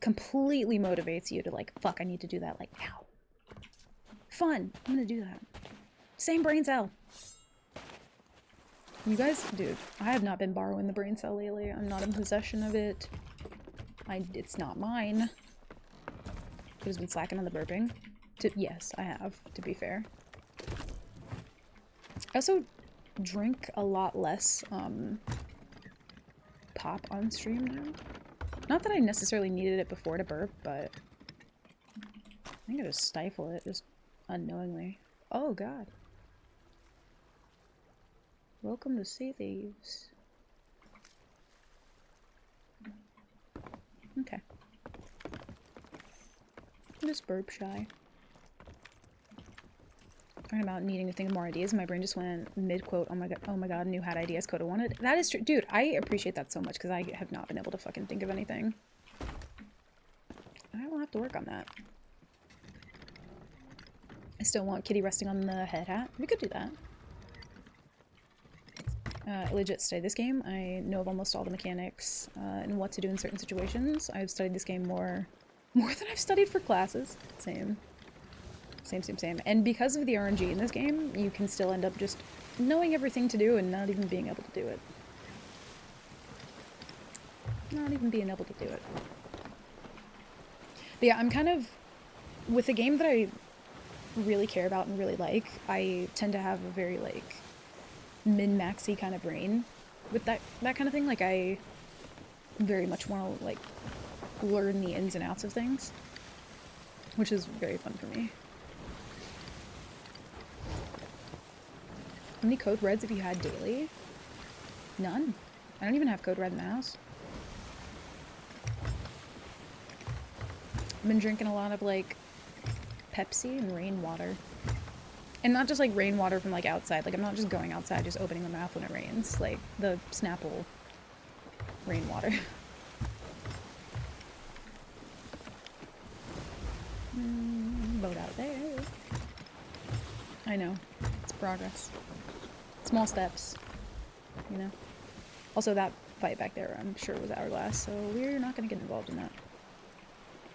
completely motivates you to like, fuck, I need to do that like now. Fun. I'm gonna do that. Same brain cell. You guys, dude, I have not been borrowing the brain cell lately. I'm not in possession of it. It's not mine. Who's been slacking on the burping? Yes, I have, to be fair. I also drink a lot less pop on stream now. Not that I necessarily needed it before to burp, but I think I just stifle it, just unknowingly. Oh god. Welcome to Sea Thieves. Okay. I'm just burp shy. Talking about needing to think of more ideas, my brain just went mid-quote, oh my god, new hat ideas, Coda wanted. That is true. Dude, I appreciate that so much, because I have not been able to fucking think of anything. I will have to work on that. I still want Kitty resting on the head hat. We could do that. Legit study this game. I know of almost all the mechanics and what to do in certain situations. I've studied this game more than I've studied for classes. Same. And because of the RNG in this game, you can still end up just knowing everything to do and not even being able to do it. But yeah, I'm kind of... With a game that I really care about and really like, I tend to have a very, like, min-maxy kind of brain with that kind of thing. Like, I very much want to, like, learn the ins and outs of things, which is very fun for me. How many Code Reds have you had daily? None. I don't even have Code Red in the house. I've been drinking a lot of, like, Pepsi and rainwater. And not just, like, rainwater from, like, outside. Like, I'm not just going outside, just opening my mouth when it rains. Like, the Snapple rainwater. Boat out there. I know. It's progress. Small steps. You know? Also, that fight back there, I'm sure, was Hourglass, so we're not gonna get involved in that.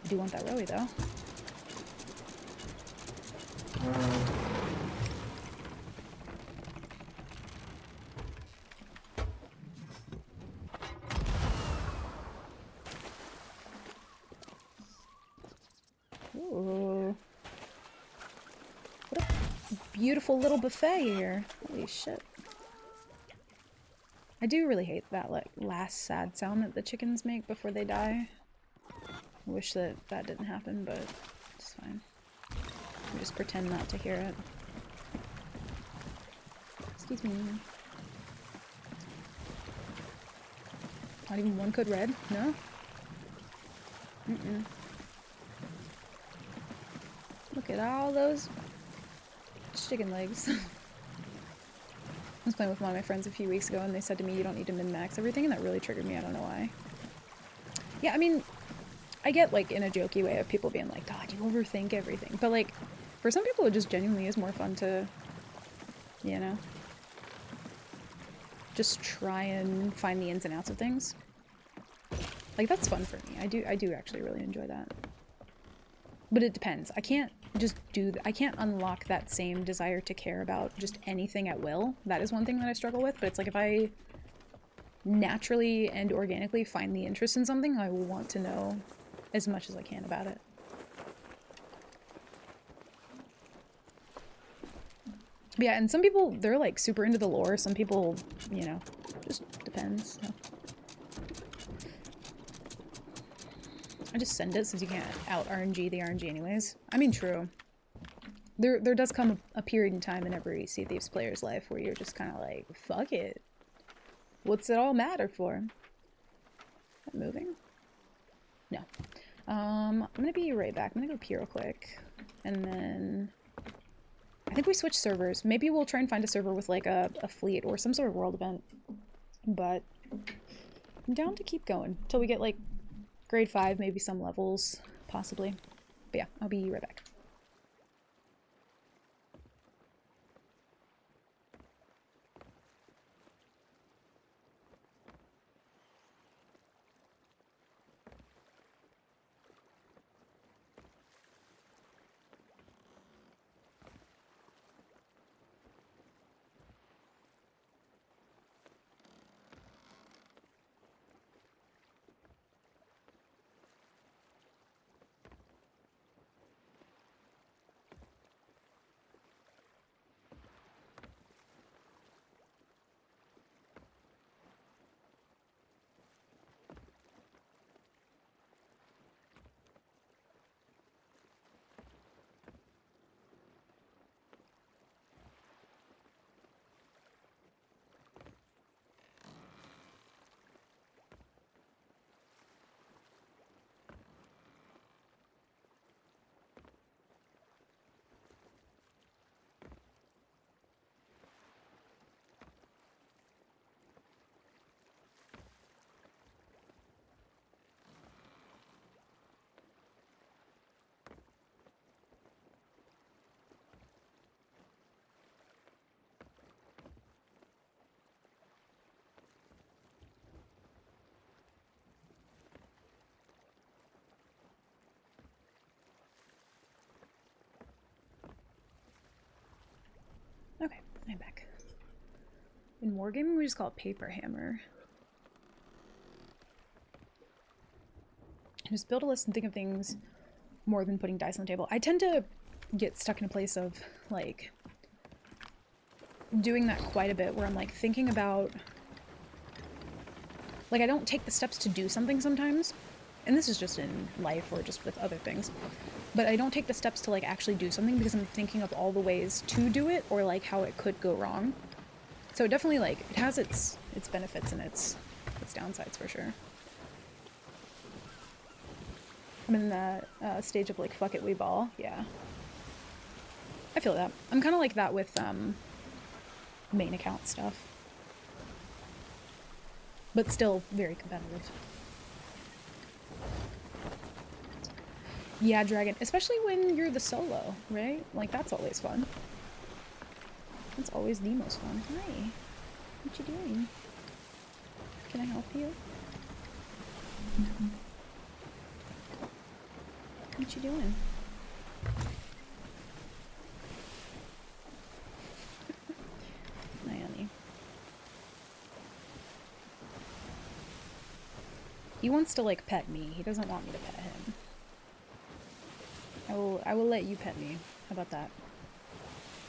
I do want that Rowie, though. Ooh. What a beautiful little buffet here. Holy shit. I do really hate that, like, last sad sound that the chickens make before they die. I wish that that didn't happen, but it's fine. We just pretend not to hear it. Excuse me. Not even one Code Red? No? Mm-mm. Look at all those chicken legs. I was playing with one of my friends a few weeks ago and they said to me, you don't need to min-max everything, and that really triggered me. I don't know why. Yeah, I mean, I get, like, in a jokey way of people being like, God, you overthink everything. But, like, for some people it just genuinely is more fun to, you know? just try and find the ins and outs of things. Like, that's fun for me. I do actually really enjoy that. But it depends. I can't just I can't unlock that same desire to care about just anything at will. That is one thing that I struggle with, but it's like if I naturally and organically find the interest in something, I will want to know as much as I can about it. But yeah, and some people, they're like super into the lore. Some people, you know, just depends. So. I just send it since you can't out RNG the RNG anyways. I mean, true. There does come a period in time in every Sea of Thieves player's life where you're just kind of like, fuck it. What's it all matter for? Am I moving? No. I'm gonna be right back. I'm gonna go pee real quick. And then I think we switch servers. Maybe we'll try and find a server with like a fleet or some sort of world event. But I'm down to keep going till we get like grade 5, maybe some levels, possibly. But yeah, I'll be right back. Okay, I'm back. In Wargaming, we just call it Paper Hammer. Just build a list and think of things more than putting dice on the table. I tend to get stuck in a place of, like, doing that quite a bit, where I'm, like, thinking about... Like, I don't take the steps to do something sometimes. And this is just in life or just with other things. But I don't take the steps to, like, actually do something because I'm thinking of all the ways to do it or, like, how it could go wrong. So it definitely, like, it has its benefits and its downsides for sure. I'm in that stage of, like, fuck it, we ball. Yeah. I feel that. I'm kind of like that with main account stuff. But still very competitive. Yeah, Dragon. Especially when you're the solo, right? Like, that's always fun. That's always the most fun. Hi. What you doing? Can I help you? What you doing? Naomi. He wants to, like, pet me. He doesn't want me to pet him. I will let you pet me. How about that?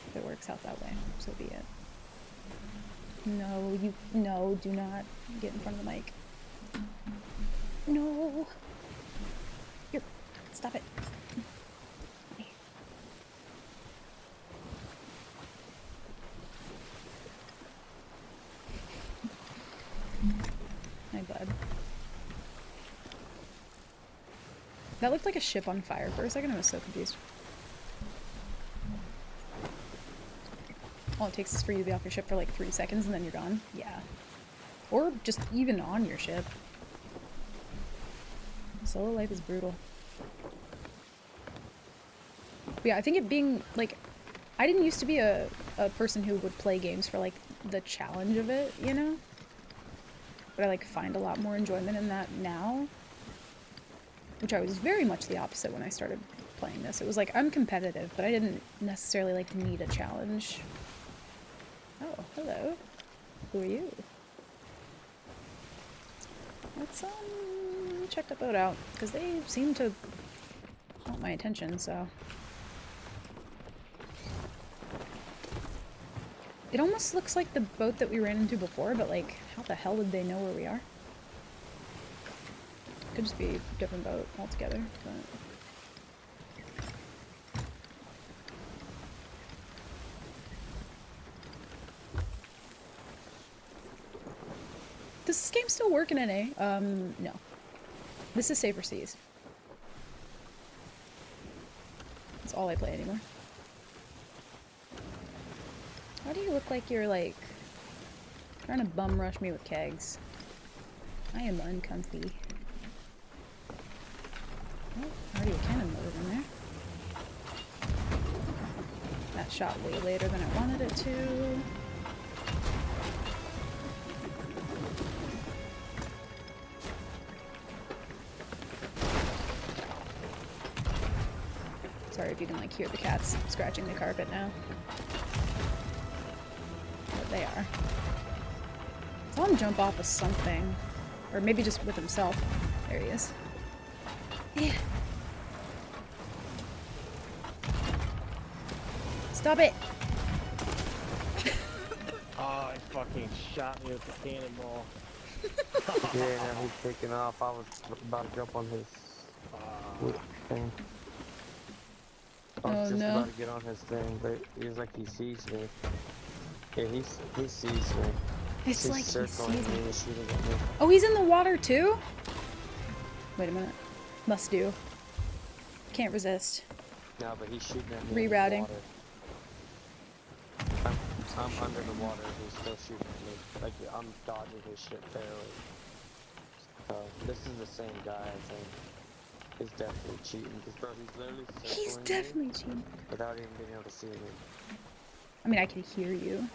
If it works out that way, so be it. No, do not get in front of the mic. No. Here, stop it. Hi, bud. That looked like a ship on fire for a second. I was so confused. All it takes is for you to be off your ship for like 3 seconds and then you're gone. Yeah. Or just even on your ship. Solo life is brutal. But yeah, I think it being, like, I didn't used to be a person who would play games for like the challenge of it, you know? But I like find a lot more enjoyment in that now. Which I was very much the opposite when I started playing this. It was like, I'm competitive, but I didn't necessarily like need a challenge. Oh, hello. Who are you? Let's check the boat out, because they seem to want my attention, so. It almost looks like the boat that we ran into before, but like, how the hell did they know where we are? Could just be a different boat altogether, but. Does this game still work in NA? No. This is Safer Seas. That's all I play anymore. Why do you look like you're, like, trying to bum rush me with kegs? I am uncomfy. Oh, already a cannon loaded in there. That shot way later than I wanted it to. Sorry if you can like hear the cats scratching the carpet now. But they are. I saw him jump off of something. Or maybe just with himself. There he is. Yeah. Stop it! Oh, he fucking shot me with the cannonball. Yeah, now he's taking off. I was about to jump on his whip thing. I was just about to get on his thing, but he's like he sees me. Yeah, he sees me. It's He's like he circling sees me me. and shooting at me. Oh, he's in the water too? Wait a minute. Must do. Can't resist. No, but he's shooting at me. Rerouting. In the water. I'm under the water and he's still shooting at me. Like, I'm dodging his shit barely. So, this is the same guy, I think. He's definitely cheating. Because, bro, he's literally circling He's definitely cheating. me without even being able to see me. I mean, I can hear you.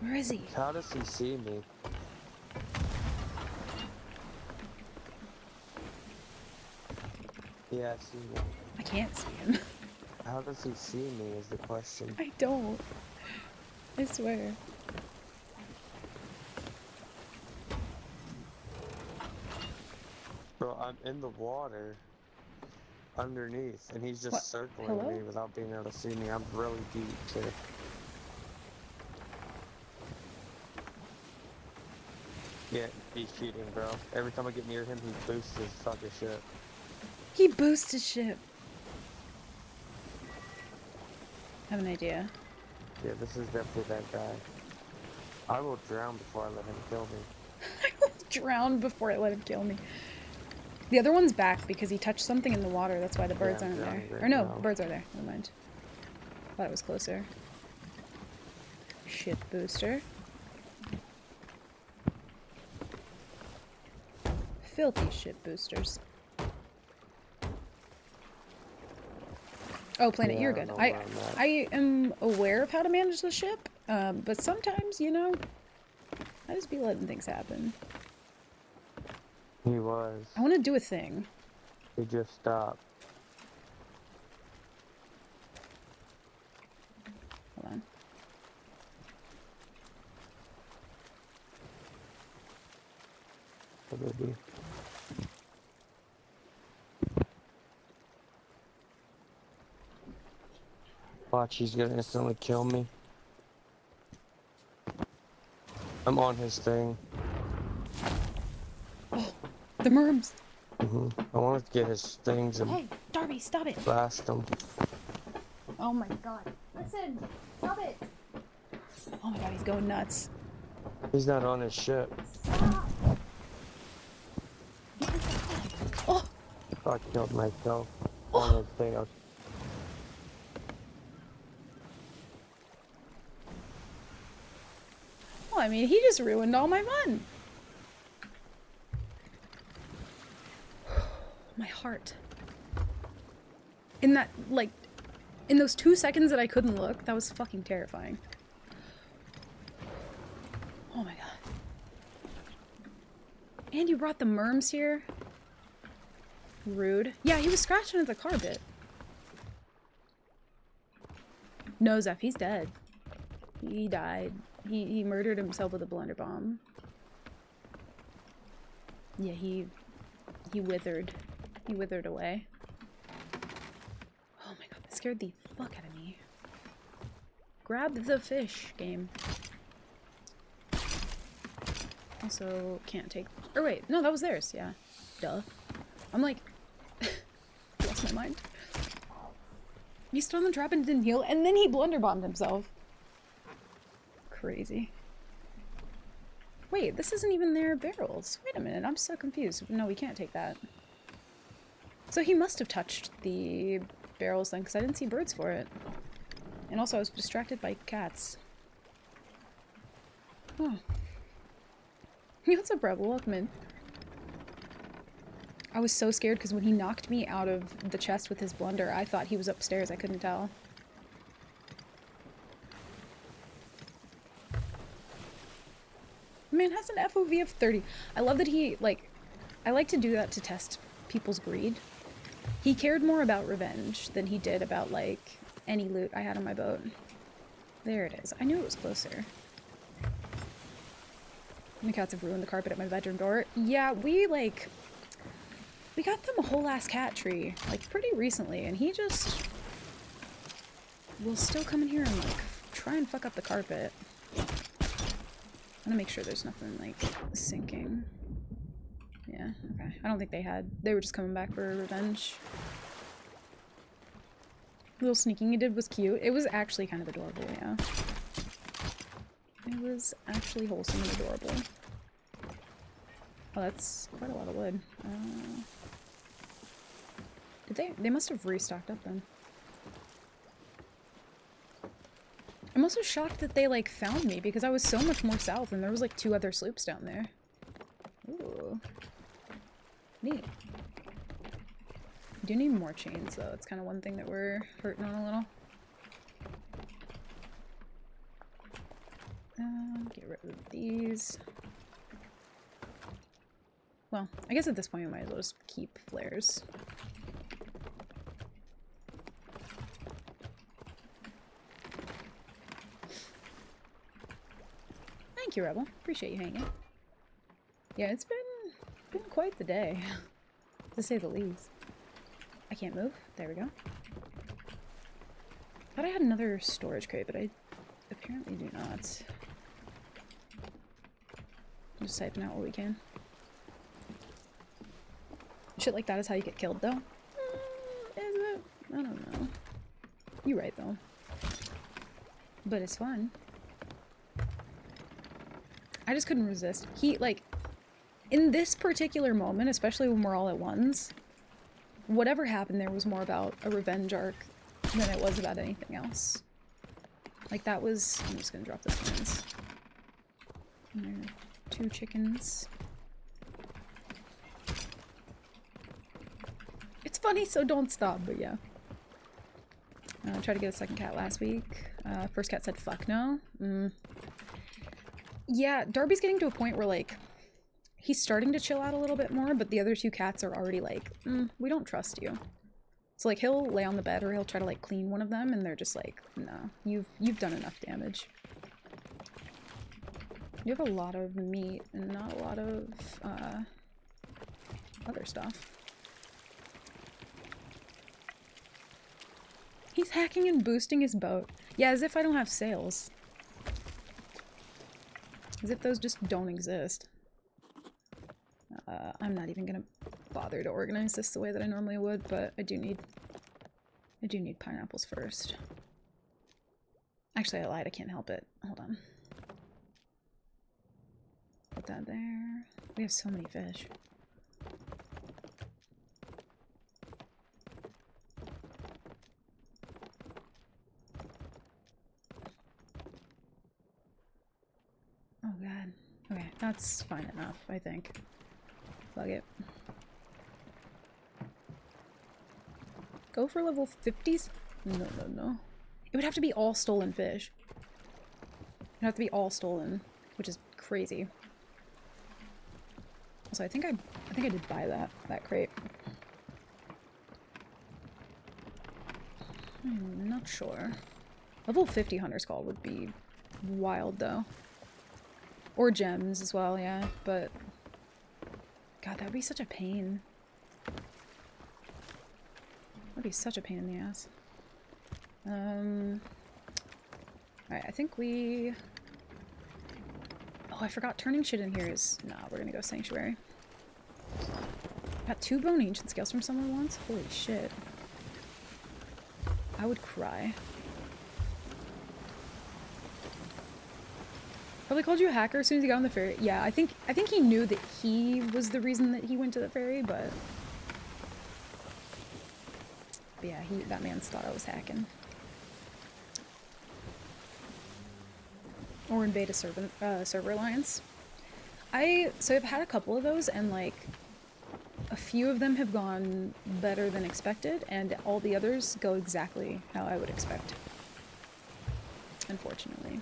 Where is he? How does he see me? Yeah, I see him. I can't see him. How does he see me is the question. I don't. I swear. Bro, I'm in the water underneath, and he's just What? circling Hello? me without being able to see me. I'm really deep, too. Yeah, he's cheating, bro. Every time I get near him, he boosts his fucking shit. He boosts his ship. I have an idea. Yeah, this is definitely that guy. I will drown before I let him kill me. I will drown before I let him kill me. The other one's back because he touched something in the water. That's why the birds I'm aren't there. drowning right Or no, now. birds are there. Never mind. Thought it was closer. Ship booster. Filthy ship boosters. Oh, Planet, Yeah, you're I don't good. know where I'm at. I am aware of how to manage the ship, but sometimes, you know, I just be letting things happen. He was. I want to do a thing. He just stopped. Hold on. What did he? Watch, he's gonna instantly kill me. I'm on his thing. The merms! I wanted to get his things and Hey, Darby, stop it! blast him. Oh my god. Listen! Stop it! Oh my god, he's going nuts. He's not on his ship. Oh! I killed myself on his thing. Well, I mean, he just ruined all my fun. My heart. In that, like, in those 2 seconds that I couldn't look, that was fucking terrifying. Oh my god. And you brought the merms here? Rude. Yeah, he was scratching at the carpet. No, Zeph, he's dead. He died. He murdered himself with a blender bomb. Yeah, he withered. He withered away. Oh my god, that scared the fuck out of me. Grab the fish, game. Also, can't take... Or wait, no, that was theirs, yeah. Duh. I'm like... lost my mind. He stood on the trap and didn't heal, and then he blunderbombed himself. Crazy. Wait, this isn't even their barrels. Wait a minute, I'm so confused. No, we can't take that. So he must have touched the barrels then, because I didn't see birds for it. And also I was distracted by cats. Huh. What's up, Rebel? Welcome in. I was so scared because when he knocked me out of the chest with his blunder, I thought he was upstairs. I couldn't tell. Man has an FOV of 30. I love that he, like, I like to do that to test people's greed. He cared more about revenge than he did about, like, any loot I had on my boat. There it is. I knew it was closer. The cats have ruined the carpet at my bedroom door. Yeah, we got them a whole ass cat tree, like, pretty recently, and he just will still come in here and, like, try and fuck up the carpet. I'm gonna make sure there's nothing, like, sinking. Yeah, okay. I don't think they were just coming back for revenge. The little sneaking he did was cute. It was actually kind of adorable, yeah. It was actually wholesome and adorable. Oh, that's quite a lot of wood. They must have restocked up then. I'm also shocked that they, like, found me because I was so much more south and there was, like, 2 other sloops down there. Ooh. Neat. Do need more chains, though. It's kind of one thing that we're hurting on a little. Get rid of these. Well, I guess at this point we might as well just keep flares. Thank you, Rebel. Appreciate you hanging. Yeah, it's been quite the day, to say the least. I can't move. There we go. Thought I had another storage crate, but I apparently do not. I'm just typing out what we can. Shit like that is how you get killed, though. Is it? I don't know. You're right, though. But it's fun. I just couldn't resist. He, like, in this particular moment, especially when we're all at ones, whatever happened there was more about a revenge arc than it was about anything else. Like, that was... I'm just gonna drop this ones. And there are 2 chickens. It's funny, so don't stop, but yeah. I tried to get a second cat last week. First cat said fuck no. Yeah, Darby's getting to a point where, like, he's starting to chill out a little bit more, but the other 2 cats are already like, we don't trust you. So, like, he'll lay on the bed or he'll try to, like, clean one of them, and they're just like, no, you've done enough damage. You have a lot of meat and not a lot of, other stuff. He's hacking and boosting his boat. Yeah, as if I don't have sails. As if those just don't exist. I'm not even gonna bother to organize this the way that I normally would, but I do need pineapples first. Actually, I lied. I can't help it. Hold on. Put that there. We have so many fish. Oh god. Okay, that's fine enough, I think. Plug it. go for level 50s? No, no, no. It would have to be all stolen fish. It'd have to be all stolen, which is crazy. Also, I think I did buy that crate. I'm not sure. Level 50 Hunter's Call would be wild, though. Or gems as well, yeah, but... God, that would be such a pain. That'd be such a pain in the ass. Alright, I think we... Oh, I forgot turning shit in here is... Nah, we're gonna go Sanctuary. Got 2 Bone Ancient Scales from someone once? Holy shit. I would cry. Probably called you a hacker as soon as he got on the ferry. Yeah, I think he knew that he was the reason that he went to the ferry, but yeah, that man thought I was hacking. Or in beta server alliance. So I've had a couple of those, and like a few of them have gone better than expected, and all the others go exactly how I would expect. Unfortunately.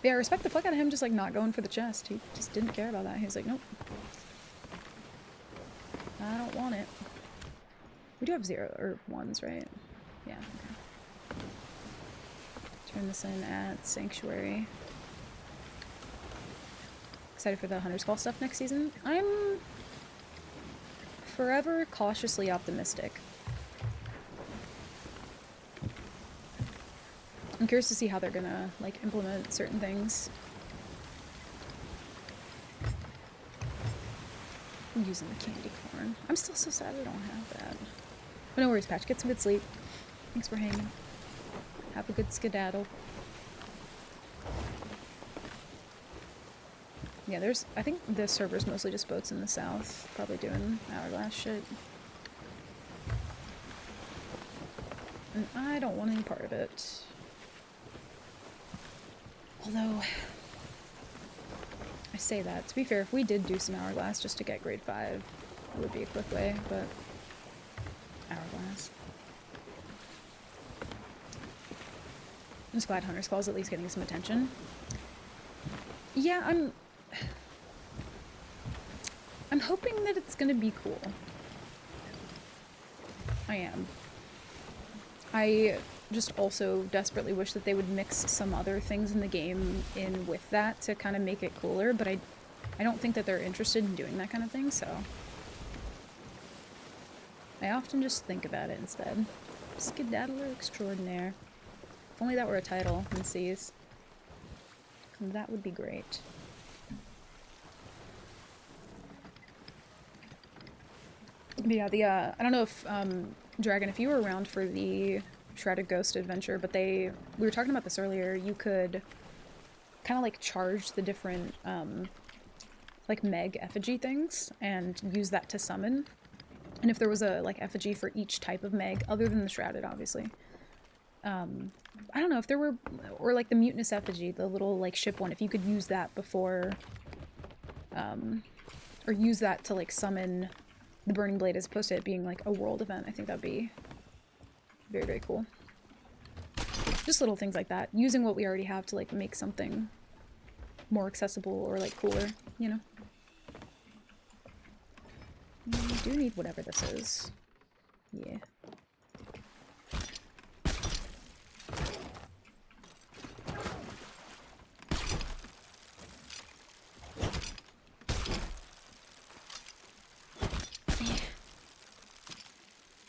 Yeah, I respect the fuck out of him just like not going for the chest. He just didn't care about that. He was like, nope. I don't want it. We do have 0 or 1s, right? Yeah, okay. Turn this in at Sanctuary. Excited for the Hunter's Call stuff next season. I'm forever cautiously optimistic. I'm curious to see how they're gonna, like, implement certain things. I'm using the candy corn. I'm still so sad I don't have that. But no worries, Patch. Get some good sleep. Thanks for hanging. Have a good skedaddle. Yeah, I think the server's mostly just boats in the south, probably doing hourglass shit. And I don't want any part of it. Although, I say that, to be fair, if we did do some hourglass just to get grade 5, it would be a quick way, but hourglass. I'm just glad Hunter's Call is at least getting some attention. Yeah, I'm hoping that it's gonna be cool. I am. I just also desperately wish that they would mix some other things in the game in with that to kind of make it cooler, but I don't think that they're interested in doing that kind of thing, so I often just think about it instead. Skedaddler extraordinaire. If only that were a title in Seas. That would be great. But yeah, I don't know if, Dragon, if you were around for the Shrouded Ghost adventure, but we were talking about this earlier, you could kind of like charge the different, like Meg effigy things and use that to summon. And if there was a, like, effigy for each type of Meg, other than the Shrouded, obviously. I don't know if there were, or like the Mutinous effigy, the little, like, ship one, if you could use that before, or use that to, like, summon the Burning Blade as opposed to it being, like, a world event, I think that'd be very, very cool. Just little things like that. Using what we already have to, like, make something more accessible or, like, cooler, you know? We do need whatever this is. Yeah.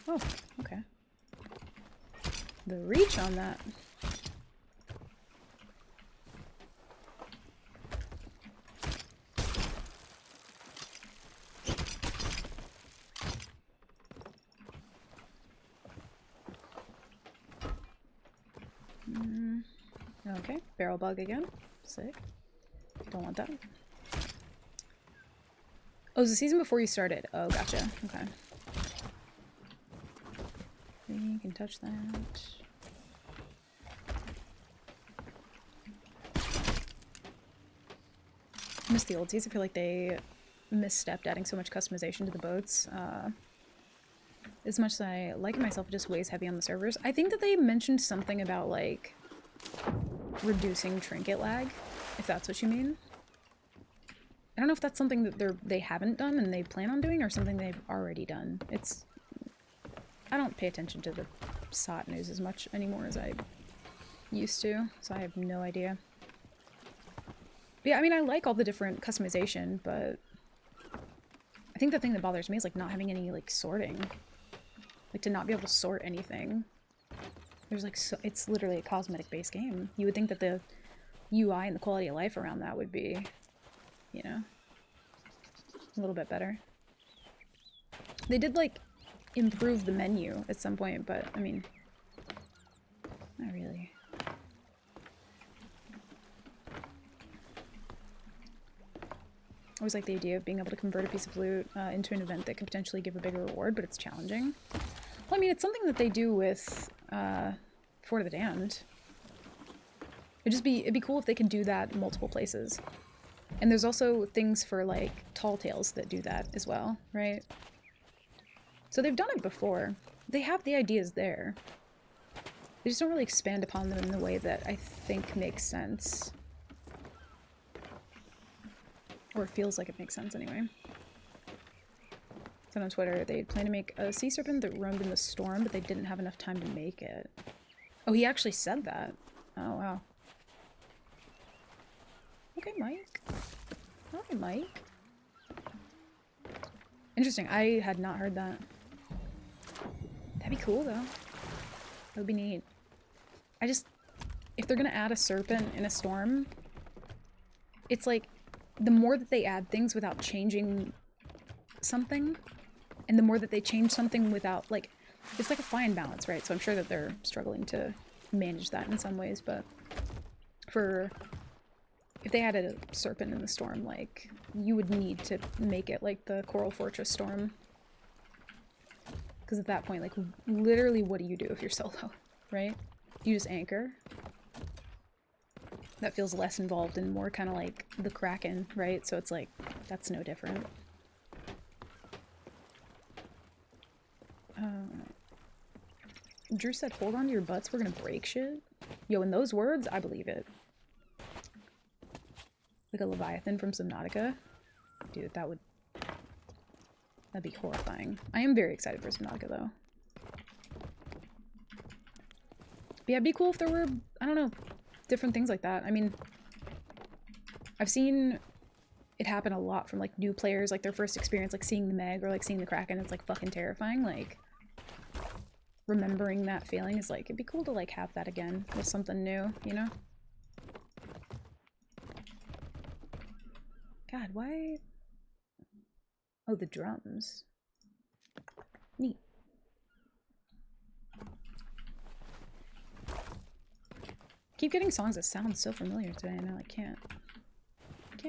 Oh, okay. The reach on that. Okay, barrel bug again. Sick. Don't want that. Oh, it was the season before you started. Oh, gotcha. Okay. You can touch that. I miss the old season. I feel like they misstepped adding so much customization to the boats. as much as I like it myself, it just weighs heavy on the servers. I think that they mentioned something about, like, reducing trinket lag, if that's what you mean. I don't know if that's something that they haven't done and they plan on doing, or something they've already done. I don't pay attention to the SOT news as much anymore as I used to, so I have no idea. But yeah, I mean, I like all the different customization, but I think the thing that bothers me is, like, not having any, like, sorting. Like, to not be able to sort anything. There's, like, it's literally a cosmetic-based game. You would think that the UI and the quality of life around that would be, you know, a little bit better. They did, like, improve the menu at some point, but, I mean, not really. I always like the idea of being able to convert a piece of loot into an event that could potentially give a bigger reward, but it's challenging. Well, I mean, it's something that they do with Fort of the Damned. It'd be cool if they could do that in multiple places. And there's also things for, like, Tall Tales that do that as well, right? So they've done it before. They have the ideas there. They just don't really expand upon them in the way that I think makes sense. Or it feels like it makes sense anyway. Said on Twitter, they plan to make a sea serpent that roamed in the storm, but they didn't have enough time to make it. Oh, he actually said that. Oh, wow. Okay, Mike. Hi, Mike. Interesting. I had not heard that. That'd be cool, though. That would be neat. If they're gonna add a serpent in a storm, it's like, the more that they add things without changing something, and the more that they change something without, like, it's like a fine balance, right? So I'm sure that they're struggling to manage that in some ways, but if they added a serpent in the storm, like, you would need to make it like the Coral Fortress storm. Because at that point, like, literally what do you do if you're solo, right? You just anchor. That feels less involved and more kind of like the Kraken, right? So it's like, that's no different. Drew said, hold on to your butts, we're gonna break shit. Yo, in those words, I believe it. Like a Leviathan from Subnautica. Dude, that'd be horrifying. I am very excited for Subnautica, though. But yeah, it'd be cool if there were, I don't know, different things like that. I mean, I've seen it happen a lot from, like, new players, like, their first experience, like, seeing the Meg or, like, seeing the Kraken. It's, like, fucking terrifying. Like, remembering that feeling is, like, it'd be cool to, like, have that again with something new, you know? God, why? Oh, the drums. Neat. Keep getting songs that sound so familiar today, and I can't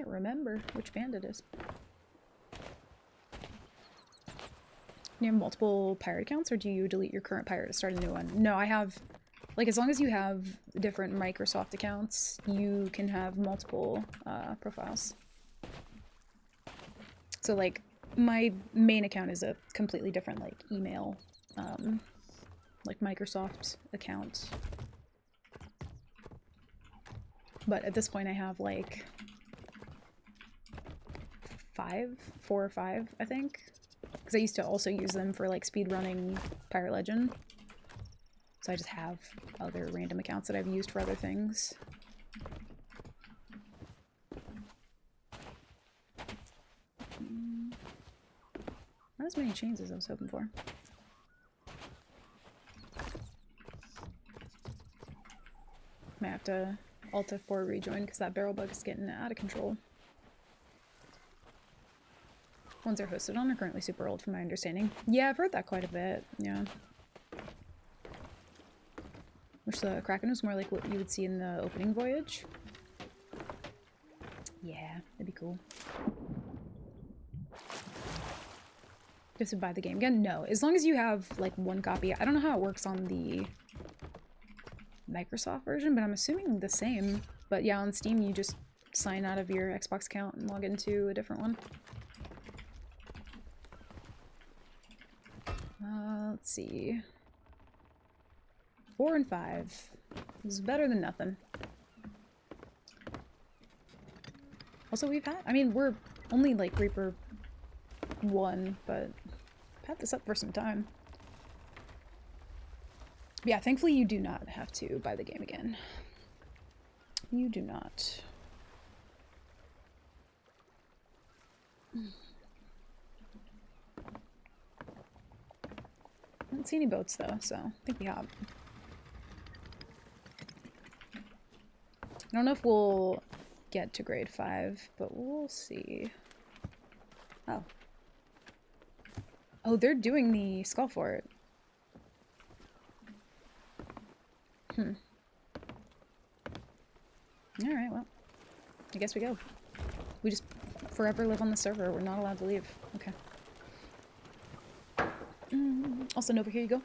remember which band it is. Do you have multiple pirate accounts, or do you delete your current pirate to start a new one? No, I have, like, as long as you have different Microsoft accounts, you can have multiple profiles. So, like, my main account is a completely different, like, email, like, Microsoft account. But at this point I have, like, 4 or 5, I think. Because I used to also use them for, like, speedrunning Pirate Legend. So I just have other random accounts that I've used for other things. Not as many chains as I was hoping for. Might have to Alt F4 rejoin because that barrel bug is getting out of control. Ones they're hosted on are currently super old from my understanding. Yeah, I've heard that quite a bit, yeah. Wish the Kraken was more like what you would see in the opening voyage. Yeah, that'd be cool. You have to buy the game again? No, as long as you have, like, one copy. I don't know how it works on the Microsoft version, but I'm assuming the same. But yeah, on Steam you just sign out of your Xbox account and log into a different one. Let's see. 4 and 5. This is better than nothing. Also, we've had, I mean, we're only like Reaper 1, but I've had this up for some time. But yeah, thankfully you do not have to buy the game again. You do not. I don't see any boats though, so I think we have. I don't know if we'll get to grade 5, but we'll see. Oh. Oh, they're doing the Skull Fort. Alright, well. I guess we go. We just forever live on the server. We're not allowed to leave. Okay. Also, Nova, here you go.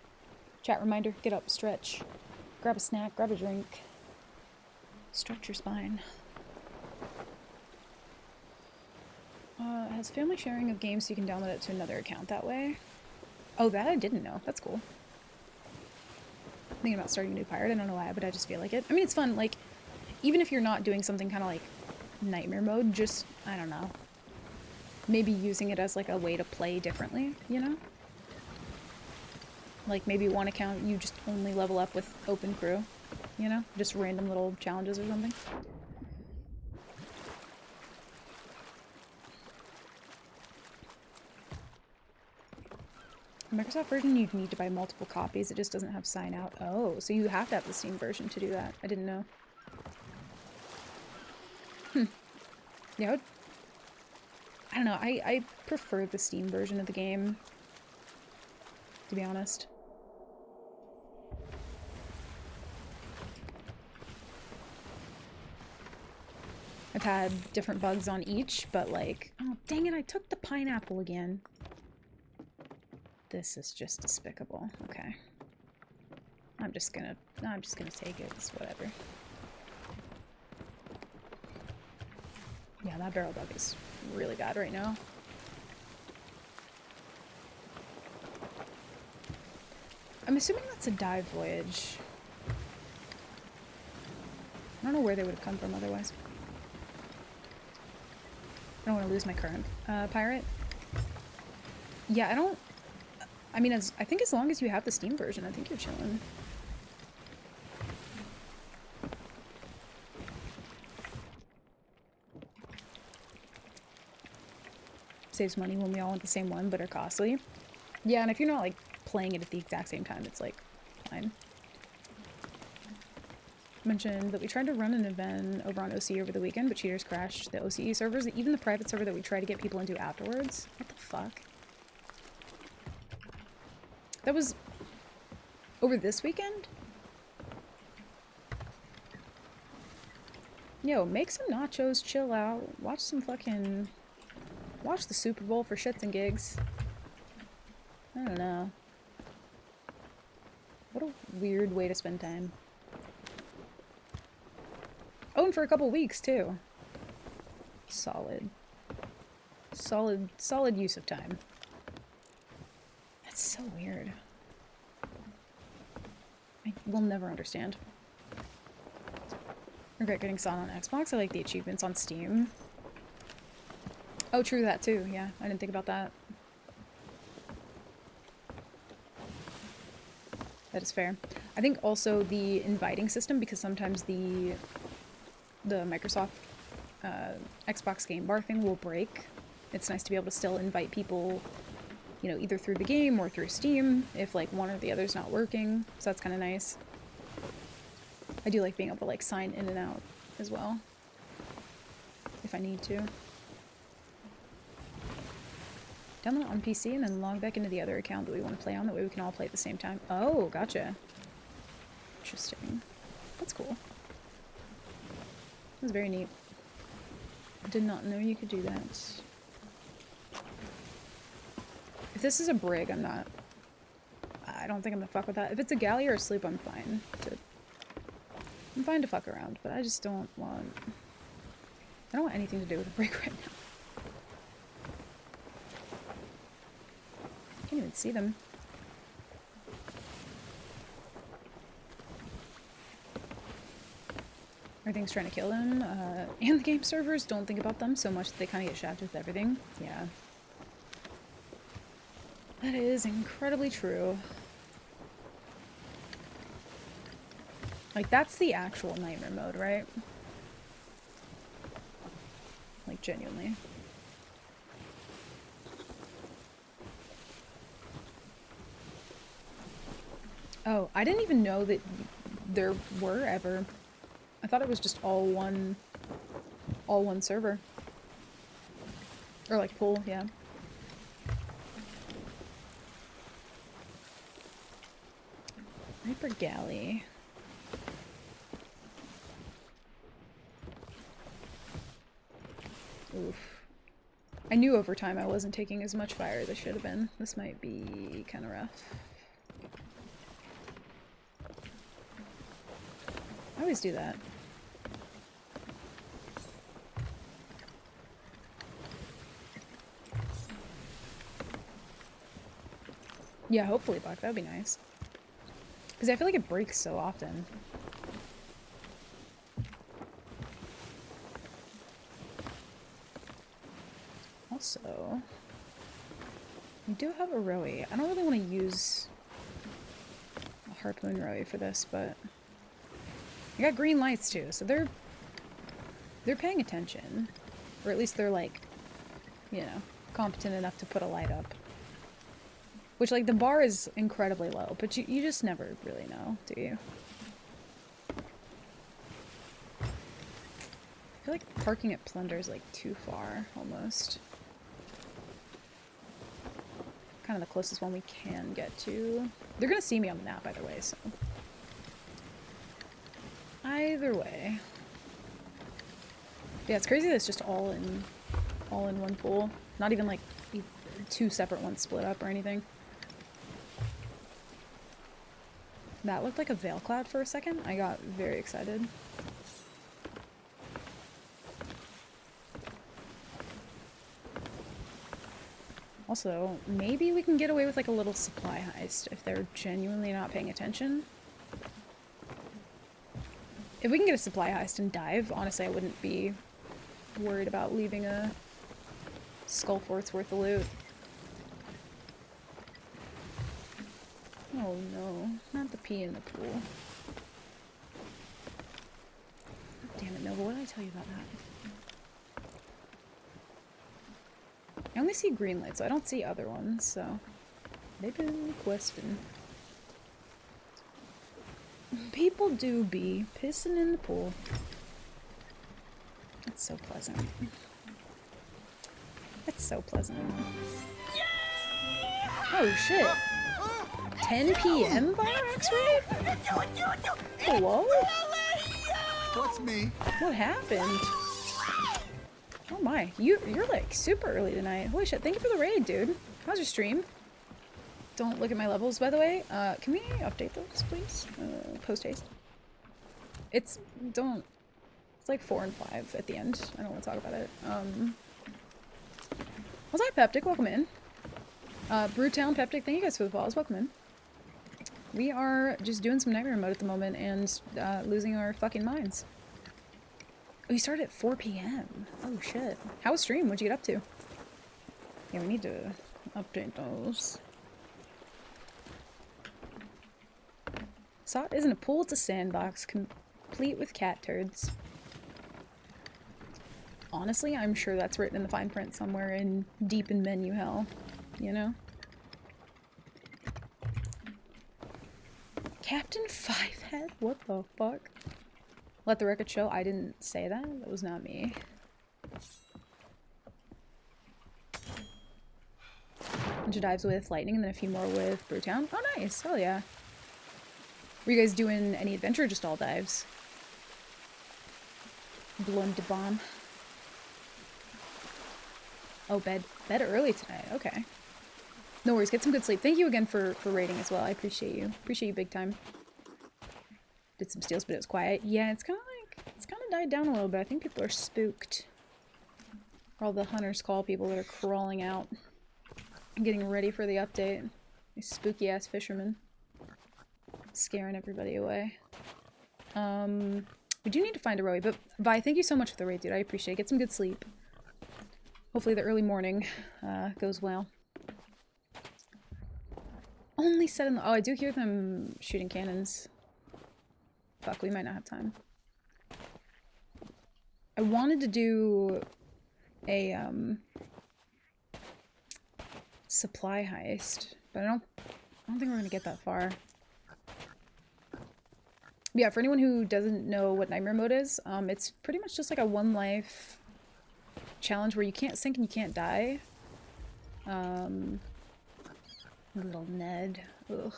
Chat reminder, get up, stretch. Grab a snack, grab a drink. Stretch your spine. Has family sharing of games so you can download it to another account that way? Oh, that I didn't know. That's cool. Thinking about starting a new pirate. I don't know why, but I just feel like it. I mean, it's fun. Like, even if you're not doing something kind of like nightmare mode, just, I don't know. Maybe using it as like a way to play differently, you know? Like maybe one account you just only level up with open crew, you know? Just random little challenges or something. Microsoft version, you'd need to buy multiple copies. It just doesn't have sign out. Oh, so you have to have the Steam version to do that. I didn't know. Yeah, I don't know. I prefer the Steam version of the game, to be honest. I've had different bugs on each, but like, oh dang it, I took the pineapple again. This is just despicable. Okay. I'm just gonna take it. It's whatever. Yeah, that barrel bug is really bad right now. I'm assuming that's a dive voyage. I don't know where they would have come from otherwise. I don't want to lose my current pirate. Yeah, I mean, I think as long as you have the Steam version, I think you're chilling. Saves money when we all want the same one, but are costly. Yeah, and if you're not, like, playing it at the exact same time, it's, like, fine. Mentioned that we tried to run an event over on OC over the weekend, but cheaters crashed the OCE servers, even the private server that we tried to get people into afterwards. What the fuck? That was over this weekend? Yo, make some nachos, chill out, watch the Super Bowl for shits and gigs. I don't know. What a weird way to spend time. Oh, and for a couple weeks, too. Solid. Solid use of time. That's so weird. I will never understand. I regret getting Sonic on Xbox. I like the achievements on Steam. Oh, true, that too. Yeah, I didn't think about that. That is fair. I think also the inviting system, because sometimes the Microsoft Xbox Game Bar thing will break. It's nice to be able to still invite people, you know, either through the game or through Steam, if like one or the other's not working. So that's kind of nice. I do like being able to like sign in and out as well, if I need to. Download it on PC and then log back into the other account that we want to play on. That way we can all play at the same time. Oh, gotcha. Interesting. That's cool. That's very neat. I did not know you could do that. If this is a brig, I don't think I'm gonna fuck with that. If it's a galley or a sloop, I'm fine to fuck around, but I just don't want anything to do with a brig right now. I can't even see them. Everything's trying to kill him, and the game servers don't think about them so much that they kind of get shafted with everything. Yeah. That is incredibly true. Like, that's the actual nightmare mode, right? Like, genuinely. Oh, I didn't even know that there were ever. I thought it was just all one server. Or like pool, yeah. Reaper Galley. Oof. I knew over time I wasn't taking as much fire as I should have been. This might be kind of rough. I always do that. Yeah, hopefully, Buck. That'd be nice. Because I feel like it breaks so often. Also, we do have a Rowie. I don't really want to use a Harpoon Rowie for this, but I got green lights too, so they're paying attention. Or at least they're like, you know, competent enough to put a light up. Which, like, the bar is incredibly low, but you just never really know, do you? I feel like parking at Plunder is, like, too far, almost. Kind of the closest one we can get to. They're gonna see me on the map either way, so. Either way. Yeah, it's crazy that it's just all in one pool. Not even, like, two separate ones split up or anything. That looked like a veil cloud for a second. I got very excited. Also, maybe we can get away with like a little supply heist if they're genuinely not paying attention. If we can get a supply heist and dive, honestly I wouldn't be worried about leaving a skull fort's worth of loot. Oh no, not the pee in the pool. Damn it, Nova, what did I tell you about that? I only see green lights, so I don't see other ones, so they've been questing. People do be pissing in the pool. That's so pleasant. That's so pleasant. Oh shit. 10 p.m. Virex raid? Hello? What's me? What happened? Oh my, you're like super early tonight. Holy shit, thank you for the raid, dude. How's your stream? Don't look at my levels, by the way. Can we update those, please? Post haste. It's like 4 and 5 at the end. I don't want to talk about it. What's up, Peptic? Welcome in. Brewtown, Peptic, thank you guys for the follows. Welcome in. We are just doing some nightmare mode at the moment and losing our fucking minds. We started at 4 p.m. Oh shit. How was stream? What'd you get up to? Yeah, we need to update those. SOT isn't a pool, it's a sandbox, complete with cat turds. Honestly, I'm sure that's written in the fine print somewhere in deep in menu hell, you know? Captain Fivehead? What the fuck? Let the record show I didn't say that. That was not me. Bunch of dives with lightning and then a few more with Brewtown. Oh nice, hell yeah. Were you guys doing any adventure or just all dives? Blonde de bomb. Oh, bed early tonight. Okay. No worries. Get some good sleep. Thank you again for raiding as well. I appreciate you. Appreciate you big time. Did some steals, but it was quiet. Yeah, it's kind of died down a little bit. I think people are spooked. All the Hunter's Call people that are crawling out, getting ready for the update. These spooky ass fishermen, scaring everybody away. We do need to find a Rowie, but Vi, thank you so much for the raid, dude. I appreciate it. Get some good sleep. Hopefully the early morning goes well. Only 7. Oh, I do hear them shooting cannons. Fuck, we might not have time. I wanted to do a supply heist, but I don't think we're gonna get that far. Yeah, for anyone who doesn't know what Nightmare Mode is, it's pretty much just like a 1 life challenge where you can't sink and you can't die. Little Ned. Ugh.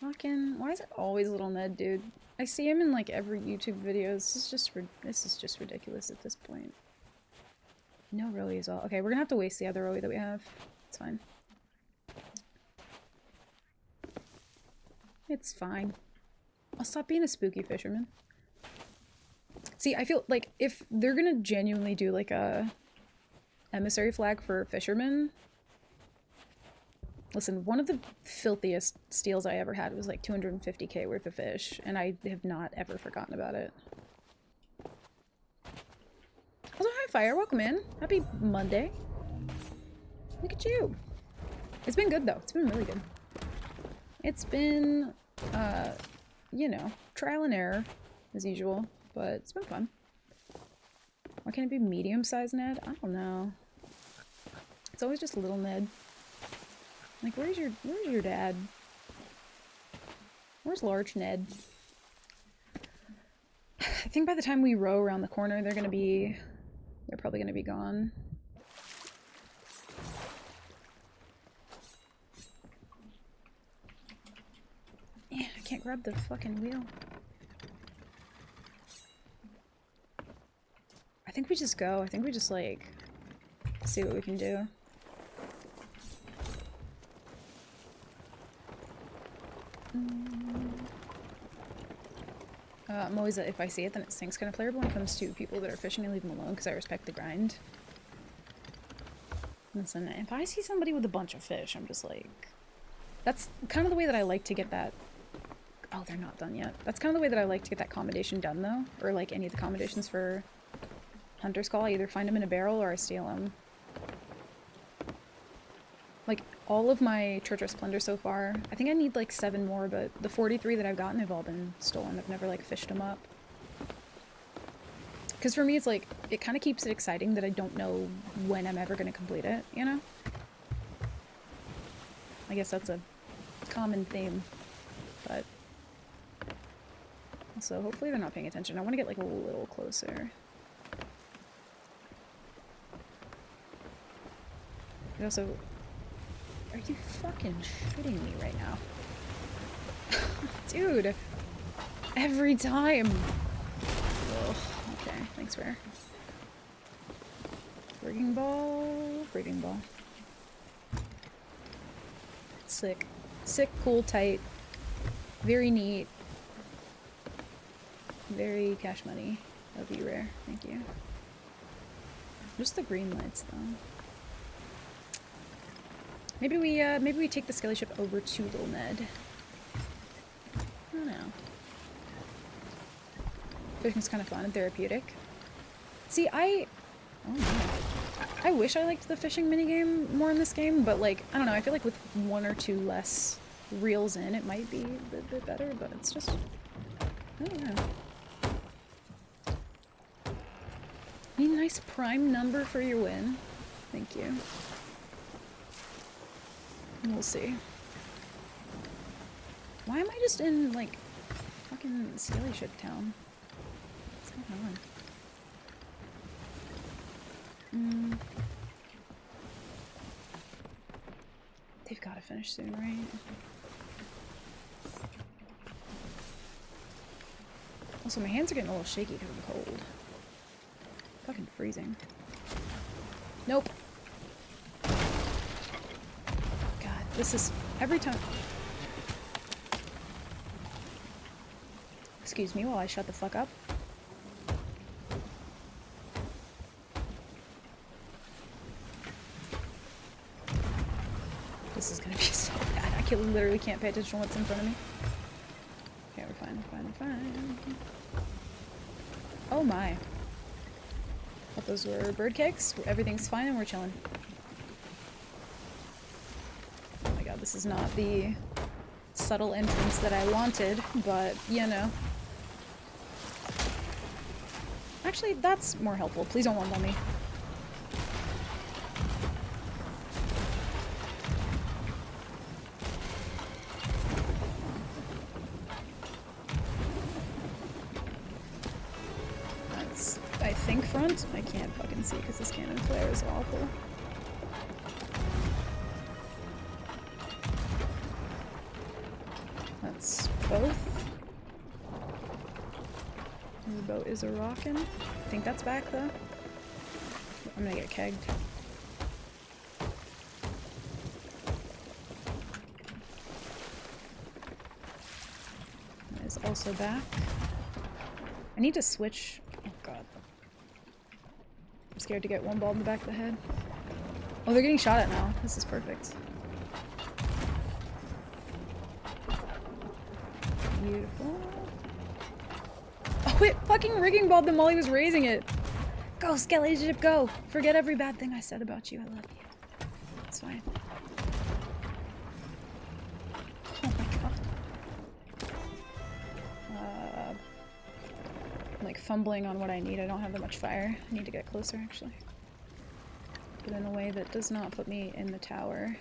Fucking, why is it always little Ned, dude? I see him in like every YouTube video. This is just ridiculous at this point. No Rowie as well. Okay, we're gonna have to waste the other Rowie that we have. It's fine. It's fine. I'll stop being a spooky fisherman. See, I feel like if they're gonna genuinely do like a emissary flag for fishermen. Listen, one of the filthiest steals I ever had was like 250k worth of fish, and I have not ever forgotten about it. Also, hi Fire, welcome in. Happy Monday. Look at you. It's been good though. It's been really good. It's been, you know, trial and error as usual, but it's been fun. Why can't it be medium-sized Ned? I don't know. It's always just little Ned. Like, where's your dad? Where's large Ned? I think by the time we row around the corner, they're probably gonna be gone. Yeah, I can't grab the fucking wheel. I think we just go. I think we just, like, see what we can do. I'm always if I see it, then it sinks kind of player, but when it comes to people that are fishing, I leave them alone because I respect the grind. Listen, if I see somebody with a bunch of fish, I'm just like... That's kind of the way that I like to get that... Oh, they're not done yet. That's kind of the way that I like to get that commendation done, though. Or, like, any of the commendations for Hunter's Call. I either find them in a barrel or I steal them. Like, all of my Treacherous Plunder so far, I think I need like 7 more, but the 43 that I've gotten have all been stolen. I've never like fished them up. Because for me, it's like, it kind of keeps it exciting that I don't know when I'm ever going to complete it, you know? I guess that's a common theme, but... Also, hopefully they're not paying attention. I want to get like a little closer. But also... Are you fucking shitting me right now? Dude! Every time! Ugh, okay, thanks, Rare. Rigging ball, rigging ball. Sick. Sick, cool, tight. Very neat. Very cash money. Love you, Rare. Thank you. Just the green lights, though. Maybe we take the skelly ship over to Little Ned. I don't know. Fishing's kind of fun and therapeutic. See, oh no. I wish I liked the fishing minigame more in this game, but like, I don't know, I feel like with 1 or 2 less reels in, it might be a bit better, but it's just, I don't know. Need a nice prime number for your win. Thank you. We'll see. Why am I just in, like, fucking Skelly Ship Town? What's going on? They've got to finish soon, right? Also, my hands are getting a little shaky because I'm cold. Fucking freezing. Nope. This is every time. Excuse me while I shut the fuck up. This is gonna be so bad. I literally can't pay attention to what's in front of me. Okay, we're fine, we're fine. Oh my. Thought those were bird cakes. Everything's fine and we're chilling. Oh my god, this is not the subtle entrance that I wanted, but you know. Actually, that's more helpful. Please don't one-ball me. That's, I think, front. I can't fucking see because this cannon flare is awful. That's both. The boat is a rockin'. I think that's back though. I'm gonna get kegged. That is also back. I need to switch. Oh god. I'm scared to get one ball in the back of the head. Oh, they're getting shot at now. This is perfect. Beautiful. Oh, it fucking rigging balled them while he was raising it. Go, Skelly Ship, go. Forget every bad thing I said about you. I love you. It's fine. Oh my god. I'm like fumbling on what I need. I don't have that much fire. I need to get closer, actually. But in a way that does not put me in the tower.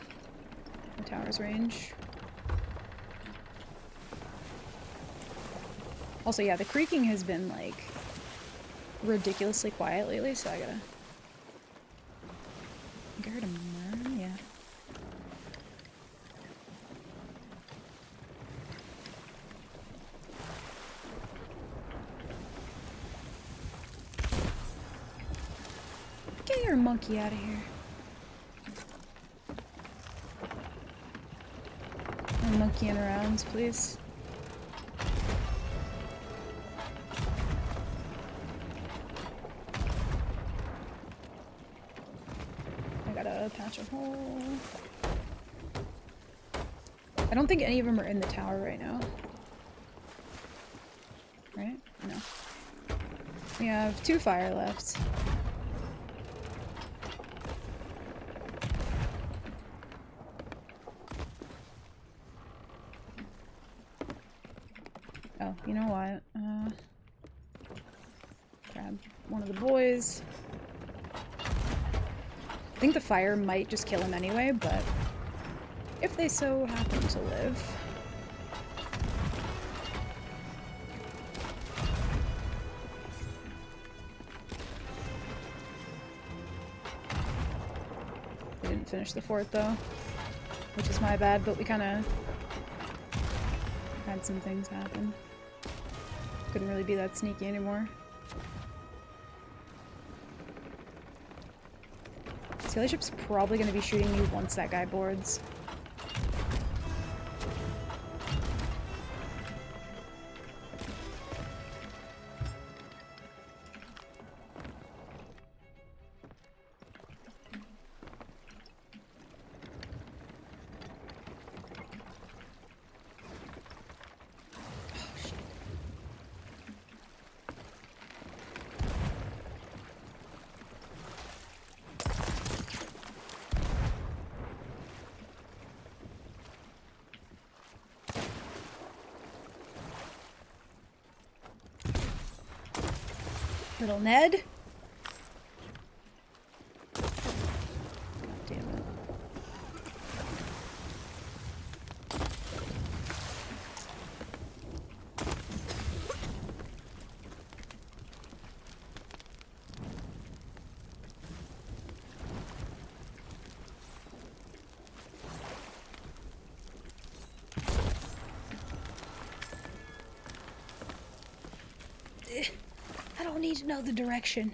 The tower's range. Also, yeah, the creaking has been, like, ridiculously quiet lately, so I gotta... I heard a murmur? Yeah. Get your monkey out of here. No monkeying around, please. Patch a hole. I don't think any of them are in the tower right now. Right? No. We have 2 fire left. Oh, you know what? Grab one of the boys. I think the fire might just kill him anyway, but if they so happen to live. We didn't finish the fort though, which is my bad, but we kind of had some things happen. Couldn't really be that sneaky anymore. Skelly Ship's probably going to be shooting me once that guy boards. Little Ned. God damn it. I don't need to know the direction.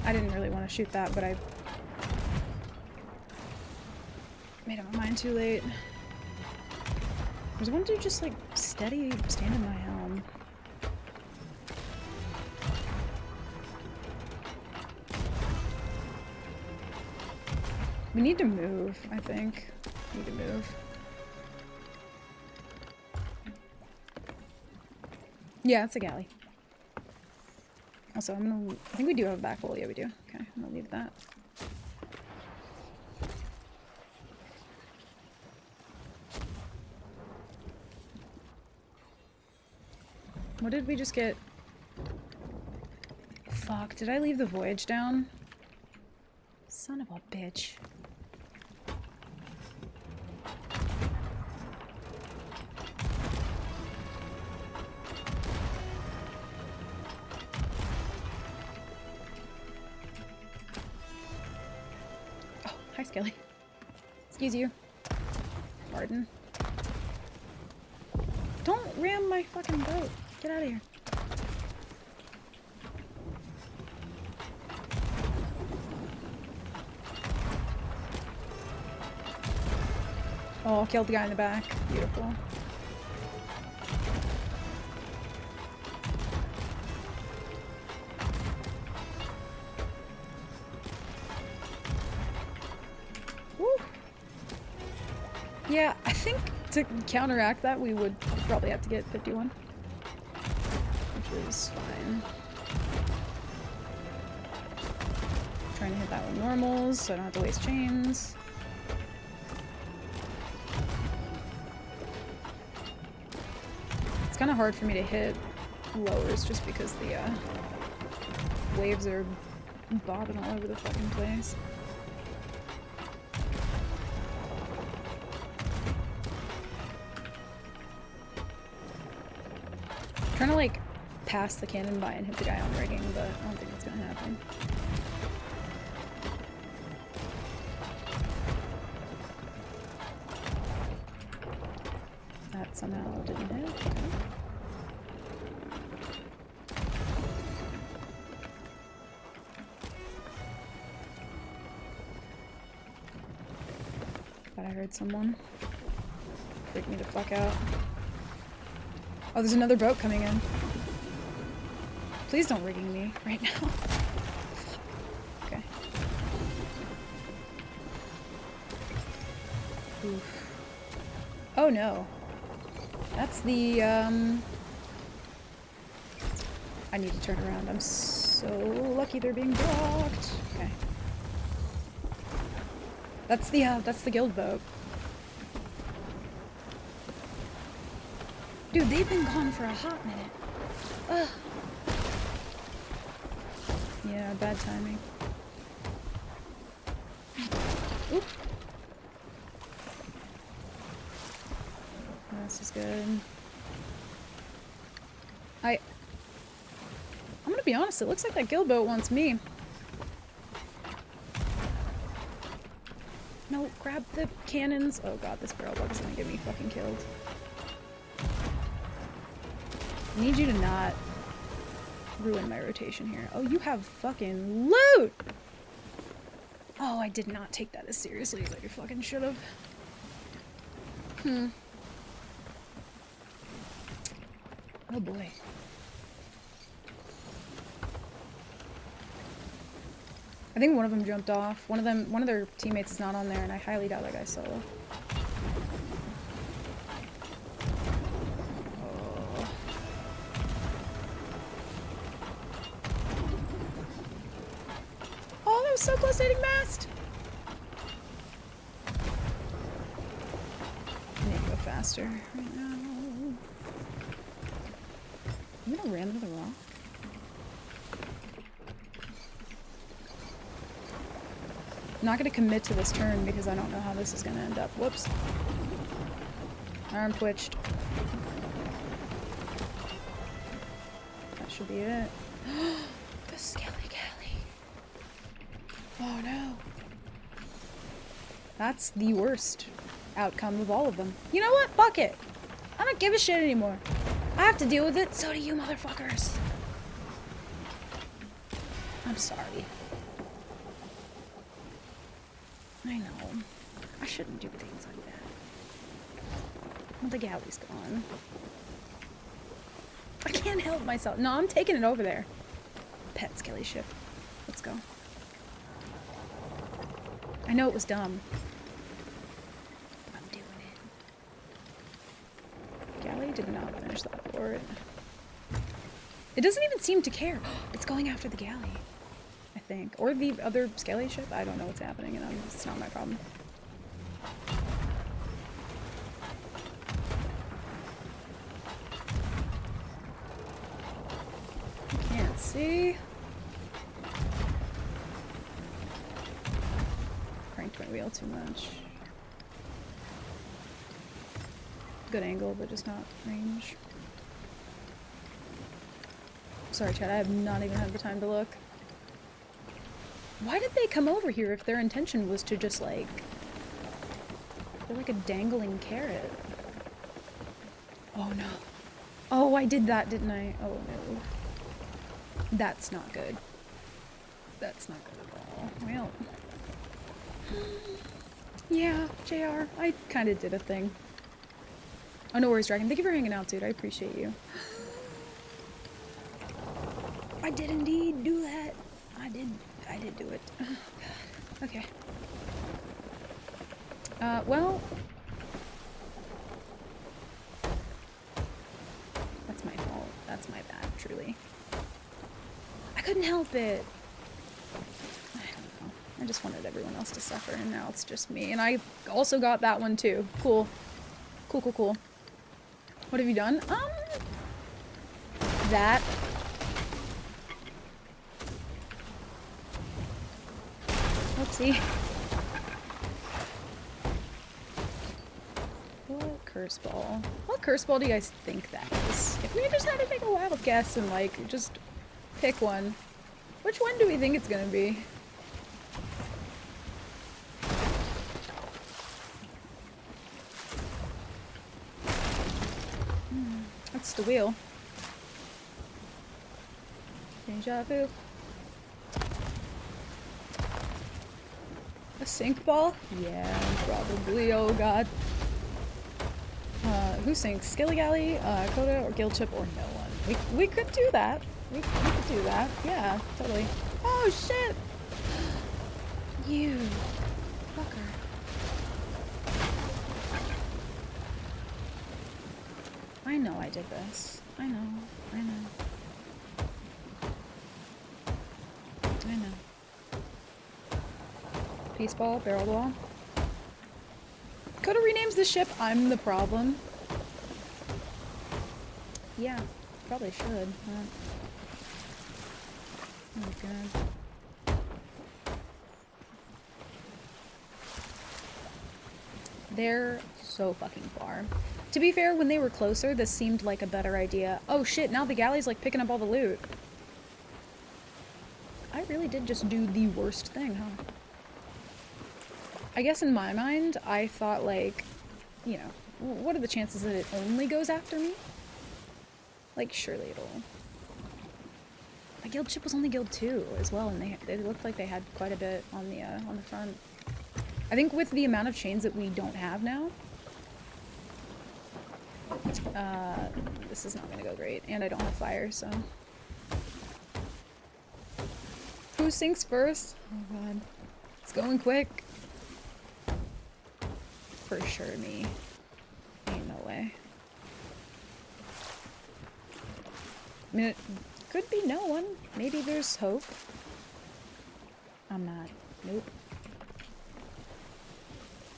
I didn't really want to shoot that, but I made up my mind too late. There's one dude just like steady standing by helm. We need to move, I think. Need to move. Yeah, it's a galley. Also, I think we do have a back hole. Yeah, we do. Okay, I'm gonna leave that. What did we just get? Fuck, did I leave the voyage down? Son of a bitch. Oh, hi Skelly. Excuse you. Pardon. Don't ram my fucking boat. Get out of here. Oh, killed the guy in the back. Beautiful. Woo. Yeah, I think to counteract that we would probably have to get 51. Which is fine. Trying to hit that with normals so I don't have to waste chains. It's kind of hard for me to hit lowers just because the waves are bobbing all over the fucking place. Trying to like pass the cannon by and hit the guy on rigging, but I don't think it's gonna happen. That somehow didn't hit. Okay. Thought I heard someone. Freak me the fuck out. Oh, there's another boat coming in. Please don't rigging me right now. Fuck. Okay. Oof. Oh no. That's the, I need to turn around. I'm so lucky they're being blocked. Okay. That's the guild boat. Dude, they've been gone for a hot minute. Ugh. Yeah, bad timing. Oop. This is good. I'm gonna be honest, it looks like that guild boat wants me. No, grab the cannons. Oh god, this barrel bug is gonna get me fucking killed. I need you to not ruin my rotation here. Oh, you have fucking loot! Oh, I did not take that as seriously as I fucking should have. Oh boy. I think one of them jumped off. One of their teammates is not on there, and I highly doubt that guy's solo. Oh, that was so close to hitting mast! I need to go faster right now. I'm gonna ram into the rock. I'm not gonna commit to this turn because I don't know how this is gonna end up. Whoops. Arm twitched. That should be it. The Skelly Galley. Oh no. That's the worst outcome of all of them. You know what? Fuck it. I don't give a shit anymore. I have to deal with it, so do you motherfuckers. I'm sorry. I know. I shouldn't do things like that. Oh, the galley's gone. I can't help myself. No, I'm taking it over there. Pet skelly ship. Let's go. I know it was dumb. I'm doing it. Galley did not finish that port. It doesn't even seem to care. It's going after the galley, I think. Or the other skelly ship. I don't know what's happening, and it's not my problem. Can't see. Cranked my wheel too much. Good angle, but just not range. Sorry, Chad, I have not even had the time to look. Why did they come over here if their intention was to just, like... They're like a dangling carrot. Oh, no. Oh, I did that, didn't I? Oh, no. That's not good. That's not good at all. Well... Yeah, JR, I kind of did a thing. Oh, no worries, Dragon. Thank you for hanging out, dude. I appreciate you. I did indeed do that. I did do it. Oh, God. Okay. Well... That's my fault. That's my bad, truly. I couldn't help it. I don't know. I just wanted everyone else to suffer, and now it's just me. And I also got that one, too. Cool. Cool, cool, cool. What have you done? That... Oopsie. What curse ball? What curse ball do you guys think that is? If we just had to take a wild guess and, like, just pick one, which one do we think it's gonna be? That's the wheel. Deja vu. A sink ball? Yeah, probably. Oh god. Who sinks? Skillygalley, Coda, or Guild Chip, or no one? We could do that. We could do that. Yeah, totally. Oh shit! You fucker. I know I did this. I know. I know. I know. Peace ball, barrel ball. Coda renames the ship. I'm the problem. Yeah, probably should. Oh god. They're so fucking far. To be fair, when they were closer, this seemed like a better idea. Oh shit, now the galley's like picking up all the loot. I really did just do the worst thing, huh? I guess in my mind, I thought like, you know, what are the chances that it only goes after me? Like, surely it'll... My guild ship was only guild 2 as well, and they looked like they had quite a bit on the front. I think with the amount of chains that we don't have now, this is not gonna go great, and I don't have fire, so... Who sinks first? Oh god. It's going quick. For sure me. Ain't no way. I mean, it could be no one. Maybe there's hope. I'm not. Nope.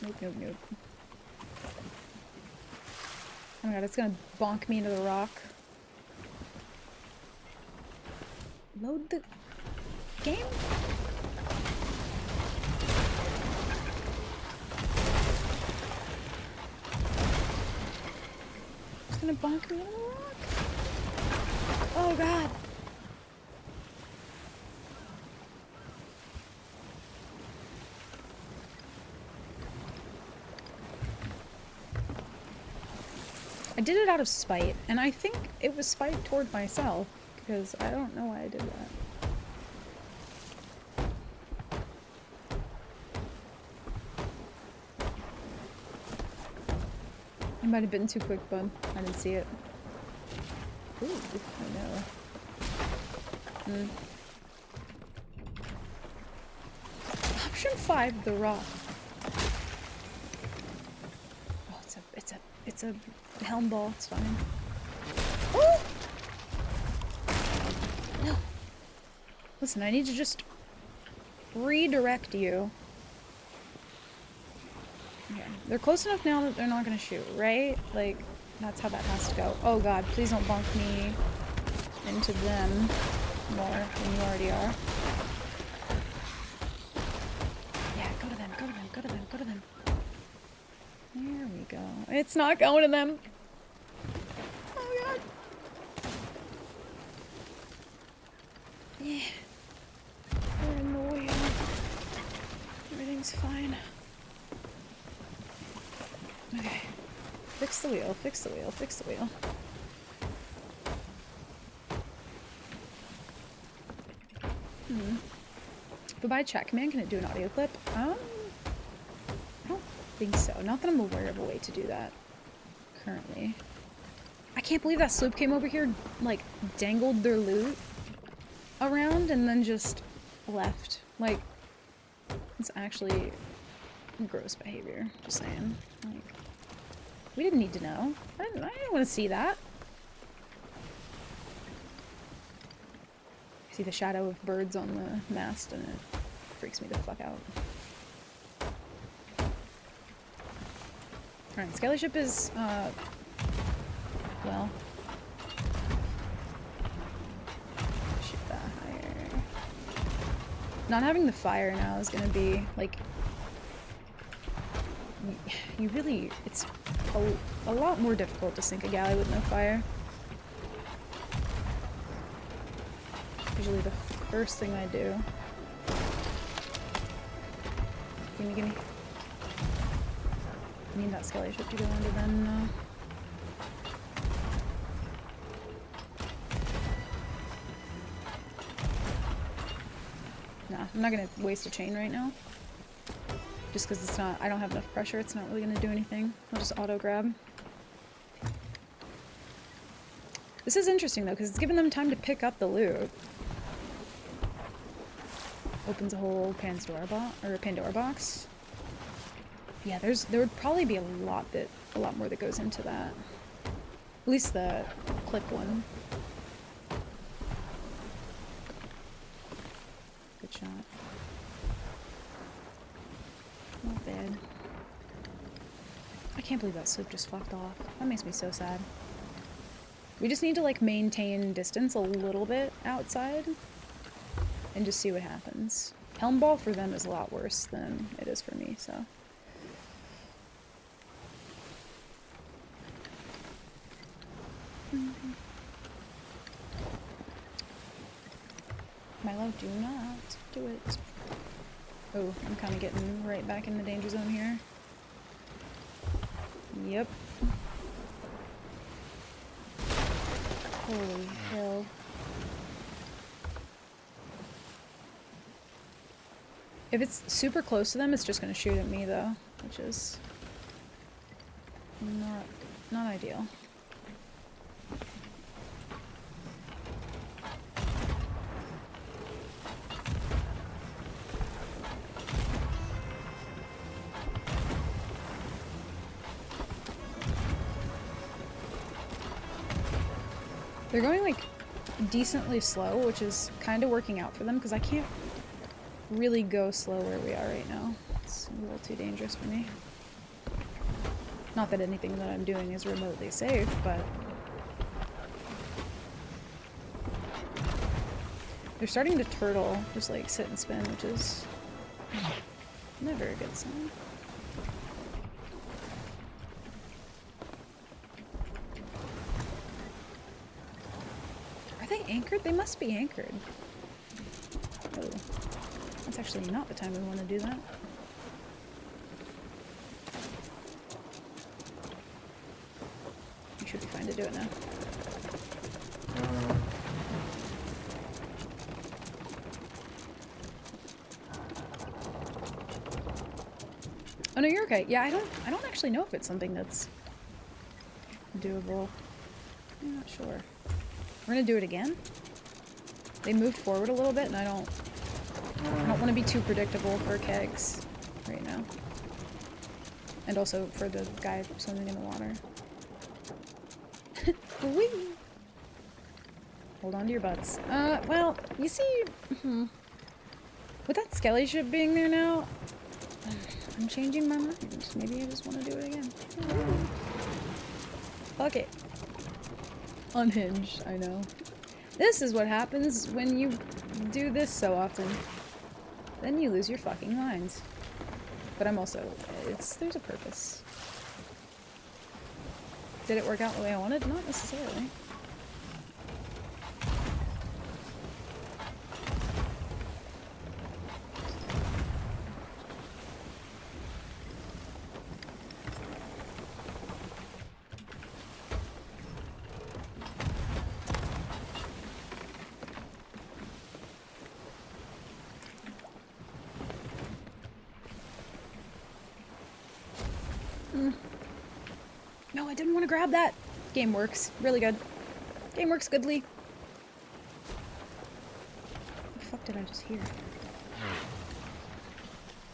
Nope, nope, nope. Oh my god, it's gonna bonk me into the rock. Load the game? It's gonna bonk me into the rock? Oh god. I did it out of spite, and I think it was spite toward myself, because I don't know why I did that. Might have been too quick, bud. I didn't see it. Ooh, I know. Option 5, the rock. Oh, it's a helm ball. It's fine. Oh! No. Listen, I need to just redirect you. Okay, they're close enough now that they're not gonna shoot, right? Like, that's how that has to go. Oh god, please don't bonk me into them more than you already are. Yeah, go to them, go to them, go to them, go to them. There we go. It's not going to them. Oh god. Yeah. We're in the wheel. Everything's fine. Okay. Fix the wheel, fix the wheel, fix the wheel. But by chat command, can it do an audio clip? I don't think so. Not that I'm aware of a way to do that currently. I can't believe that sloop came over here, like, dangled their loot around and then just left. Like, it's actually gross behavior, just saying. Like, we didn't need to know. I didn't want to see that. I see the shadow of birds on the mast and it freaks me the fuck out. Alright, Skelly Ship is, well... shoot that higher. Not having the fire now is gonna be, like... You really... it's a lot more difficult to sink a galley with no fire. Usually the first thing I do. Gimme, gimme. I need that Skelly Ship to go under then, Nah, I'm not gonna waste a chain right now. Just because it's not, I don't have enough pressure, it's not really gonna do anything. I'll just auto grab. This is interesting though, because it's giving them time to pick up the loot. Opens a whole Pandora box. Yeah, there would probably be a lot more that goes into that. At least the clip one. Good shot. Not bad. I can't believe that sloop just fucked off. That makes me so sad. We just need to like maintain distance a little bit outside and just see what happens. Helm ball for them is a lot worse than it is for me, so. Milo, do not do it. Oh, I'm kind of getting right back in the danger zone here. Yep. Holy hell. If it's super close to them, it's just gonna shoot at me though, which is not ideal. They're going like decently slow, which is kind of working out for them because I can't really go slow where we are right now. It's a little too dangerous for me. Not that anything that I'm doing is remotely safe, but they're starting to turtle, just like sit and spin, which is never a good sign. Are they anchored? They must be anchored. Oh. That's actually not the time we want to do that. We should be fine to do it now. Oh no, you're okay. Yeah, I don't actually know if it's something that's doable. I'm not sure. We're gonna do it again. They moved forward a little bit, and I don't want to be too predictable for kegs right now. And also for the guy swimming in the water. Whee! Hold on to your butts. Well, you see, with that skelly ship being there now, I'm changing my mind. Maybe I just want to do it again. Fuck it. Unhinged, I know. This is what happens when you do this so often. Then you lose your fucking minds. But I'm also, there's a purpose. Did it work out the way I wanted? Not necessarily. No, I didn't want to grab that. Game works. Really good. Game works goodly. What the fuck did I just hear?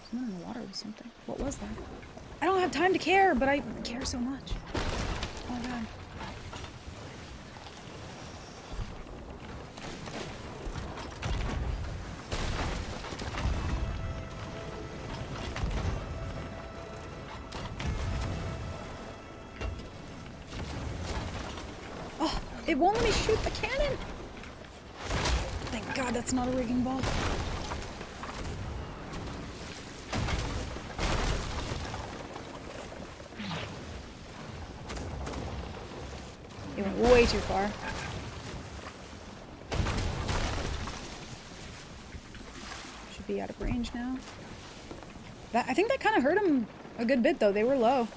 Someone in the water or something. What was that? I don't have time to care, but I care so much. Oh my god. It won't let me shoot the cannon! Thank god that's not a rigging ball. It went way too far. Should be out of range now. I think that kind of hurt him a good bit though. They were low.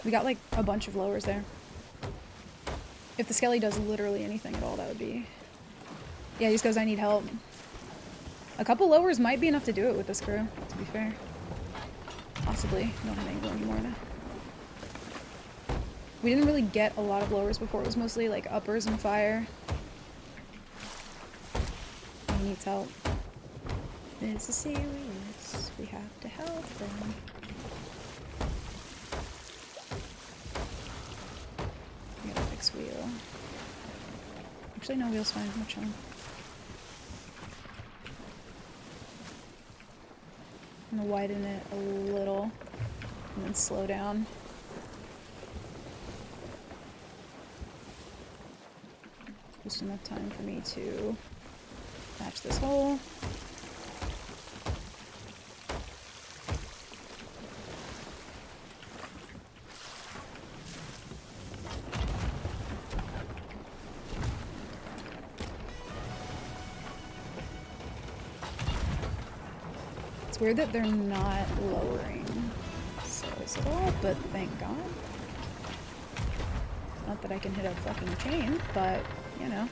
We got like a bunch of lowers there. If the skelly does literally anything at all, that would be... Yeah, he just goes, I need help. A couple lowers might be enough to do it with this crew, to be fair. Possibly. Don't have any anymore now. We didn't really get a lot of lowers before. It was mostly like uppers and fire. He needs help. This is serious. We have to help them. Wheel. Actually, no, wheel's fine. We're chilling. I'm gonna widen it a little and then slow down. Just enough time for me to match this hole. Weird that they're not lowering sails at all, but thank god. Not that I can hit a fucking chain, but, you know.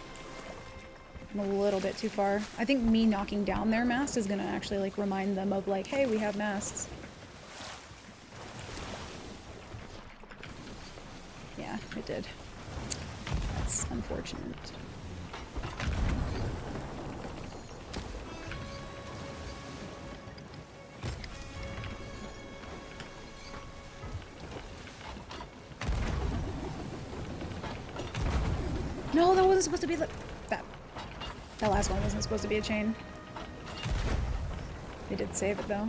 I'm a little bit too far. I think me knocking down their mast is gonna actually, like, remind them of, like, hey, we have masts. Yeah, it did. That's unfortunate. No, that wasn't supposed to be the... That last one wasn't supposed to be a chain. They did save it, though.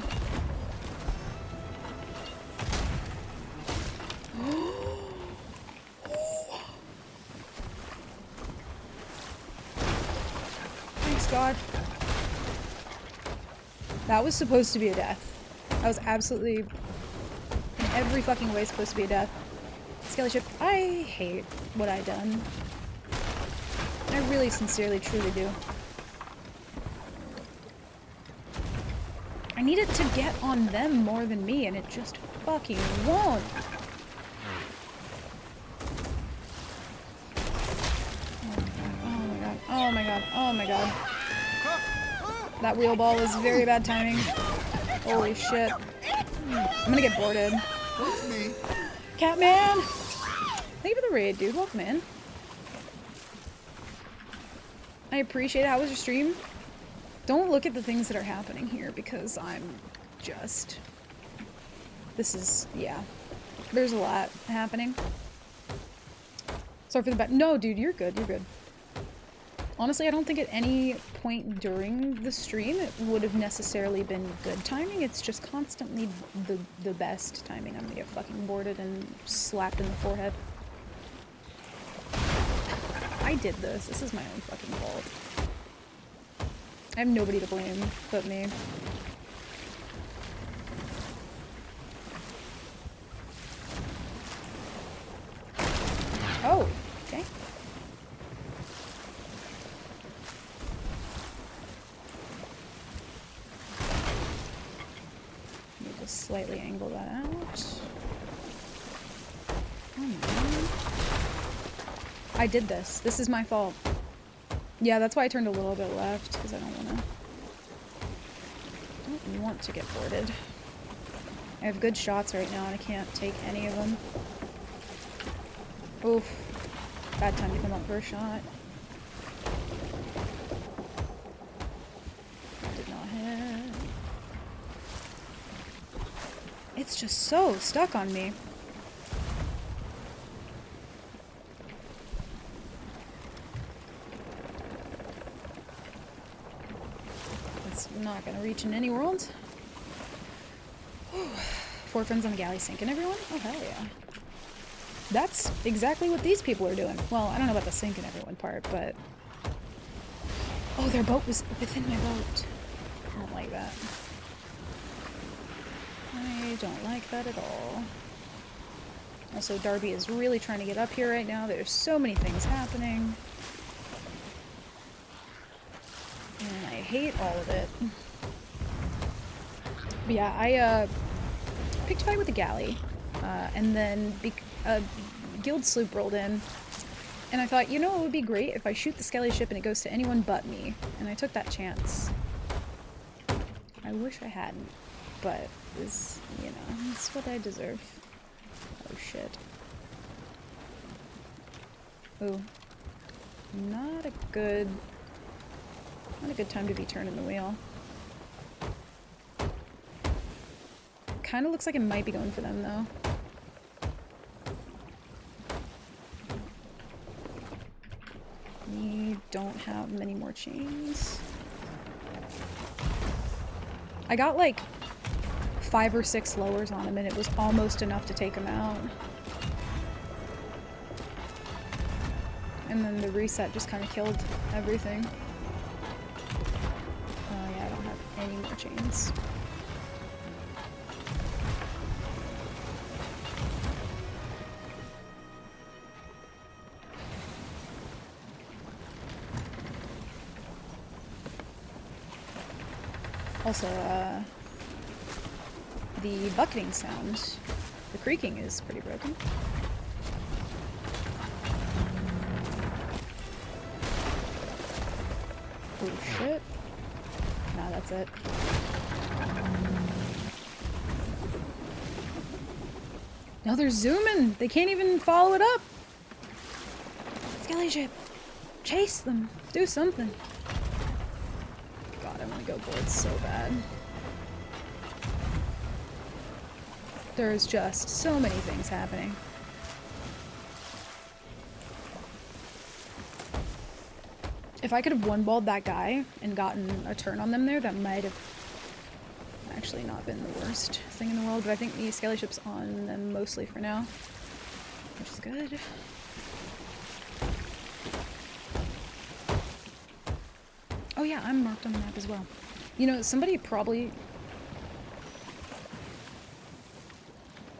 Thanks, God. That was supposed to be a death. That was absolutely... in every fucking way supposed to be a death. Skelly ship, I hate what I done. I really sincerely, truly do. I need it to get on them more than me, and it just fucking won't. Oh my god, oh my god, oh my god. That wheel ball was very bad timing. Holy shit. I'm gonna get boarded. Catman! Thank you for the raid, dude. Welcome in. I appreciate it. How was your stream? Don't look at the things that are happening here because I'm just... This is... yeah. There's a lot happening. Sorry for the bad... No, dude, you're good. You're good. Honestly, I don't think at any point during the stream it would have necessarily been good timing. It's just constantly the best timing. I'm gonna get fucking boarded and slapped in the forehead. I did this. This is my own fucking fault. I have nobody to blame but me. Oh, okay. Let me just slightly angle that out. Oh man. I did this. This is my fault. Yeah, that's why I turned a little bit left, because I don't want to get boarded. I have good shots right now and I can't take any of them. Oof. Bad time to come up for a shot. Did not hit. It's just so stuck on me. It's not gonna reach in any world. 4 friends on the galley sinking everyone? Oh hell yeah. That's exactly what these people are doing. Well, I don't know about the sinking everyone part, but... Oh, their boat was within my boat. I don't like that. I don't like that at all. Also, Darby is really trying to get up here right now. There's so many things happening. And I hate all of it. But yeah, I picked a fight with the galley. And then guild sloop rolled in. And I thought, you know, it would be great if I shoot the skelly ship and it goes to anyone but me. And I took that chance. I wish I hadn't. But it's, you know, it's what I deserve. Oh shit. Ooh. Not a good time to be turning the wheel. Kinda looks like it might be going for them though. We don't have many more chains. I got like 5 or 6 lowers on him and it was almost enough to take him out. And then the reset just kind of killed everything. Oh yeah, I don't have any more chains. Also, the bucketing sound, the creaking is pretty broken. Oh shit. Nah, that's it. No, they're zooming! They can't even follow it up! Skelly ship! Chase them! Do something! God, I want to go board so bad. There's just so many things happening. If I could have one-balled that guy and gotten a turn on them there, that might have actually not been the worst thing in the world, but I think the skelly ship's on them mostly for now, which is good. Oh yeah, I'm marked on the map as well. You know, somebody probably...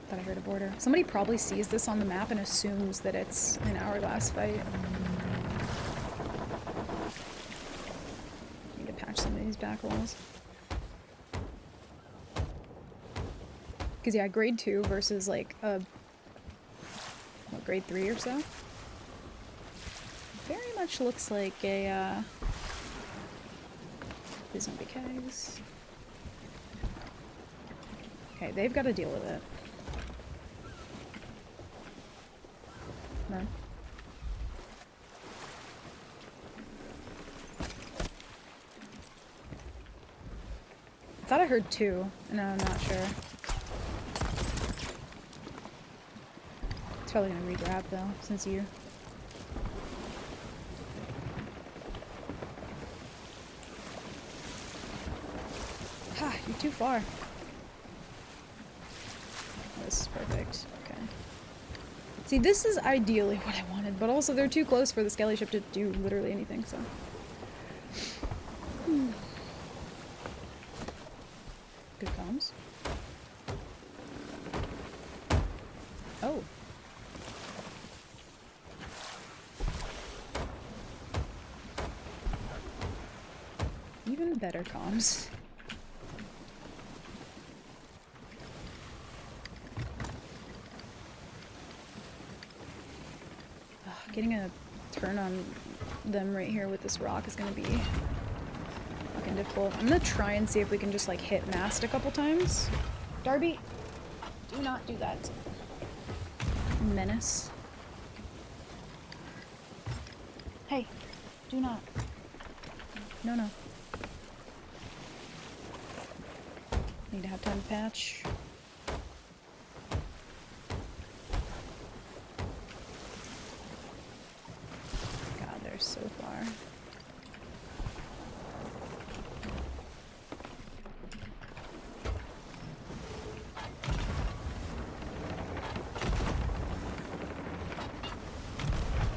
Thought I heard a border. Somebody probably sees this on the map and assumes that it's an hourglass fight. Need to patch some of these back rolls. Because yeah, grade 2 versus like a... what, grade 3 or so? Very much looks like a, the zombie kegs. Okay, they've got to deal with it. No. I thought I heard two, and now I'm not sure. It's probably gonna re-grab though, since you. Ha! You're too far. Oh, this is perfect. Okay. See, this is ideally what I wanted, but also they're too close for the skelly ship to do literally anything, so. Good comms. Oh. Even better comms. Getting a turn on them right here with this rock is gonna be fucking difficult. I'm gonna try and see if we can just like hit mast a couple times. Darby, do not do that. Menace. Hey, do not. No, no. Need to have time to patch. So far.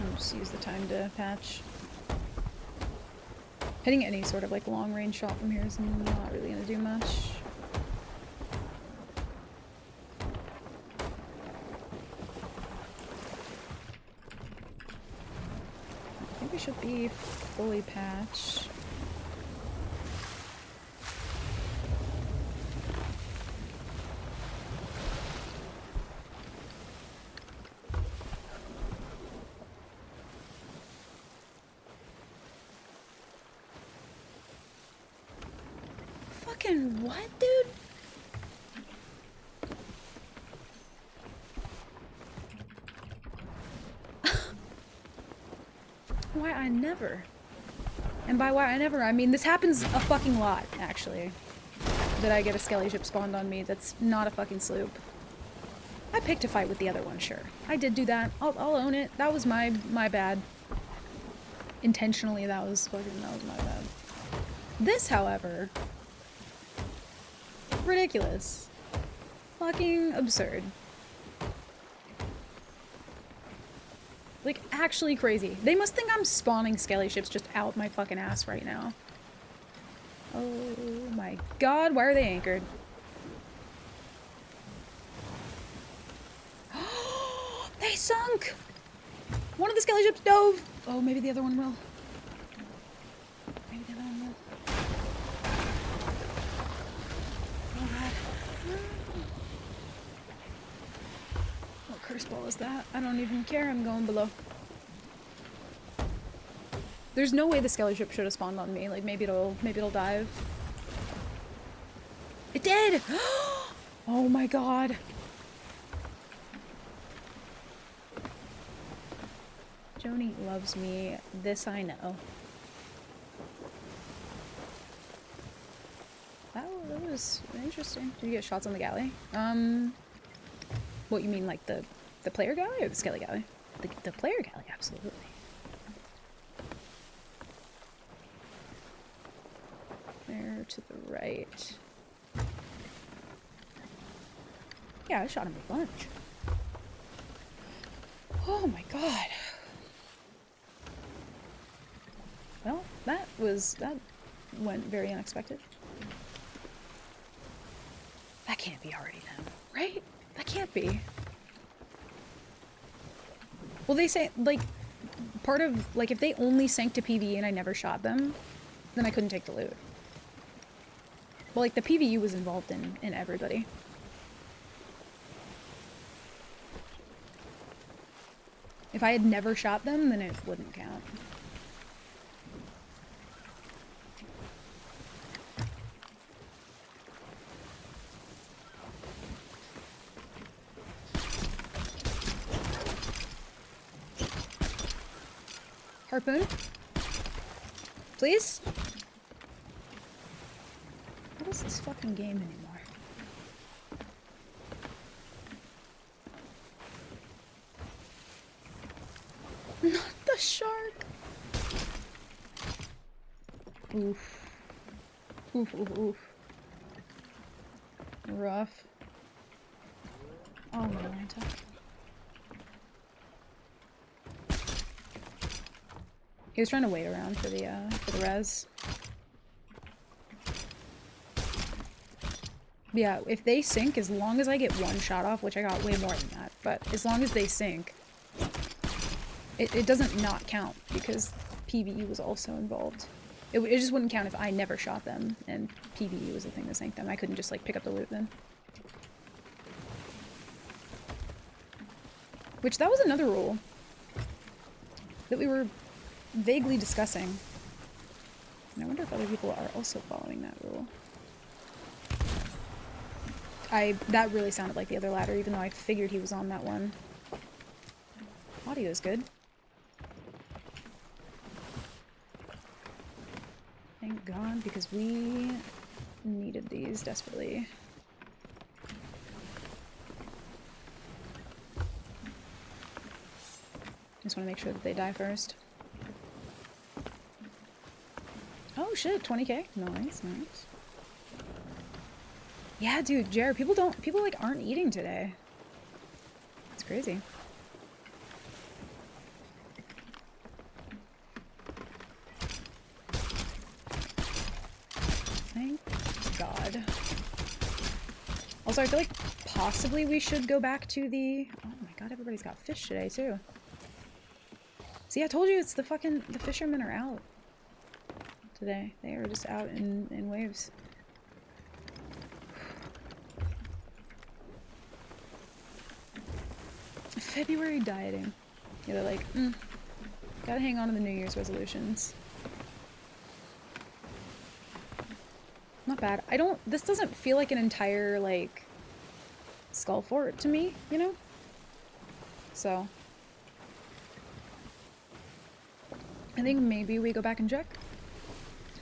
I'll just use the time to patch. Hitting any sort of like long range shot from here is not really gonna do much. We should be fully patched. Fucking what, dude? Why I never. And by why I never, I mean this happens a fucking lot, actually. That I get a skelly ship spawned on me that's not a fucking sloop. I picked a fight with the other one, sure. I did do that. I'll own it. That was my bad. Intentionally, that was my bad. This, however... ridiculous. Fucking absurd. Like, actually crazy. They must think I'm spawning skelly ships just out my fucking ass right now. Oh my god, why are they anchored? They sunk! One of the skelly ships dove! Oh, maybe the other one will. Maybe the other one will. Oh god. What curse ball is that? I don't even care, I'm going below. There's no way the skelly ship should have spawned on me. Like, maybe it'll dive. It did! Oh my god. Joni loves me. This I know. That was interesting. Did you get shots on the galley? What, you mean like the player galley or the skelly galley? The player galley, absolutely. There to the right. Yeah, I shot him a bunch. Oh my god. Well, that went very unexpected. That can't be Hardy then, right? That can't be. Well, they say, like, part of, like, if they only sank to PvE and I never shot them, then I couldn't take the loot. Well, like, the PvE was involved in everybody. If I had never shot them, then it wouldn't count. Harpoon? Please? What is this fucking game anymore? Not the shark! Oof. Oof, oof, oof. Rough. Oh my Lanta. He was trying to wait around for the res. Yeah, if they sink, as long as I get one shot off, which I got way more than that, but as long as they sink, it doesn't not count because PvE was also involved. It just wouldn't count if I never shot them and PvE was the thing that sank them. I couldn't just like pick up the loot then. Which that was another rule that we were vaguely discussing. And I wonder if other people are also following that rule. That really sounded like the other ladder, even though I figured he was on that one. Audio is good. Thank God, because we needed these desperately. Just want to make sure that they die first. Oh shit, 20k. Nice, nice. Yeah, dude, Jared, people like aren't eating today. It's crazy. Thank God. Also, I feel like possibly we should go back to the... Oh my God, everybody's got fish today, too. See, I told you it's the fishermen are out today. They are just out in waves. February dieting. Yeah, they're like, gotta hang on to the New Year's resolutions. Not bad. This doesn't feel like an entire, like, skull fort to me, you know? So. I think maybe we go back and check.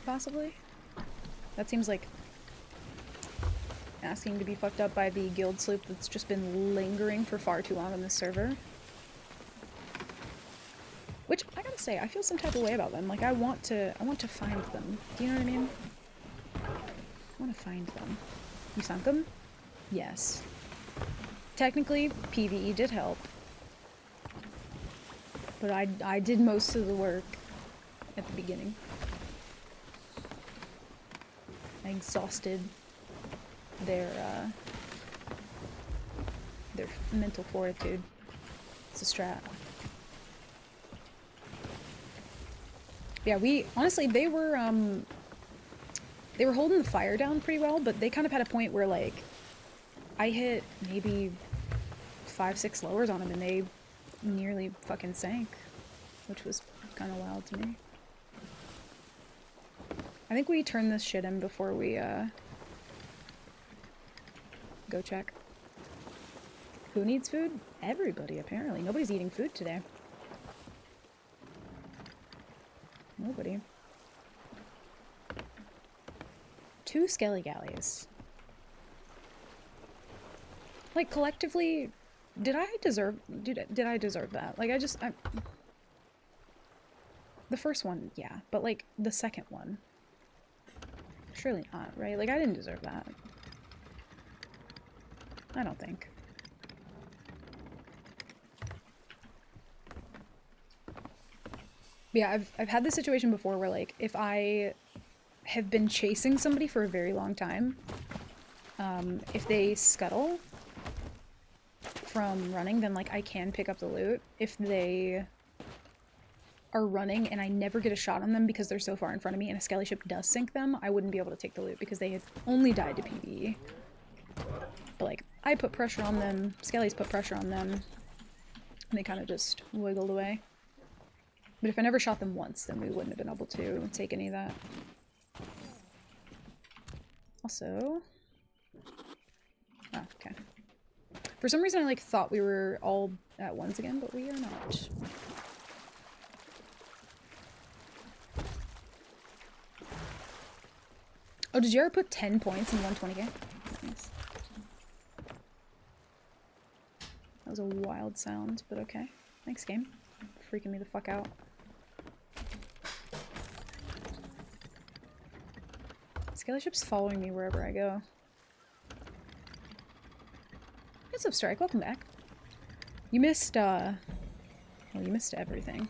Possibly. That seems like asking to be fucked up by the guild sloop that's just been lingering for far too long on this server. Which, I gotta say, I feel some type of way about them. Like, I want to find them. Do you know what I mean? I want to find them. You sunk them? Yes. Technically, PvE did help. But I did most of the work at the beginning. I exhausted their mental fortitude. It's a strat. Yeah, honestly, they were holding the fire down pretty well, but they kind of had a point where, like, I hit maybe 5-6 lowers on them and they nearly fucking sank, which was kind of wild to me. I think we turn this shit in before we go check. Who needs food? Everybody, apparently. Nobody's eating food today. Nobody. 2 skelly galleys. Like, collectively, did I deserve that? Like, the first one, yeah, but like the second one, surely not, right? Like, I didn't deserve that. I don't think. Yeah, I've had this situation before where, like, if I have been chasing somebody for a very long time, if they scuttle from running, then, like, I can pick up the loot. If they are running and I never get a shot on them because they're so far in front of me and a skelly ship does sink them, I wouldn't be able to take the loot because they had only died to PvE. But, like, I put pressure on them, skellies put pressure on them, and they kind of just wiggled away. But if I never shot them once, then we wouldn't have been able to take any of that. Also... Oh, okay. For some reason I, like, thought we were all at once again, but we are not. Oh, did you ever put 10 points in 120k? Nice. That was a wild sound, but okay. Thanks, game. Freaking me the fuck out. Skelly ship's following me wherever I go. What's up, Strike? Welcome back. You missed, well, you missed everything.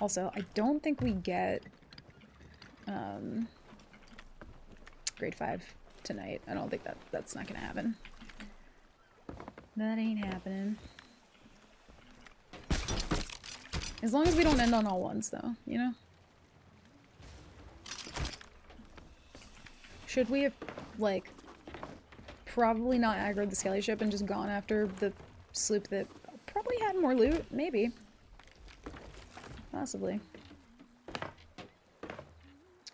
Also, I don't think we get, grade 5 tonight. I don't think that's not gonna happen. That ain't happening. As long as we don't end on all ones, though, you know? Should we have, like, probably not aggroed the Skelly ship and just gone after the sloop that probably had more loot? Maybe. Possibly.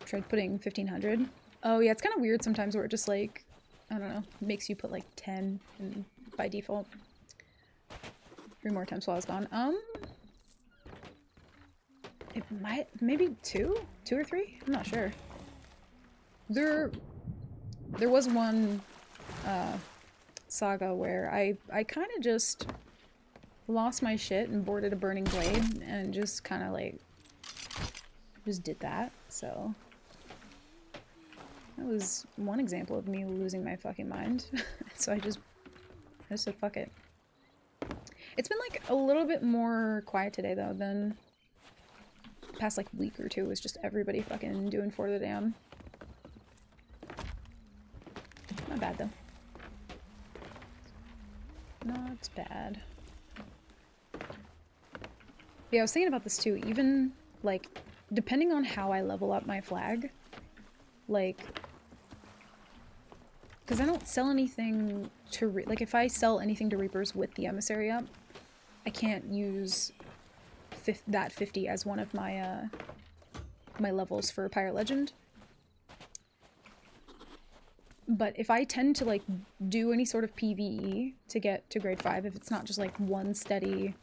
Tried putting 1500. Oh yeah, it's kind of weird sometimes where it just like, I don't know, makes you put like 10 in, by default. 3 more attempts while I was gone. It might, maybe 2 or 3? I'm not sure. There was one saga where I kind of just lost my shit and boarded a burning blade and just kind of like just did that. So that was one example of me losing my fucking mind. So I just said fuck it. It's been like a little bit more quiet today though than the past like week or two. It was just everybody fucking doing For the Damned. Not bad though. Not bad. Yeah, I was thinking about this too. Even like depending on how I level up my flag, like, because I don't sell anything to like if I sell anything to Reapers with the emissary up, I can't use that 50 as one of my my levels for Pirate Legend. But if I tend to like do any sort of PvE to get to grade 5, if it's not just like one steady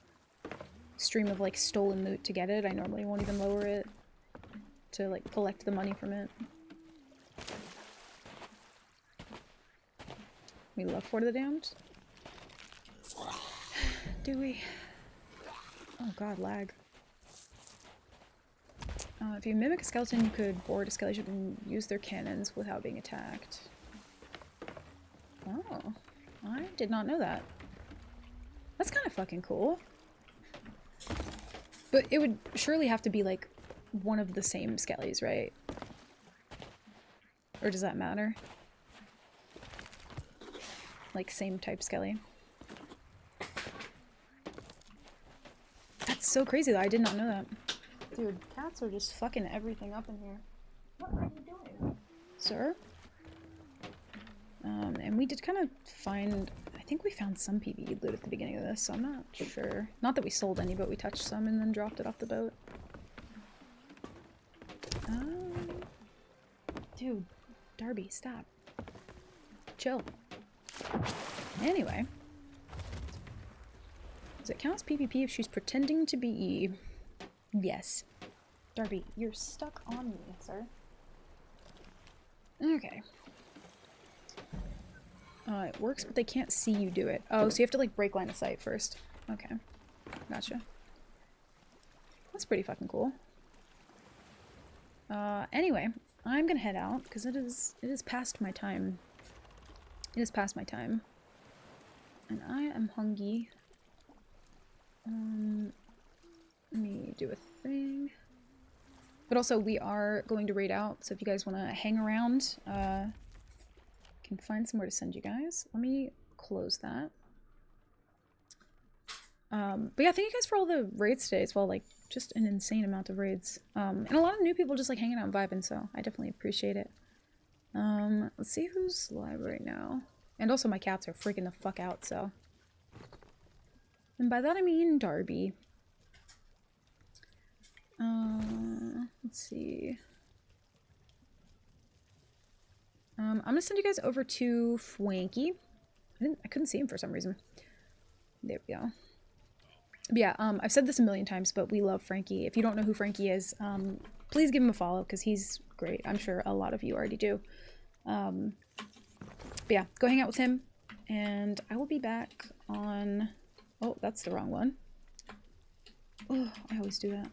stream of like stolen loot to get it, I normally won't even lower it to like collect the money from it. We love For the Damned. Do we? Oh god, lag. If you mimic a skeleton, you could board a Skelly ship and use their cannons without being attacked. Oh, I did not know that. That's kind of fucking cool. But it would surely have to be like one of the same Skellies, right? Or does that matter? Like same type Skelly. That's so crazy though, I did not know that. Dude, cats are just fucking everything up in here. What are you doing? Sir? And we did kind of find, I think we found some PvE loot at the beginning of this, so I'm not sure. Not that we sold any, but we touched some and then dropped it off the boat. Dude, Darby, stop. Chill. Anyway. Does it count as PvP if she's pretending to be E? Yes. Darby, you're stuck on me, sir. Okay. It works, but they can't see you do it. Oh, so you have to, like, break line of sight first. Okay. Gotcha. That's pretty fucking cool. Anyway, I'm gonna head out, because it is past my time. It is past my time. And I am hungry. Let me do a thing. But also, we are going to raid out, so if you guys want to hang around, can find somewhere to send you guys. Let me close that. But yeah, thank you guys for all the raids today as well, like, just an insane amount of raids. And a lot of new people just, like, hanging out and vibing, so I definitely appreciate it. Let's see who's live right now. And also my cats are freaking the fuck out, so. And by that I mean Darby. Let's see. I'm gonna send you guys over to Fwanky. I couldn't see him for some reason. There we go. But yeah, I've said this a million times, but we love Frankie. If you don't know who Frankie is, please give him a follow, because he's great. great. I'm sure a lot of you already do. But yeah, go hang out with him, and I will be back on... Oh, that's the wrong one. Oh, I always do that.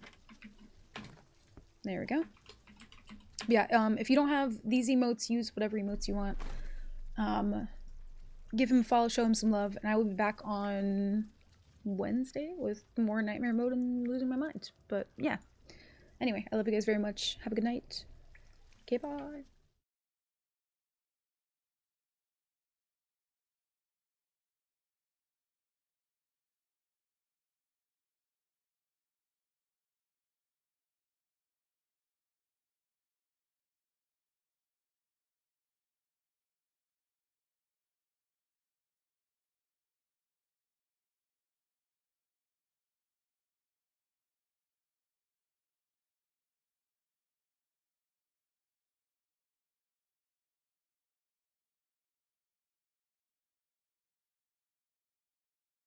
There we go. Yeah, if you don't have these emotes, use whatever emotes you want. Give him a follow, show him some love, and I will be back on Wednesday with more Nightmare Mode and Losing My Mind. But yeah. Anyway, I love you guys very much. Have a good night. Okay, bye.